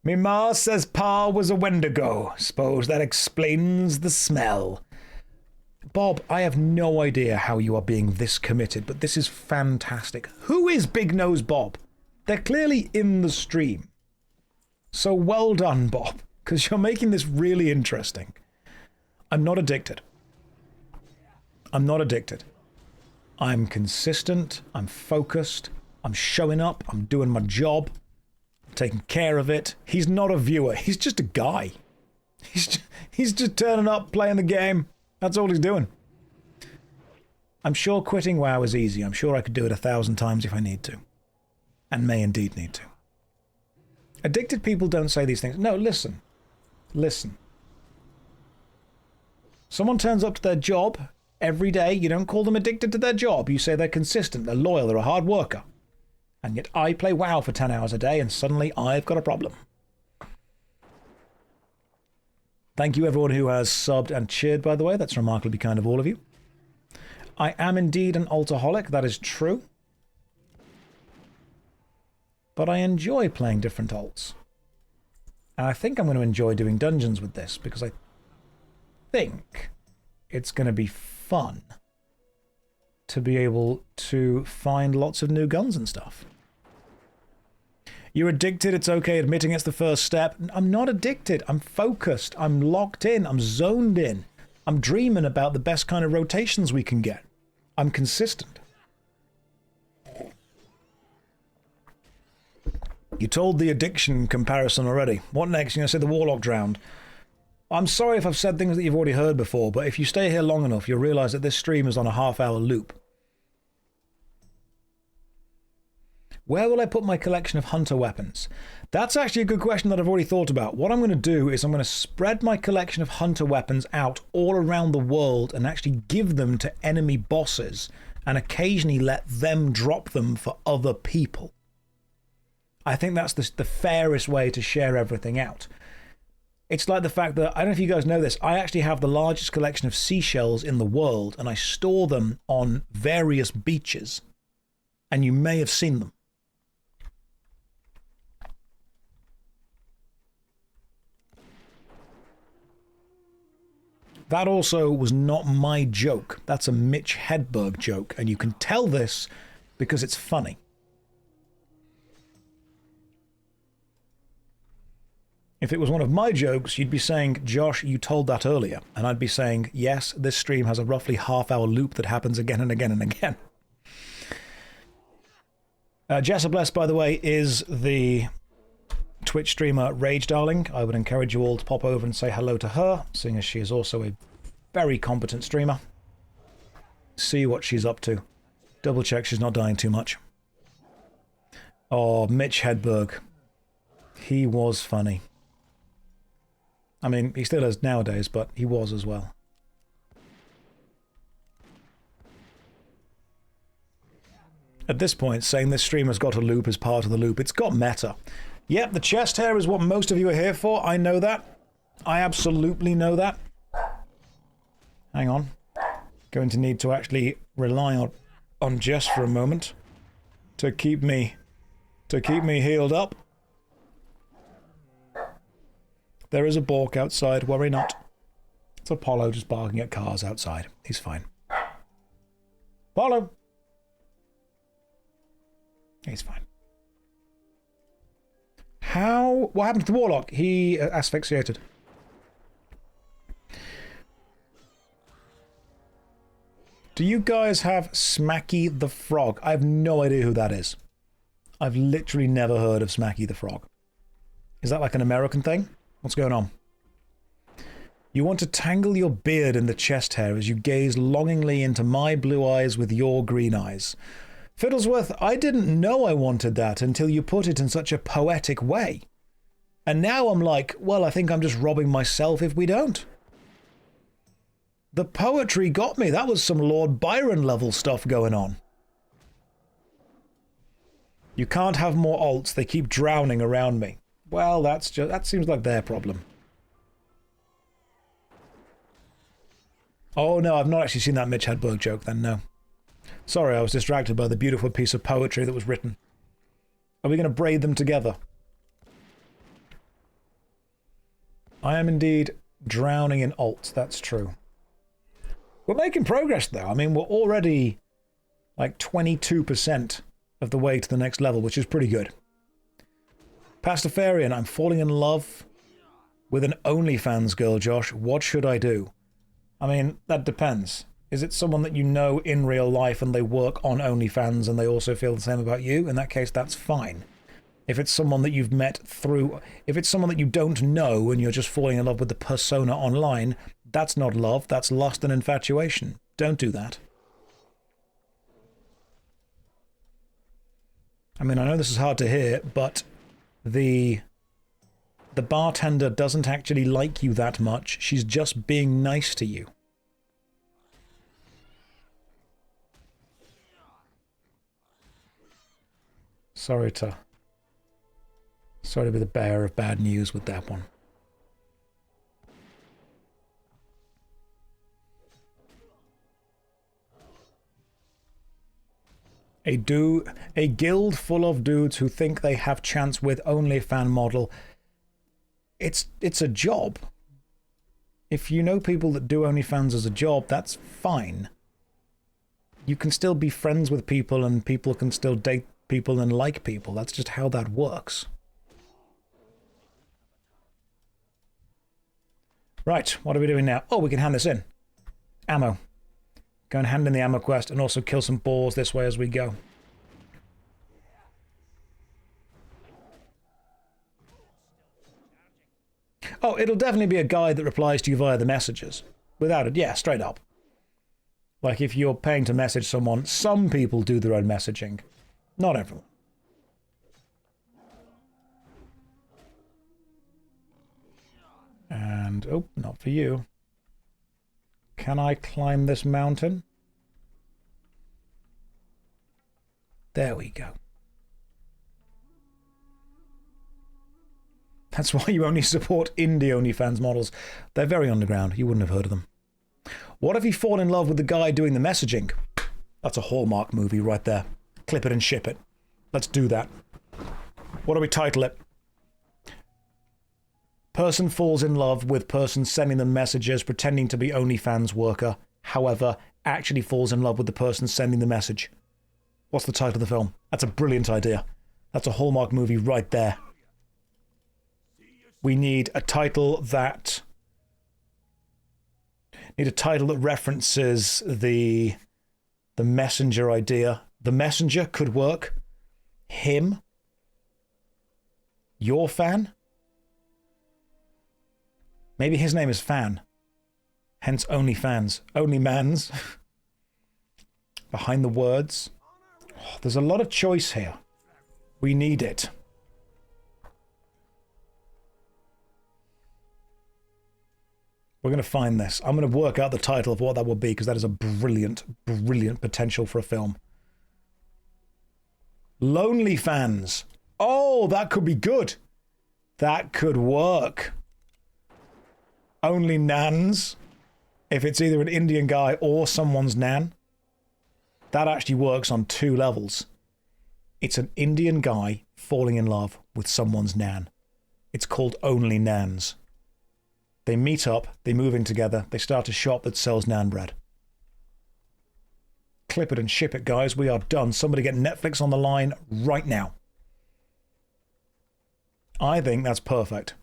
Me ma says pa was a Wendigo. Suppose that explains the smell. Bob, I have no idea how you are being this committed, but this is fantastic. Who is Big Nose Bob? They're clearly in the stream. So well done, Bob, because you're making this really interesting. I'm not addicted. I'm not addicted. I'm consistent. I'm focused. I'm showing up. I'm doing my job. I'm taking care of it. He's not a viewer. He's just a guy. He's just turning up, playing the game. That's all he's doing. I'm sure quitting WoW is easy. I'm sure I could do it 1,000 times if I need to. And may indeed need to. Addicted people don't say these things. No, listen. Listen. Someone turns up to their job every day. You don't call them addicted to their job. You say they're consistent, they're loyal, they're a hard worker. And yet I play WoW for 10 hours a day and suddenly I've got a problem. Thank you everyone who has subbed and cheered, by the way. That's remarkably kind of all of you. I am indeed an altaholic, that is true. But I enjoy playing different alts. And I think I'm going to enjoy doing dungeons with this, because I think it's going to be fun to be able to find lots of new guns and stuff. You're addicted, it's okay, admitting it's the first step. I'm not addicted, I'm focused, I'm locked in, I'm zoned in. I'm dreaming about the best kind of rotations we can get. I'm consistent. You told the addiction comparison already. What next? You're going to say the Warlock drowned. I'm sorry if I've said things that you've already heard before, but if you stay here long enough, you'll realise that this stream is on a half-hour loop. Where will I put my collection of hunter weapons? That's actually a good question that I've already thought about. What I'm going to do is I'm going to spread my collection of hunter weapons out all around the world and actually give them to enemy bosses and occasionally let them drop them for other people. I think that's the fairest way to share everything out. It's like the fact that, I don't know if you guys know this, I actually have the largest collection of seashells in the world and I store them on various beaches. And you may have seen them. That also was not my joke. That's a Mitch Hedberg joke. And you can tell this because it's funny. If it was one of my jokes, you'd be saying, Josh, you told that earlier. And I'd be saying, yes, this stream has a roughly half-hour loop that happens again and again and again. Jessa Bless, by the way, is the Twitch streamer Rage Darling. I would encourage you all to pop over and say hello to her, seeing as she is also a very competent streamer. See what she's up to. Double check she's not dying too much. Oh, Mitch Hedberg. He was funny. I mean, he still is nowadays, but he was as well. At this point, saying this stream has got a loop is part of the loop. It's got meta. Yep, the chest hair is what most of you are here for. I know that. I absolutely know that. Hang on. Going to need to actually rely on Jess for a moment to keep me healed up. There is a Bork outside, worry not. It's Apollo just barking at cars outside. He's fine. Apollo! He's fine. What happened to the Warlock? He asphyxiated. Do you guys have Smacky the Frog? I have no idea who that is. I've literally never heard of Smacky the Frog. Is that like an American thing? What's going on? You want to tangle your beard in the chest hair as you gaze longingly into my blue eyes with your green eyes. Fiddlesworth, I didn't know I wanted that until you put it in such a poetic way. And now I'm like, well, I think I'm just robbing myself if we don't. The poetry got me. That was some Lord Byron level stuff going on. You can't have more alts. They keep drowning around me. Well, that seems like their problem. Oh no, I've not actually seen that Mitch Hedberg joke then, no. Sorry, I was distracted by the beautiful piece of poetry that was written. Are we going to braid them together? I am indeed drowning in alts, that's true. We're making progress though. I mean, we're already like 22% of the way to the next level, which is pretty good. Pastafarian, I'm falling in love with an OnlyFans girl, Josh. What should I do? I mean, that depends. Is it someone that you know in real life and they work on OnlyFans and they also feel the same about you? In that case, that's fine. If it's someone that you've met through... If it's someone that you don't know and you're just falling in love with the persona online, that's not love, that's lust and infatuation. Don't do that. I mean, I know this is hard to hear, but the the bartender doesn't actually like you that much. She's just being nice to you. Sorry to be the bearer of bad news with that one. A guild full of dudes who think they have chance with OnlyFan model. It's a job. If you know people that do OnlyFans as a job, that's fine. You can still be friends with people and people can still date people and like people. That's just how that works. Right, what are we doing now? Oh, we can hand this in. Ammo. Go and hand in the ammo quest and also kill some boars this way as we go. Oh, it'll definitely be a guide that replies to you via the messages. Without it, yeah, straight up. Like if you're paying to message someone, some people do their own messaging. Not everyone. And, oh, not for you. Can I climb this mountain? There we go. That's why you only support indie OnlyFans models. They're very underground. You wouldn't have heard of them. What if you fall in love with the guy doing the messaging? That's a Hallmark movie right there. Clip it and ship it. Let's do that. What do we title it? Person falls in love with person sending them messages pretending to be OnlyFans worker. However, actually falls in love with the person sending the message. What's the title of the film? That's a brilliant idea. That's a Hallmark movie right there. We need a title that... references the messenger idea. The messenger could work. Him. Your fan. Maybe his name is Fan. Hence OnlyFans. Onlymans. Behind the words. Oh, there's a lot of choice here. We need it. We're going to find this. I'm going to work out the title of what that will be because that is a brilliant, brilliant potential for a film. Lonely Fans. Oh, that could be good. That could work. Only Nans. If it's either an Indian guy or someone's Nan. That actually works on 2 levels. It's an Indian guy falling in love with someone's Nan. It's called Only Nans. They meet up, they move in together, they start a shop that sells naan bread. Clip it and ship it, guys. We are done. Somebody get Netflix on the line right now. I think that's perfect.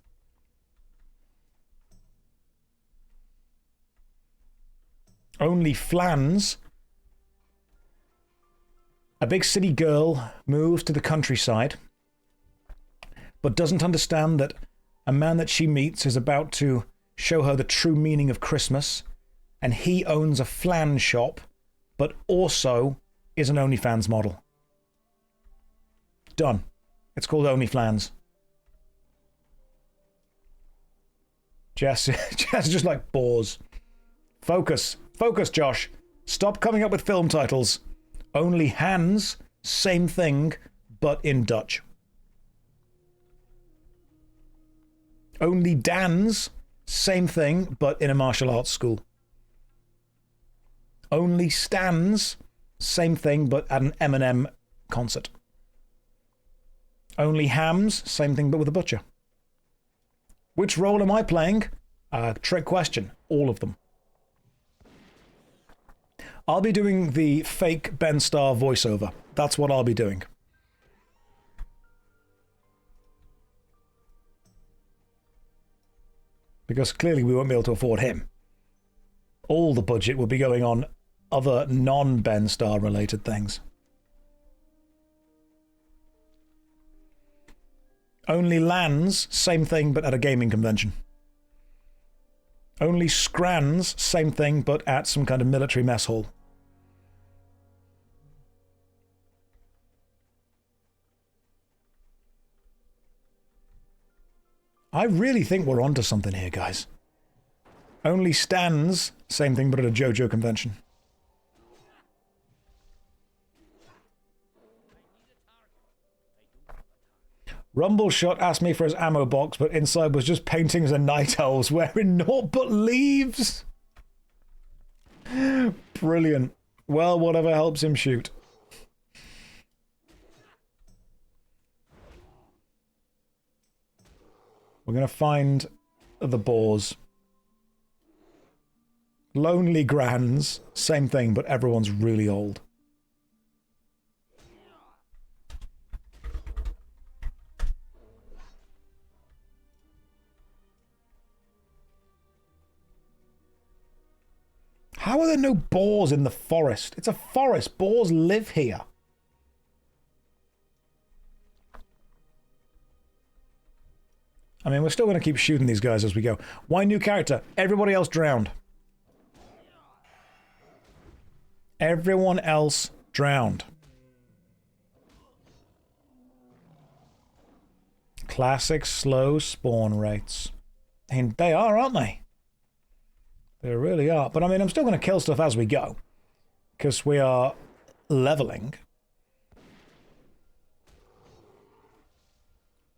Only Flans. A big city girl moves to the countryside, but doesn't understand that a man that she meets is about to show her the true meaning of Christmas, and he owns a flan shop, but also is an OnlyFans model. Done. It's called OnlyFlans. Jess is just like bores. Focus. Focus, Josh. Stop coming up with film titles. Only Hands, same thing, but in Dutch. Only Dans, same thing, but in a martial arts school. Only Stans, same thing, but at an Eminem concert. Only Hams, same thing, but with a butcher. Which role am I playing? Trick question. All of them. I'll be doing the fake Ben Starr voiceover. That's what I'll be doing. Because clearly we won't be able to afford him. All the budget will be going on other non-Ben Starr related things. Only Lands, same thing but at a gaming convention. Only Scrans, same thing but at some kind of military mess hall. I really think we're onto something here, guys. Only stands, same thing but at a JoJo convention. Rumbleshot asked me for his ammo box, but inside was just paintings of night owls wearing naught but leaves. Brilliant. Well, whatever helps him shoot. We're going to find the boars. Lonely Grands, same thing, but everyone's really old. How are there no boars in the forest? It's a forest. Boars live here. I mean, we're still going to keep shooting these guys as we go. Why new character? Everybody else drowned. Everyone else drowned. Classic slow spawn rates. And they are, aren't they? They really are. But I mean, I'm still going to kill stuff as we go. Because we are leveling.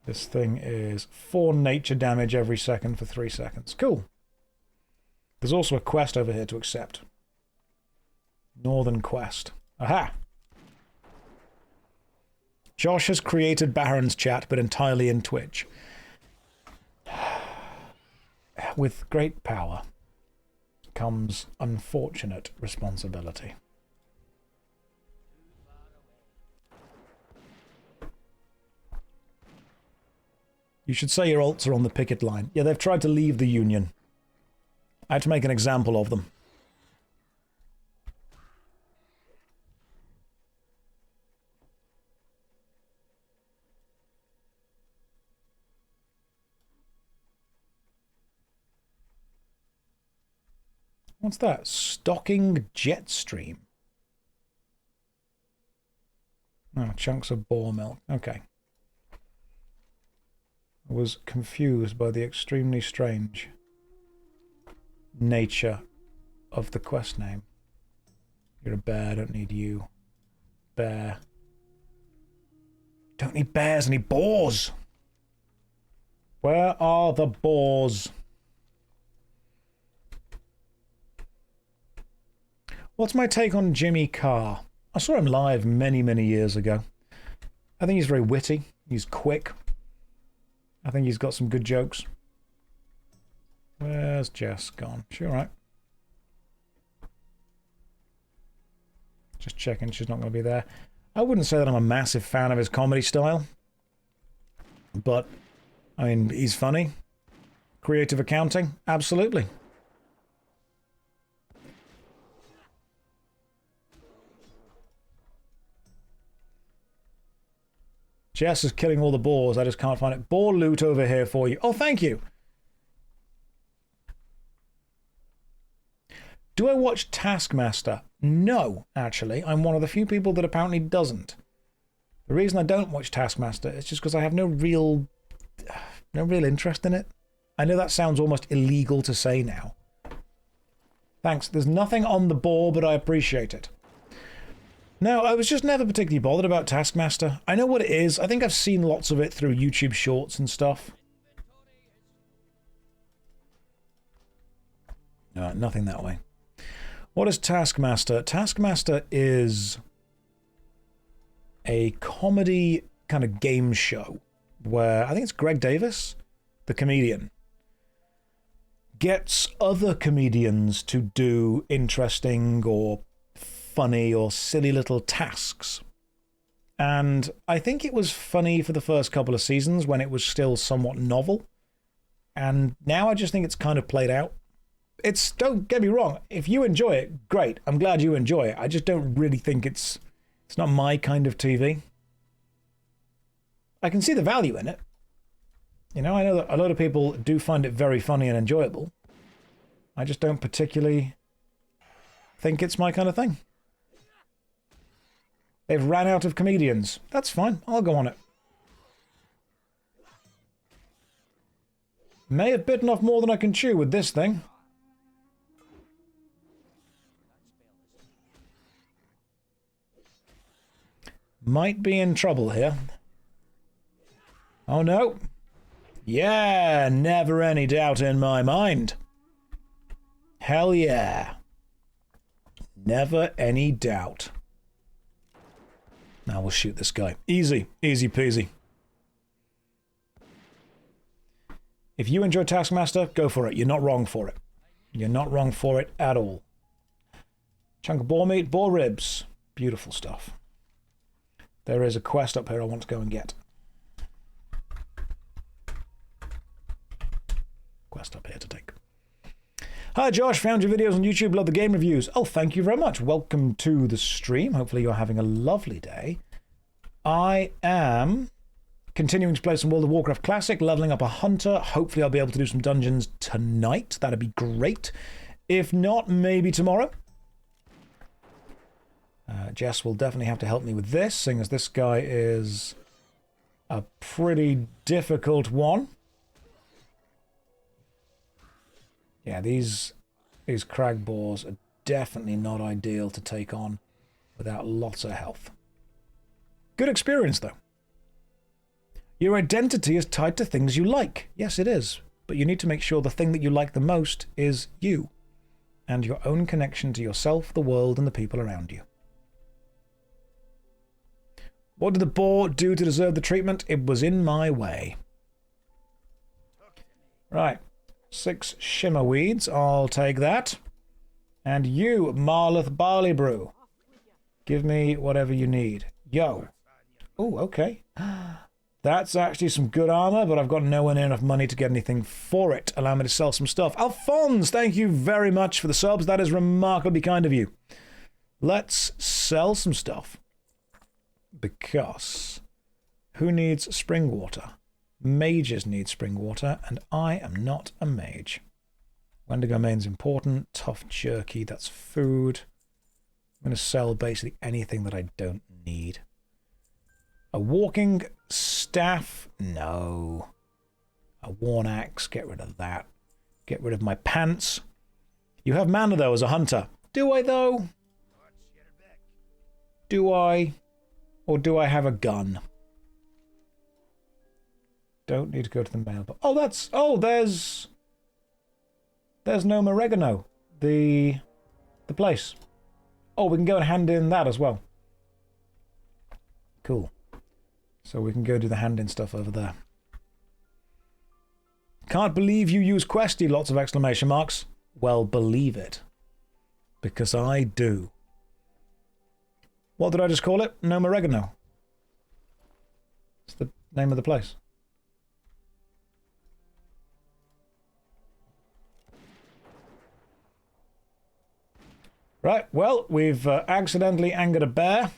This thing is 4 nature damage every second for 3 seconds. Cool. There's also a quest over here to accept. Northern quest. Aha! Josh has created Baron's chat, but entirely in Twitch. With great power comes unfortunate responsibility. You should say your alts are on the picket line. Yeah, they've tried to leave the Union. I had to make an example of them. What's that? Stocking jet stream. Oh, chunks of boar milk. Okay. I was confused by the extremely strange nature of the quest name. You're a bear, don't need you. Bear. Don't need bears, I need boars! Where are the boars? What's my take on Jimmy Carr? I saw him live many, many years ago. I think he's very witty. He's quick. I think he's got some good jokes. Where's Jess gone? She all right? Just checking she's not going to be there. I wouldn't say that I'm a massive fan of his comedy style. But, I mean, he's funny. Creative accounting? Absolutely. Jess is killing all the boars. I just can't find it. Boar loot over here for you. Oh, thank you. Do I watch Taskmaster? No, actually. I'm one of the few people that apparently doesn't. The reason I don't watch Taskmaster is just because I have no real interest in it. I know that sounds almost illegal to say now. Thanks. There's nothing on the boar, but I appreciate it. No, I was just never particularly bothered about Taskmaster. I know what it is. I think I've seen lots of it through YouTube shorts and stuff. No, nothing that way. What is Taskmaster? Taskmaster is a comedy kind of game show where I think it's Greg Davis, the comedian, gets other comedians to do interesting or funny or silly little tasks. And I think it was funny for the first couple of seasons when it was still somewhat novel. And now I just think it's kind of played out. It's, don't get me wrong, if you enjoy it, great. I'm glad you enjoy it. I just don't really think it's not my kind of TV. I can see the value in it. You know, I know that a lot of people do find it very funny and enjoyable. I just don't particularly think it's my kind of thing. They've ran out of comedians. That's fine. I'll go on it. May have bitten off more than I can chew with this thing. Might be in trouble here. Oh no. Yeah, never any doubt in my mind. Hell yeah. Never any doubt. Now we'll shoot this guy. Easy. Easy peasy. If you enjoy Taskmaster, go for it. You're not wrong for it. You're not wrong for it at all. Chunk of boar meat, boar ribs. Beautiful stuff. There is a quest up here I want to go and get. Quest up here to take. Hi Josh, found your videos on YouTube, love the game reviews. Oh, thank you very much. Welcome to the stream. Hopefully you're having a lovely day. I am continuing to play some World of Warcraft Classic, leveling up a hunter. Hopefully I'll be able to do some dungeons tonight. That'd be great. If not, maybe tomorrow. Jess will definitely have to help me with this, seeing as this guy is a pretty difficult one. Yeah, these crag boars are definitely not ideal to take on without lots of health. Good experience, though. Your identity is tied to things you like. Yes, it is. But you need to make sure the thing that you like the most is you. And your own connection to yourself, the world, and the people around you. What did the boar do to deserve the treatment? It was in my way. Right. 6 shimmer weeds. I'll take that. And you, Marleth Barley Brew. Give me whatever you need. Yo. Oh, okay. That's actually some good armor, but I've got nowhere near enough money to get anything for it. Allow me to sell some stuff. Alphonse, thank you very much for the subs. That is remarkably kind of you. Let's sell some stuff. Because who needs spring water? Mages need spring water, and I am not a mage. Wendigo Main's important. Tough jerky, that's food. I'm going to sell basically anything that I don't need. A walking staff? No. A worn axe? Get rid of that. Get rid of my pants. You have mana, though, as a hunter. Do I, though? Do I? Or do I have a gun? Don't need to go to the mailbox. Oh, that's... Oh, there's no oregano. The place. Oh, we can go and hand in that as well. Cool. So we can go do the hand-in stuff over there. Can't believe you use Questy, lots of exclamation marks. Well, believe it. Because I do. What did I just call it? No oregano. It's the name of the place. Right, well, we've accidentally angered a bear.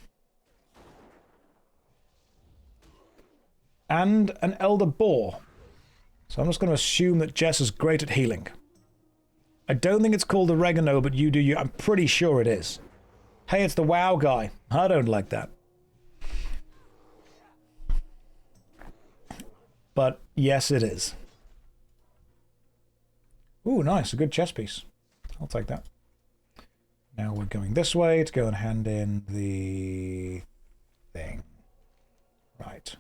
And an elder boar. So I'm just going to assume that Jess is great at healing. I don't think it's called oregano, but you do you. I'm pretty sure it is. Hey, it's the WoW guy. I don't like that. But yes, it is. Ooh, nice. A good chess piece. I'll take that. Now we're going this way to go and hand in the thing. Right.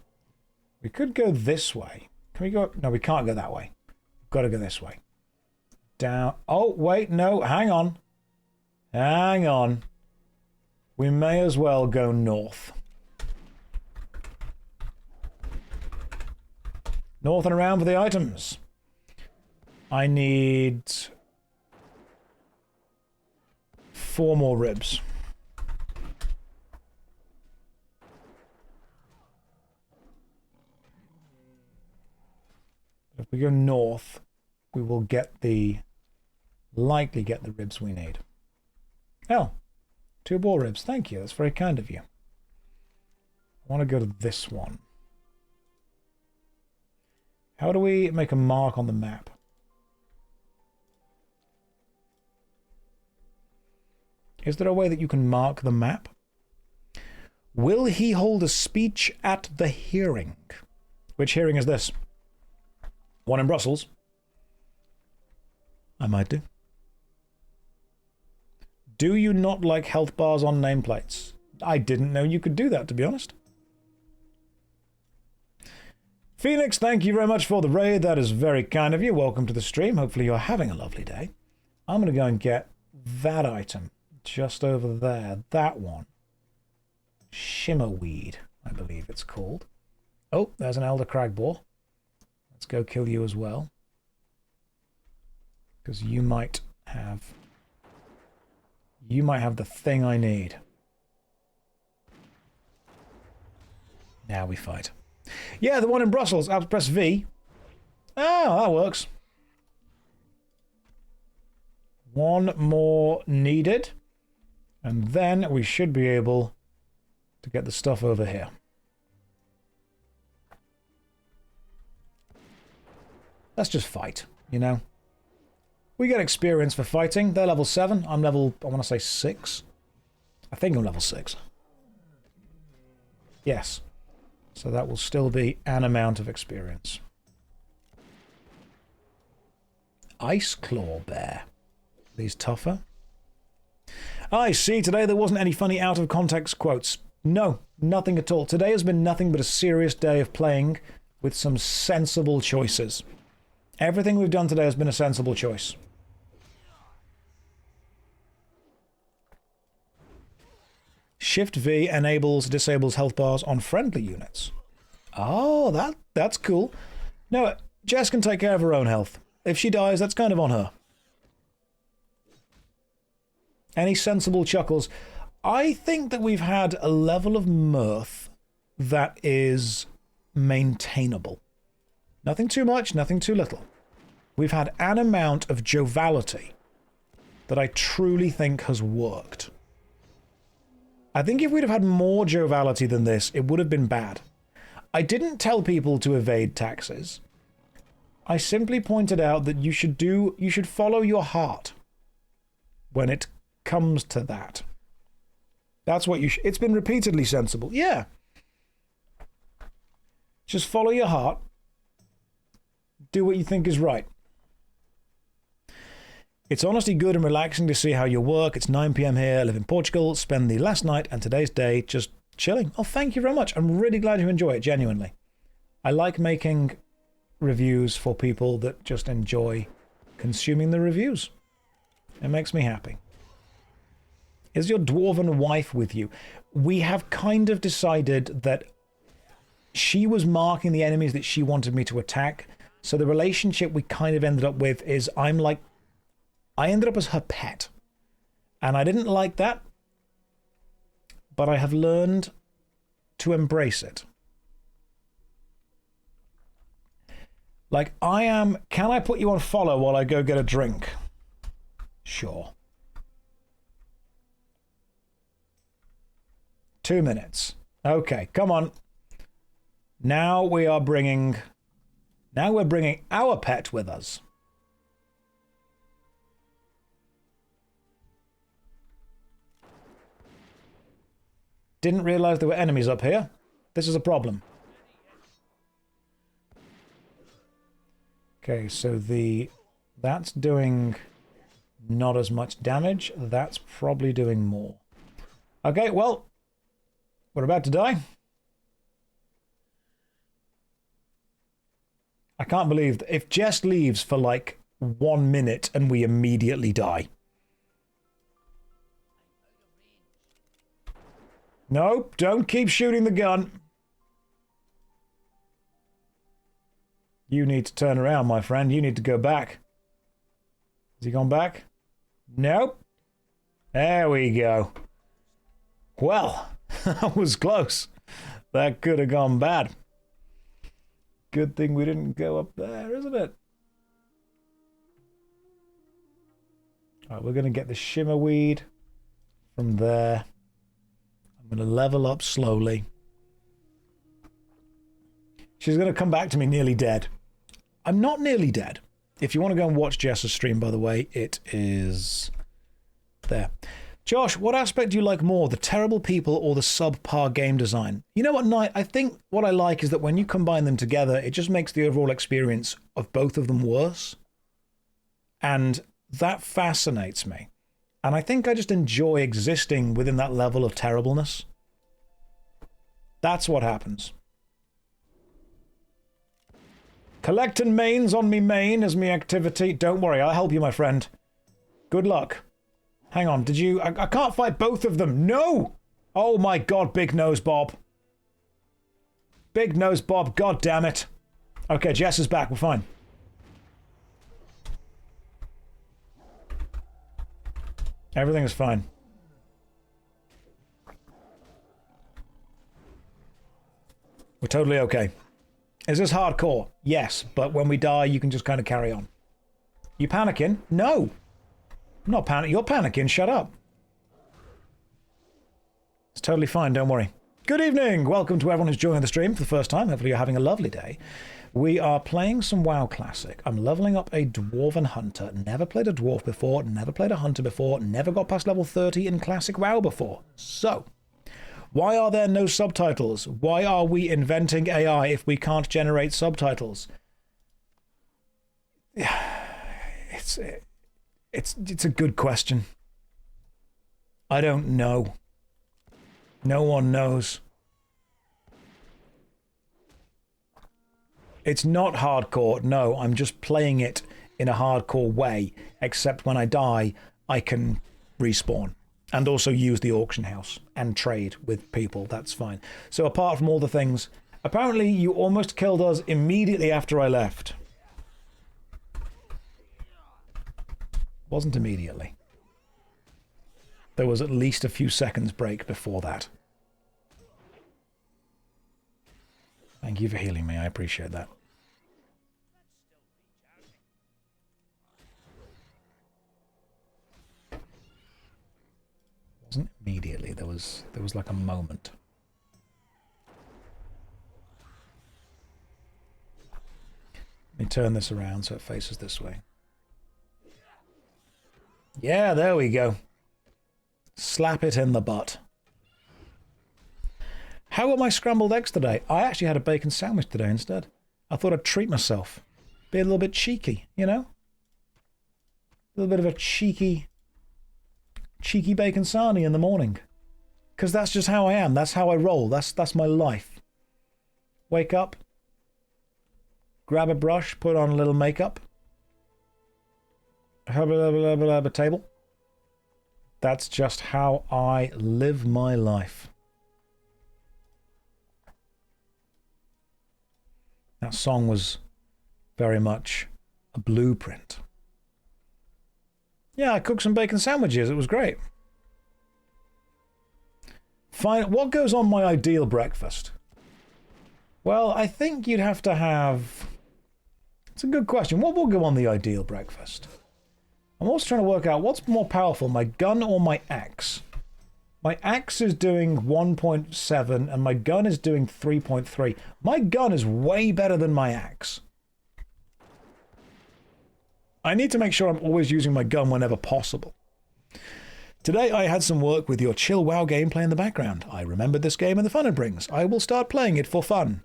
We could go this way. Can we go? No, we can't go that way. We've got to go this way. Down. Oh, wait, no. Hang on. Hang on. We may as well go north. North and around for the items. I need 4 more ribs. If we go north, we will likely get the ribs we need. Oh, 2 boar ribs. Thank you. That's very kind of you. I want to go to this one. How do we make a mark on the map? Is there a way that you can mark the map? Will he hold a speech at the hearing? Which hearing is this? One in Brussels. I might do. Do you not like health bars on nameplates? I didn't know you could do that, to be honest. Phoenix, thank you very much for the raid. That is very kind of you. Welcome to the stream. Hopefully you're having a lovely day. I'm going to go and get that item just over there. That one. Shimmerweed, I believe it's called. Oh, there's an Elder Cragboar. Let's go kill you as well. Because you might have the thing I need. Now we fight. Yeah, the one in Brussels. I'll press V. Oh, that works. One more needed. And then we should be able to get the stuff over here. Let's just fight, you know? We get experience for fighting. They're level 7. I'm level, I want to say 6. I think I'm level 6. Yes. So that will still be an amount of experience. Ice Claw Bear. These tougher. I see. Today there wasn't any funny out-of-context quotes. No, nothing at all. Today has been nothing but a serious day of playing with some sensible choices. Everything we've done today has been a sensible choice. Shift V disables health bars on friendly units. Oh, that's cool. No, Jess can take care of her own health. If she dies, that's kind of on her. Any sensible chuckles? I think that we've had a level of mirth that is maintainable. Nothing too much, nothing too little. We've had an amount of joviality that I truly think has worked. I think if we'd have had more joviality than this, it would have been bad. I didn't tell people to evade taxes. I simply pointed out that you should follow your heart when it comes to that. That's what it's been repeatedly sensible. Yeah. Just follow your heart. Do what you think is right. It's honestly good and relaxing to see how you work. It's 9 PM here. I live in Portugal. Spend the last night and today's day just chilling. Oh, thank you very much. I'm really glad you enjoy it, genuinely. I like making reviews for people that just enjoy consuming the reviews. It makes me happy. Is your dwarven wife with you? We have kind of decided that she was marking the enemies that she wanted me to attack. So the relationship we kind of ended up with is I ended up as her pet. And I didn't like that. But I have learned to embrace it. Like, can I put you on follow while I go get a drink? Sure. 2 minutes. Okay, come on. Now we're bringing our pet with us. Didn't realize there were enemies up here. This is a problem. Okay, so that's doing not as much damage. That's probably doing more. Okay, well, we're about to die. I can't believe that if Jess leaves for like 1 minute and we immediately die. Nope, don't keep shooting the gun. You need to turn around, my friend. You need to go back. Has he gone back? Nope. There we go. Well, that was close. That could have gone bad. Good thing we didn't go up there, isn't it? All right, we're going to get the shimmerweed from there. I'm going to level up slowly. She's going to come back to me nearly dead. I'm not nearly dead. If you want to go and watch Jess's stream, by the way, it is there. Josh, what aspect do you like more, the terrible people or the subpar game design? You know what, Knight? I think what I like is that when you combine them together, it just makes the overall experience of both of them worse. And that fascinates me. And I think I just enjoy existing within that level of terribleness. That's what happens. Collecting mains on me main is me activity. Don't worry, I'll help you, my friend. Good luck. Hang on, did you... I can't fight both of them. No! Oh my god, Big Nose Bob. Big Nose Bob, god damn it. Okay, Jess is back, we're fine. Everything is fine. We're totally okay. Is this hardcore? Yes, but when we die, you can just kind of carry on. You panicking? No. I'm not panicking. You're panicking. Shut up. It's totally fine. Don't worry. Good evening. Welcome to everyone who's joining the stream for the first time. Hopefully you're having a lovely day. We are playing some WoW Classic. I'm leveling up a Dwarven Hunter. Never played a Dwarf before. Never played a Hunter before. Never got past level 30 in Classic WoW before. So... why are there no subtitles? Why are we inventing AI if we can't generate subtitles? It's a good question. I don't know. No one knows. It's not hardcore. No, I'm just playing it in a hardcore way. Except when I die, I can respawn. And also use the auction house and trade with people. That's fine. So apart from all the things, apparently you almost killed us immediately after I left. Wasn't immediately. There was at least a few seconds break before that. Thank you for healing me. I appreciate that. Wasn't immediately. There was like a moment. Let me turn this around so it faces this way. Yeah, there we go. Slap it in the butt. How were my scrambled eggs today? I actually had a bacon sandwich today instead. I thought I'd treat myself. Be a little bit cheeky, you know? A little bit of a cheeky bacon sarnie in the morning. Because that's just how I am. That's how I roll. That's my life. Wake up. Grab a brush. Put on a little makeup. Have a table. That's just how I live my life. That song was very much a blueprint. Yeah, I cooked some bacon sandwiches. It was great. Fine. What goes on my ideal breakfast? Well, I think you'd have to have... It's a good question. What will go on the ideal breakfast? I'm also trying to work out what's more powerful, my gun or my axe? My axe is doing 1.7 and my gun is doing 3.3. My gun is way better than my axe. I need to make sure I'm always using my gun whenever possible. Today I had some work with your chill WoW gameplay in the background. I remembered this game and the fun it brings. I will start playing it for fun.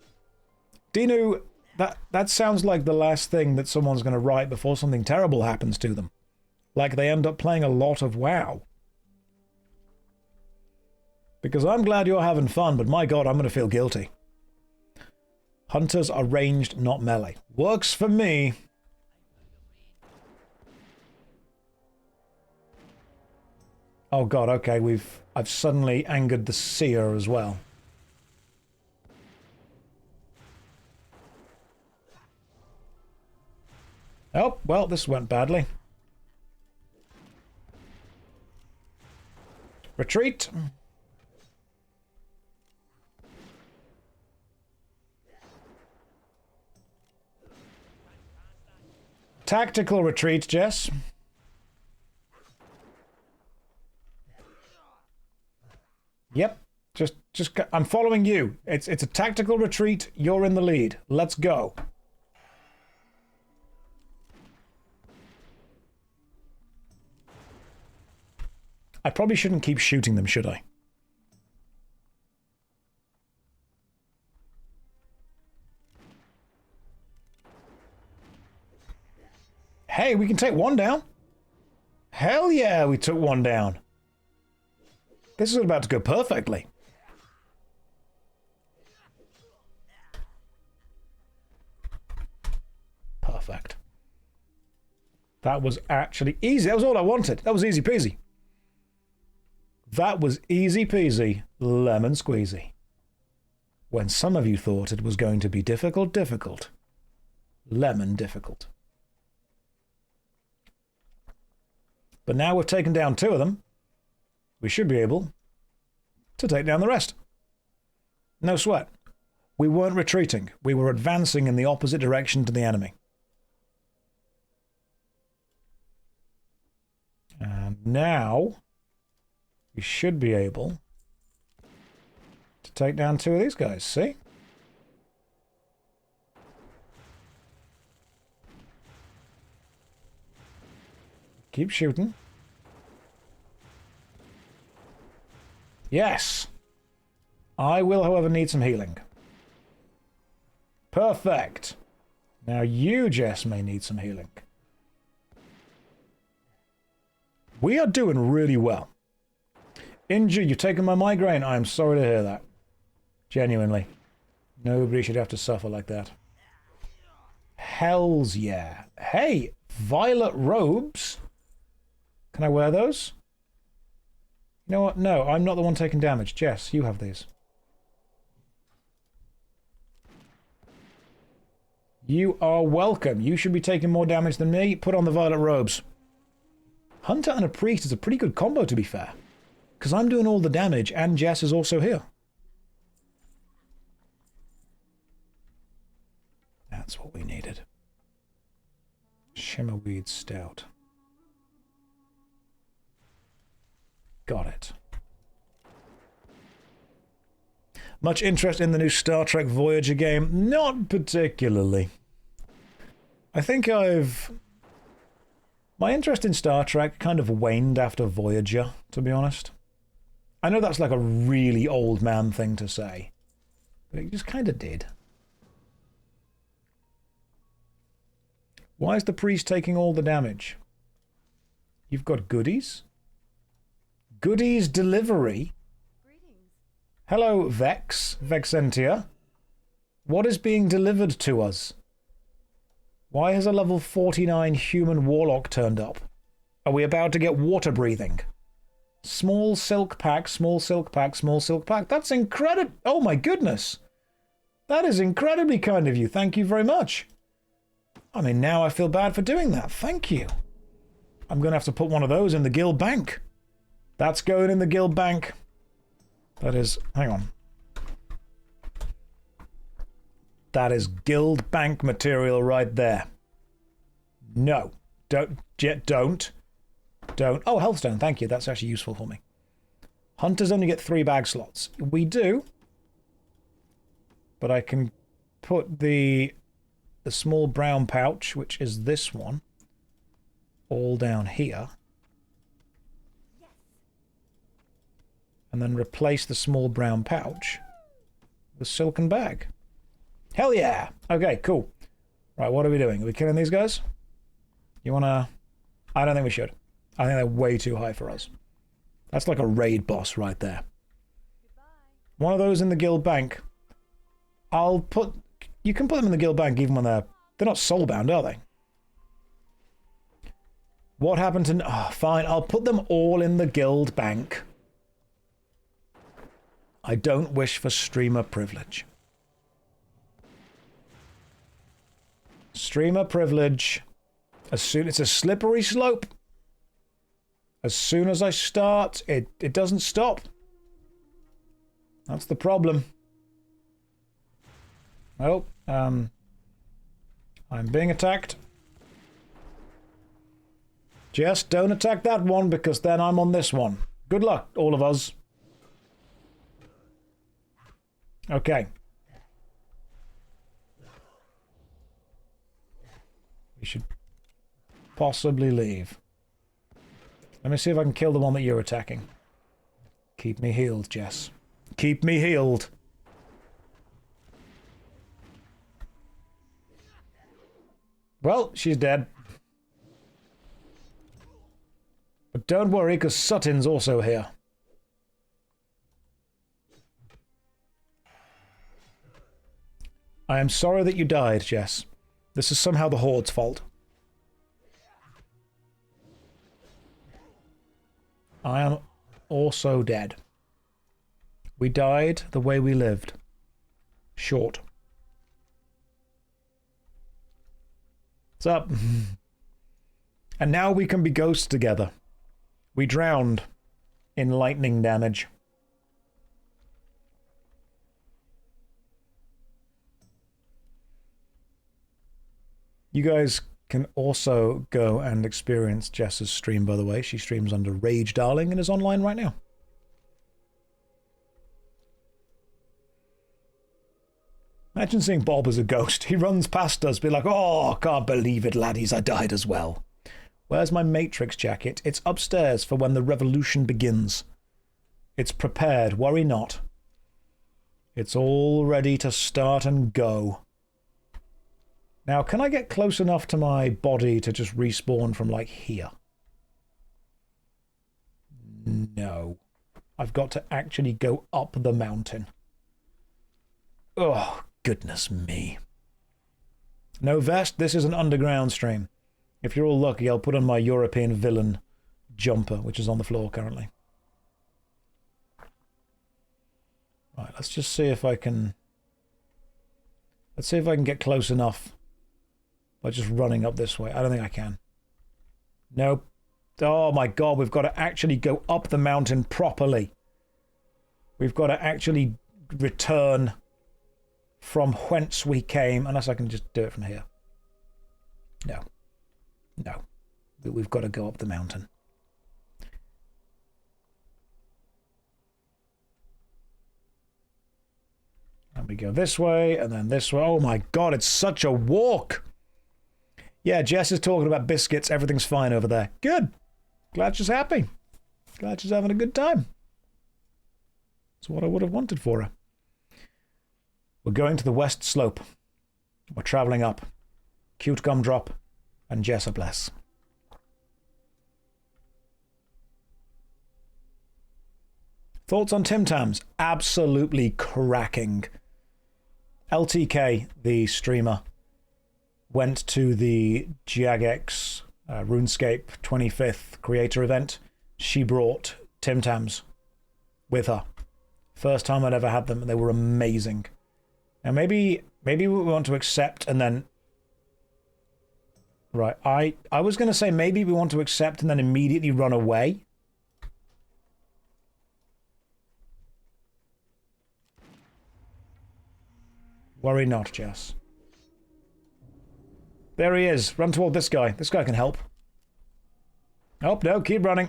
Dinu, that sounds like the last thing that someone's going to write before something terrible happens to them. Like they end up playing a lot of WoW. Because I'm glad you're having fun, but my god, I'm going to feel guilty. Hunters are ranged, not melee. Works for me. Oh god, okay, I've suddenly angered the seer as well. Oh, well, this went badly. Retreat. Tactical retreat, Jess. Yep. Just I'm following you. It's a tactical retreat. You're in the lead. Let's go. I probably shouldn't keep shooting them, should I? Hey, we can take one down. Hell yeah, we took one down. This is about to go perfectly. Perfect. That was actually easy. That was all I wanted. That was easy peasy. That was easy peasy, lemon squeezy. When some of you thought it was going to be difficult, lemon difficult. But now we've taken down 2 of them, we should be able to take down the rest. No sweat. We weren't retreating. We were advancing in the opposite direction to the enemy. And now we should be able to take down 2 of these guys, see? Keep shooting. Yes! I will, however, need some healing. Perfect! Now you, Jess, may need some healing. We are doing really well. Inju, you've taken my migraine. I am sorry to hear that. Genuinely. Nobody should have to suffer like that. Hells yeah. Hey, violet robes. Can I wear those? You know what? No, I'm not the one taking damage. Jess, you have these. You are welcome. You should be taking more damage than me. Put on the violet robes. Hunter and a priest is a pretty good combo, to be fair. Because I'm doing all the damage, and Jess is also here. That's what we needed. Shimmerweed Stout. Got it. Much interest in the new Star Trek Voyager game? Not particularly. I think my interest in Star Trek kind of waned after Voyager, to be honest. I know that's like a really old man thing to say, but it just kind of did. Why is the priest taking all the damage? You've got goodies? Goodies delivery? Greetings. Hello, Vexentia. What is being delivered to us? Why has a level 49 human warlock turned up? Are we about to get water breathing? Small silk pack, small silk pack, small silk pack. That's incredible. Oh my goodness. That is incredibly kind of you. Thank you very much. I mean, now I feel bad for doing that. Thank you. I'm going to have to put one of those in the guild bank. That's going in the guild bank. That is... Hang on. That is guild bank material right there. No. Don't. Oh, Healthstone. Thank you. That's actually useful for me. Hunters only get 3 bag slots. We do. But I can put the small brown pouch, which is this one, all down here. And then replace the small brown pouch with silken bag. Hell yeah! Okay, cool. Right, what are we doing? Are we killing these guys? You wanna... I don't think we should. I think they're way too high for us. That's like a raid boss right there. Goodbye. One of those in the guild bank. I'll put... You can put them in the guild bank even when they're not soulbound, are they? What happened to... Oh, fine, I'll put them all in the guild bank. I don't wish for streamer privilege. Streamer privilege. It's a slippery slope. As soon as I start, it doesn't stop. That's the problem. Oh, I'm being attacked. Just don't attack that one, because then I'm on this one. Good luck, all of us. Okay. We should possibly leave. Let me see if I can kill the one that you're attacking. Keep me healed, Jess. Keep me healed. Well, she's dead. But don't worry, because Sutton's also here. I am sorry that you died, Jess. This is somehow the Horde's fault. I am also dead. We died the way we lived. Short. What's up? And now we can be ghosts together. We drowned in lightning damage. You guys can also go and experience Jess's stream, by the way. She streams under Rage Darling and is online right now. Imagine seeing Bob as a ghost. He runs past us, be like, oh, can't believe it, laddies, I died as well. Where's my Matrix jacket? It's upstairs for when the revolution begins. It's prepared, worry not. It's all ready to start and go. Now, can I get close enough to my body to just respawn from, like, here? No. I've got to actually go up the mountain. Oh, goodness me. No vest, this is an underground stream. If you're all lucky, I'll put on my European villain jumper, which is on the floor currently. Right, let's just see if I can... Let's see if I can get close enough by just running up this way. I don't think I can. Nope. Oh my god, we've got to actually go up the mountain properly. We've got to actually return from whence we came, unless I can just do it from here. No. No. We've got to go up the mountain. And we go this way, and then this way. Oh my god, it's such a walk! Yeah, Jess is talking about biscuits. Everything's fine over there. Good. Glad she's happy. Glad she's having a good time. That's what I would have wanted for her. We're going to the west slope. We're travelling up. Cute gumdrop and Jess a bless. Thoughts on Tim Tams? Absolutely cracking. LTK, the streamer, went to the Jagex RuneScape 25th creator event. She brought Tim Tams with her. First time I'd ever had them, and they were amazing. Now maybe we want to accept and then... Right, I was going to say maybe we want to accept and then immediately run away. Worry not, Jess. There he is. Run toward this guy. This guy can help. Oh, no, keep running.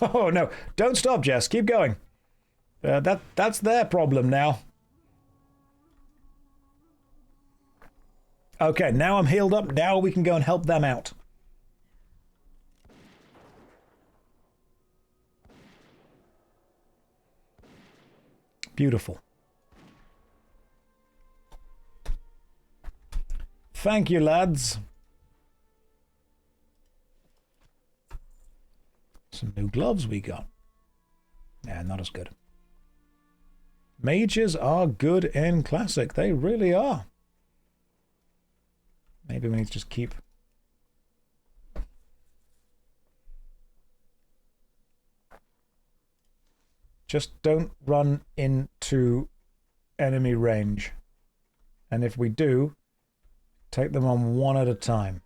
Oh, no. Don't stop, Jess. Keep going. That's their problem now. Okay, now I'm healed up. Now we can go and help them out. Beautiful. Thank you, lads. Some new gloves we got. Yeah, not as good. Mages are good in Classic. They really are. Maybe we need to just keep... Just don't run into enemy range. And if we do, take them on one at a time.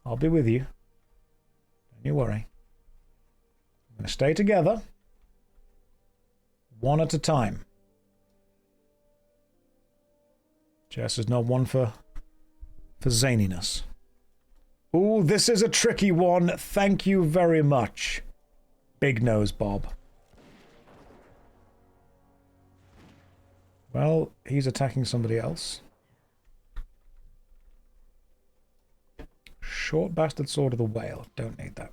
I'll be with you. Don't you worry. I'm going to stay together. One at a time. Jess is not one for zaniness. Ooh, this is a tricky one. Thank you very much. Big nose, Bob. Well, he's attacking somebody else. Short bastard sword of the whale. Don't need that.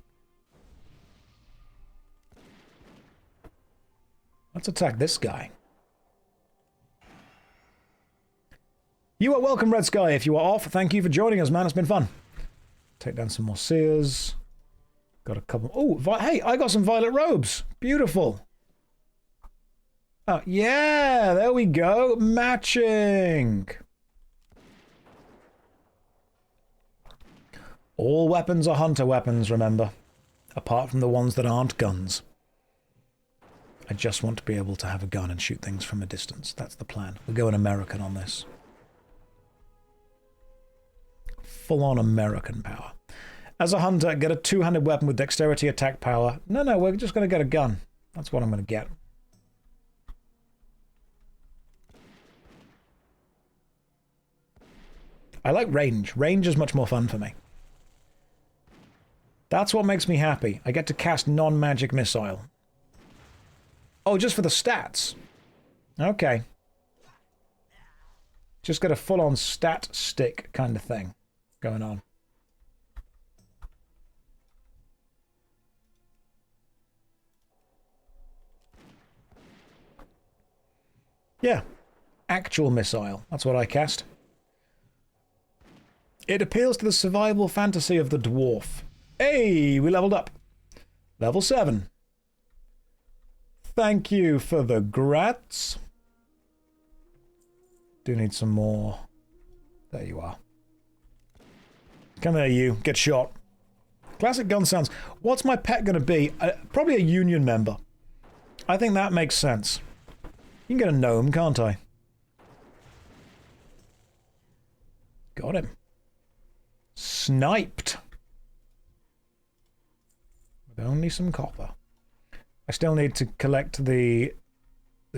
Let's attack this guy. You are welcome, Red Sky. If you are off, thank you for joining us, man. It's been fun. Take down some more seers. Got a couple. Oh, hey, I got some violet robes. Beautiful. Oh, yeah, there we go. Matching. All weapons are hunter weapons, remember. Apart from the ones that aren't guns. I just want to be able to have a gun and shoot things from a distance. That's the plan. We're going American on this. Full-on American power. As a hunter, get a two-handed weapon with dexterity, attack power. No, we're just going to get a gun. That's what I'm going to get. I like range. Range is much more fun for me. That's what makes me happy. I get to cast non-magic missile. Oh, just for the stats. Okay. Just got a full-on stat stick kind of thing going on. Yeah. Actual missile. That's what I cast. It appeals to the survival fantasy of the dwarf. Hey, we leveled up. Level 7. Thank you for the grats. Do need some more. There you are. Come here, you. Get shot. Classic gun sounds. What's my pet going to be? Probably a union member. I think that makes sense. You can get a gnome, can't I? Got him. Sniped. With only some copper. I still need to collect the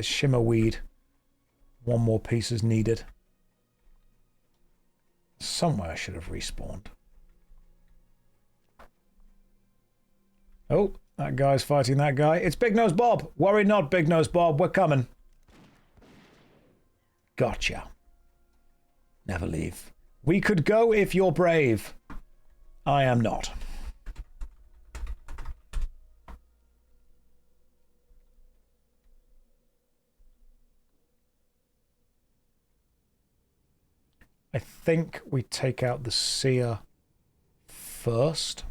shimmer weed. One more piece is needed. Somewhere I should have respawned. Oh, that guy's fighting that guy. It's Big Nose Bob. Worry not, Big Nose Bob. We're coming. Gotcha. Never leave. We could go if you're brave. I am not. I think we take out the seer first.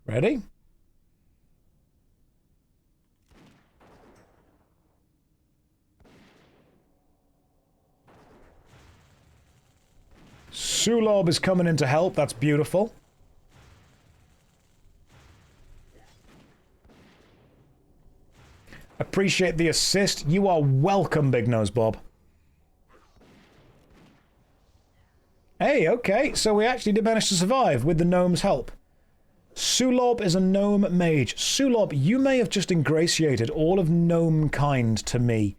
Ready? Sulob is coming in to help. That's beautiful. Appreciate the assist. You are welcome, Big Nose Bob. Hey, okay, so we actually did manage to survive with the gnome's help. Sulob is a gnome mage. Sulob, you may have just ingratiated all of gnome kind to me.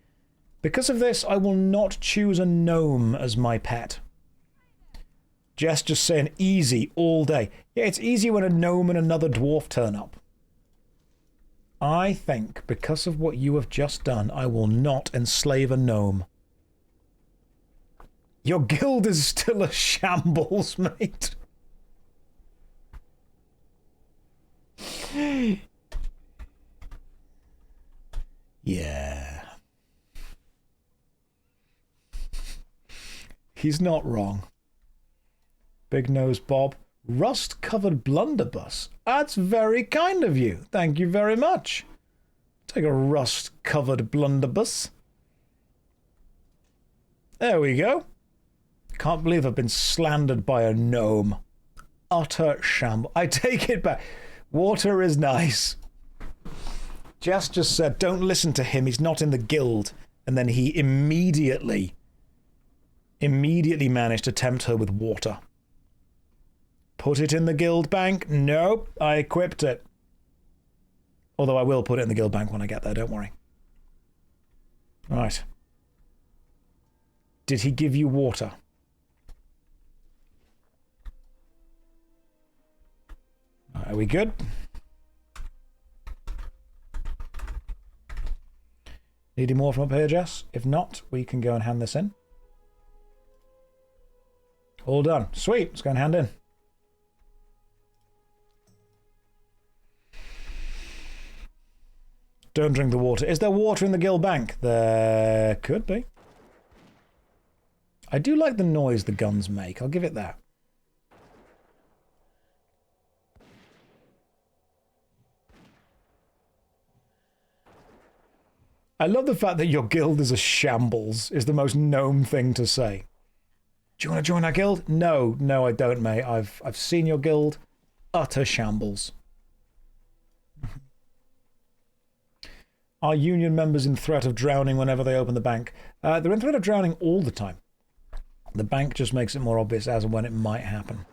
Because of this, I will not choose a gnome as my pet. Jess just saying easy all day. Yeah, it's easy when a gnome and another dwarf turn up. I think, because of what you have just done, I will not enslave a gnome. Your guild is still a shambles, mate. Yeah. He's not wrong. Big Nose Bob. Rust-covered blunderbuss. That's very kind of you. Thank you very much. Take a rust-covered blunderbuss. There we go. Can't believe I've been slandered by a gnome. Utter shamble. I take it back. Water is nice. Jess just said, don't listen to him. He's not in the guild. And then he immediately managed to tempt her with water. Put it in the guild bank? Nope. I equipped it. Although I will put it in the guild bank when I get there. Don't worry. Right. Did he give you water? Are we good? Needing more from up here, Jess? If not, we can go and hand this in. All done. Sweet. Let's go and hand in. Don't drink the water. Is there water in the guild bank? There could be. I do like the noise the guns make. I'll give it that. I love the fact that your guild is a shambles, is the most gnome thing to say. Do you want to join our guild? No, no, I don't, mate. I've seen your guild. Utter shambles. Are union members in threat of drowning whenever they open the bank? They're in threat of drowning all the time. The bank just makes it more obvious as and when it might happen.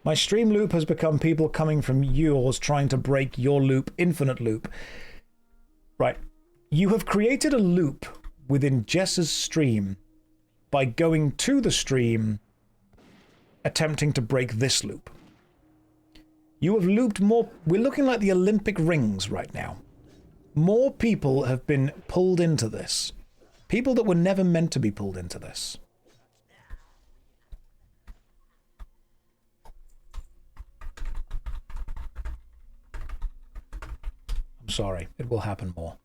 My stream loop has become people coming from yours trying to break your loop, infinite loop. Right. You have created a loop within Jess's stream by going to the stream, attempting to break this loop. You have looped more... We're looking like the Olympic rings right now. More people have been pulled into this. People that were never meant to be pulled into this. I'm sorry, it will happen more.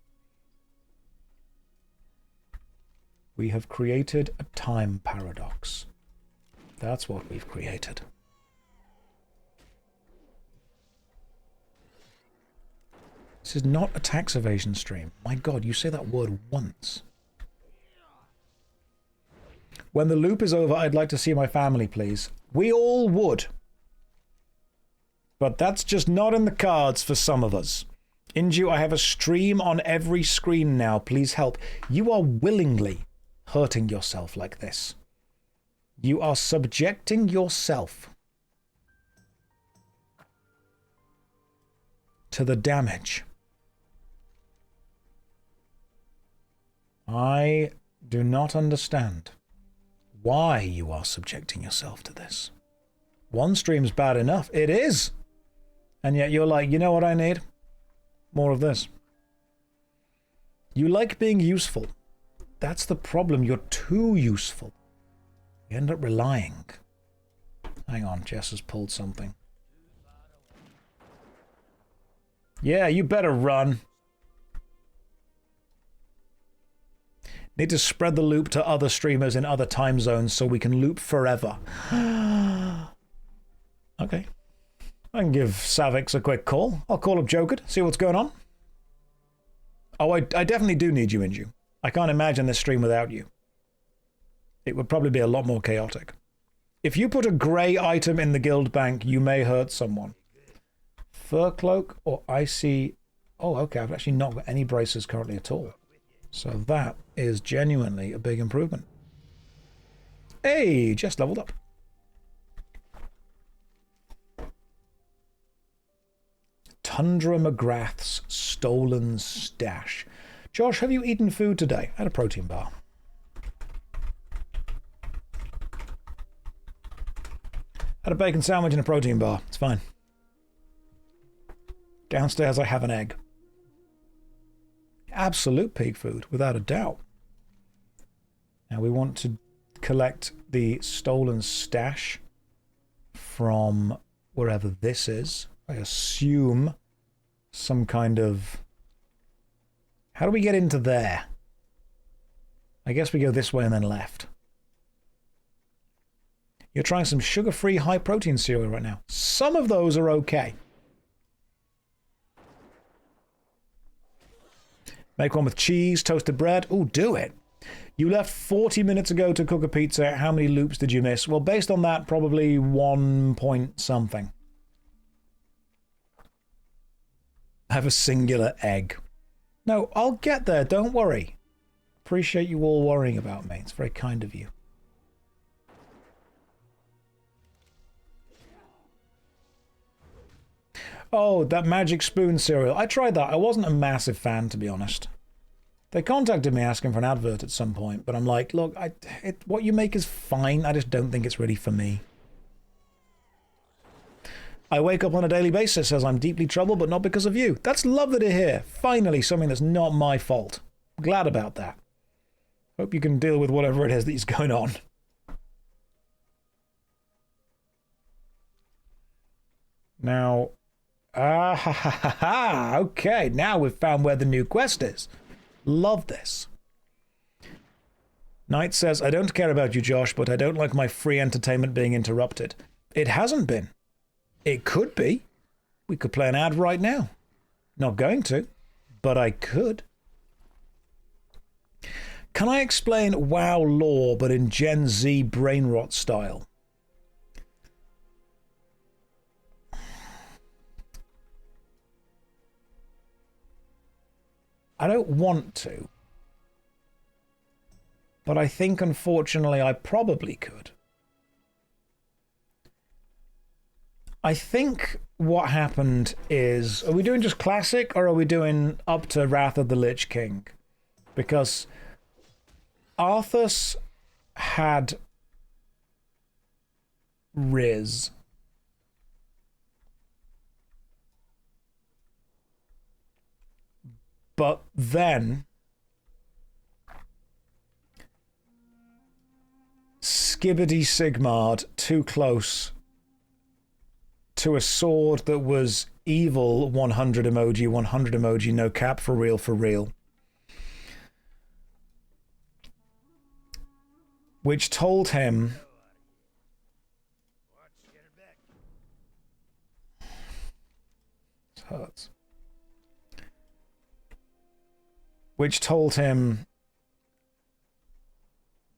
We have created a time paradox. That's what we've created. This is not a tax evasion stream. My God, you say that word once. When the loop is over, I'd like to see my family, please. We all would. But that's just not in the cards for some of us. Inju, I have a stream on every screen now. Please help. You are willingly hurting yourself like this. You are subjecting yourself to the damage. I do not understand why you are subjecting yourself to this. One stream's bad enough. It is. And yet you're like, you know what I need? More of this. You like being useful. That's the problem. You're too useful. You end up relying. Hang on, Jess has pulled something. Yeah, you better run. Need to spread the loop to other streamers in other time zones so we can loop forever. Okay. I can give Savix a quick call. I'll call up Joker, see what's going on. Oh, I definitely do need you, Inju. I can't imagine this stream without you. It would probably be a lot more chaotic. If you put a grey item in the guild bank, you may hurt someone. Fur cloak or icy... Oh, okay, I've actually not got any braces currently at all. So that is genuinely a big improvement. Hey, just leveled up. Tundra McGrath's stolen stash. Josh, have you eaten food today? I had a protein bar. Had a bacon sandwich and a protein bar. It's fine. Downstairs I have an egg. Absolute peak food, without a doubt. Now we want to collect the stolen stash from wherever this is. I assume some kind of... How do we get into there? I guess we go this way and then left. You're trying some sugar-free high-protein cereal right now. Some of those are okay. Make one with cheese, toasted bread. Ooh, do it. You left 40 minutes ago to cook a pizza. How many loops did you miss? Well, based on that, probably 1 point something. Have a singular egg. No, I'll get there. Don't worry. Appreciate you all worrying about me. It's very kind of you. Oh, that Magic Spoon cereal. I tried that. I wasn't a massive fan, to be honest. They contacted me asking for an advert at some point, but I'm like, look, what you make is fine. I just don't think it's really for me. I wake up on a daily basis as I'm deeply troubled, but not because of you. That's lovely to hear. Finally, something that's not my fault. Glad about that. Hope you can deal with whatever it is that's going on. Now... okay, now we've found where the new quest is. Love this. Knight says, I don't care about you, Josh, but I don't like my free entertainment being interrupted. It hasn't been. It could be. We could play an ad right now. Not going to, but I could. Can I explain WoW lore, but in Gen Z brain rot style? I don't want to. But I think, unfortunately, I probably could. I think what happened is... Are we doing just classic, or are we doing up to Wrath of the Lich King? Because Arthas had Riz. But then Skibbity Sigmard too close to a sword that was evil 100 emoji, 100 emoji, no cap, for real, for real. Which told him it hurts. Which told him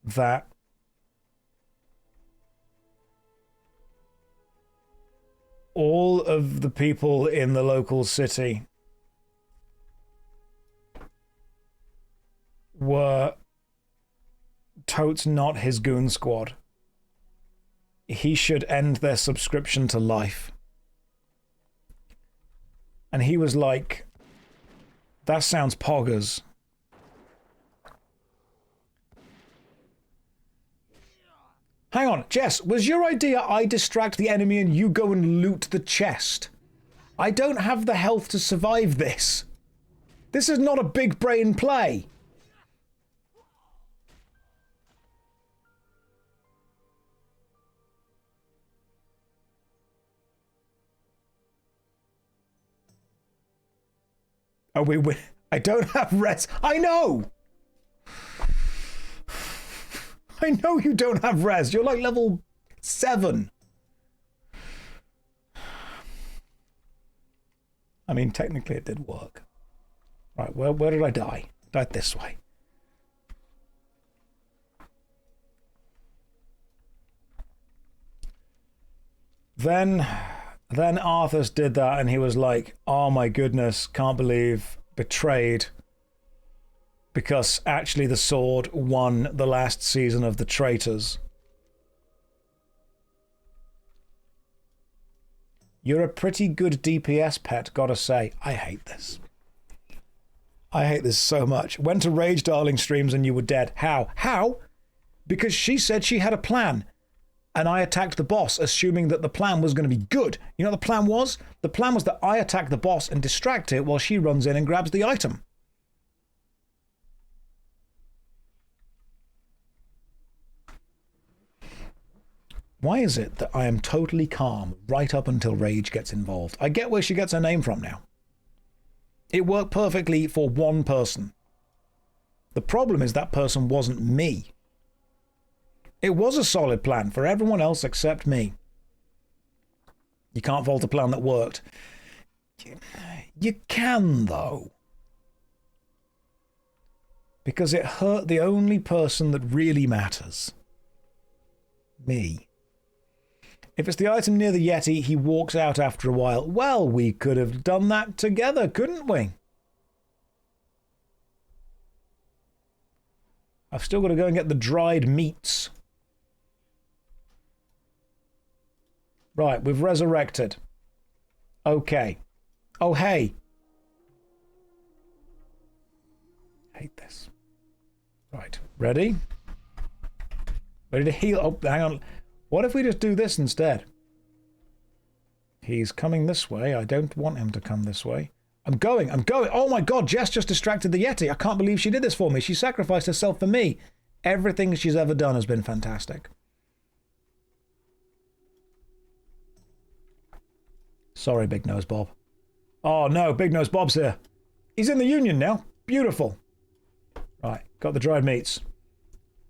that all of the people in the local city were totes not his goon squad. He should end their subscription to life. And he was like, that sounds poggers. Hang on, Jess, was your idea I distract the enemy and you go and loot the chest? I don't have the health to survive this. This is not a big brain play. Are we... I don't have res... I know! I know you don't have res. You're like level 7. I mean, technically it did work. Right, where did I die? I died this way. Then Arthas did that and he was like, oh my goodness, can't believe, betrayed. Because actually the sword won the last season of the Traitors. You're a pretty good DPS pet, gotta say. I hate this. I hate this so much. Went to Rage Darling streams and you were dead. How? How? Because she said she had a plan. And I attacked the boss, assuming that the plan was going to be good. You know what the plan was? The plan was that I attack the boss and distract it while she runs in and grabs the item. Why is it that I am totally calm right up until Rage gets involved? I get where she gets her name from now. It worked perfectly for one person. The problem is that person wasn't me. It was a solid plan for everyone else except me. You can't fault a plan that worked. You can, though. Because it hurt the only person that really matters. Me. If it's the item near the Yeti, he walks out after a while. Well, we could have done that together, couldn't we? I've still got to go and get the dried meats. Right, we've resurrected. Okay. Oh, hey. Hate this. Right, ready? Ready to heal? Oh, hang on. What if we just do this instead? He's coming this way. I don't want him to come this way. I'm going. Oh my god, Jess just distracted the Yeti. I can't believe she did this for me. She sacrificed herself for me. Everything she's ever done has been fantastic. Sorry, Big Nose Bob. Oh no, Big Nose Bob's here. He's in the Union now. Beautiful. Right, got the dried meats.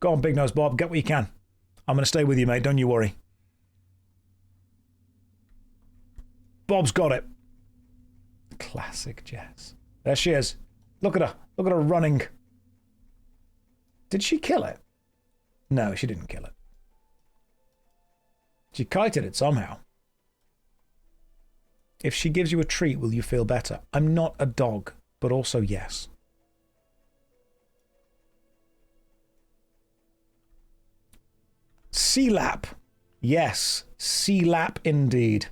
Go on, Big Nose Bob. Get what you can. I'm going to stay with you, mate. Don't you worry. Bob's got it. Classic Jess. There she is. Look at her. Look at her running. Did she kill it? No, she didn't kill it. She kited it somehow. If she gives you a treat, will you feel better? I'm not a dog, but also yes. Sea lap. Yes, sea lap indeed.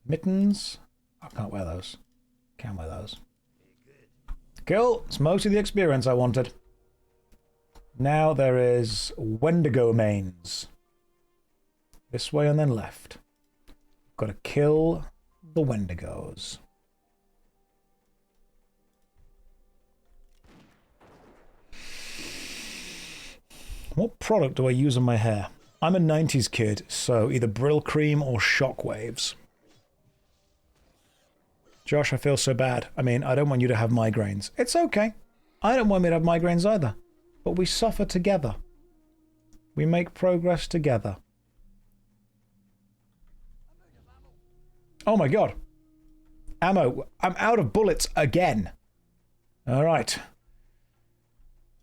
Mittens. I can't wear those. Can wear those. Cool. It's mostly the experience I wanted. Now there is Wendigo mains. This way and then left. Got to kill the Wendigos. What product do I use on my hair? I'm a 90s kid, so either Brill Cream or Shockwaves. Josh, I feel so bad. I mean, I don't want you to have migraines. It's okay. I don't want me to have migraines either. But we suffer together. We make progress together. Oh my god. Ammo. I'm out of bullets again. Alright.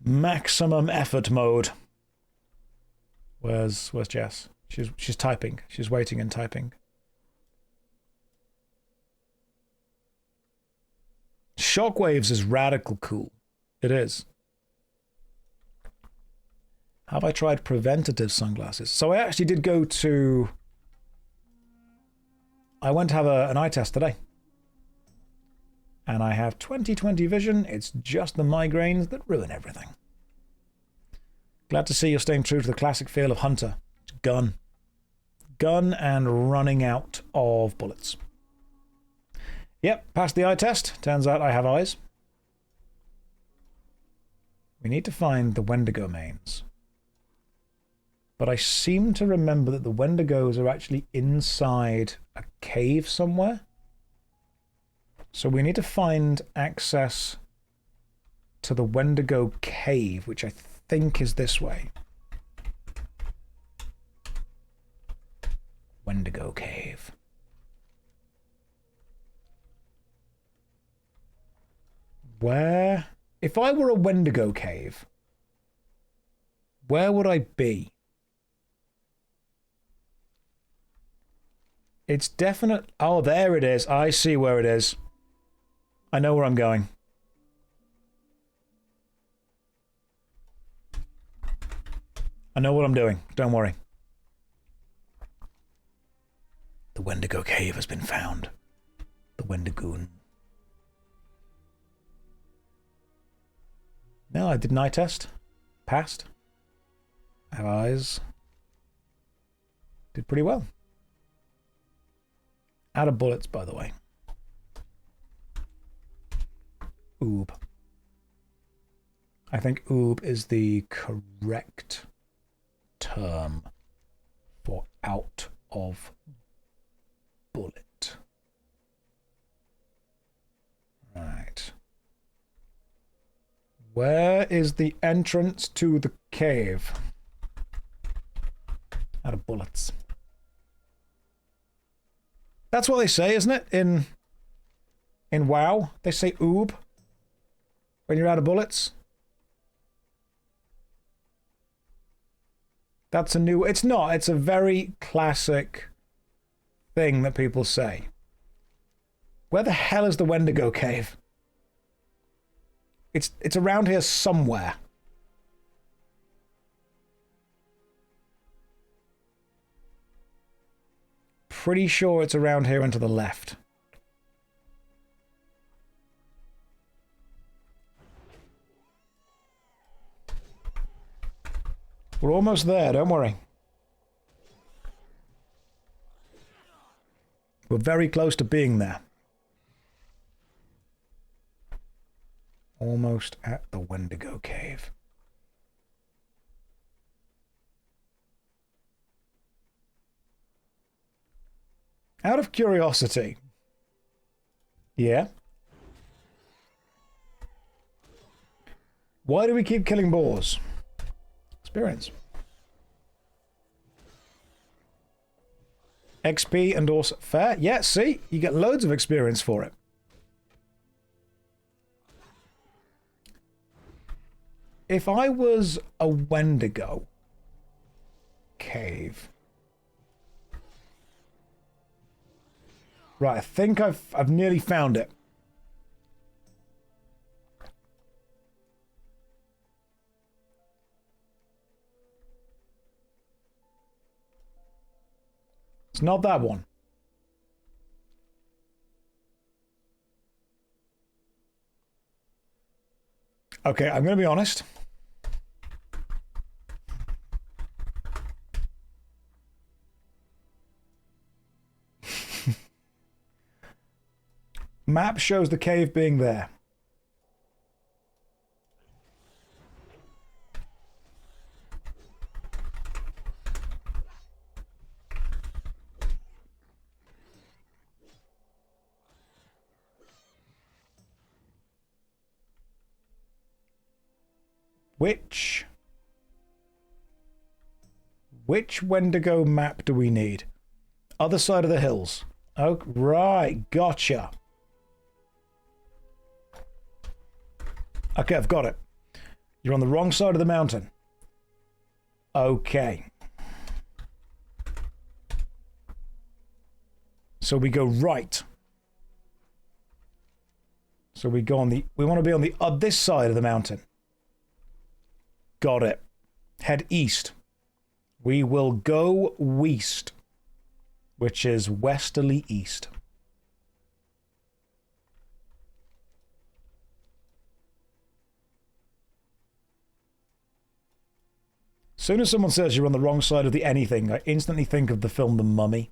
Maximum effort mode. Where's Jess? She's typing. She's waiting and typing. Shockwaves is radical cool. It is. Have I tried preventative sunglasses? So I actually did go to... I went to have an eye test today. And I have 20/20 vision. It's just the migraines that ruin everything. Glad to see you're staying true to the classic feel of Hunter. Gun. Gun and running out of bullets. Yep, passed the eye test. Turns out I have eyes. We need to find the Wendigo mains. But I seem to remember that the Wendigos are actually inside a cave somewhere. So we need to find access to the Wendigo cave, which I think is this way. Wendigo cave. Where? If I were a Wendigo cave, where would I be? It's definite. Oh, there it is. I see where it is. I know where I'm going. I know what I'm doing. Don't worry. The Wendigo cave has been found. The Wendigoon. No, I did an eye test. Passed. Have eyes. Did pretty well. Out of bullets, by the way. Oob. I think oob is the correct term for out of bullet. Right. Where is the entrance to the cave? Out of bullets. That's what they say, isn't it? In WoW, they say oob when you're out of bullets. That's a new... It's not. It's a very classic thing that people say. Where the hell is the Wendigo cave? It's around here somewhere. Pretty sure it's around here and to the left. We're almost there, don't worry. We're very close to being there. Almost at the Wendigo cave. Out of curiosity. Yeah? Why do we keep killing boars? Experience. XP and also... Fair? Yeah, see? You get loads of experience for it. If I was a Wendigo cave... Right, I think I've nearly found it. It's not that one. Okay, I'm going to be honest. Map shows the cave being there. Which Wendigo map do we need? Other side of the hills. Oh, right, gotcha. Okay, I've got it. You're on the wrong side of the mountain. Okay. So we go right. So we go on the... We want to be on the this side of the mountain. Got it. Head east. We will go west, which is westerly east. As soon as someone says you're on the wrong side of the anything, I instantly think of the film The Mummy.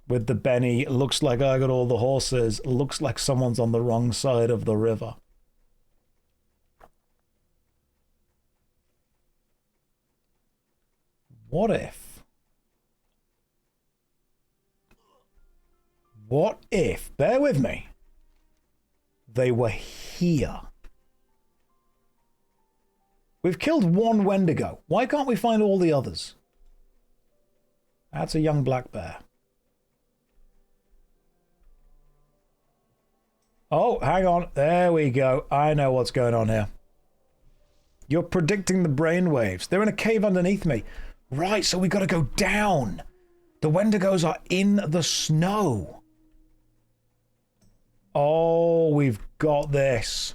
With the Benny, looks like I got all the horses, looks like someone's on the wrong side of the river. What if, bear with me, they were here? We've killed one Wendigo. Why can't we find all the others? That's a young black bear. Oh, hang on. There we go. I know what's going on here. You're predicting the brainwaves. They're in a cave underneath me. Right, so we got to go down. The Wendigos are in the snow. Oh, we've got this.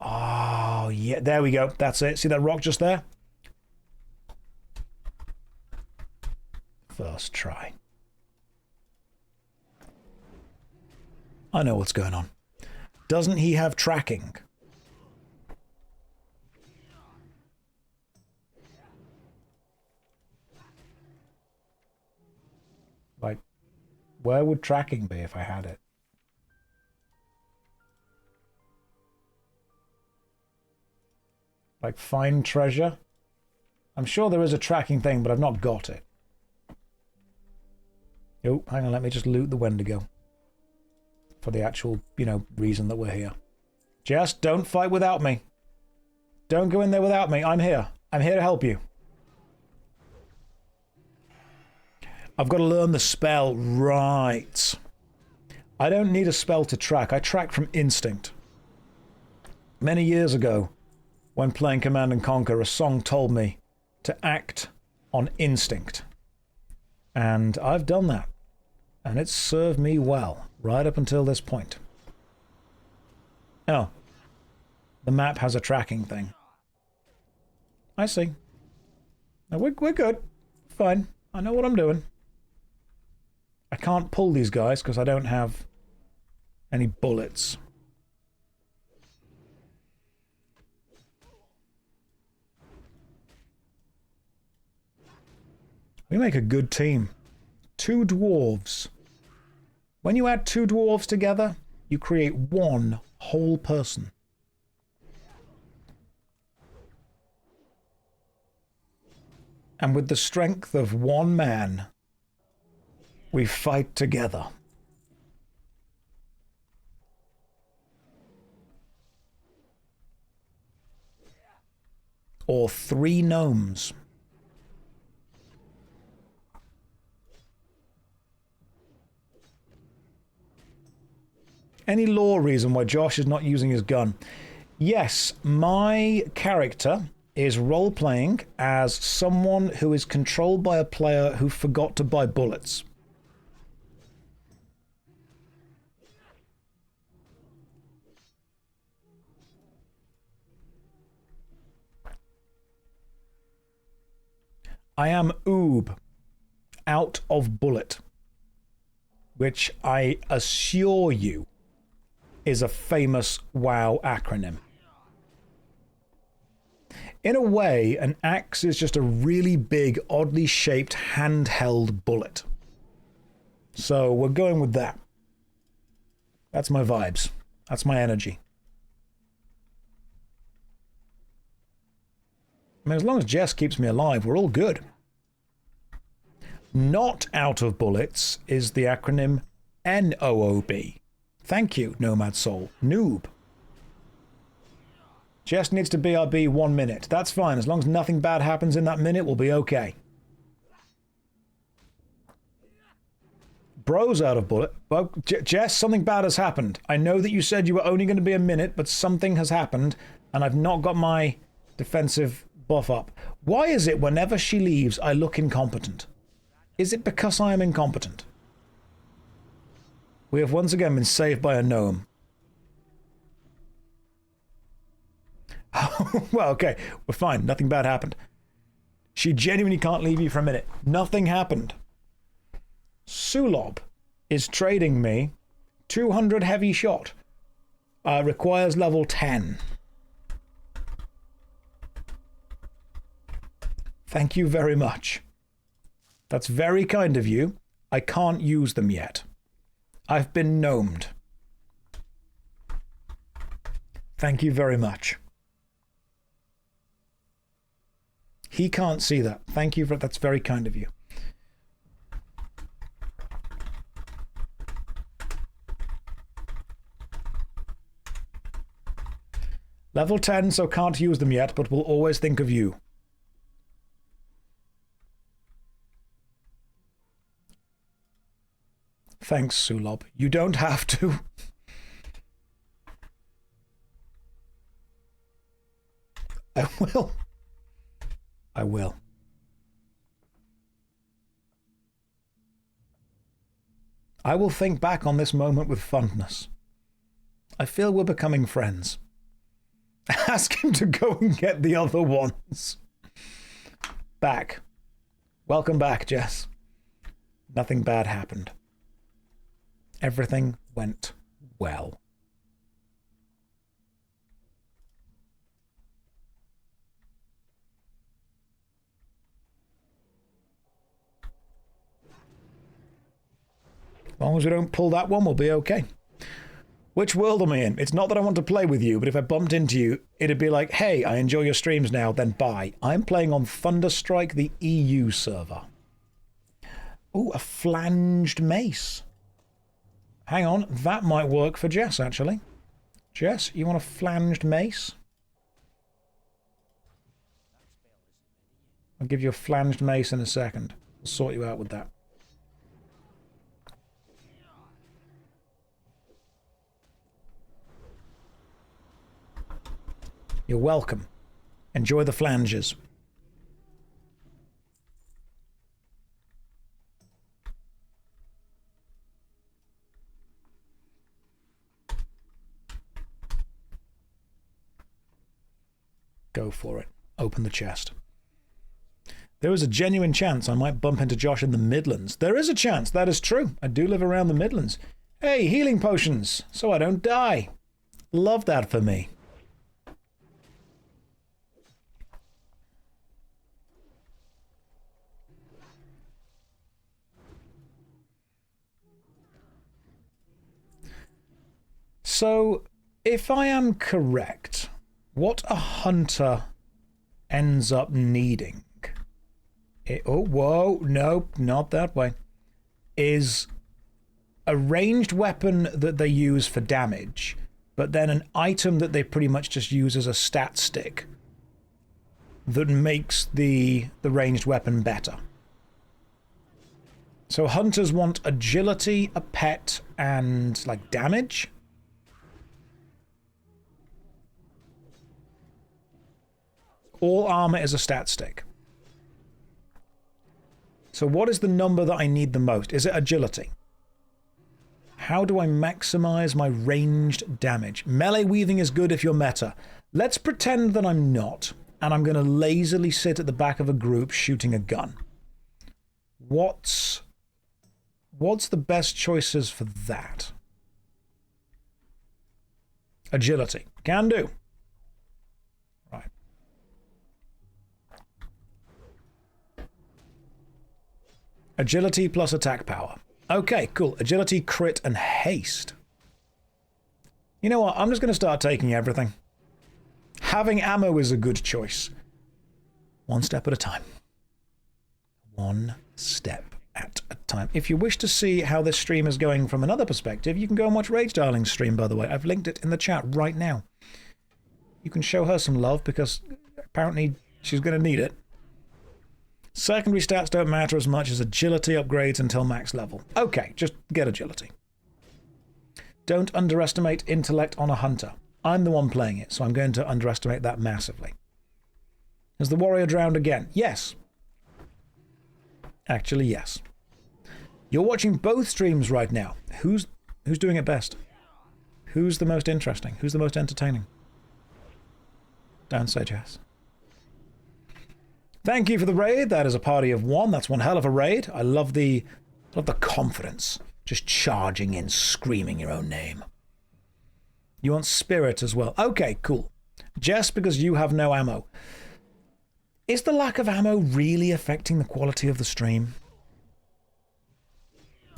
Oh, yeah, there we go. That's it. See that rock just there? First try. I know what's going on. Doesn't he have tracking? Like, where would tracking be if I had it? Like, find treasure? I'm sure there is a tracking thing, but I've not got it. Oh, hang on, let me just loot the Wendigo. For the actual, you know, reason that we're here. Just don't fight without me. Don't go in there without me. I'm here. I'm here to help you. I've got to learn the spell. Right. I don't need a spell to track. I track from instinct. Many years ago, when playing Command and Conquer, a song told me to act on instinct. And I've done that. And it's served me well, right up until this point. Oh. The map has a tracking thing. I see. No, we're good. Fine. I know what I'm doing. I can't pull these guys because I don't have any bullets. We make a good team. 2 dwarves. When you add 2 dwarves together, you create one whole person. And with the strength of one man, We fight together. Or 3 gnomes. Any lore reason why Josh is not using his gun? Yes, my character is role-playing as someone who is controlled by a player who forgot to buy bullets. I am Oob, out of bullet, which I assure you is a famous WoW acronym. In a way, an axe is just a really big, oddly shaped, handheld bullet. So we're going with that. That's my vibes. That's my energy. I mean, as long as Jess keeps me alive, we're all good. Not out of bullets is the acronym NOOB. Thank you, Nomad Soul. Noob. Jess needs to BRB 1 minute. That's fine. As long as nothing bad happens in that minute, we'll be okay. Bro's out of bullet. Well, Jess, something bad has happened. I know that you said you were only going to be a minute, but something has happened, and I've not got my defensive buff up. Why is it whenever she leaves, I look incompetent? Is it because I am incompetent? We have once again been saved by a gnome. Well, okay, we're fine. Nothing bad happened. She genuinely can't leave you for a minute. Nothing happened. Sulob is trading me 200 heavy shot. Requires level 10. Thank you very much. That's very kind of you. I can't use them yet. I've been gnomed. Thank you very much. He can't see that. Thank you for that's very kind of you. Level 10, so can't use them yet, but we'll always think of you. Thanks, Sulob. You don't have to. I will. I will. I will think back on this moment with fondness. I feel we're becoming friends. Ask him to go and get the other ones. Back. Welcome back, Jess. Nothing bad happened. Everything went well. As long as we don't pull that one, we'll be okay. Which world am I in? It's not that I want to play with you, but if I bumped into you, it'd be like, hey, I enjoy your streams now, then bye. I'm playing on Thunderstrike, the EU server. Ooh, a flanged mace. Hang on, that might work for Jess, actually. Jess, you want a flanged mace? I'll give you a flanged mace in a second. I'll sort you out with that. You're welcome. Enjoy the flanges. Go for it. Open the chest. There is a genuine chance I might bump into Josh in the Midlands. There is a chance. That is true. I do live around the Midlands. Hey, healing potions, so I don't die. Love that for me. So, if I am correct, what a hunter ends up needing... oh, whoa, nope, not that way. is a ranged weapon that they use for damage, but then an item that they pretty much just use as a stat stick that makes the ranged weapon better. So hunters want agility, a pet, and like damage. All armor is a stat stick. So what is the number that I need the most? Is it agility? How do I maximize my ranged damage? Melee weaving is good if you're meta. Let's pretend that I'm not, and I'm going to lazily sit at the back of a group shooting a gun. What's the best choices for that? Agility. Can do. Right. Agility plus attack power. Okay, cool. Agility, crit, and haste. You know what? I'm just going to start taking everything. Having ammo is a good choice. One step at a time. One step at a time. If you wish to see how this stream is going from another perspective, you can go and watch Rage Darling's stream, by the way. I've linked it in the chat right now. You can show her some love because apparently she's going to need it. Secondary stats don't matter as much as agility upgrades until max level. Okay, just get agility. Don't underestimate intellect on a hunter. I'm the one playing it, so I'm going to underestimate that massively. Has the warrior drowned again? Yes. Actually, yes. You're watching both streams right now. Who's doing it best? Who's the most interesting? Who's the most entertaining? Don't say Jess. Thank you for the raid. That is a party of one. That's one hell of a raid. I love the confidence. Just charging in, screaming your own name. You want spirit as well. Okay, cool. Just because you have no ammo. Is the lack of ammo really affecting the quality of the stream?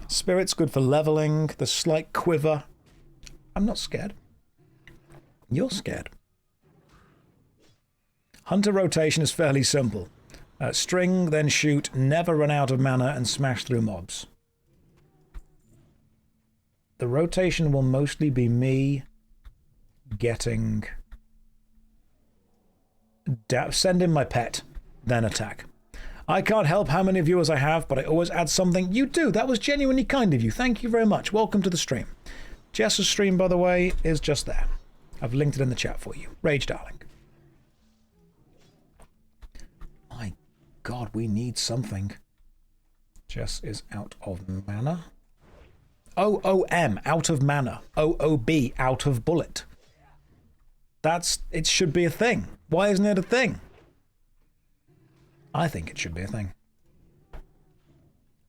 Spirit's good for leveling. The slight quiver. I'm not scared. You're scared. Hunter rotation is fairly simple. String, then shoot, never run out of mana, and smash through mobs. The rotation will mostly be me getting... send in my pet, then attack. I can't help how many viewers I have, but I always add something. You do. That was genuinely kind of you. Thank you very much. Welcome to the stream. Jess's stream, by the way, is just there. I've linked it in the chat for you. Rage Darling. My God, we need something. Jess is out of mana. OOM, out of mana. OOB, out of bullet. It should be a thing. Why isn't it a thing? I think it should be a thing.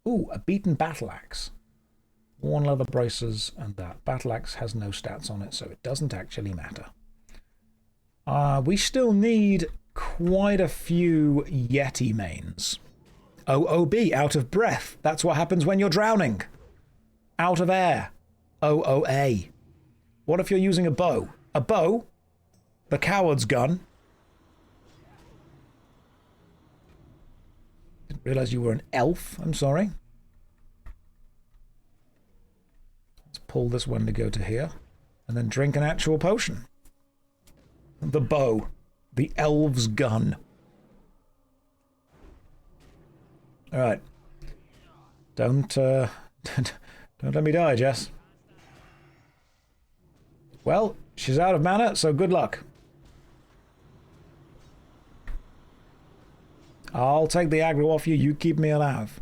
Ooh, a beaten battle axe. Worn leather braces and that. Battle axe has no stats on it, so it doesn't actually matter. We still need quite a few Yeti mains. OOB, out of breath. That's what happens when you're drowning. Out of air. OOA. What if you're using a bow? A bow? The coward's gun. Didn't realize you were an elf. I'm sorry. Let's pull this one to go to here. And then drink an actual potion. The bow. The elf's gun. Alright. Don't let me die, Jess. Well, she's out of mana, so good luck. I'll take the aggro off you, you keep me alive.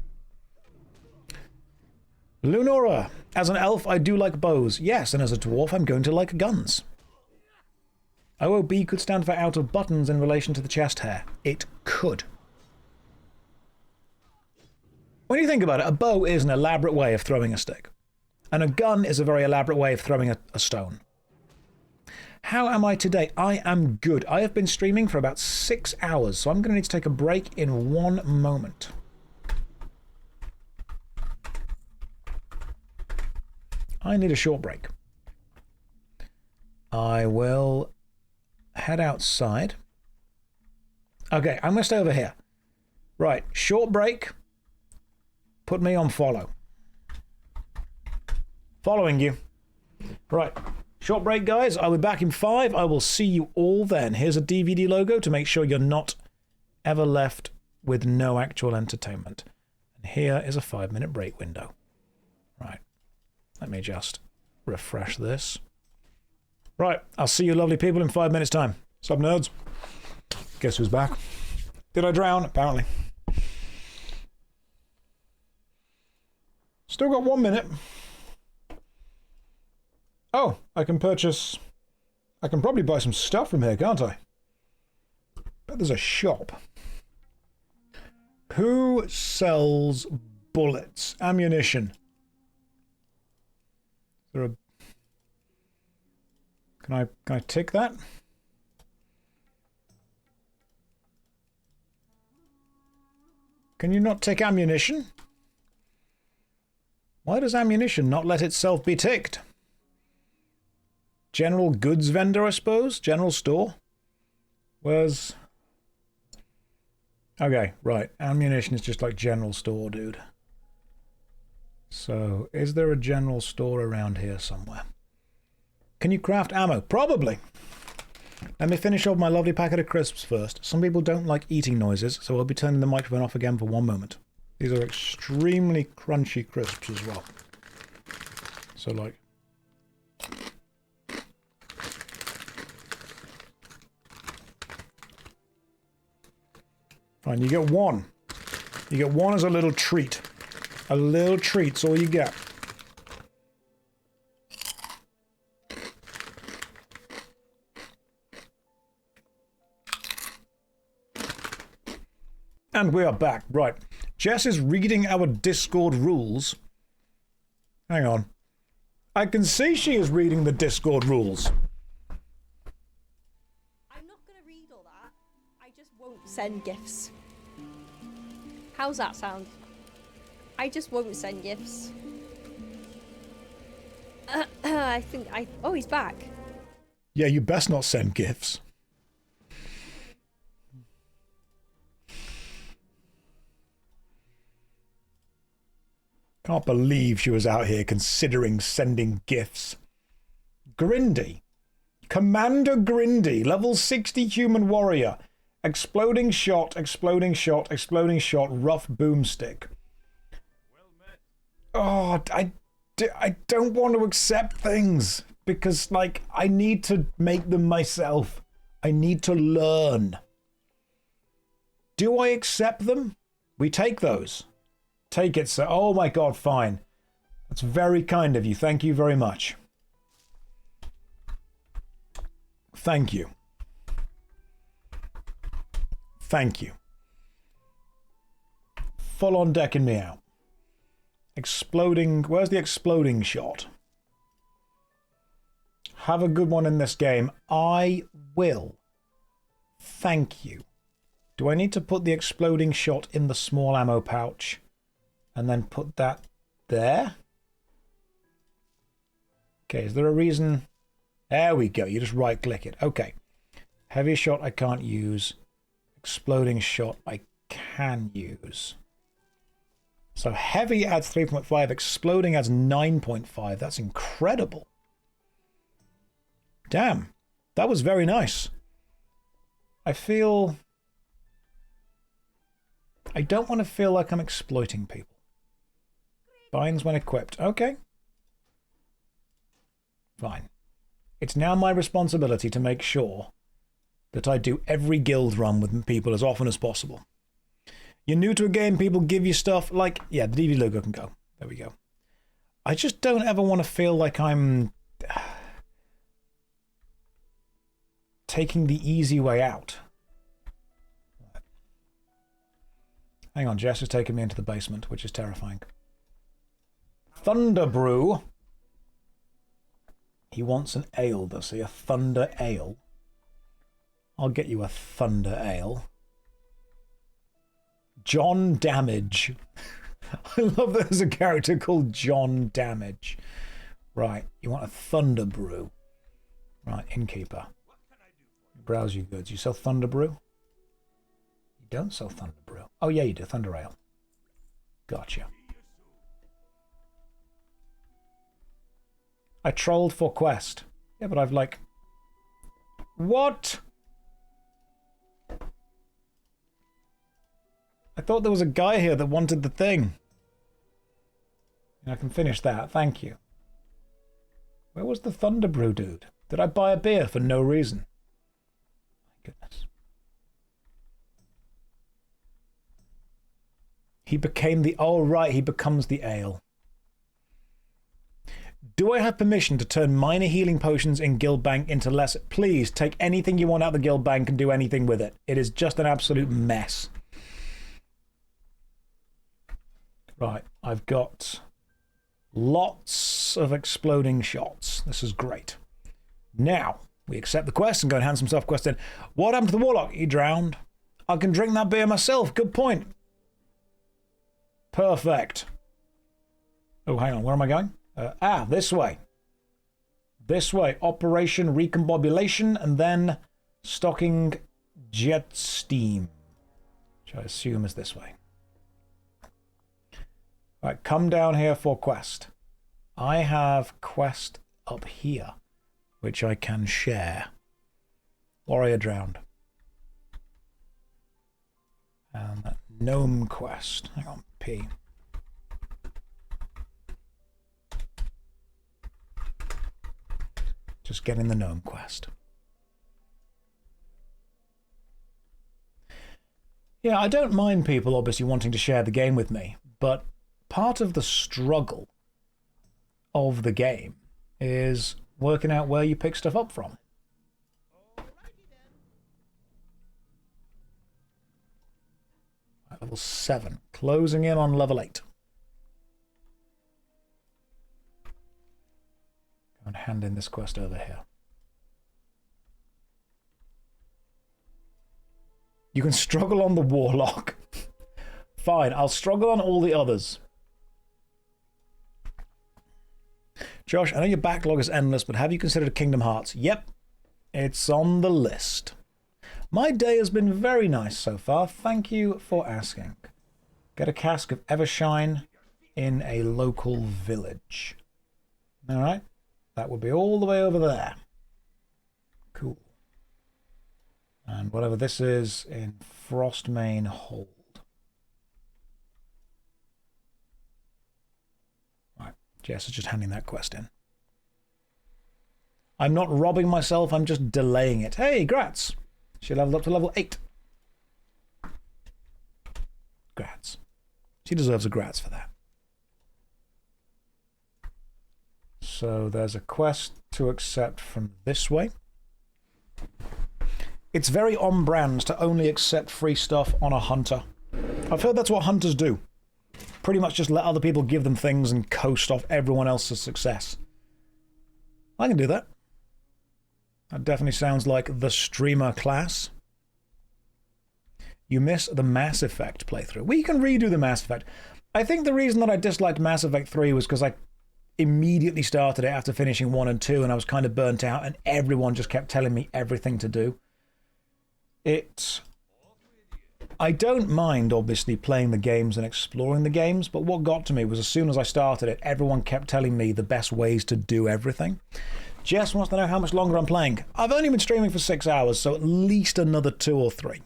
Lunora, as an elf, I do like bows. Yes, and as a dwarf, I'm going to like guns. OOB could stand for out of buttons in relation to the chest hair. It could. When you think about it, a bow is an elaborate way of throwing a stick. And a gun is a very elaborate way of throwing a stone. How am I today? I am good. I have been streaming for about 6 hours, so I'm going to need to take a break in 1 moment. I need a short break. I will head outside. Okay, I'm going to stay over here. Right, short break. Put me on follow. Following you. Right. Short break, guys. I'll be back in 5. I will see you all then. Here's a DVD logo to make sure you're not ever left with no actual entertainment. And here is a 5-minute break window. Right. Let me just refresh this. Right. I'll see you lovely people in 5 minutes' time. Sup, nerds? Guess who's back? Did I drown? Apparently. Still got 1 minute. Oh, I can purchase... I can probably buy some stuff from here, can't I? But there's a shop. Who sells bullets? Ammunition. Is there a... Can I tick that? Can you not tick ammunition? Why does ammunition not let itself be ticked? General goods vendor, I suppose? General store? Where's... Okay, right. Ammunition is just like general store, dude. So, is there a general store around here somewhere? Can you craft ammo? Probably. Let me finish off my lovely packet of crisps first. Some people don't like eating noises, so I'll be turning the microphone off again for 1 moment. These are extremely crunchy crisps as well. So, like... Fine, you get one. You get one as a little treat. A little treat's all you get. And we are back. Right. Jess is reading our Discord rules. Hang on. I can see she is reading the Discord rules. I'm not going to read all that. I just won't send gifts. How's that sound? I just won't send gifts. I think I... Oh, he's back. Yeah, you best not send gifts. Can't believe she was out here considering sending gifts. Grindy. Commander Grindy, level 60 human warrior. Exploding shot, exploding shot, exploding shot, rough boomstick. Oh, I don't want to accept things because, like, I need to make them myself. I need to learn. Do I accept them? We take those. Take it, sir. Oh my god, fine. That's very kind of you. Thank you very much. Thank you. Thank you. Full on decking me out. Exploding... Where's the exploding shot? Have a good one in this game. I will. Thank you. Do I need to put the exploding shot in the small ammo pouch? And then put that there? Okay, is there a reason? There we go. You just right-click it. Okay. Heavy shot I can't use. Exploding shot I can use. So heavy adds 3.5. Exploding adds 9.5. That's incredible. Damn. That was very nice. I feel... I don't want to feel like I'm exploiting people. Binds when equipped. Okay. Fine. It's now my responsibility to make sure that I do every guild run with people as often as possible. You're new to a game, people give you stuff like... Yeah, the DV logo can go. There we go. I just don't ever want to feel like I'm... taking the easy way out. Hang on, Jess is taking me into the basement, which is terrifying. Thunder Brew. He wants an ale, does he? A Thunder Ale. I'll get you a Thunder Ale. John Damage. I love that there's a character called John Damage. Right, you want a Thunder Brew. Right, innkeeper. Browse your goods. You sell Thunder Brew? You don't sell Thunder Brew. Oh yeah, you do. Thunder Ale. Gotcha. I trolled for quest. Yeah, but I've like... What? I thought there was a guy here that wanted the thing. I can finish that, thank you. Where was the Thunder Brew dude? Did I buy a beer for no reason? My goodness. He became the... Oh, right, he becomes the ale. Do I have permission to turn minor healing potions in Guild Bank into lesser? Please, take anything you want out of the Guild Bank and do anything with it. It is just an absolute mess. Right, I've got lots of exploding shots. This is great. Now, we accept the quest and go and hand some stuff quest in. What happened to the Warlock? He drowned. I can drink that beer myself. Good point. Perfect. Oh, hang on. Where am I going? This way. This way. Operation Recombobulation and then stocking jet steam. Which I assume is this way. Right, come down here for quest. I have quest up here, which I can share. Warrior drowned. And that gnome quest. Hang on, P. Just getting the gnome quest. Yeah, I don't mind people obviously wanting to share the game with me, but part of the struggle of the game is working out where you pick stuff up from. Level 7, closing in on level 8. Go and hand in this quest over here. You can struggle on the Warlock. Fine, I'll struggle on all the others. Josh, I know your backlog is endless, but have you considered Kingdom Hearts? Yep, it's on the list. My day has been very nice so far. Thank you for asking. Get a cask of Evershine in a local village. All right. That would be all the way over there. Cool. And whatever this is in Frostmane Hold. Right. Jess is just handing that quest in. I'm not robbing myself. I'm just delaying it. Hey, Gratz. She leveled up to level 8. Grats. She deserves a grats for that. So there's a quest to accept from this way. It's very on brand to only accept free stuff on a hunter. I've heard that's what hunters do. Pretty much just let other people give them things and coast off everyone else's success. I can do that. That definitely sounds like the streamer class. You miss the Mass Effect playthrough. We can redo the Mass Effect. I think the reason that I disliked Mass Effect 3 was because I immediately started it after finishing 1 and 2 and I was kind of burnt out and everyone just kept telling me everything to do. I don't mind, obviously, playing the games and exploring the games, but what got to me was as soon as I started it, everyone kept telling me the best ways to do everything. Jess wants to know how much longer I'm playing. I've only been streaming for 6 hours, so at least another 2 or 3.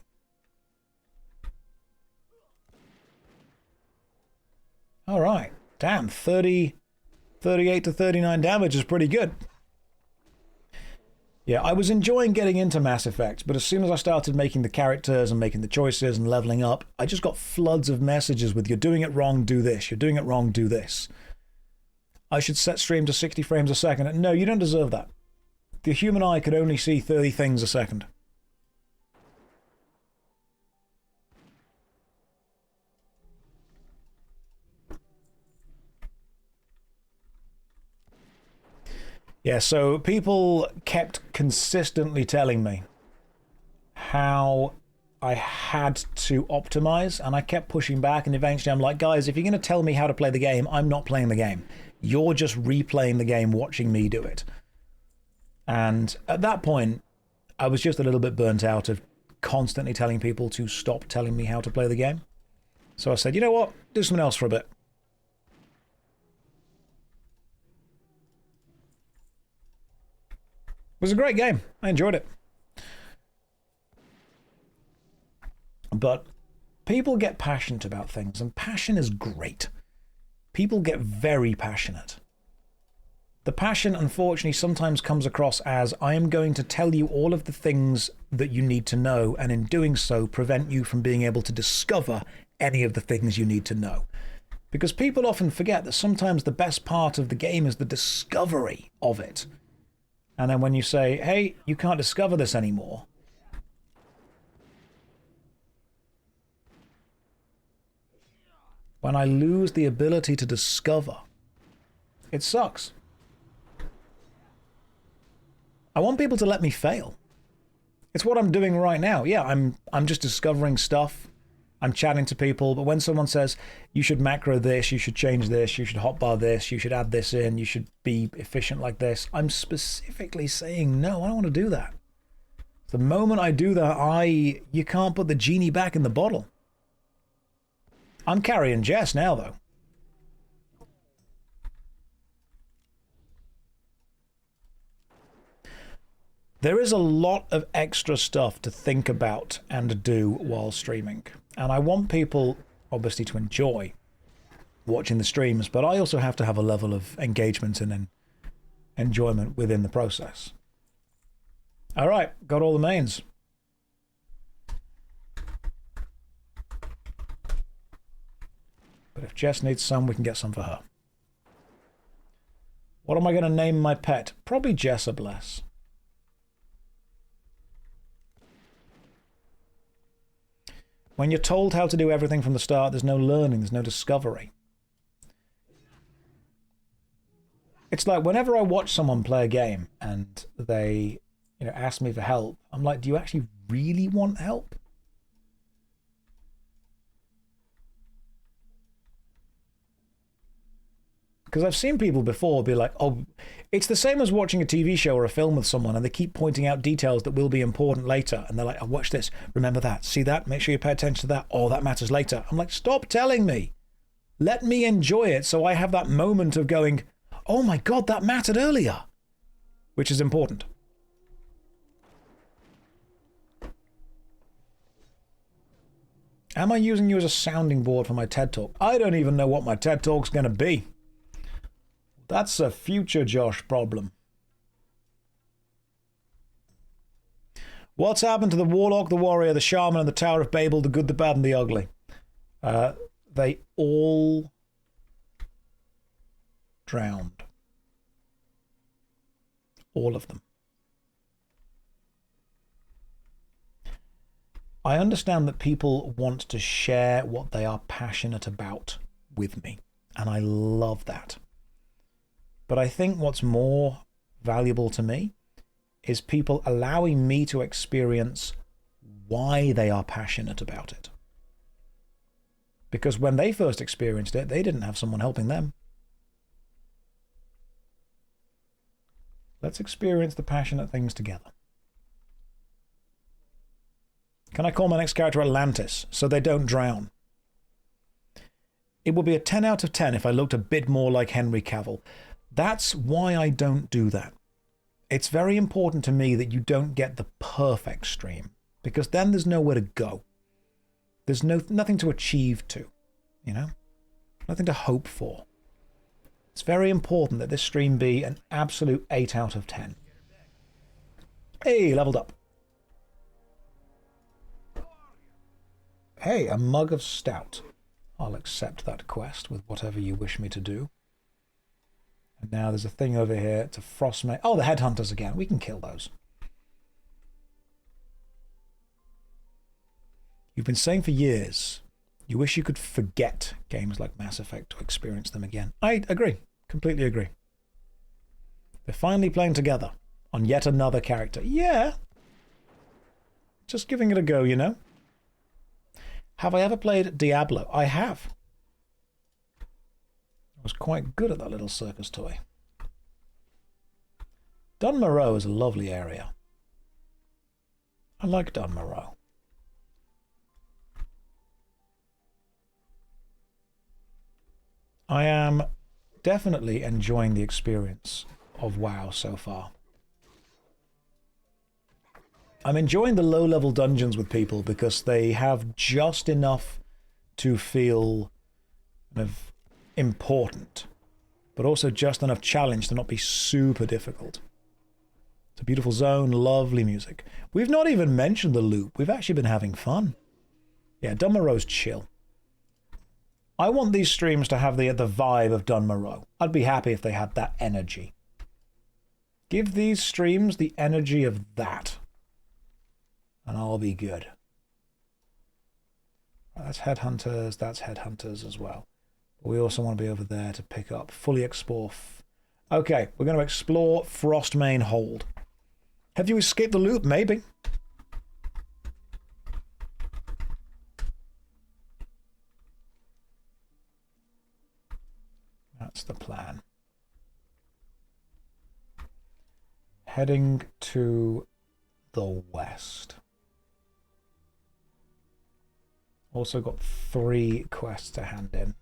All right. Damn, 38 to 39 damage is pretty good. Yeah, I was enjoying getting into Mass Effect, but as soon as I started making the characters and making the choices and leveling up, I just got floods of messages with, you're doing it wrong, do this. You're doing it wrong, do this. I should set stream to 60 frames a second. No, you don't deserve that. The human eye could only see 30 things a second. Yeah, so people kept consistently telling me how I had to optimize, and I kept pushing back, and eventually I'm like, guys, if you're going to tell me how to play the game, I'm not playing the game. You're just replaying the game, watching me do it. And at that point, I was just a little bit burnt out of constantly telling people to stop telling me how to play the game. So I said, you know what, do something else for a bit. was a great game. I enjoyed it. But people get passionate about things, and passion is great. People get very passionate. The passion, unfortunately, sometimes comes across as, I am going to tell you all of the things that you need to know, and in doing so, prevent you from being able to discover any of the things you need to know. Because people often forget that sometimes the best part of the game is the discovery of it. And then when you say, hey, you can't discover this anymore, when I lose the ability to discover, it sucks. I want people to let me fail. It's what I'm doing right now. Yeah, I'm just discovering stuff. I'm chatting to people, but when someone says, you should macro this, you should change this, you should hotbar this, you should add this in, you should be efficient like this, I'm specifically saying, no, I don't want to do that. The moment I do that, you can't put the genie back in the bottle. I'm carrying Jess now, though. There is a lot of extra stuff to think about and do while streaming. And I want people, obviously, to enjoy watching the streams, but I also have to have a level of engagement and enjoyment within the process. All right, got all the mains. But if Jess needs some, we can get some for her. What am I going to name my pet? Probably Jessa Bless. When you're told how to do everything from the start, there's no learning, there's no discovery. It's like whenever I watch someone play a game and they, ask me for help, I'm like, do you actually really want help? Because I've seen people before be like, oh, it's the same as watching a TV show or a film with someone and they keep pointing out details that will be important later. And they're like, oh, watch this. Remember that. See that? Make sure you pay attention to that. Oh, that matters later. I'm like, stop telling me. Let me enjoy it so I have that moment of going, oh my God, that mattered earlier. Which is important. Am I using you as a sounding board for my TED Talk? I don't even know what my TED Talk's going to be. That's a future Josh problem. What's happened to the Warlock, the Warrior, the Shaman, and the Tower of Babel, the Good, the Bad, and the Ugly? They all drowned. All of them. I understand that people want to share what they are passionate about with me, and I love that. But I think what's more valuable to me is people allowing me to experience why they are passionate about it. Because when they first experienced it, they didn't have someone helping them. Let's experience the passionate things together. Can I call my next character Atlantis so they don't drown? It would be a 10 out of 10 if I looked a bit more like Henry Cavill. That's why I don't do that. It's very important to me that you don't get the perfect stream, because then there's nowhere to go. There's nothing to achieve to, Nothing to hope for. It's very important that this stream be an absolute 8 out of 10. Hey, leveled up. Hey, a mug of stout. I'll accept that quest with whatever you wish me to do. And now there's a thing over here to frostmate. Oh, the headhunters again. We can kill those. You've been saying for years you wish you could forget games like Mass Effect to experience them again. I agree. Completely agree. They're finally playing together on yet another character. Yeah. Just giving it a go, Have I ever played Diablo? I have. I was quite good at that little circus toy. Dun Morogh is a lovely area. I like Dun Morogh. I am definitely enjoying the experience of WoW so far. I'm enjoying the low-level dungeons with people because they have just enough to feel kind of important, but also just enough challenge to not be super difficult. It's a beautiful zone, lovely music. We've not even mentioned the loop. We've actually been having fun. Yeah, Dun Morogh's chill. I want these streams to have the vibe of Dun Morogh. I'd be happy if they had that energy. Give these streams the energy of that, and I'll be good. That's Headhunters, that's Headhunters as well. We also want to be over there to pick up, fully explore. Okay, we're going to explore Frostmane Hold. Have you escaped the loop? Maybe. That's the plan. Heading to the west. Also got 3 quests to hand in.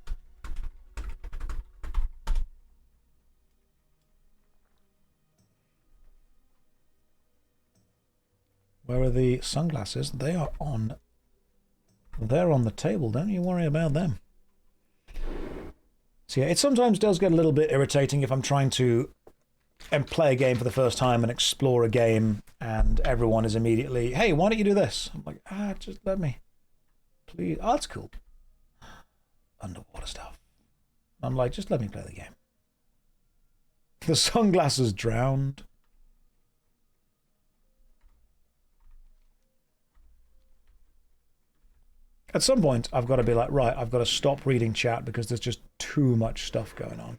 Where are the sunglasses? They're on the table. Don't you worry about them. So yeah, it sometimes does get a little bit irritating if I'm trying to play a game for the first time and explore a game and everyone is immediately, hey, why don't you do this? I'm like, just let me. Please. Oh, that's cool. Underwater stuff. I'm like, just let me play the game. The sunglasses drowned. At some point, I've got to be like, right, I've got to stop reading chat because there's just too much stuff going on.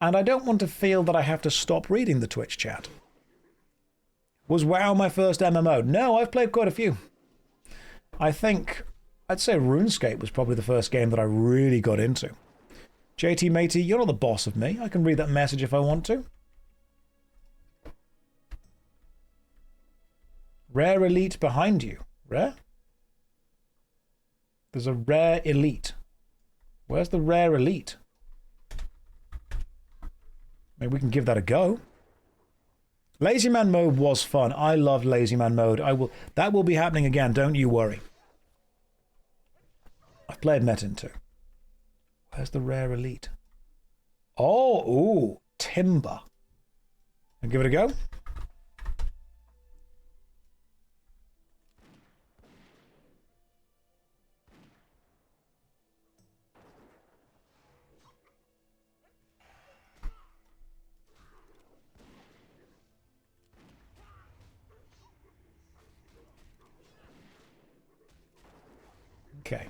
And I don't want to feel that I have to stop reading the Twitch chat. Was WoW my first MMO? No, I've played quite a few. I'd say RuneScape was probably the first game that I really got into. JT matey, you're not the boss of me. I can read that message if I want to. Rare elite behind you. Rare? There's a rare elite. Where's the rare elite? Maybe we can give that a go. Lazy Man mode was fun. I loved Lazy Man mode. That will be happening again, don't you worry. I've played Metin too. Where's the rare elite? Oh, ooh, timber. I'll give it a go. Okay.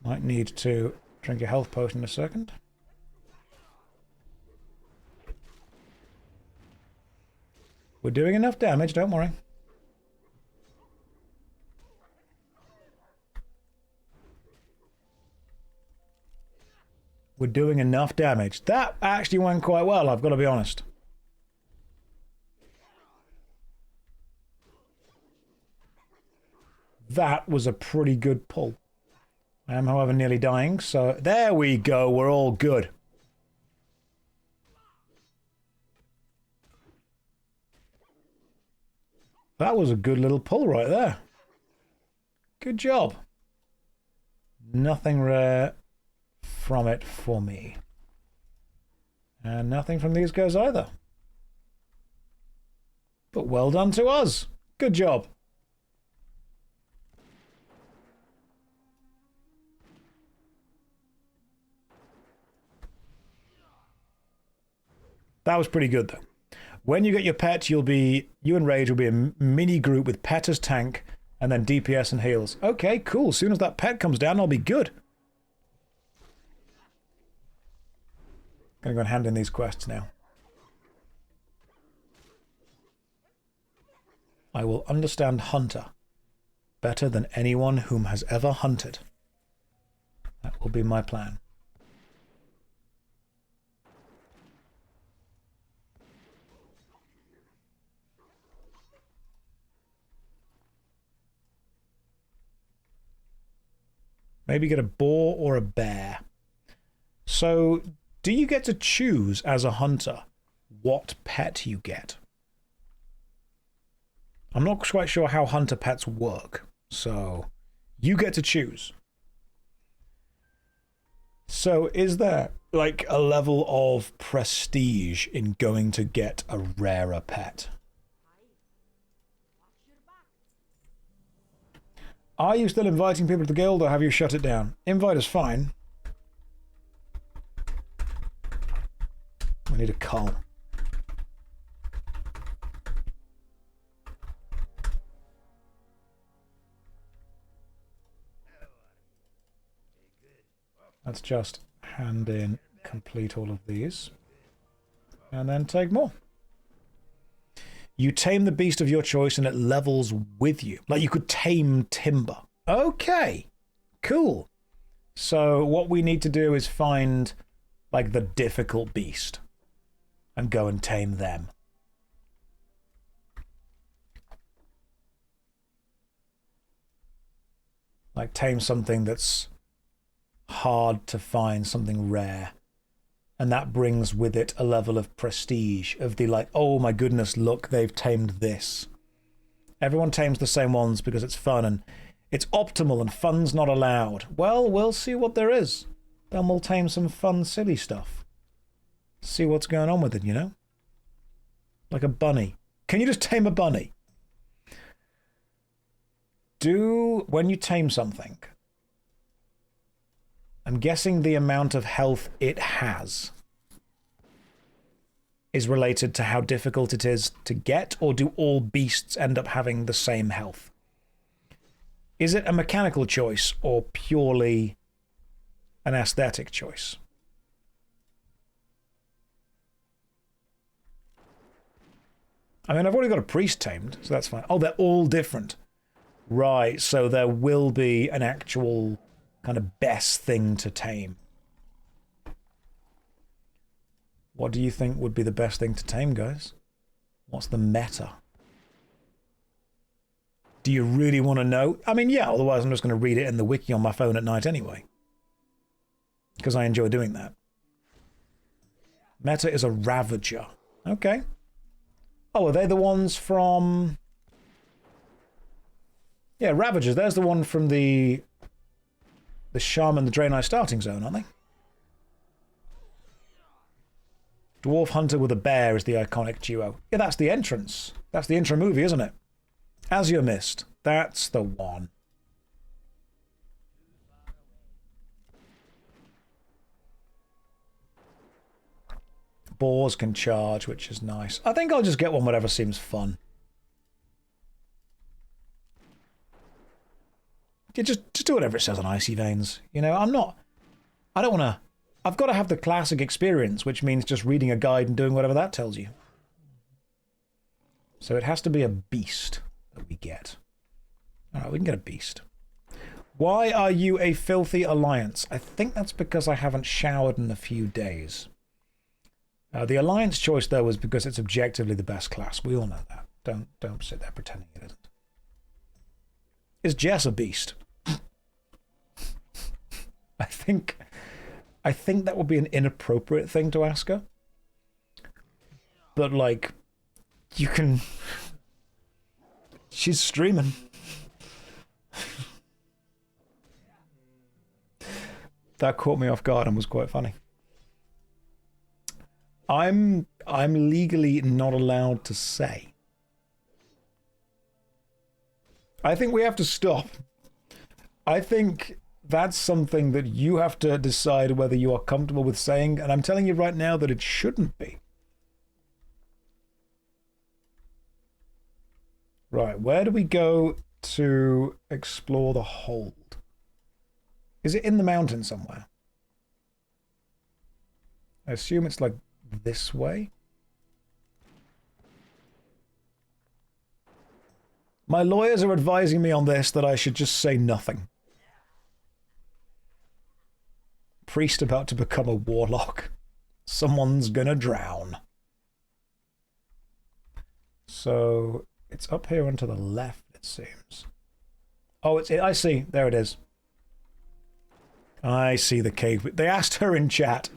Might need to drink a health potion in a second. We're doing enough damage, don't worry. We're doing enough damage. That actually went quite well, I've got to be honest. That was a pretty good pull. I am, however, nearly dying, so there we go, we're all good. That was a good little pull right there. Good job. Nothing rare from it for me. And nothing from these guys either. But well done to us. Good job. That was pretty good, though. When you get your pet, you and Rage will be a mini group with pet as tank, and then DPS and heals. Okay, cool. As soon as that pet comes down, I'll be good. Gonna go and hand in these quests now. I will understand Hunter better than anyone whom has ever hunted. That will be my plan. Maybe get a boar or a bear. So, do you get to choose as a hunter what pet you get. I'm not quite sure how hunter pets work, so you get to choose. So is there like a level of prestige in going to get a rarer pet? Are you still inviting people to the guild, or have you shut it down? Invite is fine. We need a cull. Let's just hand in, complete all of these, and then take more. You tame the beast of your choice and it levels with you. Like you could tame timber. Okay, cool. So what we need to do is find like the difficult beast and go and tame them. Like tame something that's hard to find, something rare. And that brings with it a level of prestige, of the like, oh my goodness, look, they've tamed this. Everyone tames the same ones because it's fun and it's optimal and fun's not allowed. Well, we'll see what there is. Then we'll tame some fun, silly stuff. See what's going on with it, you know? Like a bunny. Can you just tame a bunny? When you tame something, I'm guessing the amount of health it has is related to how difficult it is to get, or do all beasts end up having the same health? Is it a mechanical choice or purely an aesthetic choice? I mean, I've already got a priest tamed, so that's fine. Oh, they're all different. Right, so there will be an actual kind of best thing to tame. What do you think would be the best thing to tame, guys? What's the meta? Do you really want to know? I mean, yeah, otherwise I'm just going to read it in the wiki on my phone at night anyway. Because I enjoy doing that. Meta is a Ravager. Okay. Oh, are they the ones from... Yeah, Ravagers. There's the one from the Shaman, the Draenei starting zone, aren't they? Dwarf Hunter with a bear is the iconic duo. Yeah, that's the entrance. That's the intro movie, isn't it? Azure Mist. That's the one. Boars can charge, which is nice. I think I'll just get one whatever seems fun. Yeah, just do whatever it says on Icy Veins. You know, I don't want to... I've got to have the classic experience, which means just reading a guide and doing whatever that tells you. So it has to be a beast that we get. Alright, we can get a beast. Why are you a filthy alliance? I think that's because I haven't showered in a few days. The alliance choice, though, was because it's objectively the best class. We all know that. Don't sit there pretending it isn't. Is Jess a beast? I think that would be an inappropriate thing to ask her. But, like, you can... She's streaming. That caught me off guard and was quite funny. I'm legally not allowed to say. I think we have to stop. I think that's something that you have to decide whether you are comfortable with saying, and I'm telling you right now that it shouldn't be. Right, where do we go to explore the hold? Is it in the mountain somewhere? I assume it's like this way. My lawyers are advising me on this that I should just say nothing. Priest about to become a warlock. Someone's gonna drown. So it's up here and to the left, it seems. Oh, I see. There it is. I see the cave. They asked her in chat.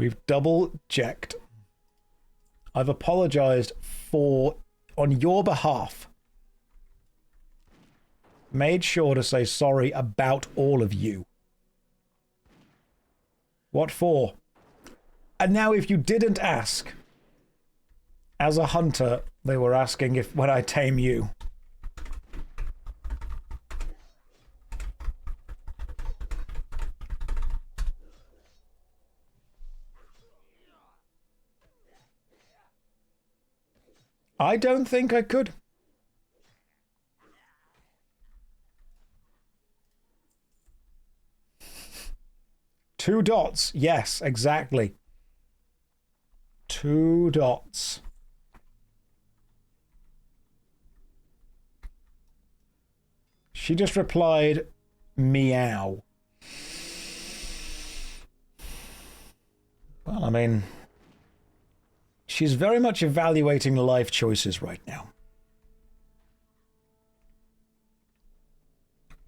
We've double checked. I've apologized on your behalf. Made sure to say sorry about all of you. What for? And now if you didn't ask, as a hunter, they were asking if when I tame you. I don't think I could. Two dots. Yes, exactly. 2 dots. She just replied, meow. Well, I mean, she's very much evaluating life choices right now.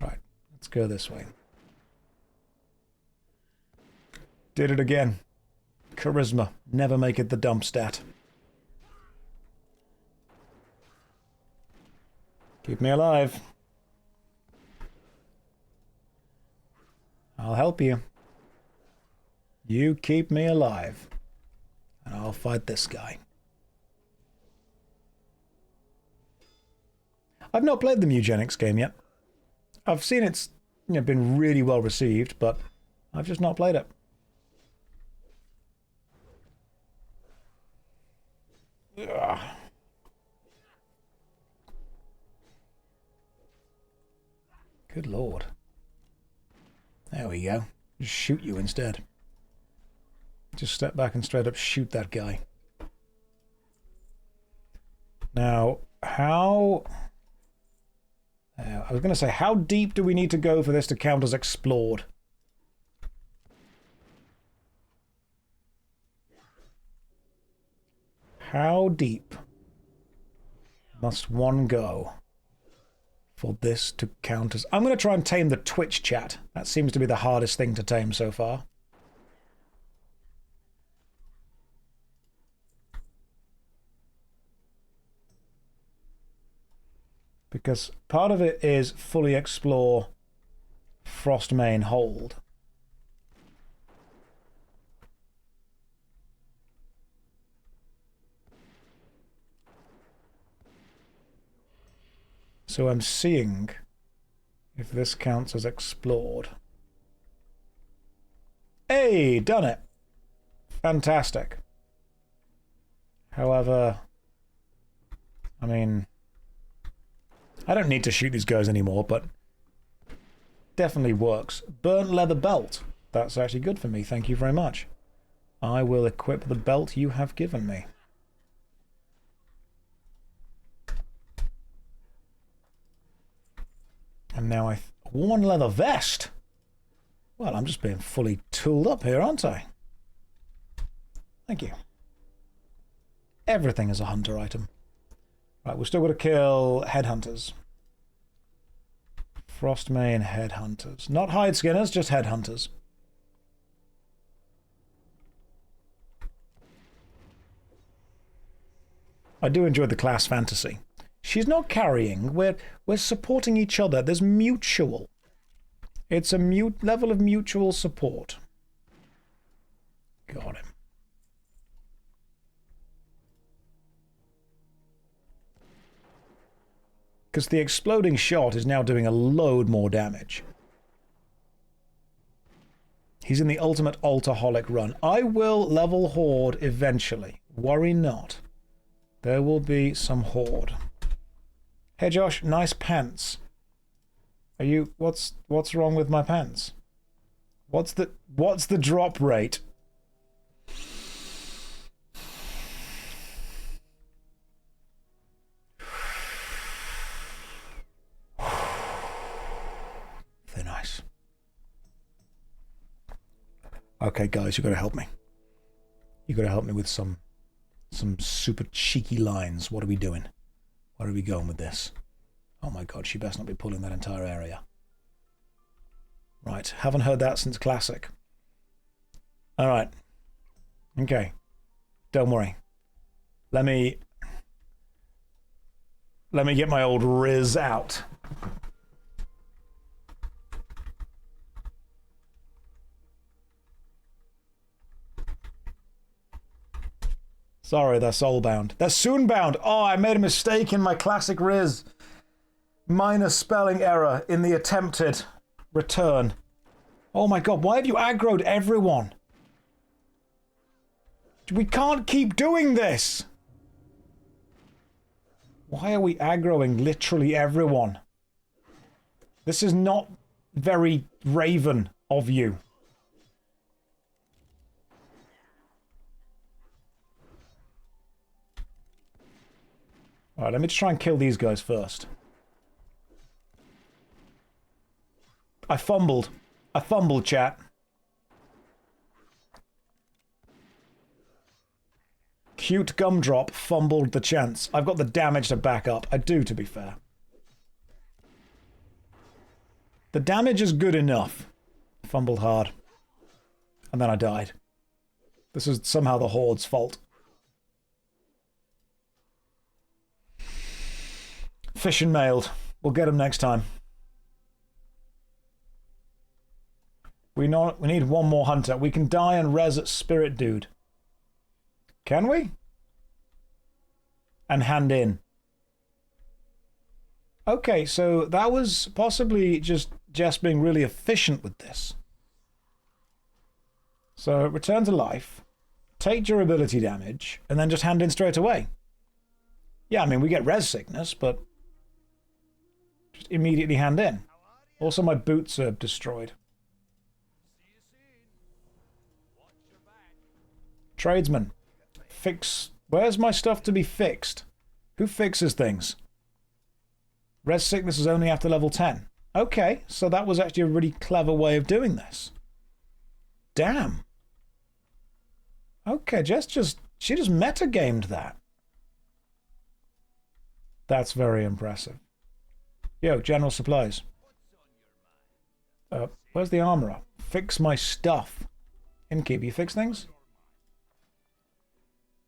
Right, let's go this way. Did it again. Charisma. Never make it the dump stat. Keep me alive. I'll help you. You keep me alive. And I'll fight this guy. I've not played the Mugenics game yet. I've seen it's been really well received, but I've just not played it. Ugh. Good lord. There we go. Just shoot you instead. Just step back and straight up shoot that guy. Now, how... I was going to say, how deep do we need to go for this to count as explored? How deep must one go for this to count as... I'm going to try and tame the Twitch chat. That seems to be the hardest thing to tame so far. Because part of it is fully explore Frostmane Hold. So I'm seeing if this counts as explored. Hey, done it. Fantastic. However, I mean, I don't need to shoot these guys anymore, but definitely works. Burnt leather belt. That's actually good for me. Thank you very much. I will equip the belt you have given me. And now I... worn leather vest? Well, I'm just being fully tooled up here, aren't I? Thank you. Everything is a hunter item. Right, we've still got to kill headhunters. Frostmane headhunters. Not hide skinners, just headhunters. I do enjoy the class fantasy. She's not carrying. We're supporting each other. There's mutual. It's a level of mutual support. Got him. Because the exploding shot is now doing a load more damage. He's in the ultimate Altarholic run. I will level Horde eventually. Worry not. There will be some Horde. Hey Josh, nice pants. Are you... What's wrong with my pants? What's the drop rate? They're nice. Okay, guys, you got to help me. You got to help me with some super cheeky lines. What are we doing? Where are we going with this? Oh my god, she best not be pulling that entire area. Right, haven't heard that since Classic. Alright. Okay. Don't worry. Let me get my old Riz out. Sorry, they're soulbound. They're soonbound! Oh, I made a mistake in my classic Riz. Minor spelling error in the attempted return. Oh my god, why have you aggroed everyone? We can't keep doing this! Why are we aggroing literally everyone? This is not very Raven of you. Alright, let me try and kill these guys first. I fumbled. I fumbled, chat. Cute gumdrop fumbled the chance. I've got the damage to back up. I do, to be fair. The damage is good enough. Fumbled hard. And then I died. This is somehow the Horde's fault. Fish and mailed. We'll get him next time. We need one more hunter. We can die and res at Spirit Dude. Can we? And hand in. Okay, so that was possibly just Jess being really efficient with this. So return to life, take durability damage, and then just hand in straight away. Yeah, I mean, we get res sickness, but just immediately hand in. Also, my boots are destroyed. Tradesman. Fix. Where's my stuff to be fixed? Who fixes things? Res sickness is only after level 10. Okay, so that was actually a really clever way of doing this. Damn. Okay, she just metagamed that. That's very impressive. Yo, general supplies. Where's the armorer? Fix my stuff. Innkeep, you fix things?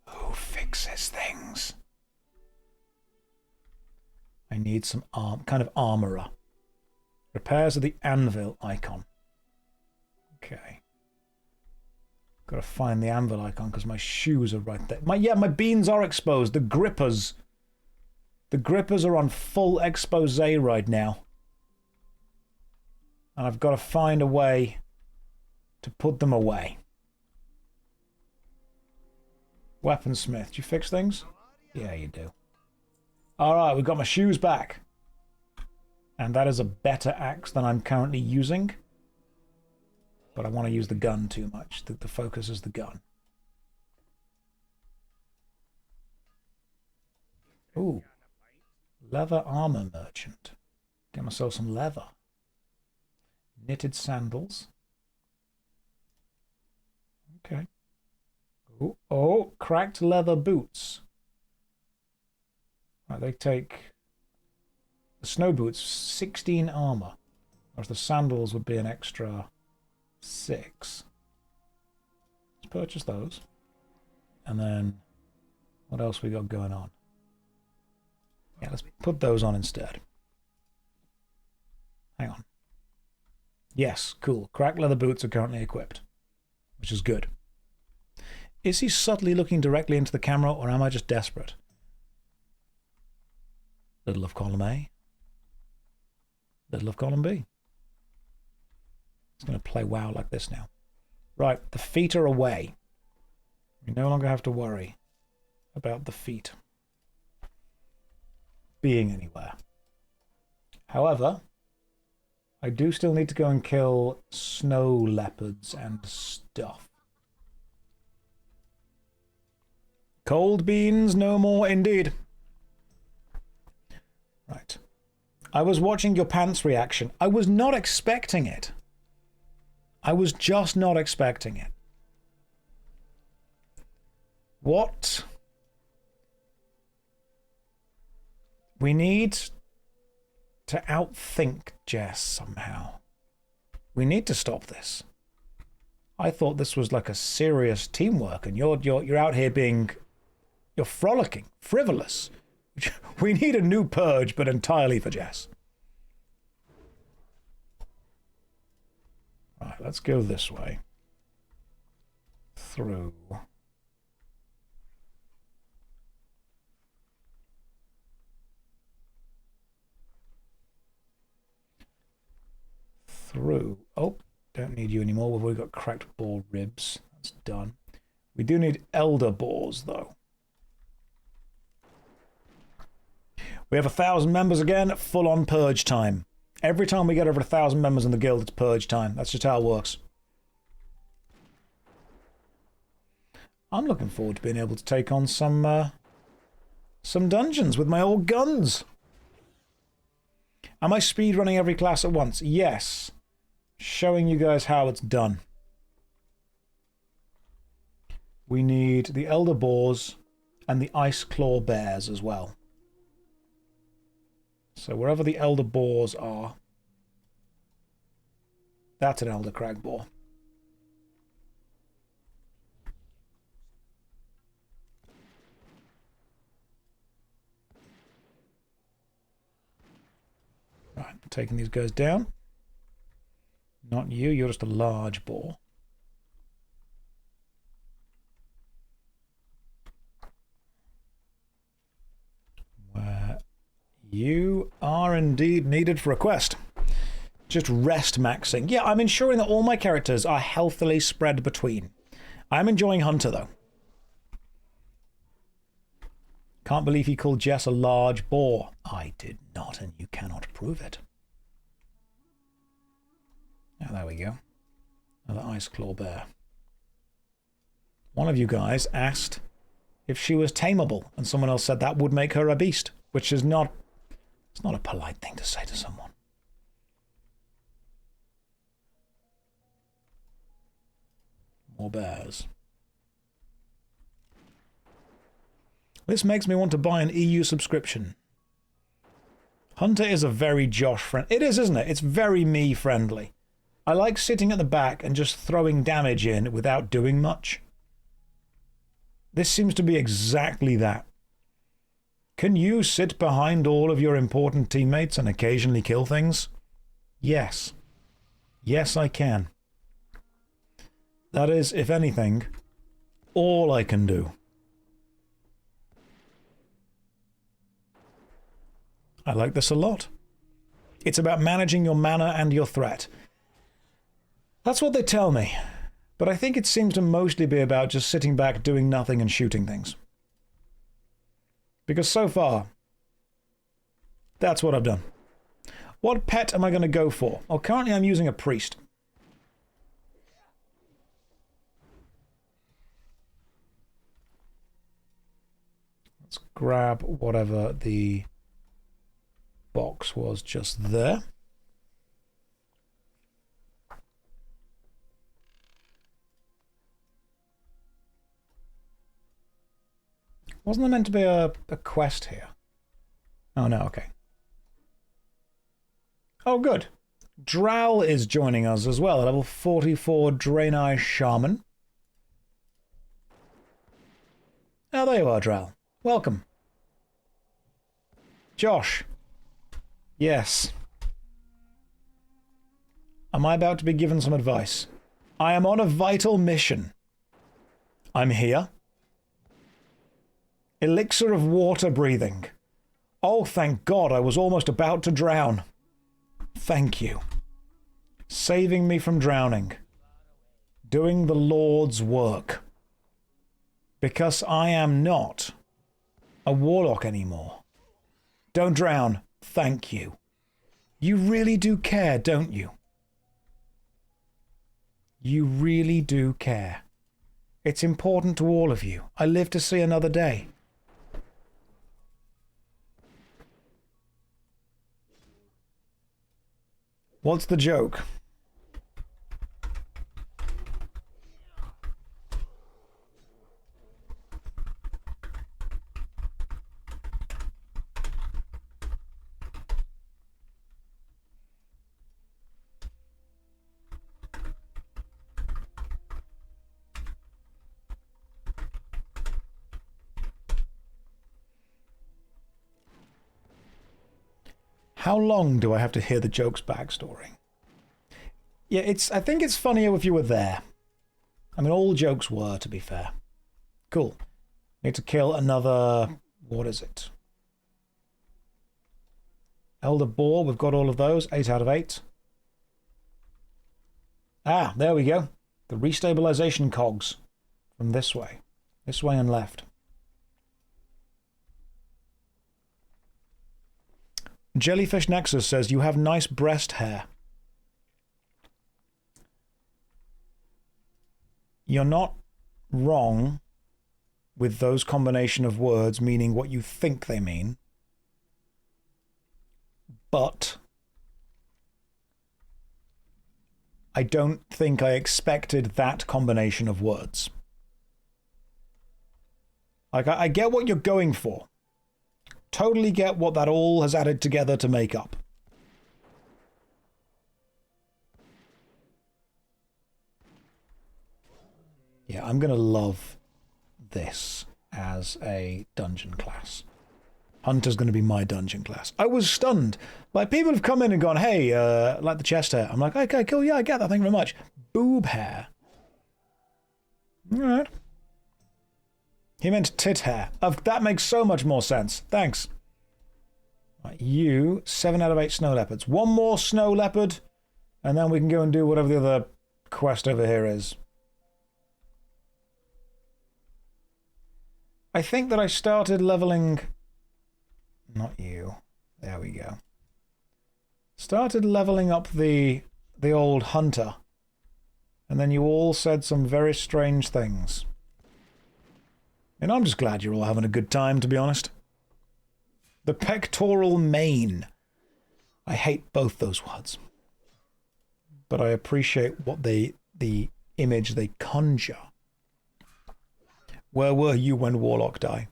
Who fixes things? I need some kind of armorer. Repairs of the anvil icon. Okay. Gotta find the anvil icon because my shoes are right there. My beans are exposed. The grippers are on full expose right now. And I've got to find a way to put them away. Weaponsmith, do you fix things? Yeah, you do. Alright, we've got my shoes back. And that is a better axe than I'm currently using. But I want to use the gun too much. The focus is the gun. Ooh. Leather armor merchant. Get myself some leather. Knitted sandals. Okay. Ooh, oh, cracked leather boots. Right, they take... The snow boots, 16 armor. Whereas the sandals would be an extra 6. Let's purchase those. And then... What else we got going on? Yeah, let's put those on instead. Hang on. Yes, cool. Cracked leather boots are currently equipped. Which is good. Is he subtly looking directly into the camera, or am I just desperate? Little of column A. Little of column B. It's going to play WoW like this now. Right, the feet are away. We no longer have to worry about the feet being anywhere. However, I do still need to go and kill snow leopards and stuff. Cold beans no more indeed. Right. I was watching your pants reaction. I was not expecting it. I was just not expecting it. What? We need to outthink Jess somehow. We need to stop this. I thought this was like a serious teamwork, and you're out here being, you're frolicking, frivolous. We need a new purge, but entirely for Jess. Right, let's go this way. Through. Through. Oh, don't need you anymore. We've got cracked boar ribs. That's done. We do need elder boars, though. We have 1,000 members again. Full on purge time. Every time we get over 1,000 members in the guild, it's purge time. That's just how it works. I'm looking forward to being able to take on some dungeons with my old guns. Am I speedrunning every class at once? Yes. Showing you guys how it's done. We need the elder boars and the ice claw bears as well. So wherever the elder boars are, that's an elder crag boar. Right, taking these guys down. Not you, you're just a large boar. Where you are indeed needed for a quest. Just rest maxing. Yeah, I'm ensuring that all my characters are healthily spread between. I'm enjoying Hunter, though. Can't believe he called Jess a large boar. I did not, and you cannot prove it. Oh, there we go. Another ice claw bear. One of you guys asked if she was tameable, and someone else said that would make her a beast, which is not... It's not a polite thing to say to someone. More bears. This makes me want to buy an EU subscription. Hunter is a very Josh friend. It is, isn't it? It's very me friendly. I like sitting at the back and just throwing damage in without doing much. This seems to be exactly that. Can you sit behind all of your important teammates and occasionally kill things? Yes. Yes, I can. That is, if anything, all I can do. I like this a lot. It's about managing your mana and your threat. That's what they tell me. But I think it seems to mostly be about just sitting back, doing nothing and shooting things. Because so far, that's what I've done. What pet am I going to go for? Well, currently I'm using a priest. Let's grab whatever the box was just there. Wasn't there meant to be a quest here? Oh, no, okay. Oh, good. Drow is joining us as well, level 44 Draenei Shaman. Oh, there you are, Drow. Welcome. Josh. Yes. Am I about to be given some advice? I am on a vital mission. I'm here. Elixir of water breathing. Oh, thank God, I was almost about to drown. Thank you. Saving me from drowning. Doing the Lord's work. Because I am not a warlock anymore. Don't drown. Thank you. You really do care, don't you? You really do care. It's important to all of you. I live to see another day. What's the joke? How long do I have to hear the joke's backstory? Yeah, I think it's funnier if you were there. I mean, all jokes were, to be fair. Cool. Need to kill another... What is it? Elder Boar, we've got all of those. 8 out of 8. Ah, there we go. The restabilization cogs. From this way. This way and left. Jellyfish Nexus says, you have nice breast hair. You're not wrong with those combination of words meaning what you think they mean. But I don't think I expected that combination of words. Like, I get what you're going for. Totally get what that all has added together to make up. Yeah, I'm going to love this as a dungeon class. Hunter's going to be my dungeon class. I was stunned. Like, people have come in and gone, hey, like the chest hair. I'm like, okay, cool, yeah, I get that, thank you very much. Boob hair. All right. He meant tit hair. That makes so much more sense. Thanks. Right, you, 7 out of 8 snow leopards. One more snow leopard, and then we can go and do whatever the other quest over here is. I think that I started leveling... Not you. There we go. Started leveling up the old hunter. And then you all said some very strange things. And I'm just glad you're all having a good time, to be honest. The pectoral mane. I hate both those words. But I appreciate what the image they conjure. Where were you when Warlock died?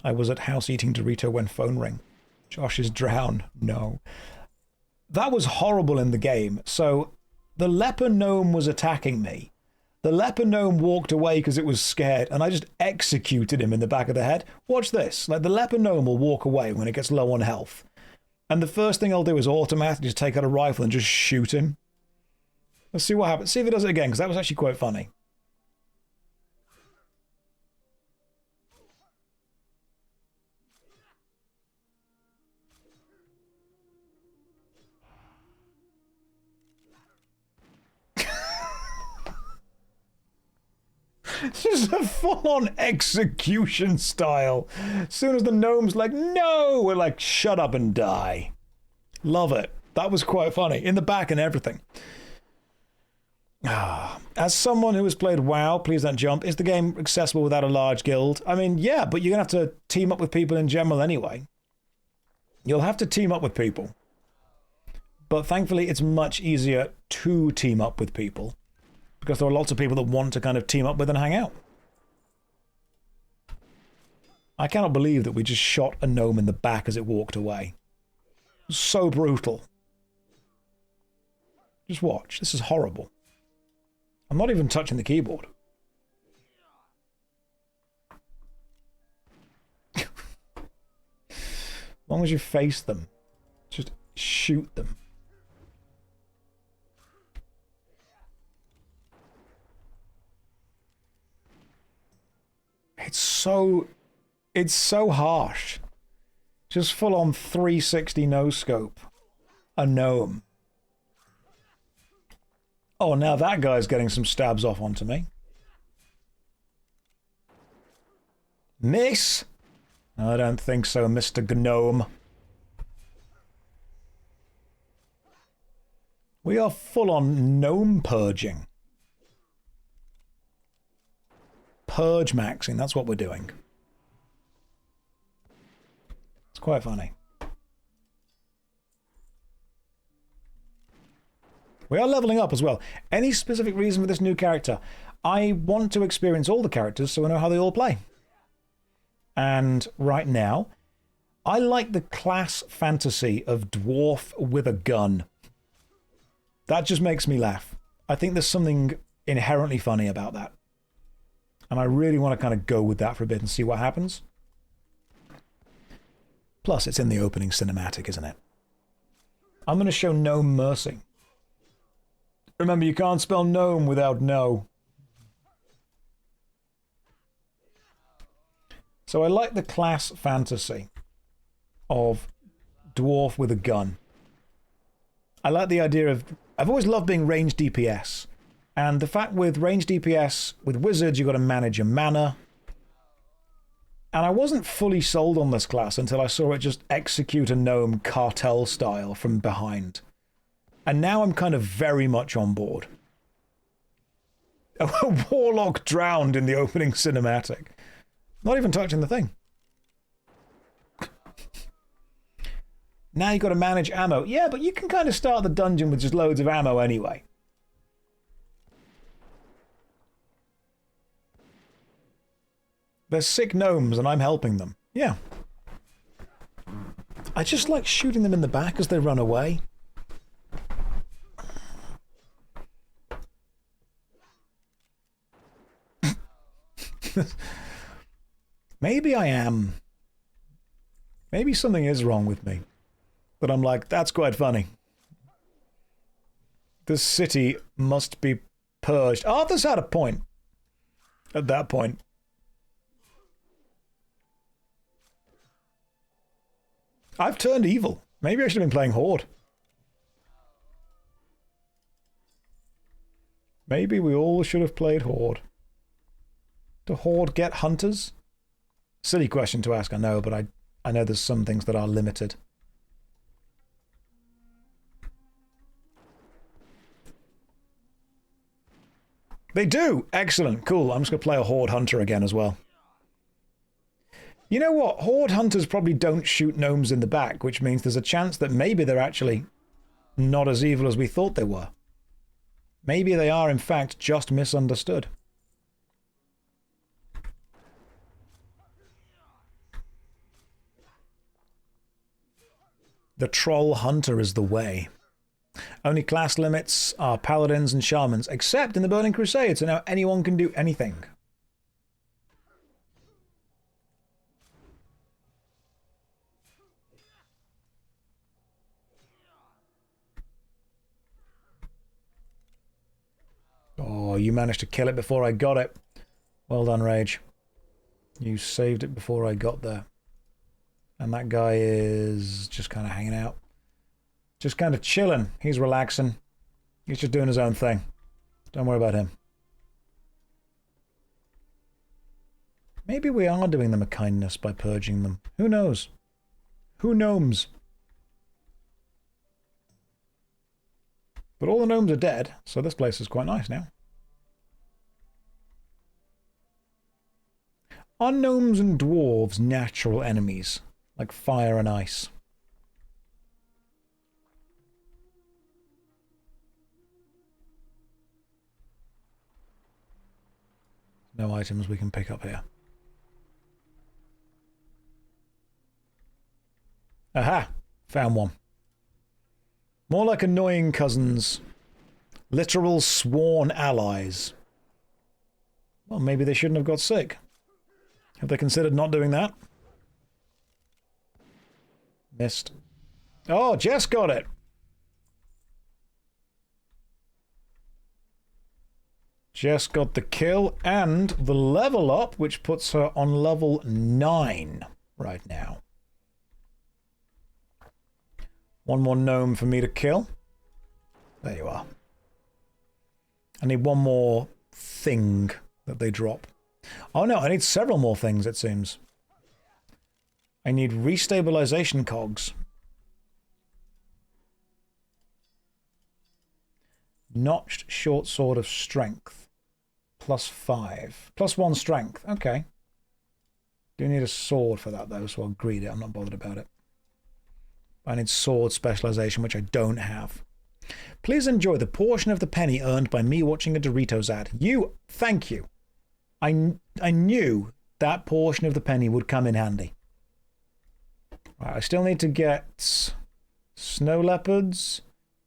I was at house eating Dorito when phone rang. Josh is drowned. No. That was horrible in the game. So the leper gnome was attacking me. The leper gnome walked away because it was scared, and I just executed him in the back of the head. Watch this. Like, the leper gnome will walk away when it gets low on health. And the first thing I'll do is automatically just take out a rifle and just shoot him. Let's see what happens. See if it does it again, because that was actually quite funny. It's just a full-on execution style. As soon as the gnome's like, no, we're like, shut up and die. Love it. That was quite funny. In the back and everything. As someone who has played WoW, please don't jump. Is the game accessible without a large guild? I mean, yeah, but you're going to have to team up with people in general anyway. You'll have to team up with people. But thankfully, it's much easier to team up with people. Because there are lots of people that want to kind of team up with and hang out. I cannot believe that we just shot a gnome in the back as it walked away. So brutal. Just watch. This is horrible. I'm not even touching the keyboard. As long as you face them, just shoot them. It's so harsh. Just full on 360 no scope. A gnome. Oh, now that guy's getting some stabs off onto me. Miss? I don't think so, Mr. Gnome. We are full on gnome purging. Purge maxing, that's what we're doing. It's quite funny. We are leveling up as well. Any specific reason for this new character? I want to experience all the characters so I know how they all play. And right now, I like the class fantasy of dwarf with a gun. That just makes me laugh. I think there's something inherently funny about that. And I really want to kind of go with that for a bit and see what happens. Plus, it's in the opening cinematic, isn't it? I'm going to show gnome mercy. Remember, you can't spell gnome without no. So I like the class fantasy of dwarf with a gun. I like the idea of... I've always loved being range DPS. And the fact with range DPS, with wizards, you've got to manage your mana. And I wasn't fully sold on this class until I saw it just execute a gnome cartel style from behind. And now I'm kind of very much on board. A warlock drowned in the opening cinematic. Not even touching the thing. Now you've got to manage ammo. Yeah, but you can kind of start the dungeon with just loads of ammo anyway. They're sick gnomes and I'm helping them. Yeah. I just like shooting them in the back as they run away. Maybe I am. Maybe something is wrong with me. But I'm like, that's quite funny. This city must be purged. Arthur's had a point. At that point. I've turned evil. Maybe I should have been playing Horde. Maybe we all should have played Horde. Do Horde get hunters? Silly question to ask, I know, but I know there's some things that are limited. They do! Excellent, cool. I'm just going to play a Horde Hunter again as well. You know what? Horde Hunters probably don't shoot gnomes in the back, which means there's a chance that maybe they're actually not as evil as we thought they were. Maybe they are, in fact, just misunderstood. The Troll Hunter is the way. Only class limits are paladins and shamans, except in the Burning Crusade, so now anyone can do anything. Oh, you managed to kill it before I got it. Well done, Rage. You saved it before I got there. And that guy is just kind of hanging out. Just kind of chilling. He's relaxing. He's just doing his own thing. Don't worry about him. Maybe we are doing them a kindness by purging them. Who knows? Who gnomes? But all the gnomes are dead, so this place is quite nice now. Are gnomes and dwarves natural enemies? Like fire and ice? No items we can pick up here. Aha! Found one. More like annoying cousins. Literal sworn allies. Well, maybe they shouldn't have got sick. Have they considered not doing that? Missed. Oh, Jess got it! Jess got the kill and the level up, which puts her on level 9 right now. One more gnome for me to kill. There you are. I need one more thing that they drop. Oh no, I need several more things, it seems. I need restabilization cogs. Notched short sword of strength. +5. +1 strength. Okay. Do need a sword for that though, so I'll greed it. I'm not bothered about it. I need sword specialization, which I don't have. Please enjoy the portion of the penny earned by me watching a Doritos ad. Thank you. I knew that portion of the penny would come in handy. Right, I still need to get snow leopards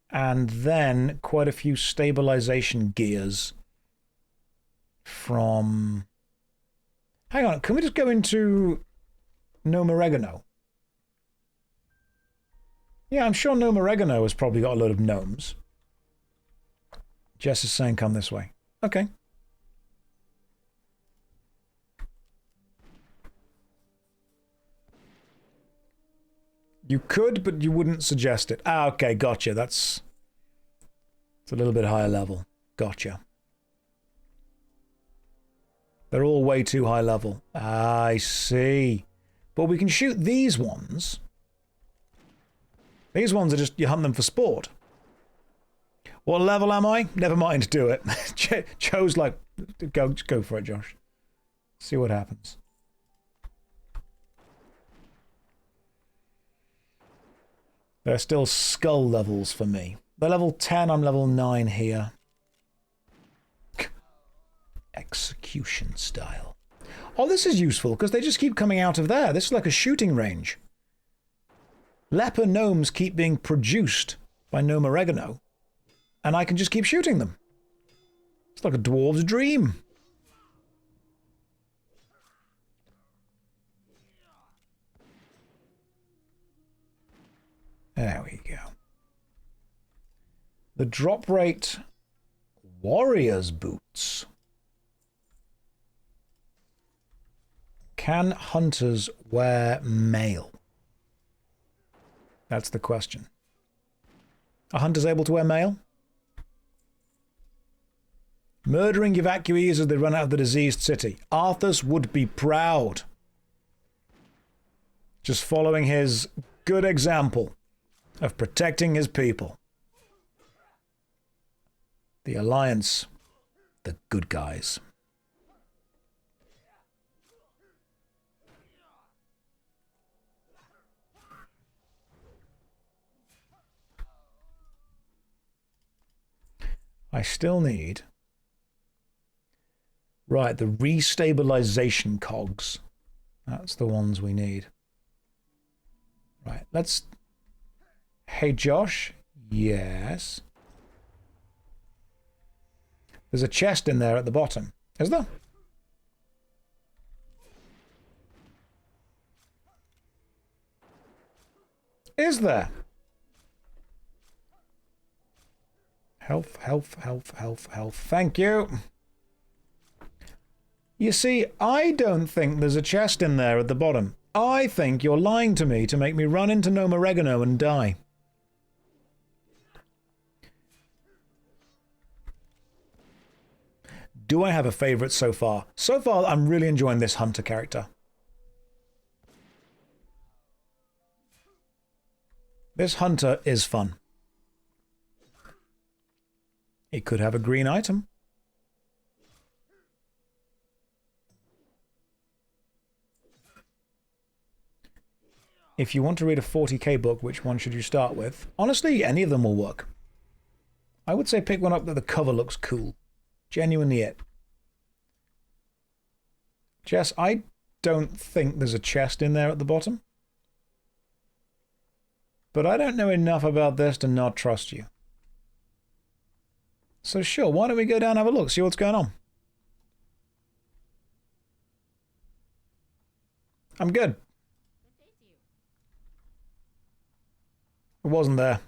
and then quite a few stabilization gears from... Hang on, can we just go into Gnome Oregano? Yeah, I'm sure Gnome Oregano has probably got a load of gnomes. Jess is saying come this way. Okay. You could, but you wouldn't suggest it. Ah, okay, gotcha. It's a little bit higher level. Gotcha. They're all way too high level. I see. But we can shoot these ones. These ones are just, you hunt them for sport. What level am I? Never mind, do it. Joe's like, go for it, Josh. See what happens. They're still skull levels for me. They're level 10, I'm level 9 here. Execution style. Oh, this is useful, because they just keep coming out of there. This is like a shooting range. Leper gnomes keep being produced by Gnome Oregano, and I can just keep shooting them. It's like a dwarf's dream. There we go. The drop rate warrior's boots. Can hunters wear mail? That's the question. Are hunters able to wear mail? Murdering evacuees as they run out of the diseased city. Arthas would be proud. Just following his good example of protecting his people. The Alliance, the good guys. I still need... Right, the restabilization cogs. That's the ones we need. Right, let's... Hey, Josh. Yes. There's a chest in there at the bottom. Is there? Is there? Health, health, health, health, health. Thank you. You see, I don't think there's a chest in there at the bottom. I think you're lying to me to make me run into Gnome Oregano and die. Do I have a favourite so far? So far, I'm really enjoying this hunter character. This hunter is fun. It could have a green item. If you want to read a 40k book, which one should you start with? Honestly, any of them will work. I would say pick one up that the cover looks cool. Genuinely it. Jess, I don't think there's a chest in there at the bottom. But I don't know enough about this to not trust you. So sure, why don't we go down and have a look, see what's going on. I'm good. It wasn't there.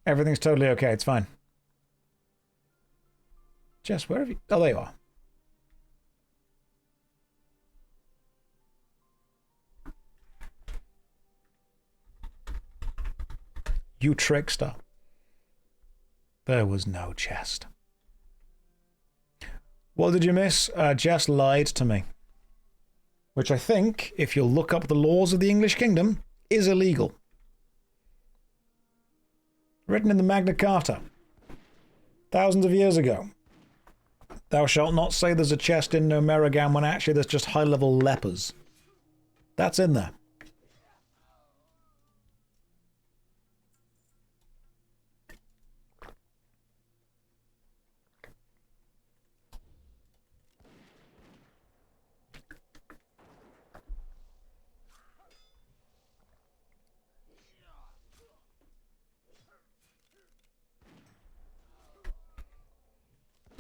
Everything's totally okay, it's fine. Jess, where have you... Oh, there you are. You trickster. There was no chest. What did you miss? Jess lied to me. Which I think, if you'll look up the laws of the English Kingdom, is illegal. Written in the Magna Carta. Thousands of years ago. Thou shalt not say there's a chest in Gnome Oregano when actually there's just high-level lepers. That's in there.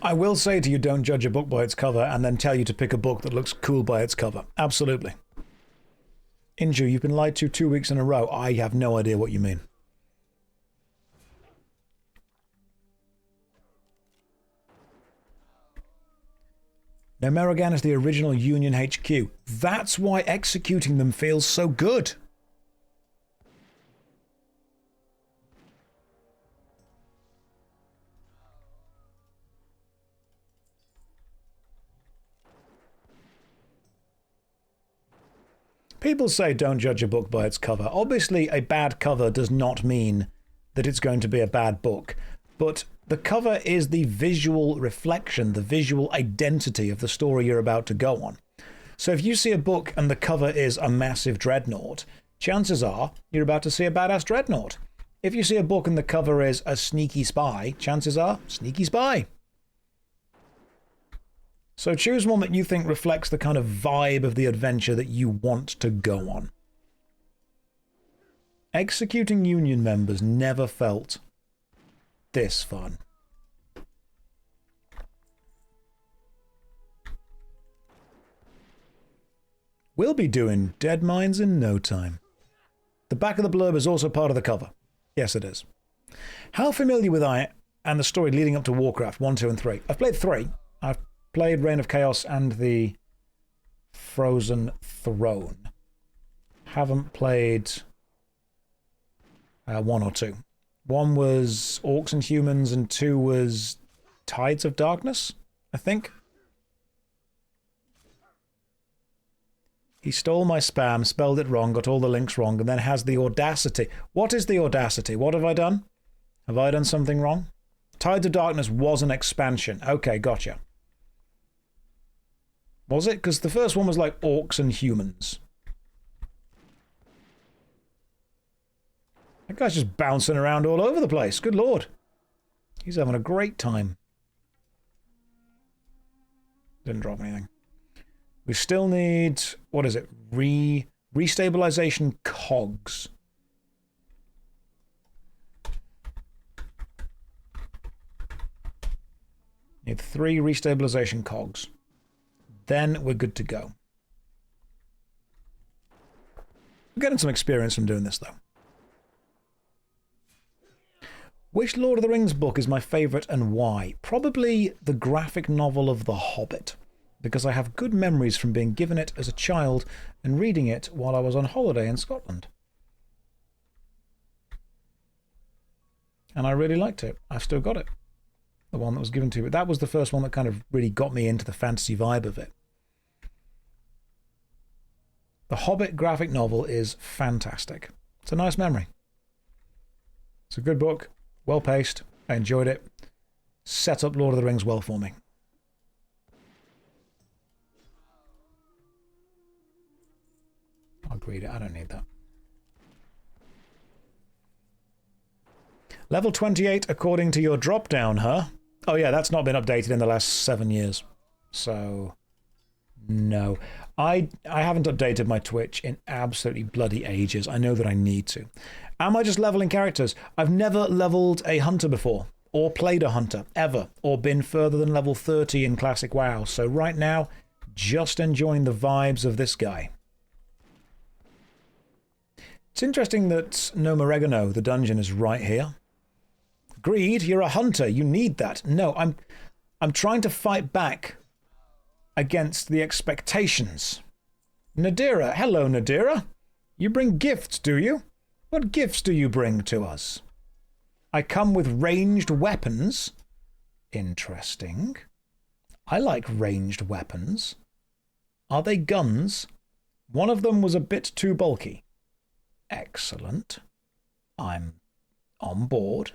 I will say to you, don't judge a book by its cover and then tell you to pick a book that looks cool by its cover. Absolutely. Inju, you've been lied to 2 weeks in a row. I have no idea what you mean. No, Morogh is the original Union HQ. That's why executing them feels so good. People say don't judge a book by its cover. Obviously, a bad cover does not mean that it's going to be a bad book. But the cover is the visual reflection, the visual identity of the story you're about to go on. So if you see a book and the cover is a massive dreadnought, chances are you're about to see a badass dreadnought. If you see a book and the cover is a sneaky spy, chances are sneaky spy. So choose one that you think reflects the kind of vibe of the adventure that you want to go on. Executing Union members never felt this fun. We'll be doing Deadmines in no time. The back of the blurb is also part of the cover. Yes, it is. How familiar with I and the story leading up to Warcraft 1, 2, and 3? I've played 3. I've played Reign of Chaos and the Frozen Throne. Haven't played 1 or 2. 1 was Orcs and Humans and 2 was Tides of Darkness, I think. He stole my spam, spelled it wrong, got all the links wrong, and then has the audacity. What is the audacity? What have I done? Have I done something wrong? Tides of Darkness was an expansion. Okay, gotcha. Was it? Because the first one was like Orcs and Humans. That guy's just bouncing around all over the place. Good lord. He's having a great time. Didn't drop anything. We still need, what is it? Restabilization cogs. Need 3 restabilization cogs. Then we're good to go. We're getting some experience from doing this, though. Which Lord of the Rings book is my favourite and why? Probably the graphic novel of The Hobbit, because I have good memories from being given it as a child and reading it while I was on holiday in Scotland. And I really liked it. I've still got it. The one that was given to me. That was the first one that kind of really got me into the fantasy vibe of it. The Hobbit graphic novel is fantastic. It's a nice memory. It's a good book. Well paced. I enjoyed it. Set up Lord of the Rings well for me. I'll read it. I don't need that. Level 28 according to your drop down, huh? Oh yeah, that's not been updated in the last 7 years. So, no. I haven't updated my Twitch in absolutely bloody ages. I know that I need to. Am I just leveling characters? I've never leveled a hunter before, or played a hunter, ever, or been further than level 30 in Classic WoW. So right now, just enjoying the vibes of this guy. It's interesting that No Morogh, the dungeon, is right here. Greed, you're a hunter. You need that. No, I'm trying to fight back against the expectations. Nadira, hello Nadira. You bring gifts, do you? What gifts do you bring to us? I come with ranged weapons. Interesting. I like ranged weapons. Are they guns? One of them was a bit too bulky. Excellent. I'm on board.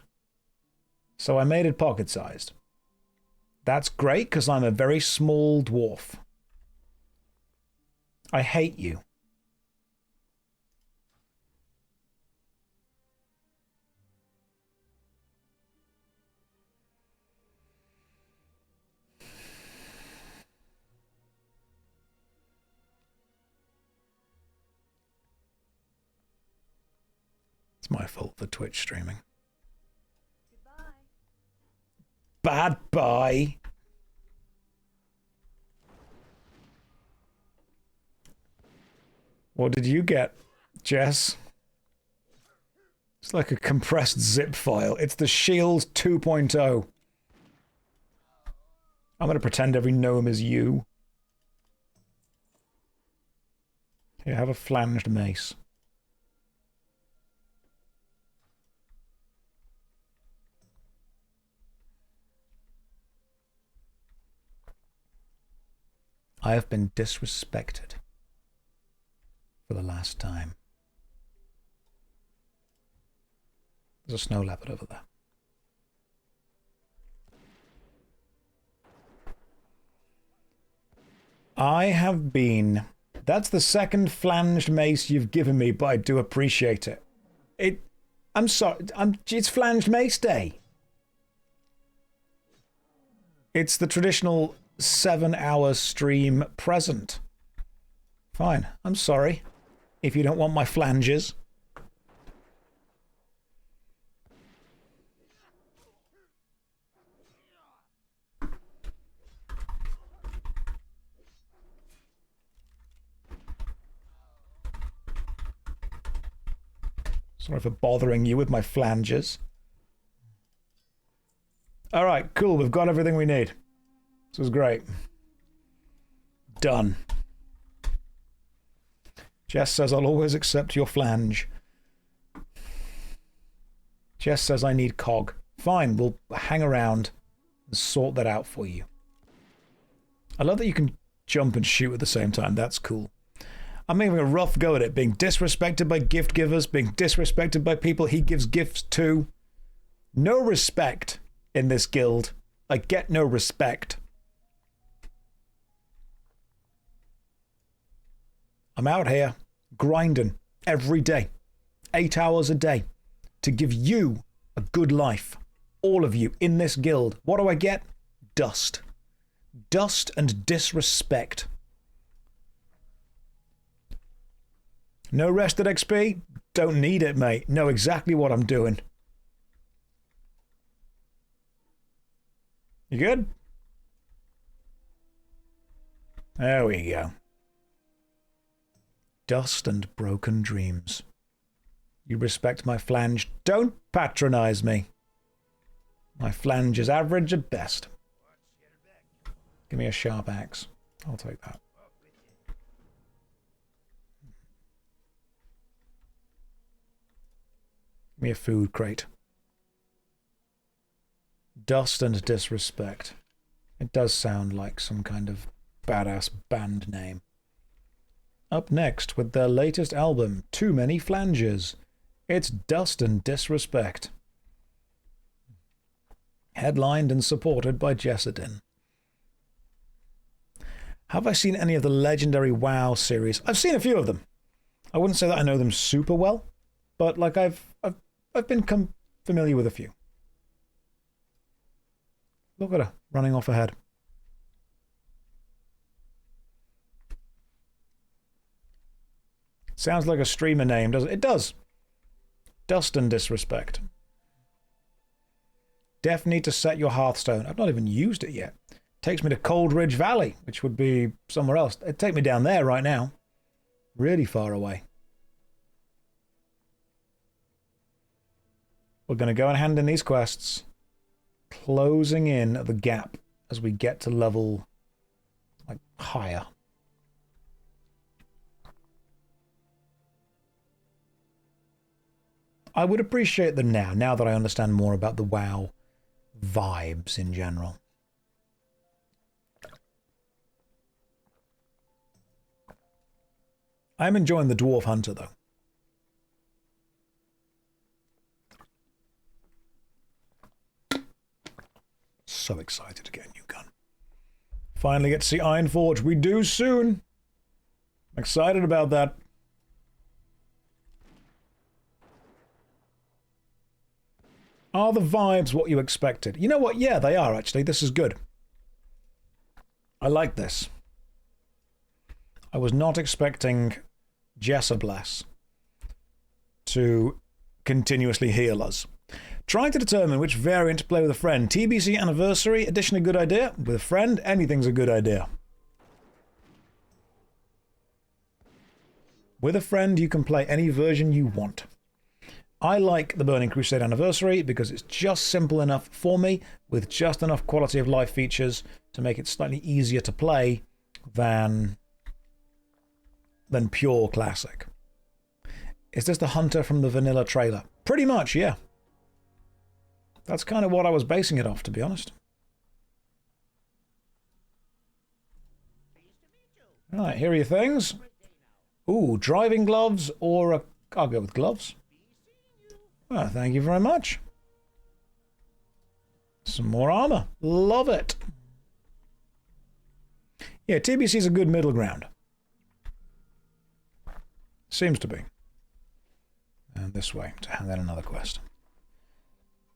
So I made it pocket-sized. That's great, because I'm a very small dwarf. I hate you. It's my fault for Twitch streaming. Goodbye. Bad bye. What did you get, Jess? It's like a compressed zip file. It's the Shield 2.0. I'm going to pretend every gnome is you. Here, have a flanged mace. I have been disrespected for the last time. There's a snow leopard over there. I have been... That's the second flanged mace you've given me, but I do appreciate it. I'm sorry, it's flanged mace day. It's the traditional 7-hour stream present. Fine, I'm sorry. If you don't want my flanges. Sorry for bothering you with my flanges. Alright, cool, we've got everything we need. This is great. Done. Jess says I'll always accept your flange. Jess says I need cog. Fine, we'll hang around and sort that out for you. I love that you can jump and shoot at the same time. That's cool. I'm having a rough go at it, being disrespected by gift givers, being disrespected by people he gives gifts to. No respect in this guild. I get no respect. I'm out here grinding every day, 8 hours a day, to give you a good life. All of you in this guild. What do I get? Dust. Dust and disrespect. No rested XP? Don't need it, mate. Know exactly what I'm doing. You good? There we go. Dust and broken dreams. You respect my flange. Don't patronize me. My flange is average at best. Give me a sharp axe. I'll take that. Give me a food crate. Dust and disrespect. It does sound like some kind of badass band name. Up next with their latest album, Too Many Flanges. It's Dust and Disrespect. Headlined and supported by Jessadin. Have I seen any of the legendary WoW series? I've seen a few of them. I wouldn't say that I know them super well, but like I've been familiar with a few. Look at her running off ahead. Sounds like a streamer name, doesn't it? It does. Dust and Disrespect. Def need to set your Hearthstone. I've not even used it yet. Takes me to Cold Ridge Valley, which would be somewhere else. It'd take me down there right now. Really far away. We're going to go and hand in these quests. Closing in the gap as we get to level like higher. I would appreciate them now that I understand more about the WoW vibes in general. I'm enjoying the Dwarf Hunter, though. So excited to get a new gun. Finally get to see Ironforge. We do soon. I'm excited about that. Are the vibes what you expected? You know what? Yeah, they are, actually. This is good. I like this. I was not expecting Jessabless to continuously heal us. Trying to determine which variant to play with a friend. TBC Anniversary Edition a good idea? With a friend, anything's a good idea. With a friend, you can play any version you want. I like the Burning Crusade Anniversary because it's just simple enough for me, with just enough quality of life features to make it slightly easier to play than pure classic. Is this the hunter from the vanilla trailer? Pretty much, yeah. That's kind of what I was basing it off, to be honest. Right, here are your things. Ooh, driving gloves or a... I'll go with gloves. Oh, thank you very much. Some more armor. Love it. Yeah, TBC is a good middle ground. Seems to be. And this way, to hand out another quest.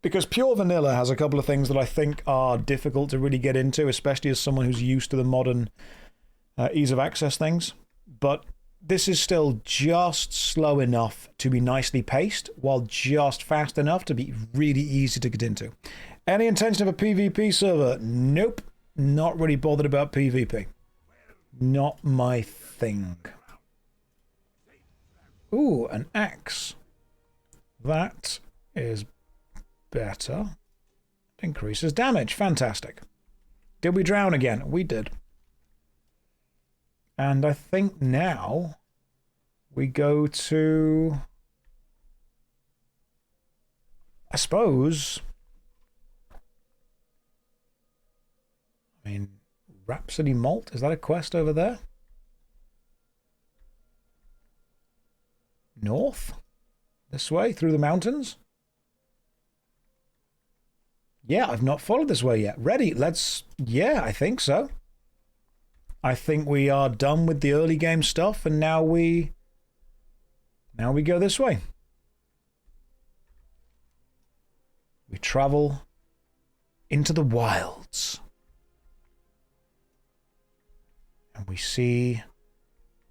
Because pure vanilla has a couple of things that I think are difficult to really get into, especially as someone who's used to the modern ease of access things. But this is still just slow enough to be nicely paced, while just fast enough to be really easy to get into. Any intention of a PvP server? Nope. Not really bothered about PvP. Not my thing. Ooh, an axe. That is better. Increases damage. Fantastic. Did we drown again? We did. And I think now we go to... I suppose... I mean, Rhapsody Malt? Is that a quest over there? North? This way? Through the mountains? Yeah, I've not followed this way yet. Ready? Let's... Yeah, I think so. I think we are done with the early game stuff, and now we go this way. We travel into the wilds. And we see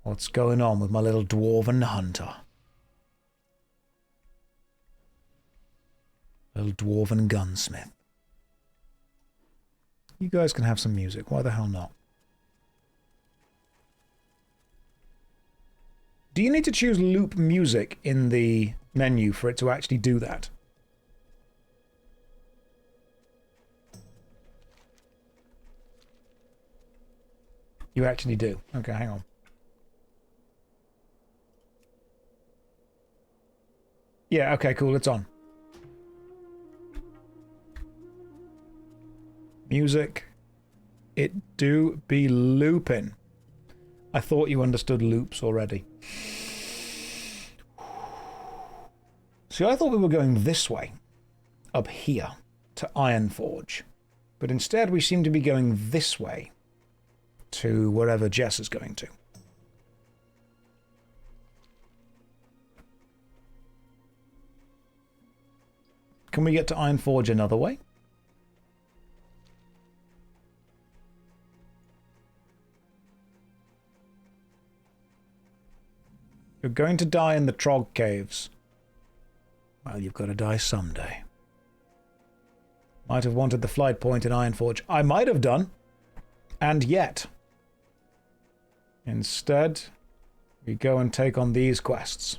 what's going on with my little dwarven hunter. Little dwarven gunsmith. You guys can have some music. Why the hell not? Do you need to choose loop music in the menu for it to actually do that? You actually do. Okay, hang on. Yeah, okay, cool, it's on. Music. It do be looping. I thought you understood loops already. See, I thought we were going this way, up here, to Ironforge. But instead we seem to be going this way, to wherever Jess is going to. Can we get to Ironforge another way? You're going to die in the Trog Caves. Well, you've got to die someday. Might have wanted the flight point in Ironforge. I might have done. And yet. Instead, we go and take on these quests.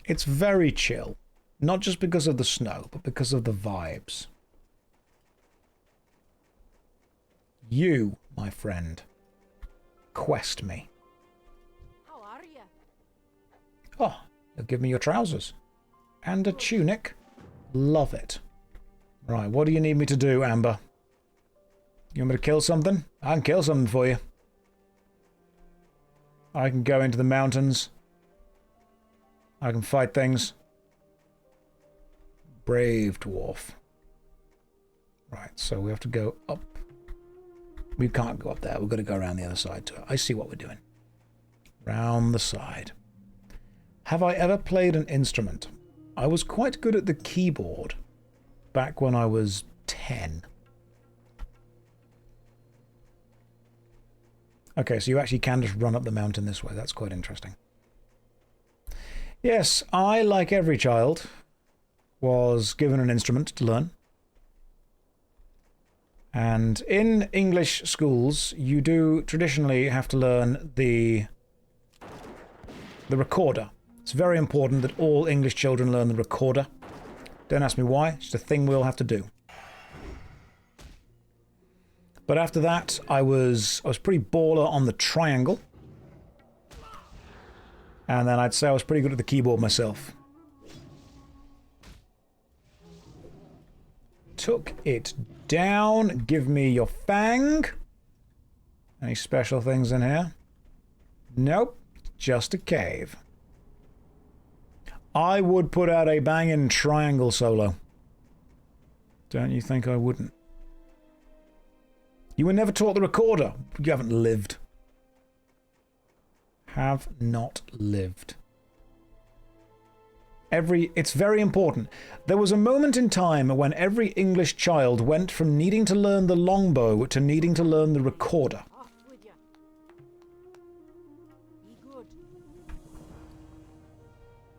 It's very chill. Not just because of the snow, but because of the vibes. You, my friend, quest me. Oh, you'll give me your trousers. And a tunic. Love it. Right, what do you need me to do, Amber? You want me to kill something? I can kill something for you. I can go into the mountains. I can fight things. Brave dwarf. Right, so we have to go up. We can't go up there. We've got to go around the other side to it. I see what we're doing. Round the side. Have I ever played an instrument? I was quite good at the keyboard back when I was 10. Okay, so you actually can just run up the mountain this way. That's quite interesting. Yes, I, like every child, was given an instrument to learn. And in English schools, you do traditionally have to learn the The recorder. It's very important that all English children learn the recorder. Don't ask me why, it's just a thing we'll have to do. But after that, I was pretty baller on the triangle. And then I'd say I was pretty good at the keyboard myself. Took it down. Give me your fang. Any special things in here? Nope. Just a cave. I would put out a banging triangle solo. Don't you think I wouldn't? You were never taught the recorder. You haven't lived. Have not lived. It's very important. There was a moment in time when every English child went from needing to learn the longbow to needing to learn the recorder.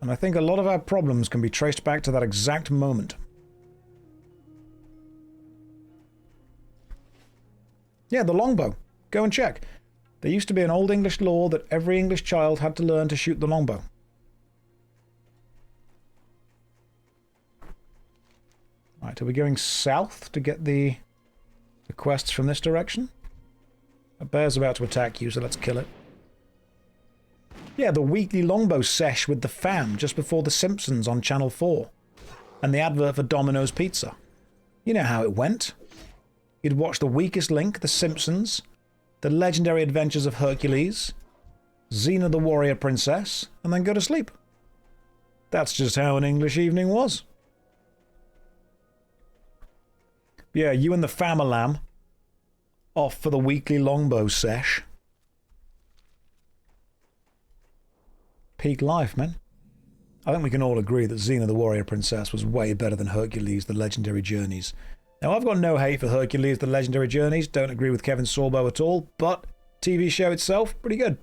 And I think a lot of our problems can be traced back to that exact moment. Yeah, the longbow. Go and check. There used to be an old English law that every English child had to learn to shoot the longbow. Right, are we going south to get the quests from this direction? A bear's about to attack you, so let's kill it. Yeah, the weekly longbow sesh with the fam just before The Simpsons on Channel 4. And the advert for Domino's Pizza. You know how it went. You'd watch The Weakest Link, The Simpsons, The Legendary Adventures of Hercules, Xena the Warrior Princess, and then go to sleep. That's just how an English evening was. Yeah, you and the fam-a-lam off for the weekly longbow sesh. Peak life, man. I think we can all agree that Xena the Warrior Princess was way better than Hercules the Legendary Journeys. Now, I've got no hate for Hercules the Legendary Journeys, don't agree with Kevin Sorbo at all, but TV show itself, pretty good.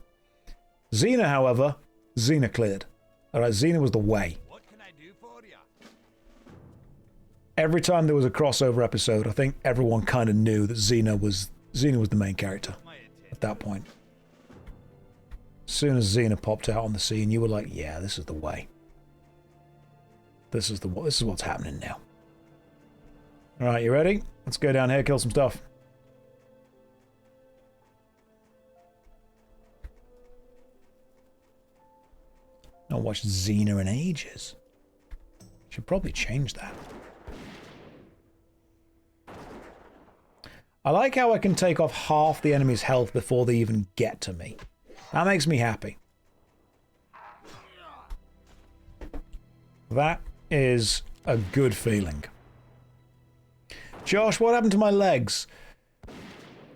Xena, however, Xena cleared. Alright, Xena was the way. What can I do for you? Every time there was a crossover episode, I think everyone kind of knew that Xena was the main character at that point. As soon as Xena popped out on the scene, you were like, yeah, this is the way. This is what's happening now. Alright, you ready? Let's go down here, kill some stuff. Not watched Xena in ages. Should probably change that. I like how I can take off half the enemy's health before they even get to me. That makes me happy. That is a good feeling. Josh, what happened to my legs?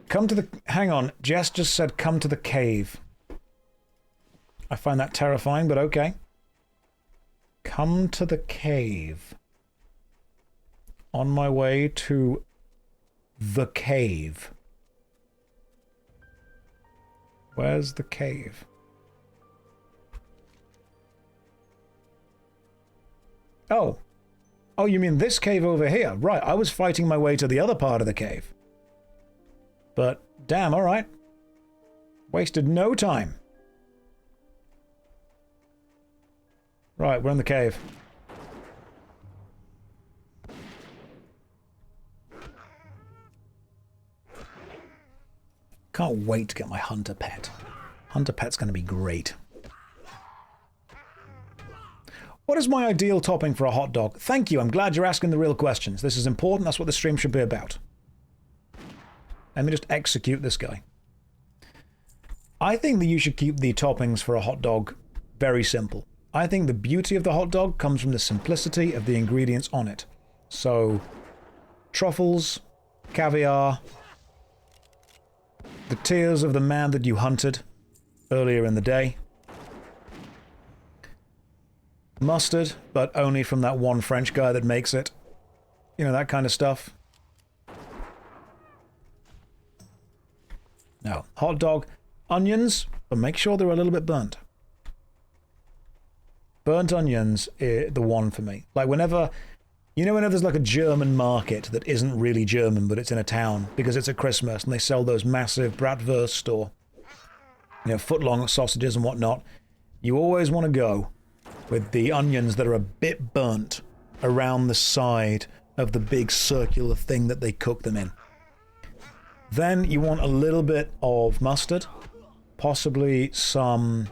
Come to the... Hang on. Jess just said come to the cave. I find that terrifying, but okay. Come to the cave. On my way to the cave. Where's the cave? Oh. Oh, you mean this cave over here? Right, I was fighting my way to the other part of the cave. But, damn, alright. Wasted no time. Right, we're in the cave. Can't wait to get my hunter pet. Hunter pet's going to be great. What is my ideal topping for a hot dog? Thank you, I'm glad you're asking the real questions. This is important, that's what the stream should be about. Let me just execute this guy. I think that you should keep the toppings for a hot dog very simple. I think the beauty of the hot dog comes from the simplicity of the ingredients on it. So, truffles, caviar, the tears of the man that you hunted earlier in the day, mustard, but only from that one French guy that makes it. You know, that kind of stuff. No, hot dog, onions, but make sure they're a little bit burnt. Burnt onions are the one for me. Like whenever, you know, whenever there's like a German market that isn't really German, but it's in a town because it's at Christmas and they sell those massive bratwurst or, you know, foot-long sausages and whatnot. You always want to go with the onions that are a bit burnt around the side of the big circular thing that they cook them in. Then you want a little bit of mustard, possibly some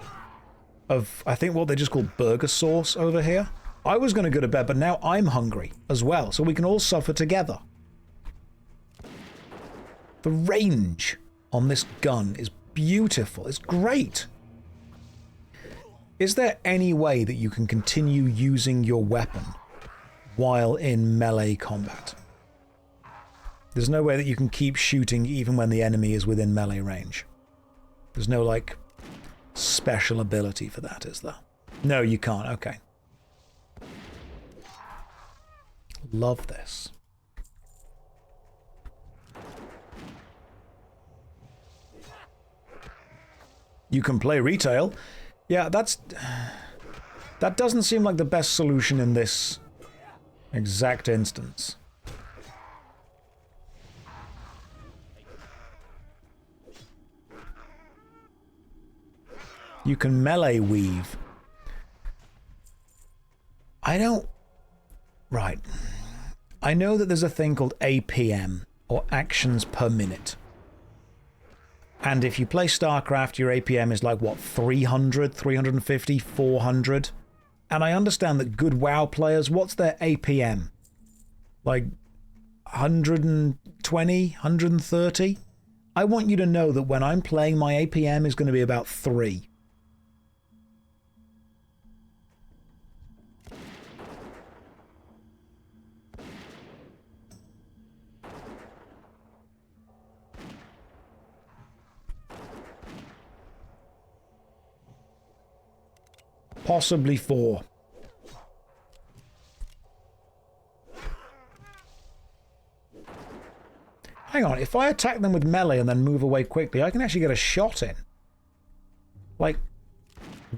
of, I think what they just call burger sauce over here. I was going to go to bed, but now I'm hungry as well, so we can all suffer together. The range on this gun is beautiful. It's great. Is there any way that you can continue using your weapon while in melee combat? There's no way that you can keep shooting even when the enemy is within melee range. There's no, like, special ability for that, is there? No, you can't. Okay. Love this. You can play retail. Yeah, that doesn't seem like the best solution in this exact instance. You can melee weave. I don't... Right. I know that there's a thing called APM, or actions per minute. And if you play StarCraft, your APM is like, what, 300, 350, 400? And I understand that good WoW players, what's their APM? Like 120, 130? I want you to know that when I'm playing, my APM is going to be about 3. Possibly 4. Hang on, if I attack them with melee and then move away quickly, I can actually get a shot in. Like,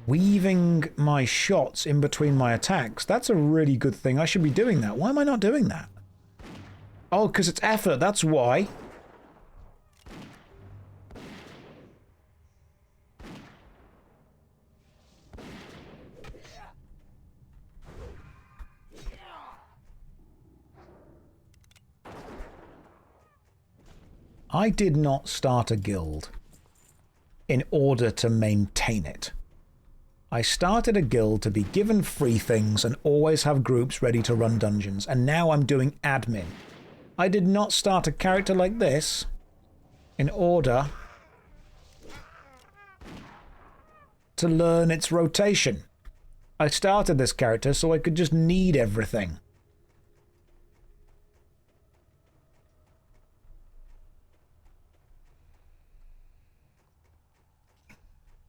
weaving my shots in between my attacks, that's a really good thing. I should be doing that. Why am I not doing that? Oh, because it's effort, that's why. I did not start a guild in order to maintain it. I started a guild to be given free things and always have groups ready to run dungeons, and now I'm doing admin. I did not start a character like this in order to learn its rotation. I started this character so I could just need everything.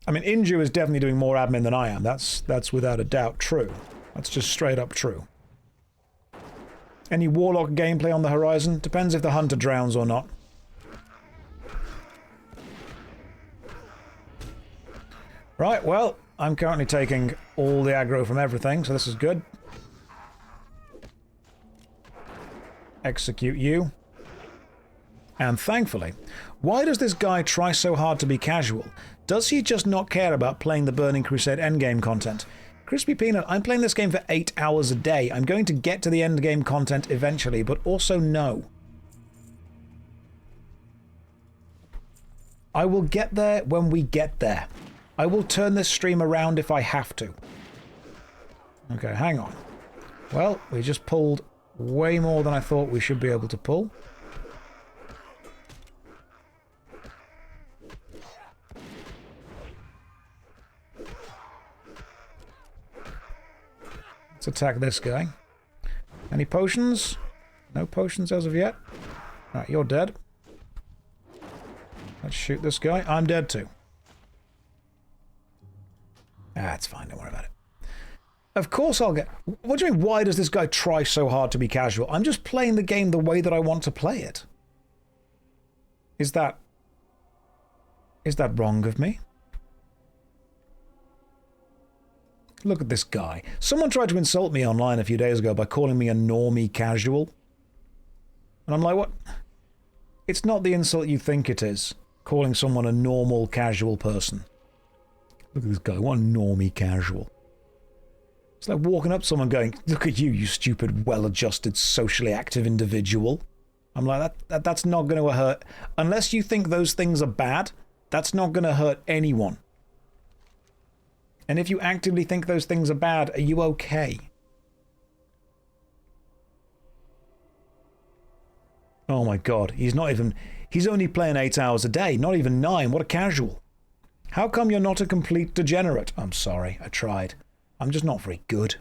I mean, Inju is definitely doing more admin than I am. That's without a doubt true. That's just straight up true. Any Warlock gameplay on the horizon? Depends if the Hunter drowns or not. Right, well, I'm currently taking all the aggro from everything, so this is good. Execute you. And thankfully, why does this guy try so hard to be casual? Does he just not care about playing the Burning Crusade endgame content? Crispy Peanut, I'm playing this game for 8 hours a day. I'm going to get to the endgame content eventually, but also no. I will get there when we get there. I will turn this stream around if I have to. Okay, hang on. Well, we just pulled way more than I thought we should be able to pull. Let's attack this guy. Any potions? No potions as of yet. Right, you're dead. Let's shoot this guy. I'm dead too. Ah, it's fine. Don't worry about it. Of course I'll get... What do you mean, why does this guy try so hard to be casual? I'm just playing the game the way that I want to play it. Is that wrong of me? Look at this guy. Someone tried to insult me online a few days ago by calling me a normie casual. And I'm like, what? It's not the insult you think it is, calling someone a normal casual person. Look at this guy, what a normie casual. It's like walking up to someone going, look at you, you stupid, well-adjusted, socially active individual. I'm like, that's not going to hurt. Unless you think those things are bad, that's not going to hurt anyone. And if you actively think those things are bad, are you okay? Oh my god, he's only playing 8 hours a day, not even 9, what a casual. How come you're not a complete degenerate? I'm sorry, I tried. I'm just not very good.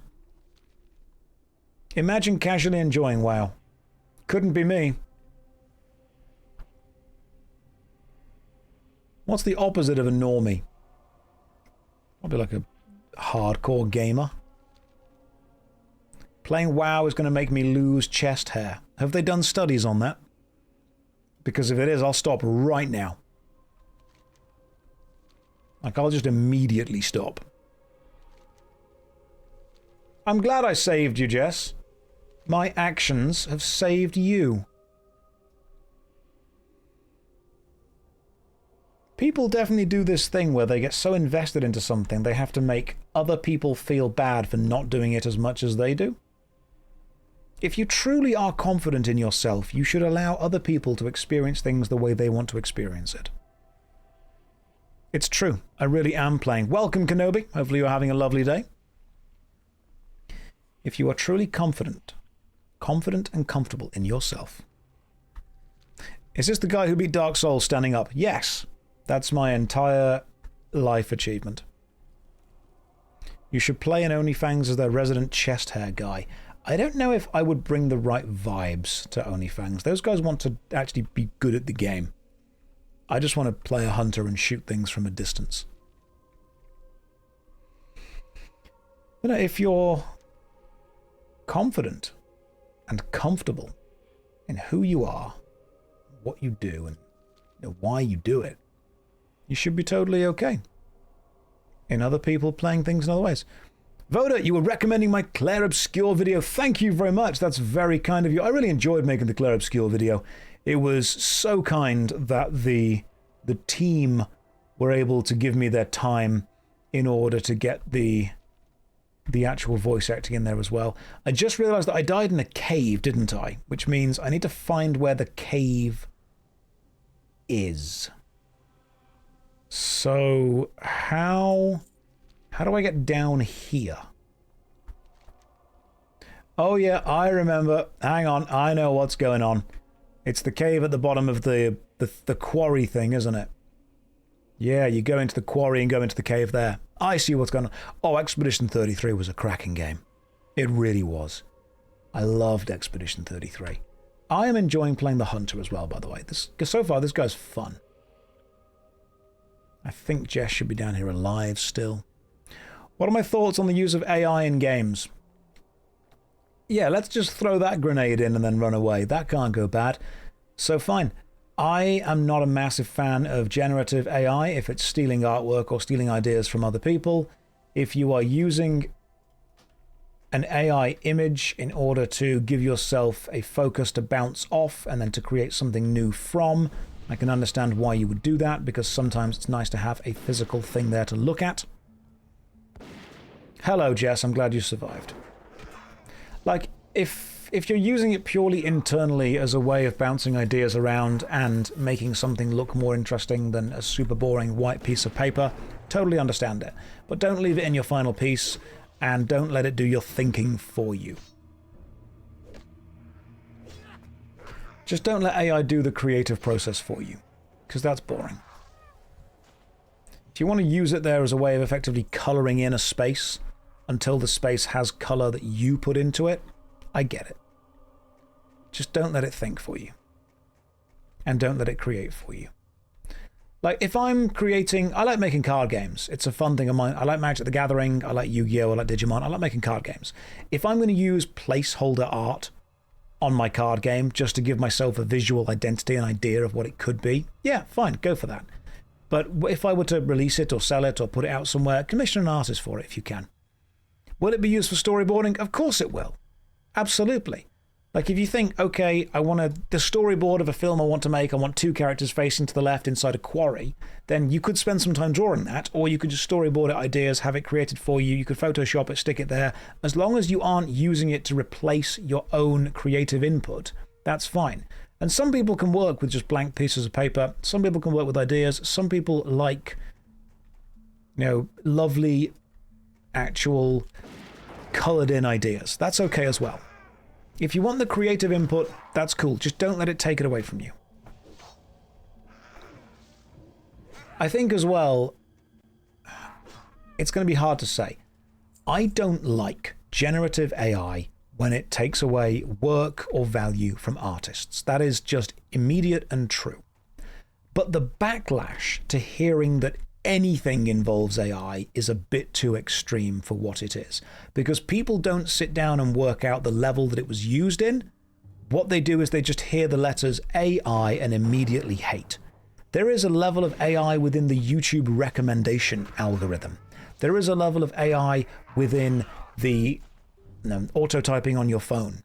Imagine casually enjoying WoW. Couldn't be me. What's the opposite of a normie? I'll be like a hardcore gamer. Playing WoW is going to make me lose chest hair. Have they done studies on that? Because if it is, I'll stop right now. Like, I'll just immediately stop. I'm glad I saved you, Jess. My actions have saved you. People definitely do this thing where they get so invested into something they have to make other people feel bad for not doing it as much as they do. If you truly are confident in yourself, you should allow other people to experience things the way they want to experience it. It's true. I really am playing. Welcome, Kenobi. Hopefully you're having a lovely day. If you are truly confident and comfortable in yourself. Is this the guy who beat Dark Souls standing up? Yes. That's my entire life achievement. You should play in OnlyFans as their resident chest hair guy. I don't know if I would bring the right vibes to OnlyFans. Those guys want to actually be good at the game. I just want to play a hunter and shoot things from a distance. You know, if you're confident and comfortable in who you are, what you do, and why you do it, you should be totally okay. In other people playing things in other ways. Voda, you were recommending my Claire Obscure video. Thank you very much. That's very kind of you. I really enjoyed making the Claire Obscure video. It was so kind that the team were able to give me their time in order to get the actual voice acting in there as well. I just realized that I died in a cave, didn't I? Which means I need to find where the cave is. So, how do I get down here? Oh yeah, I remember. Hang on, I know what's going on. It's the cave at the bottom of the quarry thing, isn't it? Yeah, you go into the quarry and go into the cave there. I see what's going on. Oh, Expedition 33 was a cracking game. It really was. I loved Expedition 33. I am enjoying playing the Hunter as well, by the way. So far, this guy's fun. I think Jess should be down here alive still. What are my thoughts on the use of AI in games? Yeah, let's just throw that grenade in and then run away. That can't go bad. So fine. I am not a massive fan of generative AI if it's stealing artwork or stealing ideas from other people. If you are using an AI image in order to give yourself a focus to bounce off and then to create something new from, I can understand why you would do that, because sometimes it's nice to have a physical thing there to look at. Hello, Jess. I'm glad you survived. Like, if you're using it purely internally as a way of bouncing ideas around and making something look more interesting than a super boring white piece of paper, totally understand it. But don't leave it in your final piece, and don't let it do your thinking for you. Just don't let AI do the creative process for you, because that's boring. If you want to use it there as a way of effectively colouring in a space until the space has colour that you put into it, I get it. Just don't let it think for you. And don't let it create for you. Like, if I'm creating... I like making card games. It's a fun thing of mine. I like Magic the Gathering. I like Yu-Gi-Oh! I like Digimon. I like making card games. If I'm going to use placeholder art on my card game just to give myself a visual identity and idea of what it could be, yeah, fine, go for that. But if I were to release it or sell it or put it out somewhere, commission an artist for it if you can. Will it be used for storyboarding? Of course it will. Absolutely. Like if you think, okay, the storyboard of a film I want to make, I want 2 characters facing to the left inside a quarry, then you could spend some time drawing that, or you could just storyboard it ideas, have it created for you, you could Photoshop it, stick it there. As long as you aren't using it to replace your own creative input, that's fine. And some people can work with just blank pieces of paper, some people can work with ideas, some people like, lovely, actual, coloured in ideas. That's okay as well. If you want the creative input, that's cool. Just don't let it take it away from you. I think as well, it's going to be hard to say. I don't like generative AI when it takes away work or value from artists. That is just immediate and true. But the backlash to hearing that anything involves AI is a bit too extreme for what it is, because people don't sit down and work out the level that it was used in. What they do is they just hear the letters AI and immediately hate. There is a level of AI within the YouTube recommendation algorithm. There is a level of AI within the auto-typing on your phone.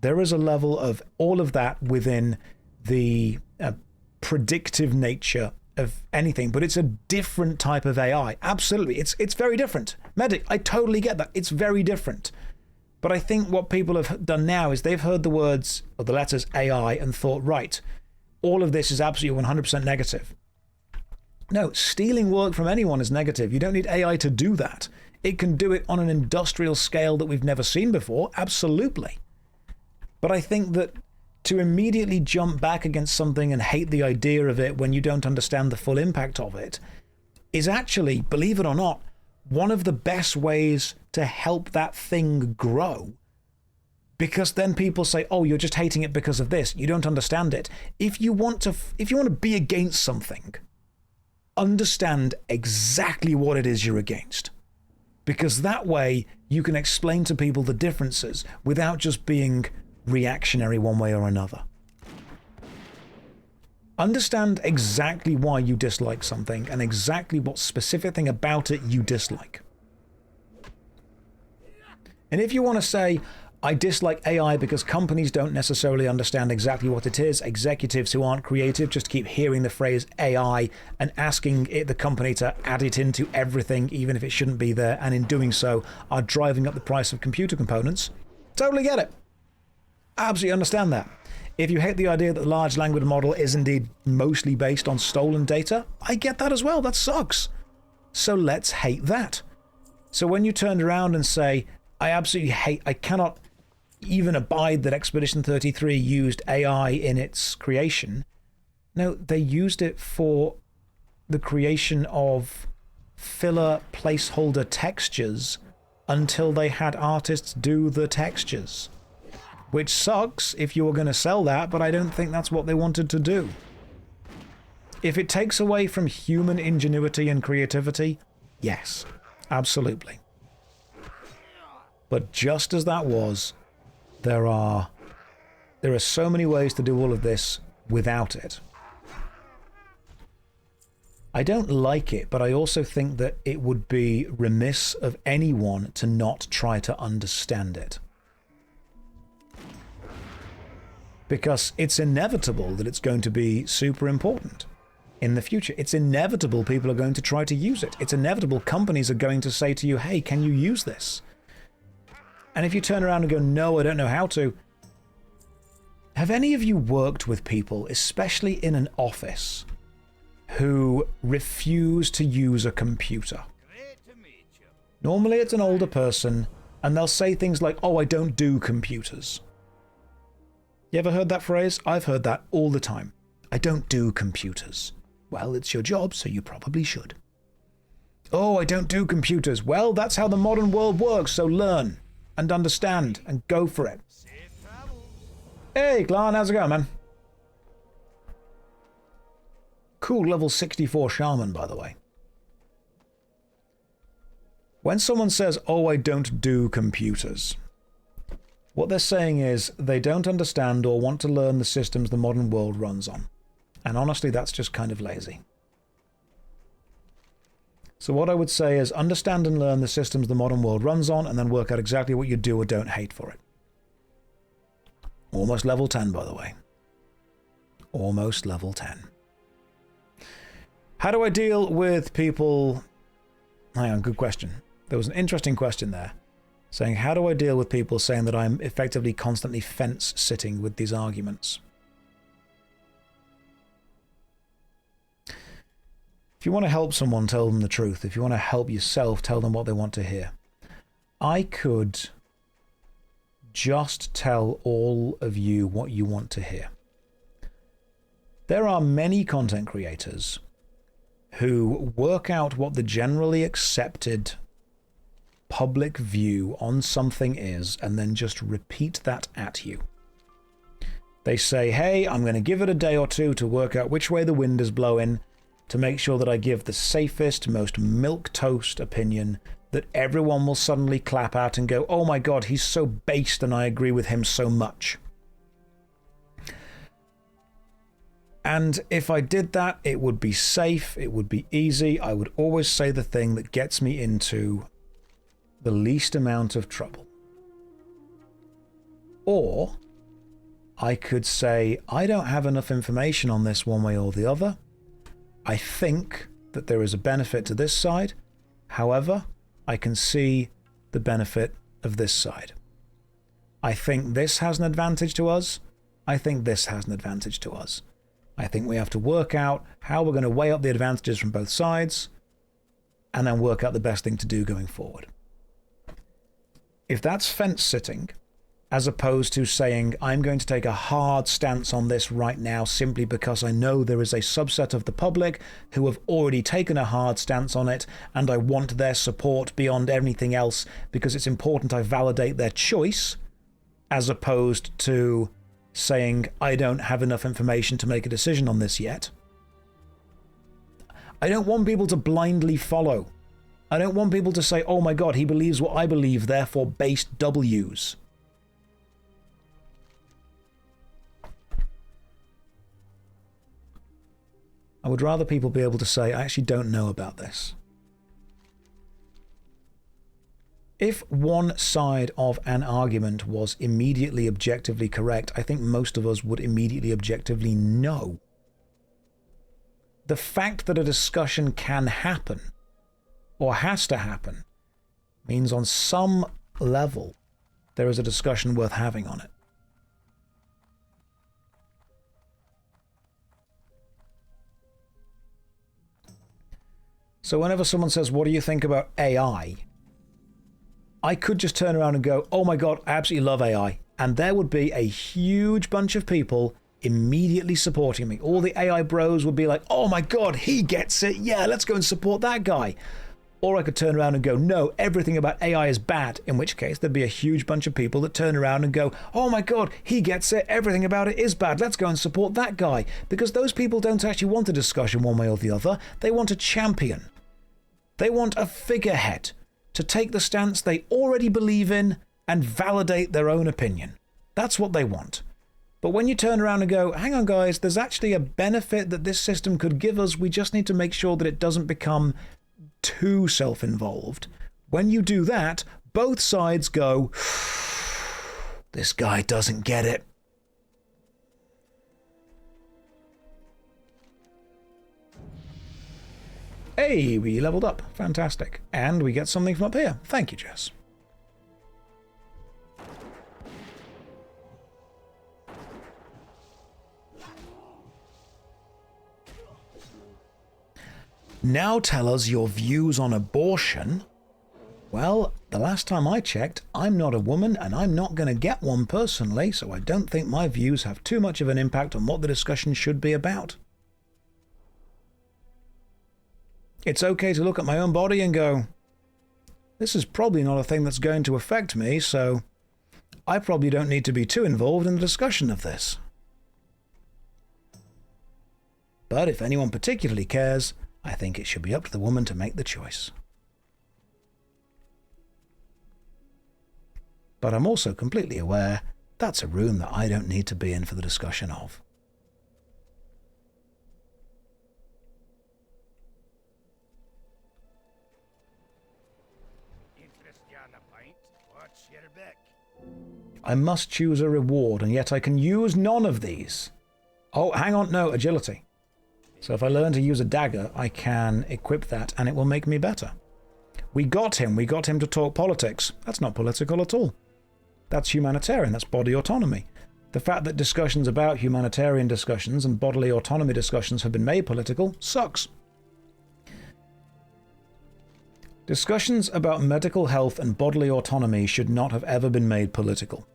There is a level of all of that within the predictive nature of anything, but it's a different type of AI. Absolutely, it's very different. Medic, I totally get that. It's very different. But I think what people have done now is they've heard the words or the letters AI and thought, right, all of this is absolutely 100% negative. No, stealing work from anyone is negative. You don't need AI to do that. It can do it on an industrial scale that we've never seen before, absolutely. But I think that to immediately jump back against something and hate the idea of it when you don't understand the full impact of it is actually, believe it or not, one of the best ways to help that thing grow. Because then people say, oh, you're just hating it because of this. You don't understand it. If you want to be against something, understand exactly what it is you're against. Because that way you can explain to people the differences without just being reactionary one way or another. Understand exactly why you dislike something and exactly what specific thing about it you dislike. And if you want to say, I dislike AI because companies don't necessarily understand exactly what it is, executives who aren't creative just keep hearing the phrase AI and asking the company to add it into everything even if it shouldn't be there, and in doing so are driving up the price of computer components, totally get it. Absolutely understand that. If you hate the idea that the large language model is indeed mostly based on stolen data, I get that as well. That sucks. So let's hate that. So when you turn around and say, I cannot even abide that Expedition 33 used AI in its creation. No, they used it for the creation of filler placeholder textures until they had artists do the textures. Which sucks if you were going to sell that, but I don't think that's what they wanted to do. If it takes away from human ingenuity and creativity, yes, absolutely. But just as that was, there are so many ways to do all of this without it. I don't like it, but I also think that it would be remiss of anyone to not try to understand it. Because it's inevitable that it's going to be super important in the future. It's inevitable people are going to try to use it. It's inevitable companies are going to say to you, hey, can you use this? And if you turn around and go, no, I don't know how to. Have any of you worked with people, especially in an office, who refuse to use a computer? Normally it's an older person, and they'll say things like, oh, I don't do computers. You ever heard that phrase? I've heard that all the time. I don't do computers. Well, it's your job, so you probably should. Oh, I don't do computers. Well, that's how the modern world works, so learn and understand and go for it. Hey, Glan, how's it going, man? Cool level 64 shaman, by the way. When someone says, oh, I don't do computers, what they're saying is they don't understand or want to learn the systems the modern world runs on. And honestly, that's just kind of lazy. So what I would say is understand and learn the systems the modern world runs on, and then work out exactly what you do or don't hate for it. Almost level 10, by the way. Almost level 10. How do I deal with people... Hang on, good question. There was an interesting question there, saying, how do I deal with people saying that I'm effectively constantly fence-sitting with these arguments? If you want to help someone, tell them the truth. If you want to help yourself, tell them what they want to hear. I could just tell all of you what you want to hear. There are many content creators who work out what the generally accepted public view on something is and then just repeat that at you. They say, hey, I'm going to give it a day or two to work out which way the wind is blowing, to make sure that I give the safest, most milquetoast opinion that everyone will suddenly clap out and go, oh my god, he's so based and I agree with him so much. And if I did that, it would be safe, it would be easy, I would always say the thing that gets me into the least amount of trouble. Or I could say, I don't have enough information on this one way or the other. I think that there is a benefit to this side. However, I can see the benefit of this side. I think this has an advantage to us. I think this has an advantage to us. I think we have to work out how we're going to weigh up the advantages from both sides and then work out the best thing to do going forward. If that's fence sitting, as opposed to saying, I'm going to take a hard stance on this right now simply because I know there is a subset of the public who have already taken a hard stance on it and I want their support beyond anything else because it's important I validate their choice, as opposed to saying, I don't have enough information to make a decision on this yet. I don't want people to blindly follow. I don't want people to say, oh my god, he believes what I believe, therefore based W's. I would rather people be able to say, I actually don't know about this. If one side of an argument was immediately objectively correct, I think most of us would immediately objectively know. The fact that a discussion can happen, or has to happen, means on some level there is a discussion worth having on it. So whenever someone says, what do you think about AI? I could just turn around and go, oh my god, I absolutely love AI. And there would be a huge bunch of people immediately supporting me. All the AI bros would be like, oh my god, he gets it. Yeah, let's go and support that guy. Or I could turn around and go, no, everything about AI is bad. In which case, there'd be a huge bunch of people that turn around and go, oh my god, he gets it. Everything about it is bad. Let's go and support that guy. Because those people don't actually want a discussion one way or the other. They want a champion. They want a figurehead to take the stance they already believe in and validate their own opinion. That's what they want. But when you turn around and go, hang on guys, there's actually a benefit that this system could give us, we just need to make sure that it doesn't become too self-involved. When you do that, both sides go, this guy doesn't get it. Hey, we leveled up. Fantastic. And we get something from up here. Thank you, Jess. Now tell us your views on abortion. Well, the last time I checked, I'm not a woman and I'm not going to get one personally, so I don't think my views have too much of an impact on what the discussion should be about. It's okay to look at my own body and go, this is probably not a thing that's going to affect me, so I probably don't need to be too involved in the discussion of this. But if anyone particularly cares, I think it should be up to the woman to make the choice. But I'm also completely aware that's a room that I don't need to be in for the discussion of. Interest you on a pint? What's your beck? I must choose a reward, and yet I can use none of these. Oh, hang on, no, agility. So if I learn to use a dagger, I can equip that, and it will make me better. We got him to talk politics. That's not political at all. That's humanitarian, that's body autonomy. The fact that discussions about humanitarian discussions and bodily autonomy discussions have been made political sucks. Discussions about medical health and bodily autonomy should not have ever been made political.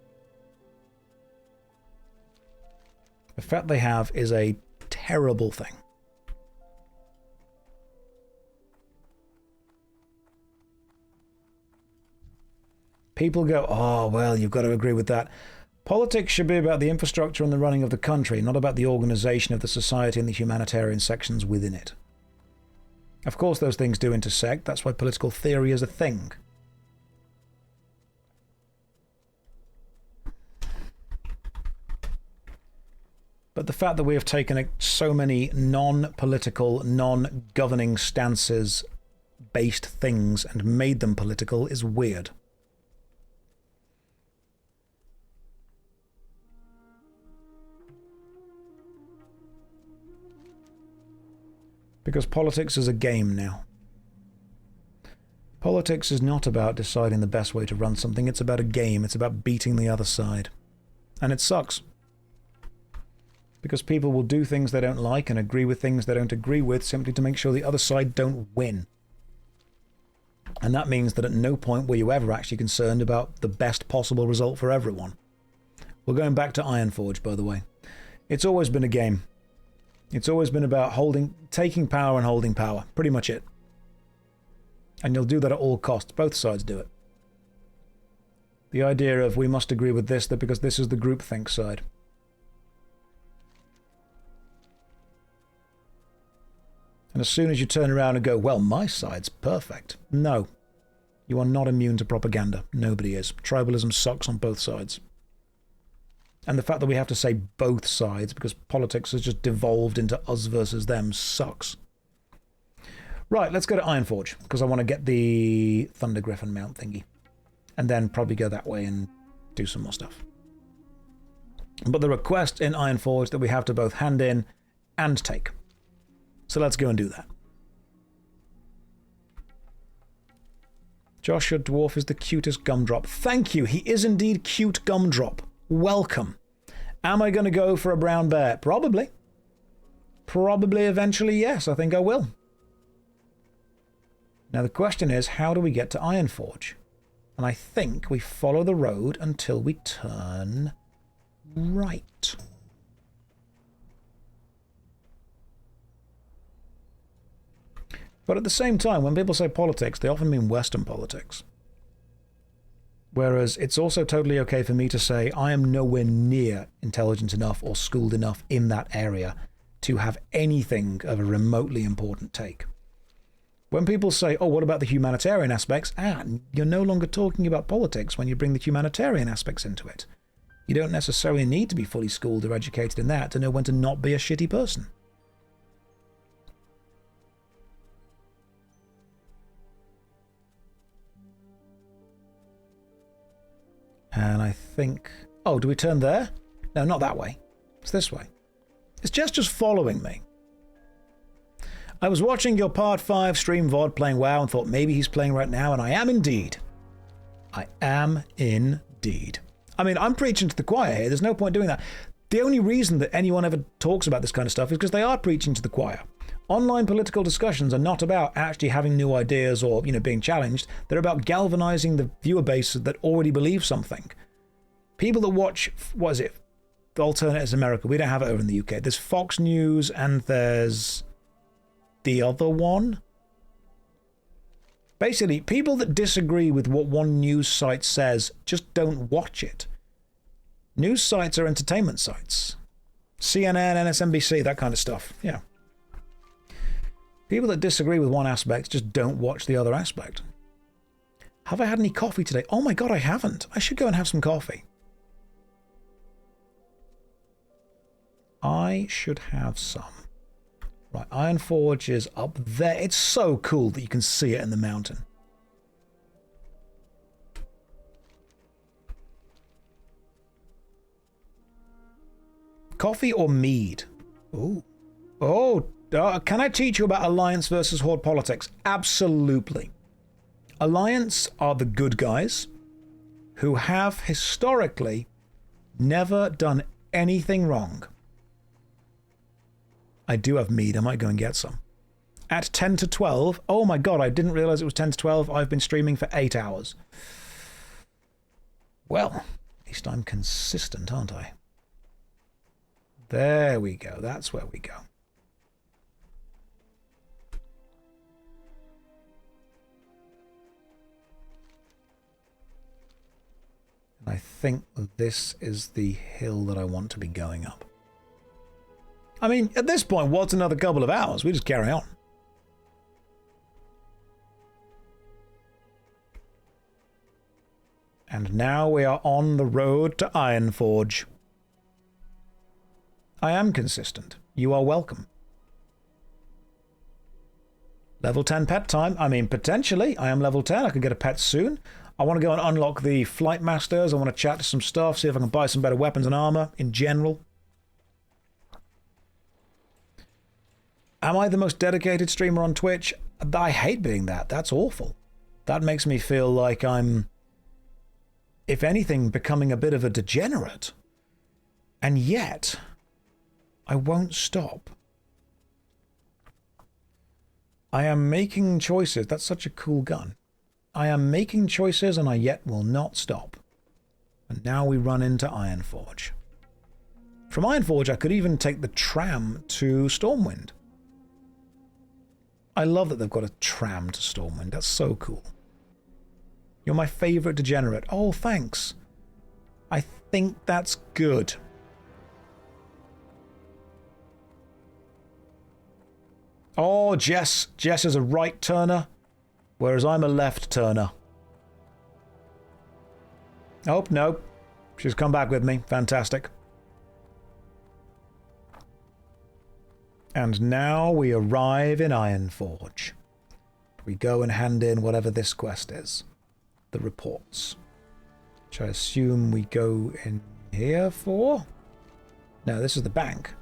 The fact they have is a terrible thing. People go, oh, well, you've got to agree with that. Politics should be about the infrastructure and the running of the country, not about the organisation of the society and the humanitarian sections within it. Of course, those things do intersect. That's why political theory is a thing. But the fact that we have taken so many non-political, non-governing stances-based things and made them political is weird. Because politics is a game now. Politics is not about deciding the best way to run something, it's about a game, it's about beating the other side. And it sucks. Because people will do things they don't like and agree with things they don't agree with simply to make sure the other side don't win. And that means that at no point were you ever actually concerned about the best possible result for everyone. We're going back to Ironforge, by the way. It's always been a game. It's always been about taking power and holding power. Pretty much it. And you'll do that at all costs. Both sides do it. The idea of we must agree with this because this is the groupthink side. And as soon as you turn around and go, well, my side's perfect. No. You are not immune to propaganda. Nobody is. Tribalism sucks on both sides. And the fact that we have to say both sides because politics has just devolved into us versus them sucks. Right, let's go to Ironforge because I want to get the Thunder Griffin mount thingy. And then probably go that way and do some more stuff. But the request in Ironforge that we have to both hand in and take. So let's go and do that. Josh, your dwarf is the cutest gumdrop. Thank you, he is indeed cute gumdrop. Welcome. Am I going to go for a brown bear? Probably. Probably eventually, yes. I think I will. Now the question is, how do we get to Ironforge? And I think we follow the road until we turn right. But at the same time, when people say politics, they often mean Western politics. Whereas it's also totally okay for me to say I am nowhere near intelligent enough or schooled enough in that area to have anything of a remotely important take. When people say, oh, what about the humanitarian aspects? You're no longer talking about politics when you bring the humanitarian aspects into it. You don't necessarily need to be fully schooled or educated in that to know when to not be a shitty person. And I think... oh, do we turn there? No, not that way. It's this way. It's just following me. I was watching your Part 5 stream VOD playing WoW and thought maybe he's playing right now, and I am indeed. I am indeed. I mean, I'm preaching to the choir here. There's no point doing that. The only reason that anyone ever talks about this kind of stuff is because they are preaching to the choir. Online political discussions are not about actually having new ideas or, being challenged. They're about galvanizing the viewer base that already believe something. People that watch, what is it? The Alternatives America. We don't have it over in the UK. There's Fox News and there's the other one. Basically, people that disagree with what one news site says just don't watch it. News sites are entertainment sites. CNN, MSNBC, that kind of stuff. Yeah. People that disagree with one aspect just don't watch the other aspect. Have I had any coffee today? Oh my god, I haven't. I should go and have some coffee. I should have some. Right, Ironforge is up there. It's so cool that you can see it in the mountain. Coffee or mead? Ooh. Oh, can I teach you about Alliance versus Horde politics? Absolutely. Alliance are the good guys who have historically never done anything wrong. I do have mead. I might go and get some. At 10 to 12. Oh my god, I didn't realize it was 10 to 12. I've been streaming for 8 hours. Well, at least I'm consistent, aren't I? There we go. That's where we go. And I think this is the hill that I want to be going up. I mean, at this point, what's another couple of hours? We just carry on. And now we are on the road to Ironforge. I am consistent. You are welcome. Level 10 pet time. I mean, potentially, I am level 10. I could get a pet soon. I want to go and unlock the Flight Masters. I want to chat to some stuff, see if I can buy some better weapons and armor in general. Am I the most dedicated streamer on Twitch? I hate being that. That's awful. That makes me feel like I'm, if anything, becoming a bit of a degenerate. And yet, I won't stop. I am making choices. That's such a cool gun. I am making choices and I yet will not stop. And now we run into Ironforge. From Ironforge, I could even take the tram to Stormwind. I love that they've got a tram to Stormwind. That's so cool. You're my favourite degenerate. Oh, thanks. I think that's good. Oh, Jess. Jess is a right turner, whereas I'm a left turner. Oh, no. She's come back with me. Fantastic. And now we arrive in Ironforge. We go and hand in whatever this quest is. The reports. Which I assume we go in here for? No, this is the bank.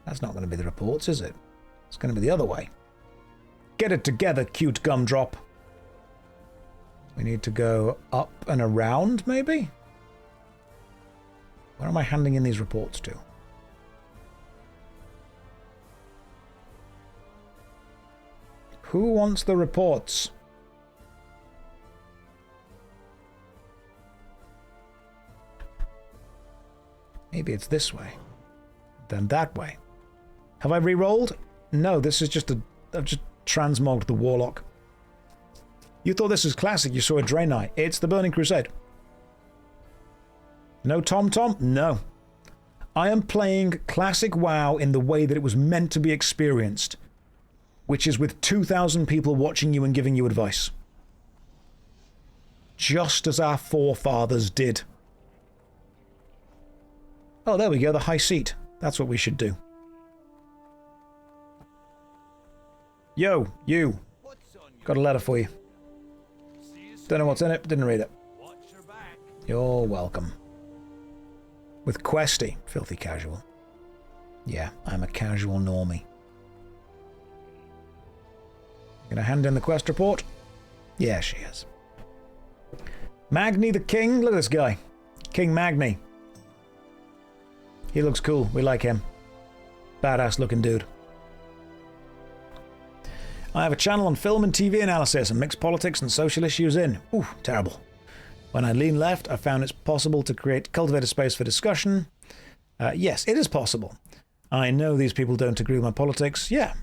That's not going to be the reports, is it? It's going to be the other way. Get it together, cute gumdrop. We need to go up and around, maybe? Where am I handing in these reports to? Who wants the reports? Maybe it's this way. Then that way. Have I re-rolled? No, this is just I've just transmogged the Warlock. You thought this was classic, you saw a Draenei. It's the Burning Crusade. No Tom? No. I am playing classic WoW in the way that it was meant to be experienced, which is with 2,000 people watching you and giving you advice. Just as our forefathers did. Oh, there we go, the high seat. That's what we should do. Yo, you. Got a letter for you. Don't know what's in it, didn't read it. You're welcome. With Questy, filthy casual. Yeah, I'm a casual normie. Gonna hand in the quest report? Yeah, she is. Magni the King, look at this guy. King Magni. He looks cool, we like him. Badass looking dude. I have a channel on film and TV analysis and mix politics and social issues in. Ooh, terrible. When I lean left, I found it's possible to cultivate a space for discussion. Yes, it is possible. I know these people don't agree with my politics. Yeah.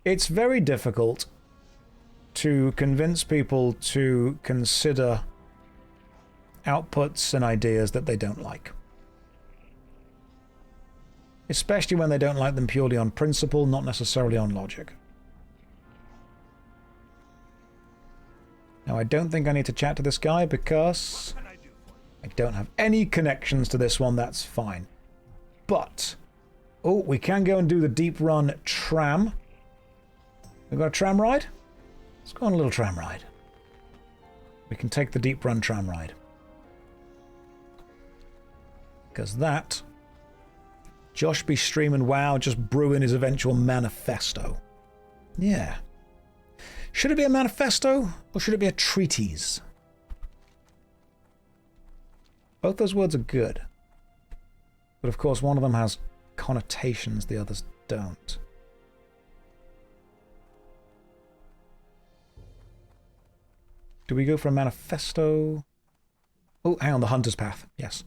It's very difficult to convince people to consider outputs and ideas that they don't like. Especially when they don't like them purely on principle, not necessarily on logic. Now, I don't think I need to chat to this guy because I don't have any connections to this one. That's fine. But, oh, we can go and do the deep run tram. We've got a tram ride? Let's go on a little tram ride. We can take the deep run tram ride. Because that... Josh be streaming WoW, just brewing his eventual manifesto. Yeah. Should it be a manifesto, or should it be a treatise? Both those words are good. But of course, one of them has connotations the others don't. Do we go for a manifesto? Oh, hang on, the Hunter's Path. Yes.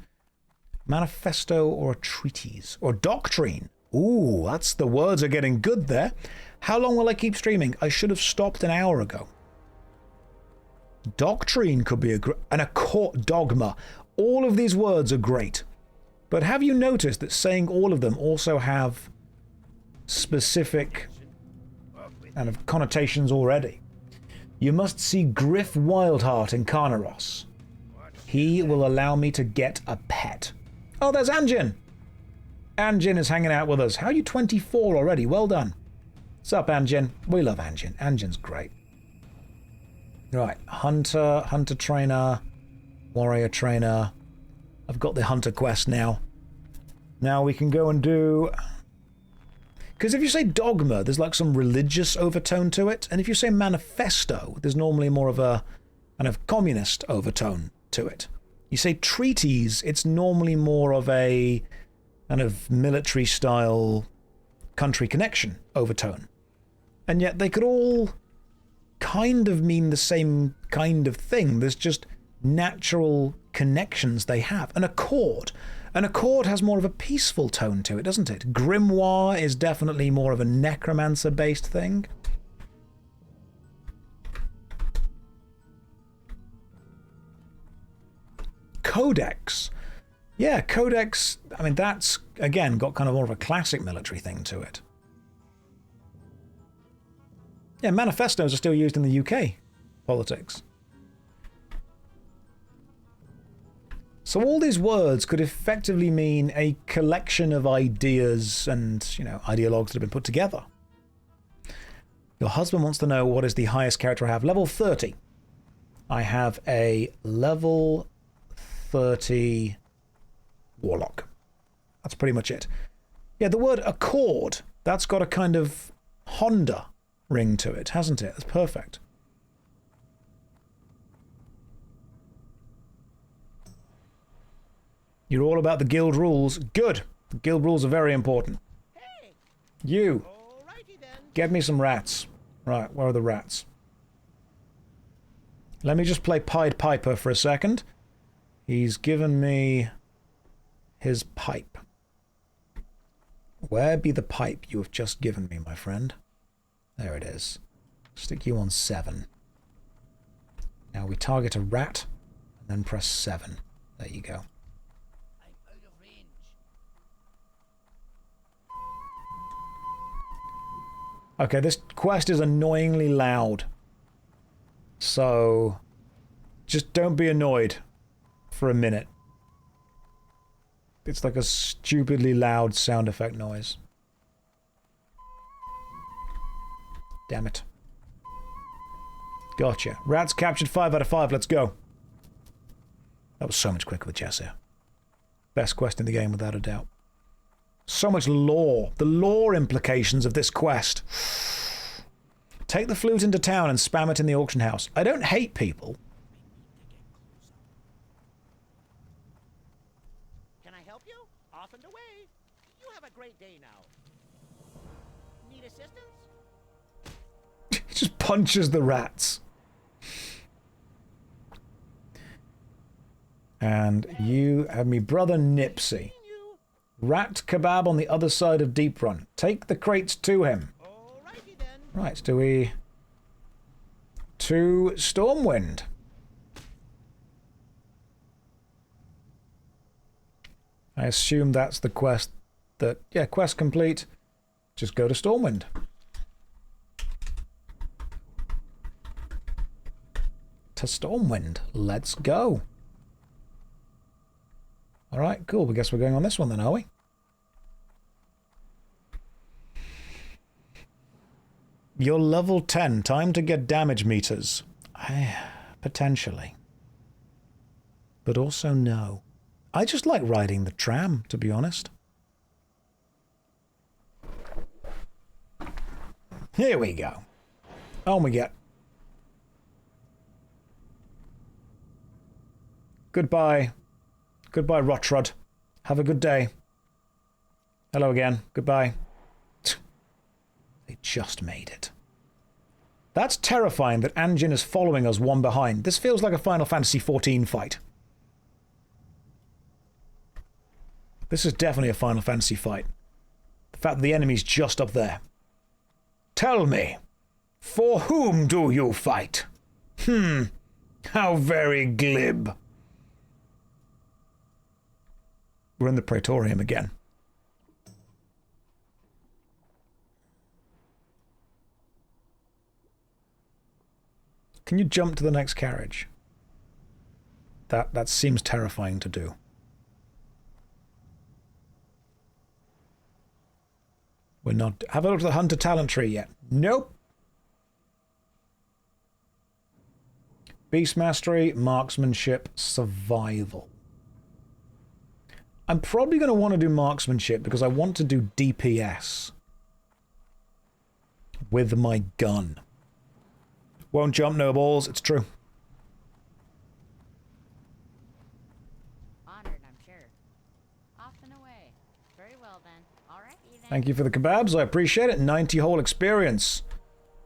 Manifesto or a treatise? Or doctrine? Ooh, that's the words are getting good there. How long will I keep streaming? I should have stopped an hour ago. Doctrine could be a court dogma. All of these words are great. But have you noticed that saying all of them also have specific kind of connotations already? You must see Griff Wildheart in Carnaros. He will allow me to get a pet. Oh, there's Anjin! Anjin is hanging out with us. How are you 24 already? Well done. What's up, Anjin? We love Anjin. Anjin's great. Right, Hunter, Hunter Trainer, Warrior Trainer. I've got the Hunter quest now. Now we can go and do... Because if you say dogma, there's like some religious overtone to it. And if you say manifesto, there's normally more of a kind of communist overtone to it. You say treaties, it's normally more of a kind of military style country connection overtone. And yet they could all kind of mean the same kind of thing. There's just natural connections they have. An accord has more of a peaceful tone to it, doesn't it? Grimoire is definitely more of a necromancer-based thing. Codex. Yeah, Codex, I mean, that's, again, got kind of more of a classic military thing to it. Yeah, manifestos are still used in the UK politics. So all these words could effectively mean a collection of ideas and, you know, ideologues that have been put together. Your husband wants to know what is the highest character I have. Level 30. I have a level 30 Warlock. That's pretty much it. Yeah, the word accord, that's got a kind of Honda ring to it, hasn't it? That's perfect. You're all about the guild rules. Good. The guild rules are very important. Hey. You. Alrighty then. Get me some rats. Right, where are the rats? Let me just play Pied Piper for a second. He's given me his pipe. Where be the pipe you have just given me, my friend? There it is. Stick you on 7. Now we target a rat, and then press 7. There you go. Okay, this quest is annoyingly loud. So, just don't be annoyed for a minute. It's like a stupidly loud sound effect noise. Damn it. Gotcha. Rats captured 5 out of 5, let's go. That was so much quicker with Jessica. Best quest in the game without a doubt. So much lore. The lore implications of this quest. Take the flute into town and spam it in the auction house. I don't hate people. Can I help you? Off and away. You have a great day now. Need assistance? He just punches the rats. And you have me brother Nipsey. Rat kebab on the other side of Deep Run. Take the crates to him. Alrighty then. Right, do we... To Stormwind. I assume that's the quest that... Yeah, quest complete. Just go to Stormwind. To Stormwind. Let's go. Alright, cool. I guess we're going on this one then, are we? You're level 10. Time to get damage meters. Potentially. But also no. I just like riding the tram, to be honest. Here we go. On we get. Goodbye. Goodbye, Rotrod. Have a good day. Hello again. Goodbye. They just made it. That's terrifying that Anjin is following us one behind. This feels like a Final Fantasy XIV fight. This is definitely a Final Fantasy fight. The fact that the enemy's just up there. Tell me, for whom do you fight? How very glib. We're in the Praetorium again. Can you jump to the next carriage? That seems terrifying to do. We're not... Have a look at the Hunter talent tree yet. Nope. Beast Mastery, Marksmanship, Survival. I'm probably going to want to do Marksmanship because I want to do DPS with my gun. Won't jump, no balls, it's true. Honored, I'm sure. Off and away. Very well then. All right, then. Thank you for the kebabs, I appreciate it. 90 whole experience.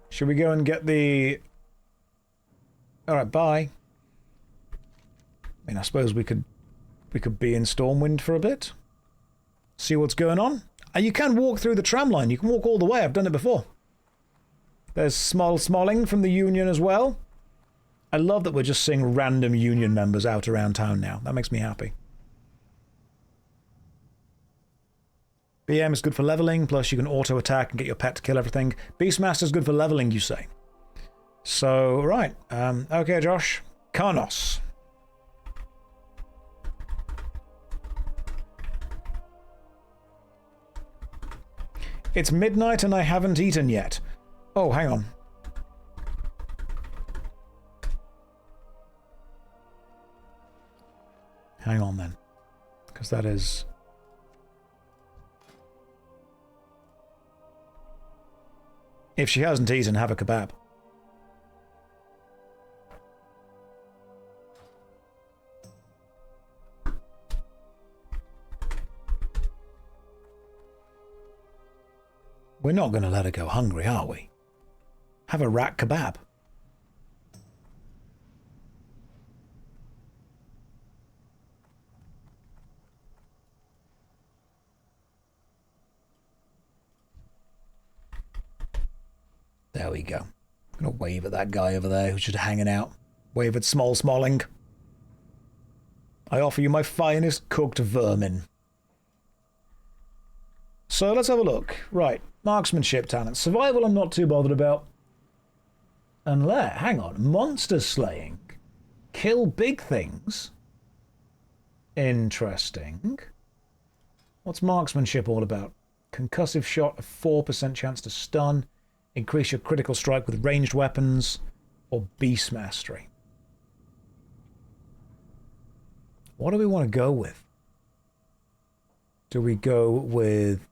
Should we go and get the... Alright, bye. I mean, I suppose we could be in Stormwind for a bit. See what's going on. And you can walk through the tram line. You can walk all the way. I've done it before. There's Smalling from the Union as well. I love that we're just seeing random Union members out around town now. That makes me happy. BM is good for leveling, plus you can auto-attack and get your pet to kill everything. Beastmaster is good for leveling, you say. So, right. Okay, Josh. Karnos. It's midnight and I haven't eaten yet. Oh, hang on. Hang on then. Because that is... If she hasn't eaten, have a kebab. We're not going to let her go hungry, are we? Have a rat kebab. There we go. I'm going to wave at that guy over there who's just hanging out. Wave at Smalling. I offer you my finest cooked vermin. So let's have a look. Right. Marksmanship talent. Survival I'm not too bothered about. Unless, hang on, monster slaying. Kill big things. Interesting. What's marksmanship all about? Concussive shot, a 4% chance to stun. Increase your critical strike with ranged weapons. Or beast mastery. What do we want to go with? Do we go with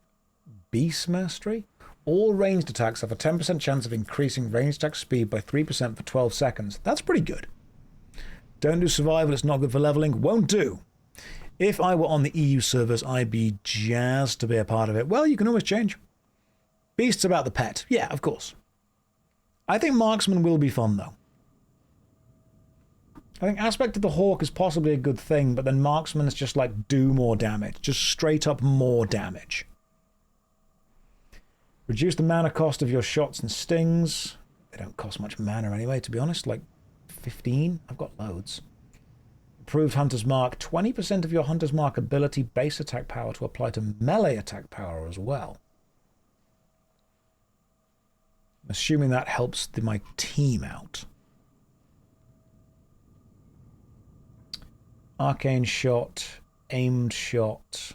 Beast Mastery? All ranged attacks have a 10% chance of increasing ranged attack speed by 3% for 12 seconds. That's pretty good. Don't do survival, it's not good for leveling. Won't do. If I were on the EU servers, I'd be jazzed to be a part of it. Well, you can always change. Beast's about the pet. Yeah, of course. I think Marksman will be fun, though. I think Aspect of the Hawk is possibly a good thing, but then Marksman is just like do more damage. Just straight up more damage. Reduce the mana cost of your shots and stings. They don't cost much mana anyway, to be honest. Like 15? I've got loads. Improved Hunter's Mark. 20% of your Hunter's Mark ability base attack power to apply to melee attack power as well. I'm assuming that helps my team out. Arcane Shot. Aimed Shot.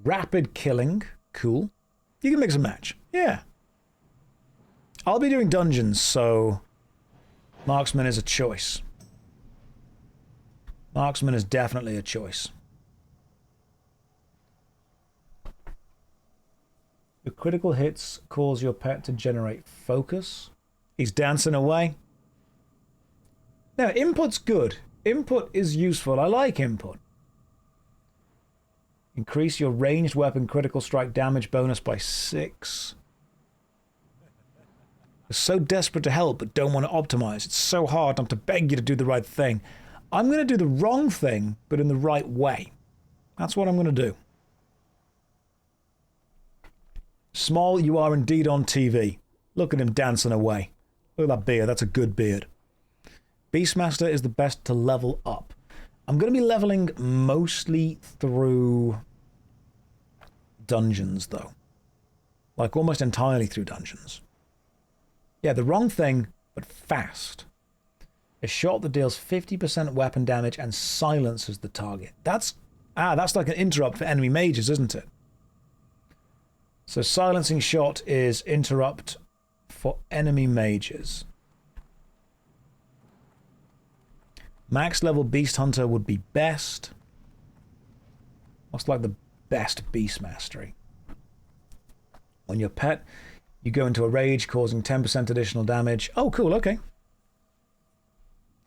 Rapid Killing. Cool. You can mix and match. Yeah. I'll be doing dungeons, so Marksman is a choice. Marksman is definitely a choice. Critical hits cause your pet to generate focus. He's dancing away. Now, input's good. Input is useful. I like input. Increase your ranged weapon critical strike damage bonus by 6. You're so desperate to help but don't want to optimize. It's so hard not to beg you to do the right thing. I'm going to do the wrong thing, but in the right way. That's what I'm going to do. Small, you are indeed on TV. Look at him dancing away. Look at that beard. That's a good beard. Beastmaster is the best to level up. I'm going to be leveling mostly through dungeons, though. Like, almost entirely through dungeons. Yeah, the wrong thing, but fast. A shot that deals 50% weapon damage and silences the target. That's like an interrupt for enemy mages, isn't it? So silencing shot is interrupt for enemy mages. Max level Beast Hunter would be best. What's like the best Beast Mastery? On your pet, you go into a rage, causing 10% additional damage. Oh, cool, okay.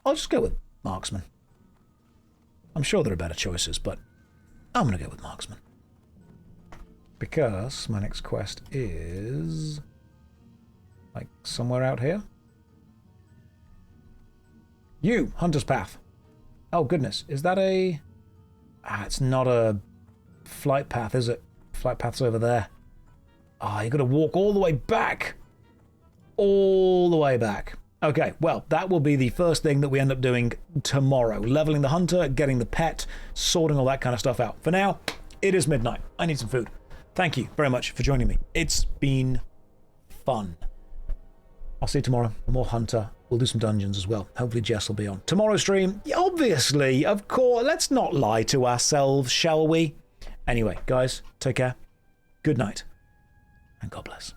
I'll just go with Marksman. I'm sure there are better choices, but I'm going to go with Marksman. Because my next quest is like somewhere out here. You, Hunter's Path. Oh, goodness. Is that a... it's not a flight path, is it? Flight path's over there. You got to walk all the way back. All the way back. Okay, well, that will be the first thing that we end up doing tomorrow. Leveling the hunter, getting the pet, sorting all that kind of stuff out. For now, it is midnight. I need some food. Thank you very much for joining me. It's been fun. I'll see you tomorrow for more Hunter. We'll do some dungeons as well. Hopefully Jess will be on. Tomorrow's stream, obviously, of course, let's not lie to ourselves, shall we? Anyway, guys, take care. Good night. And God bless.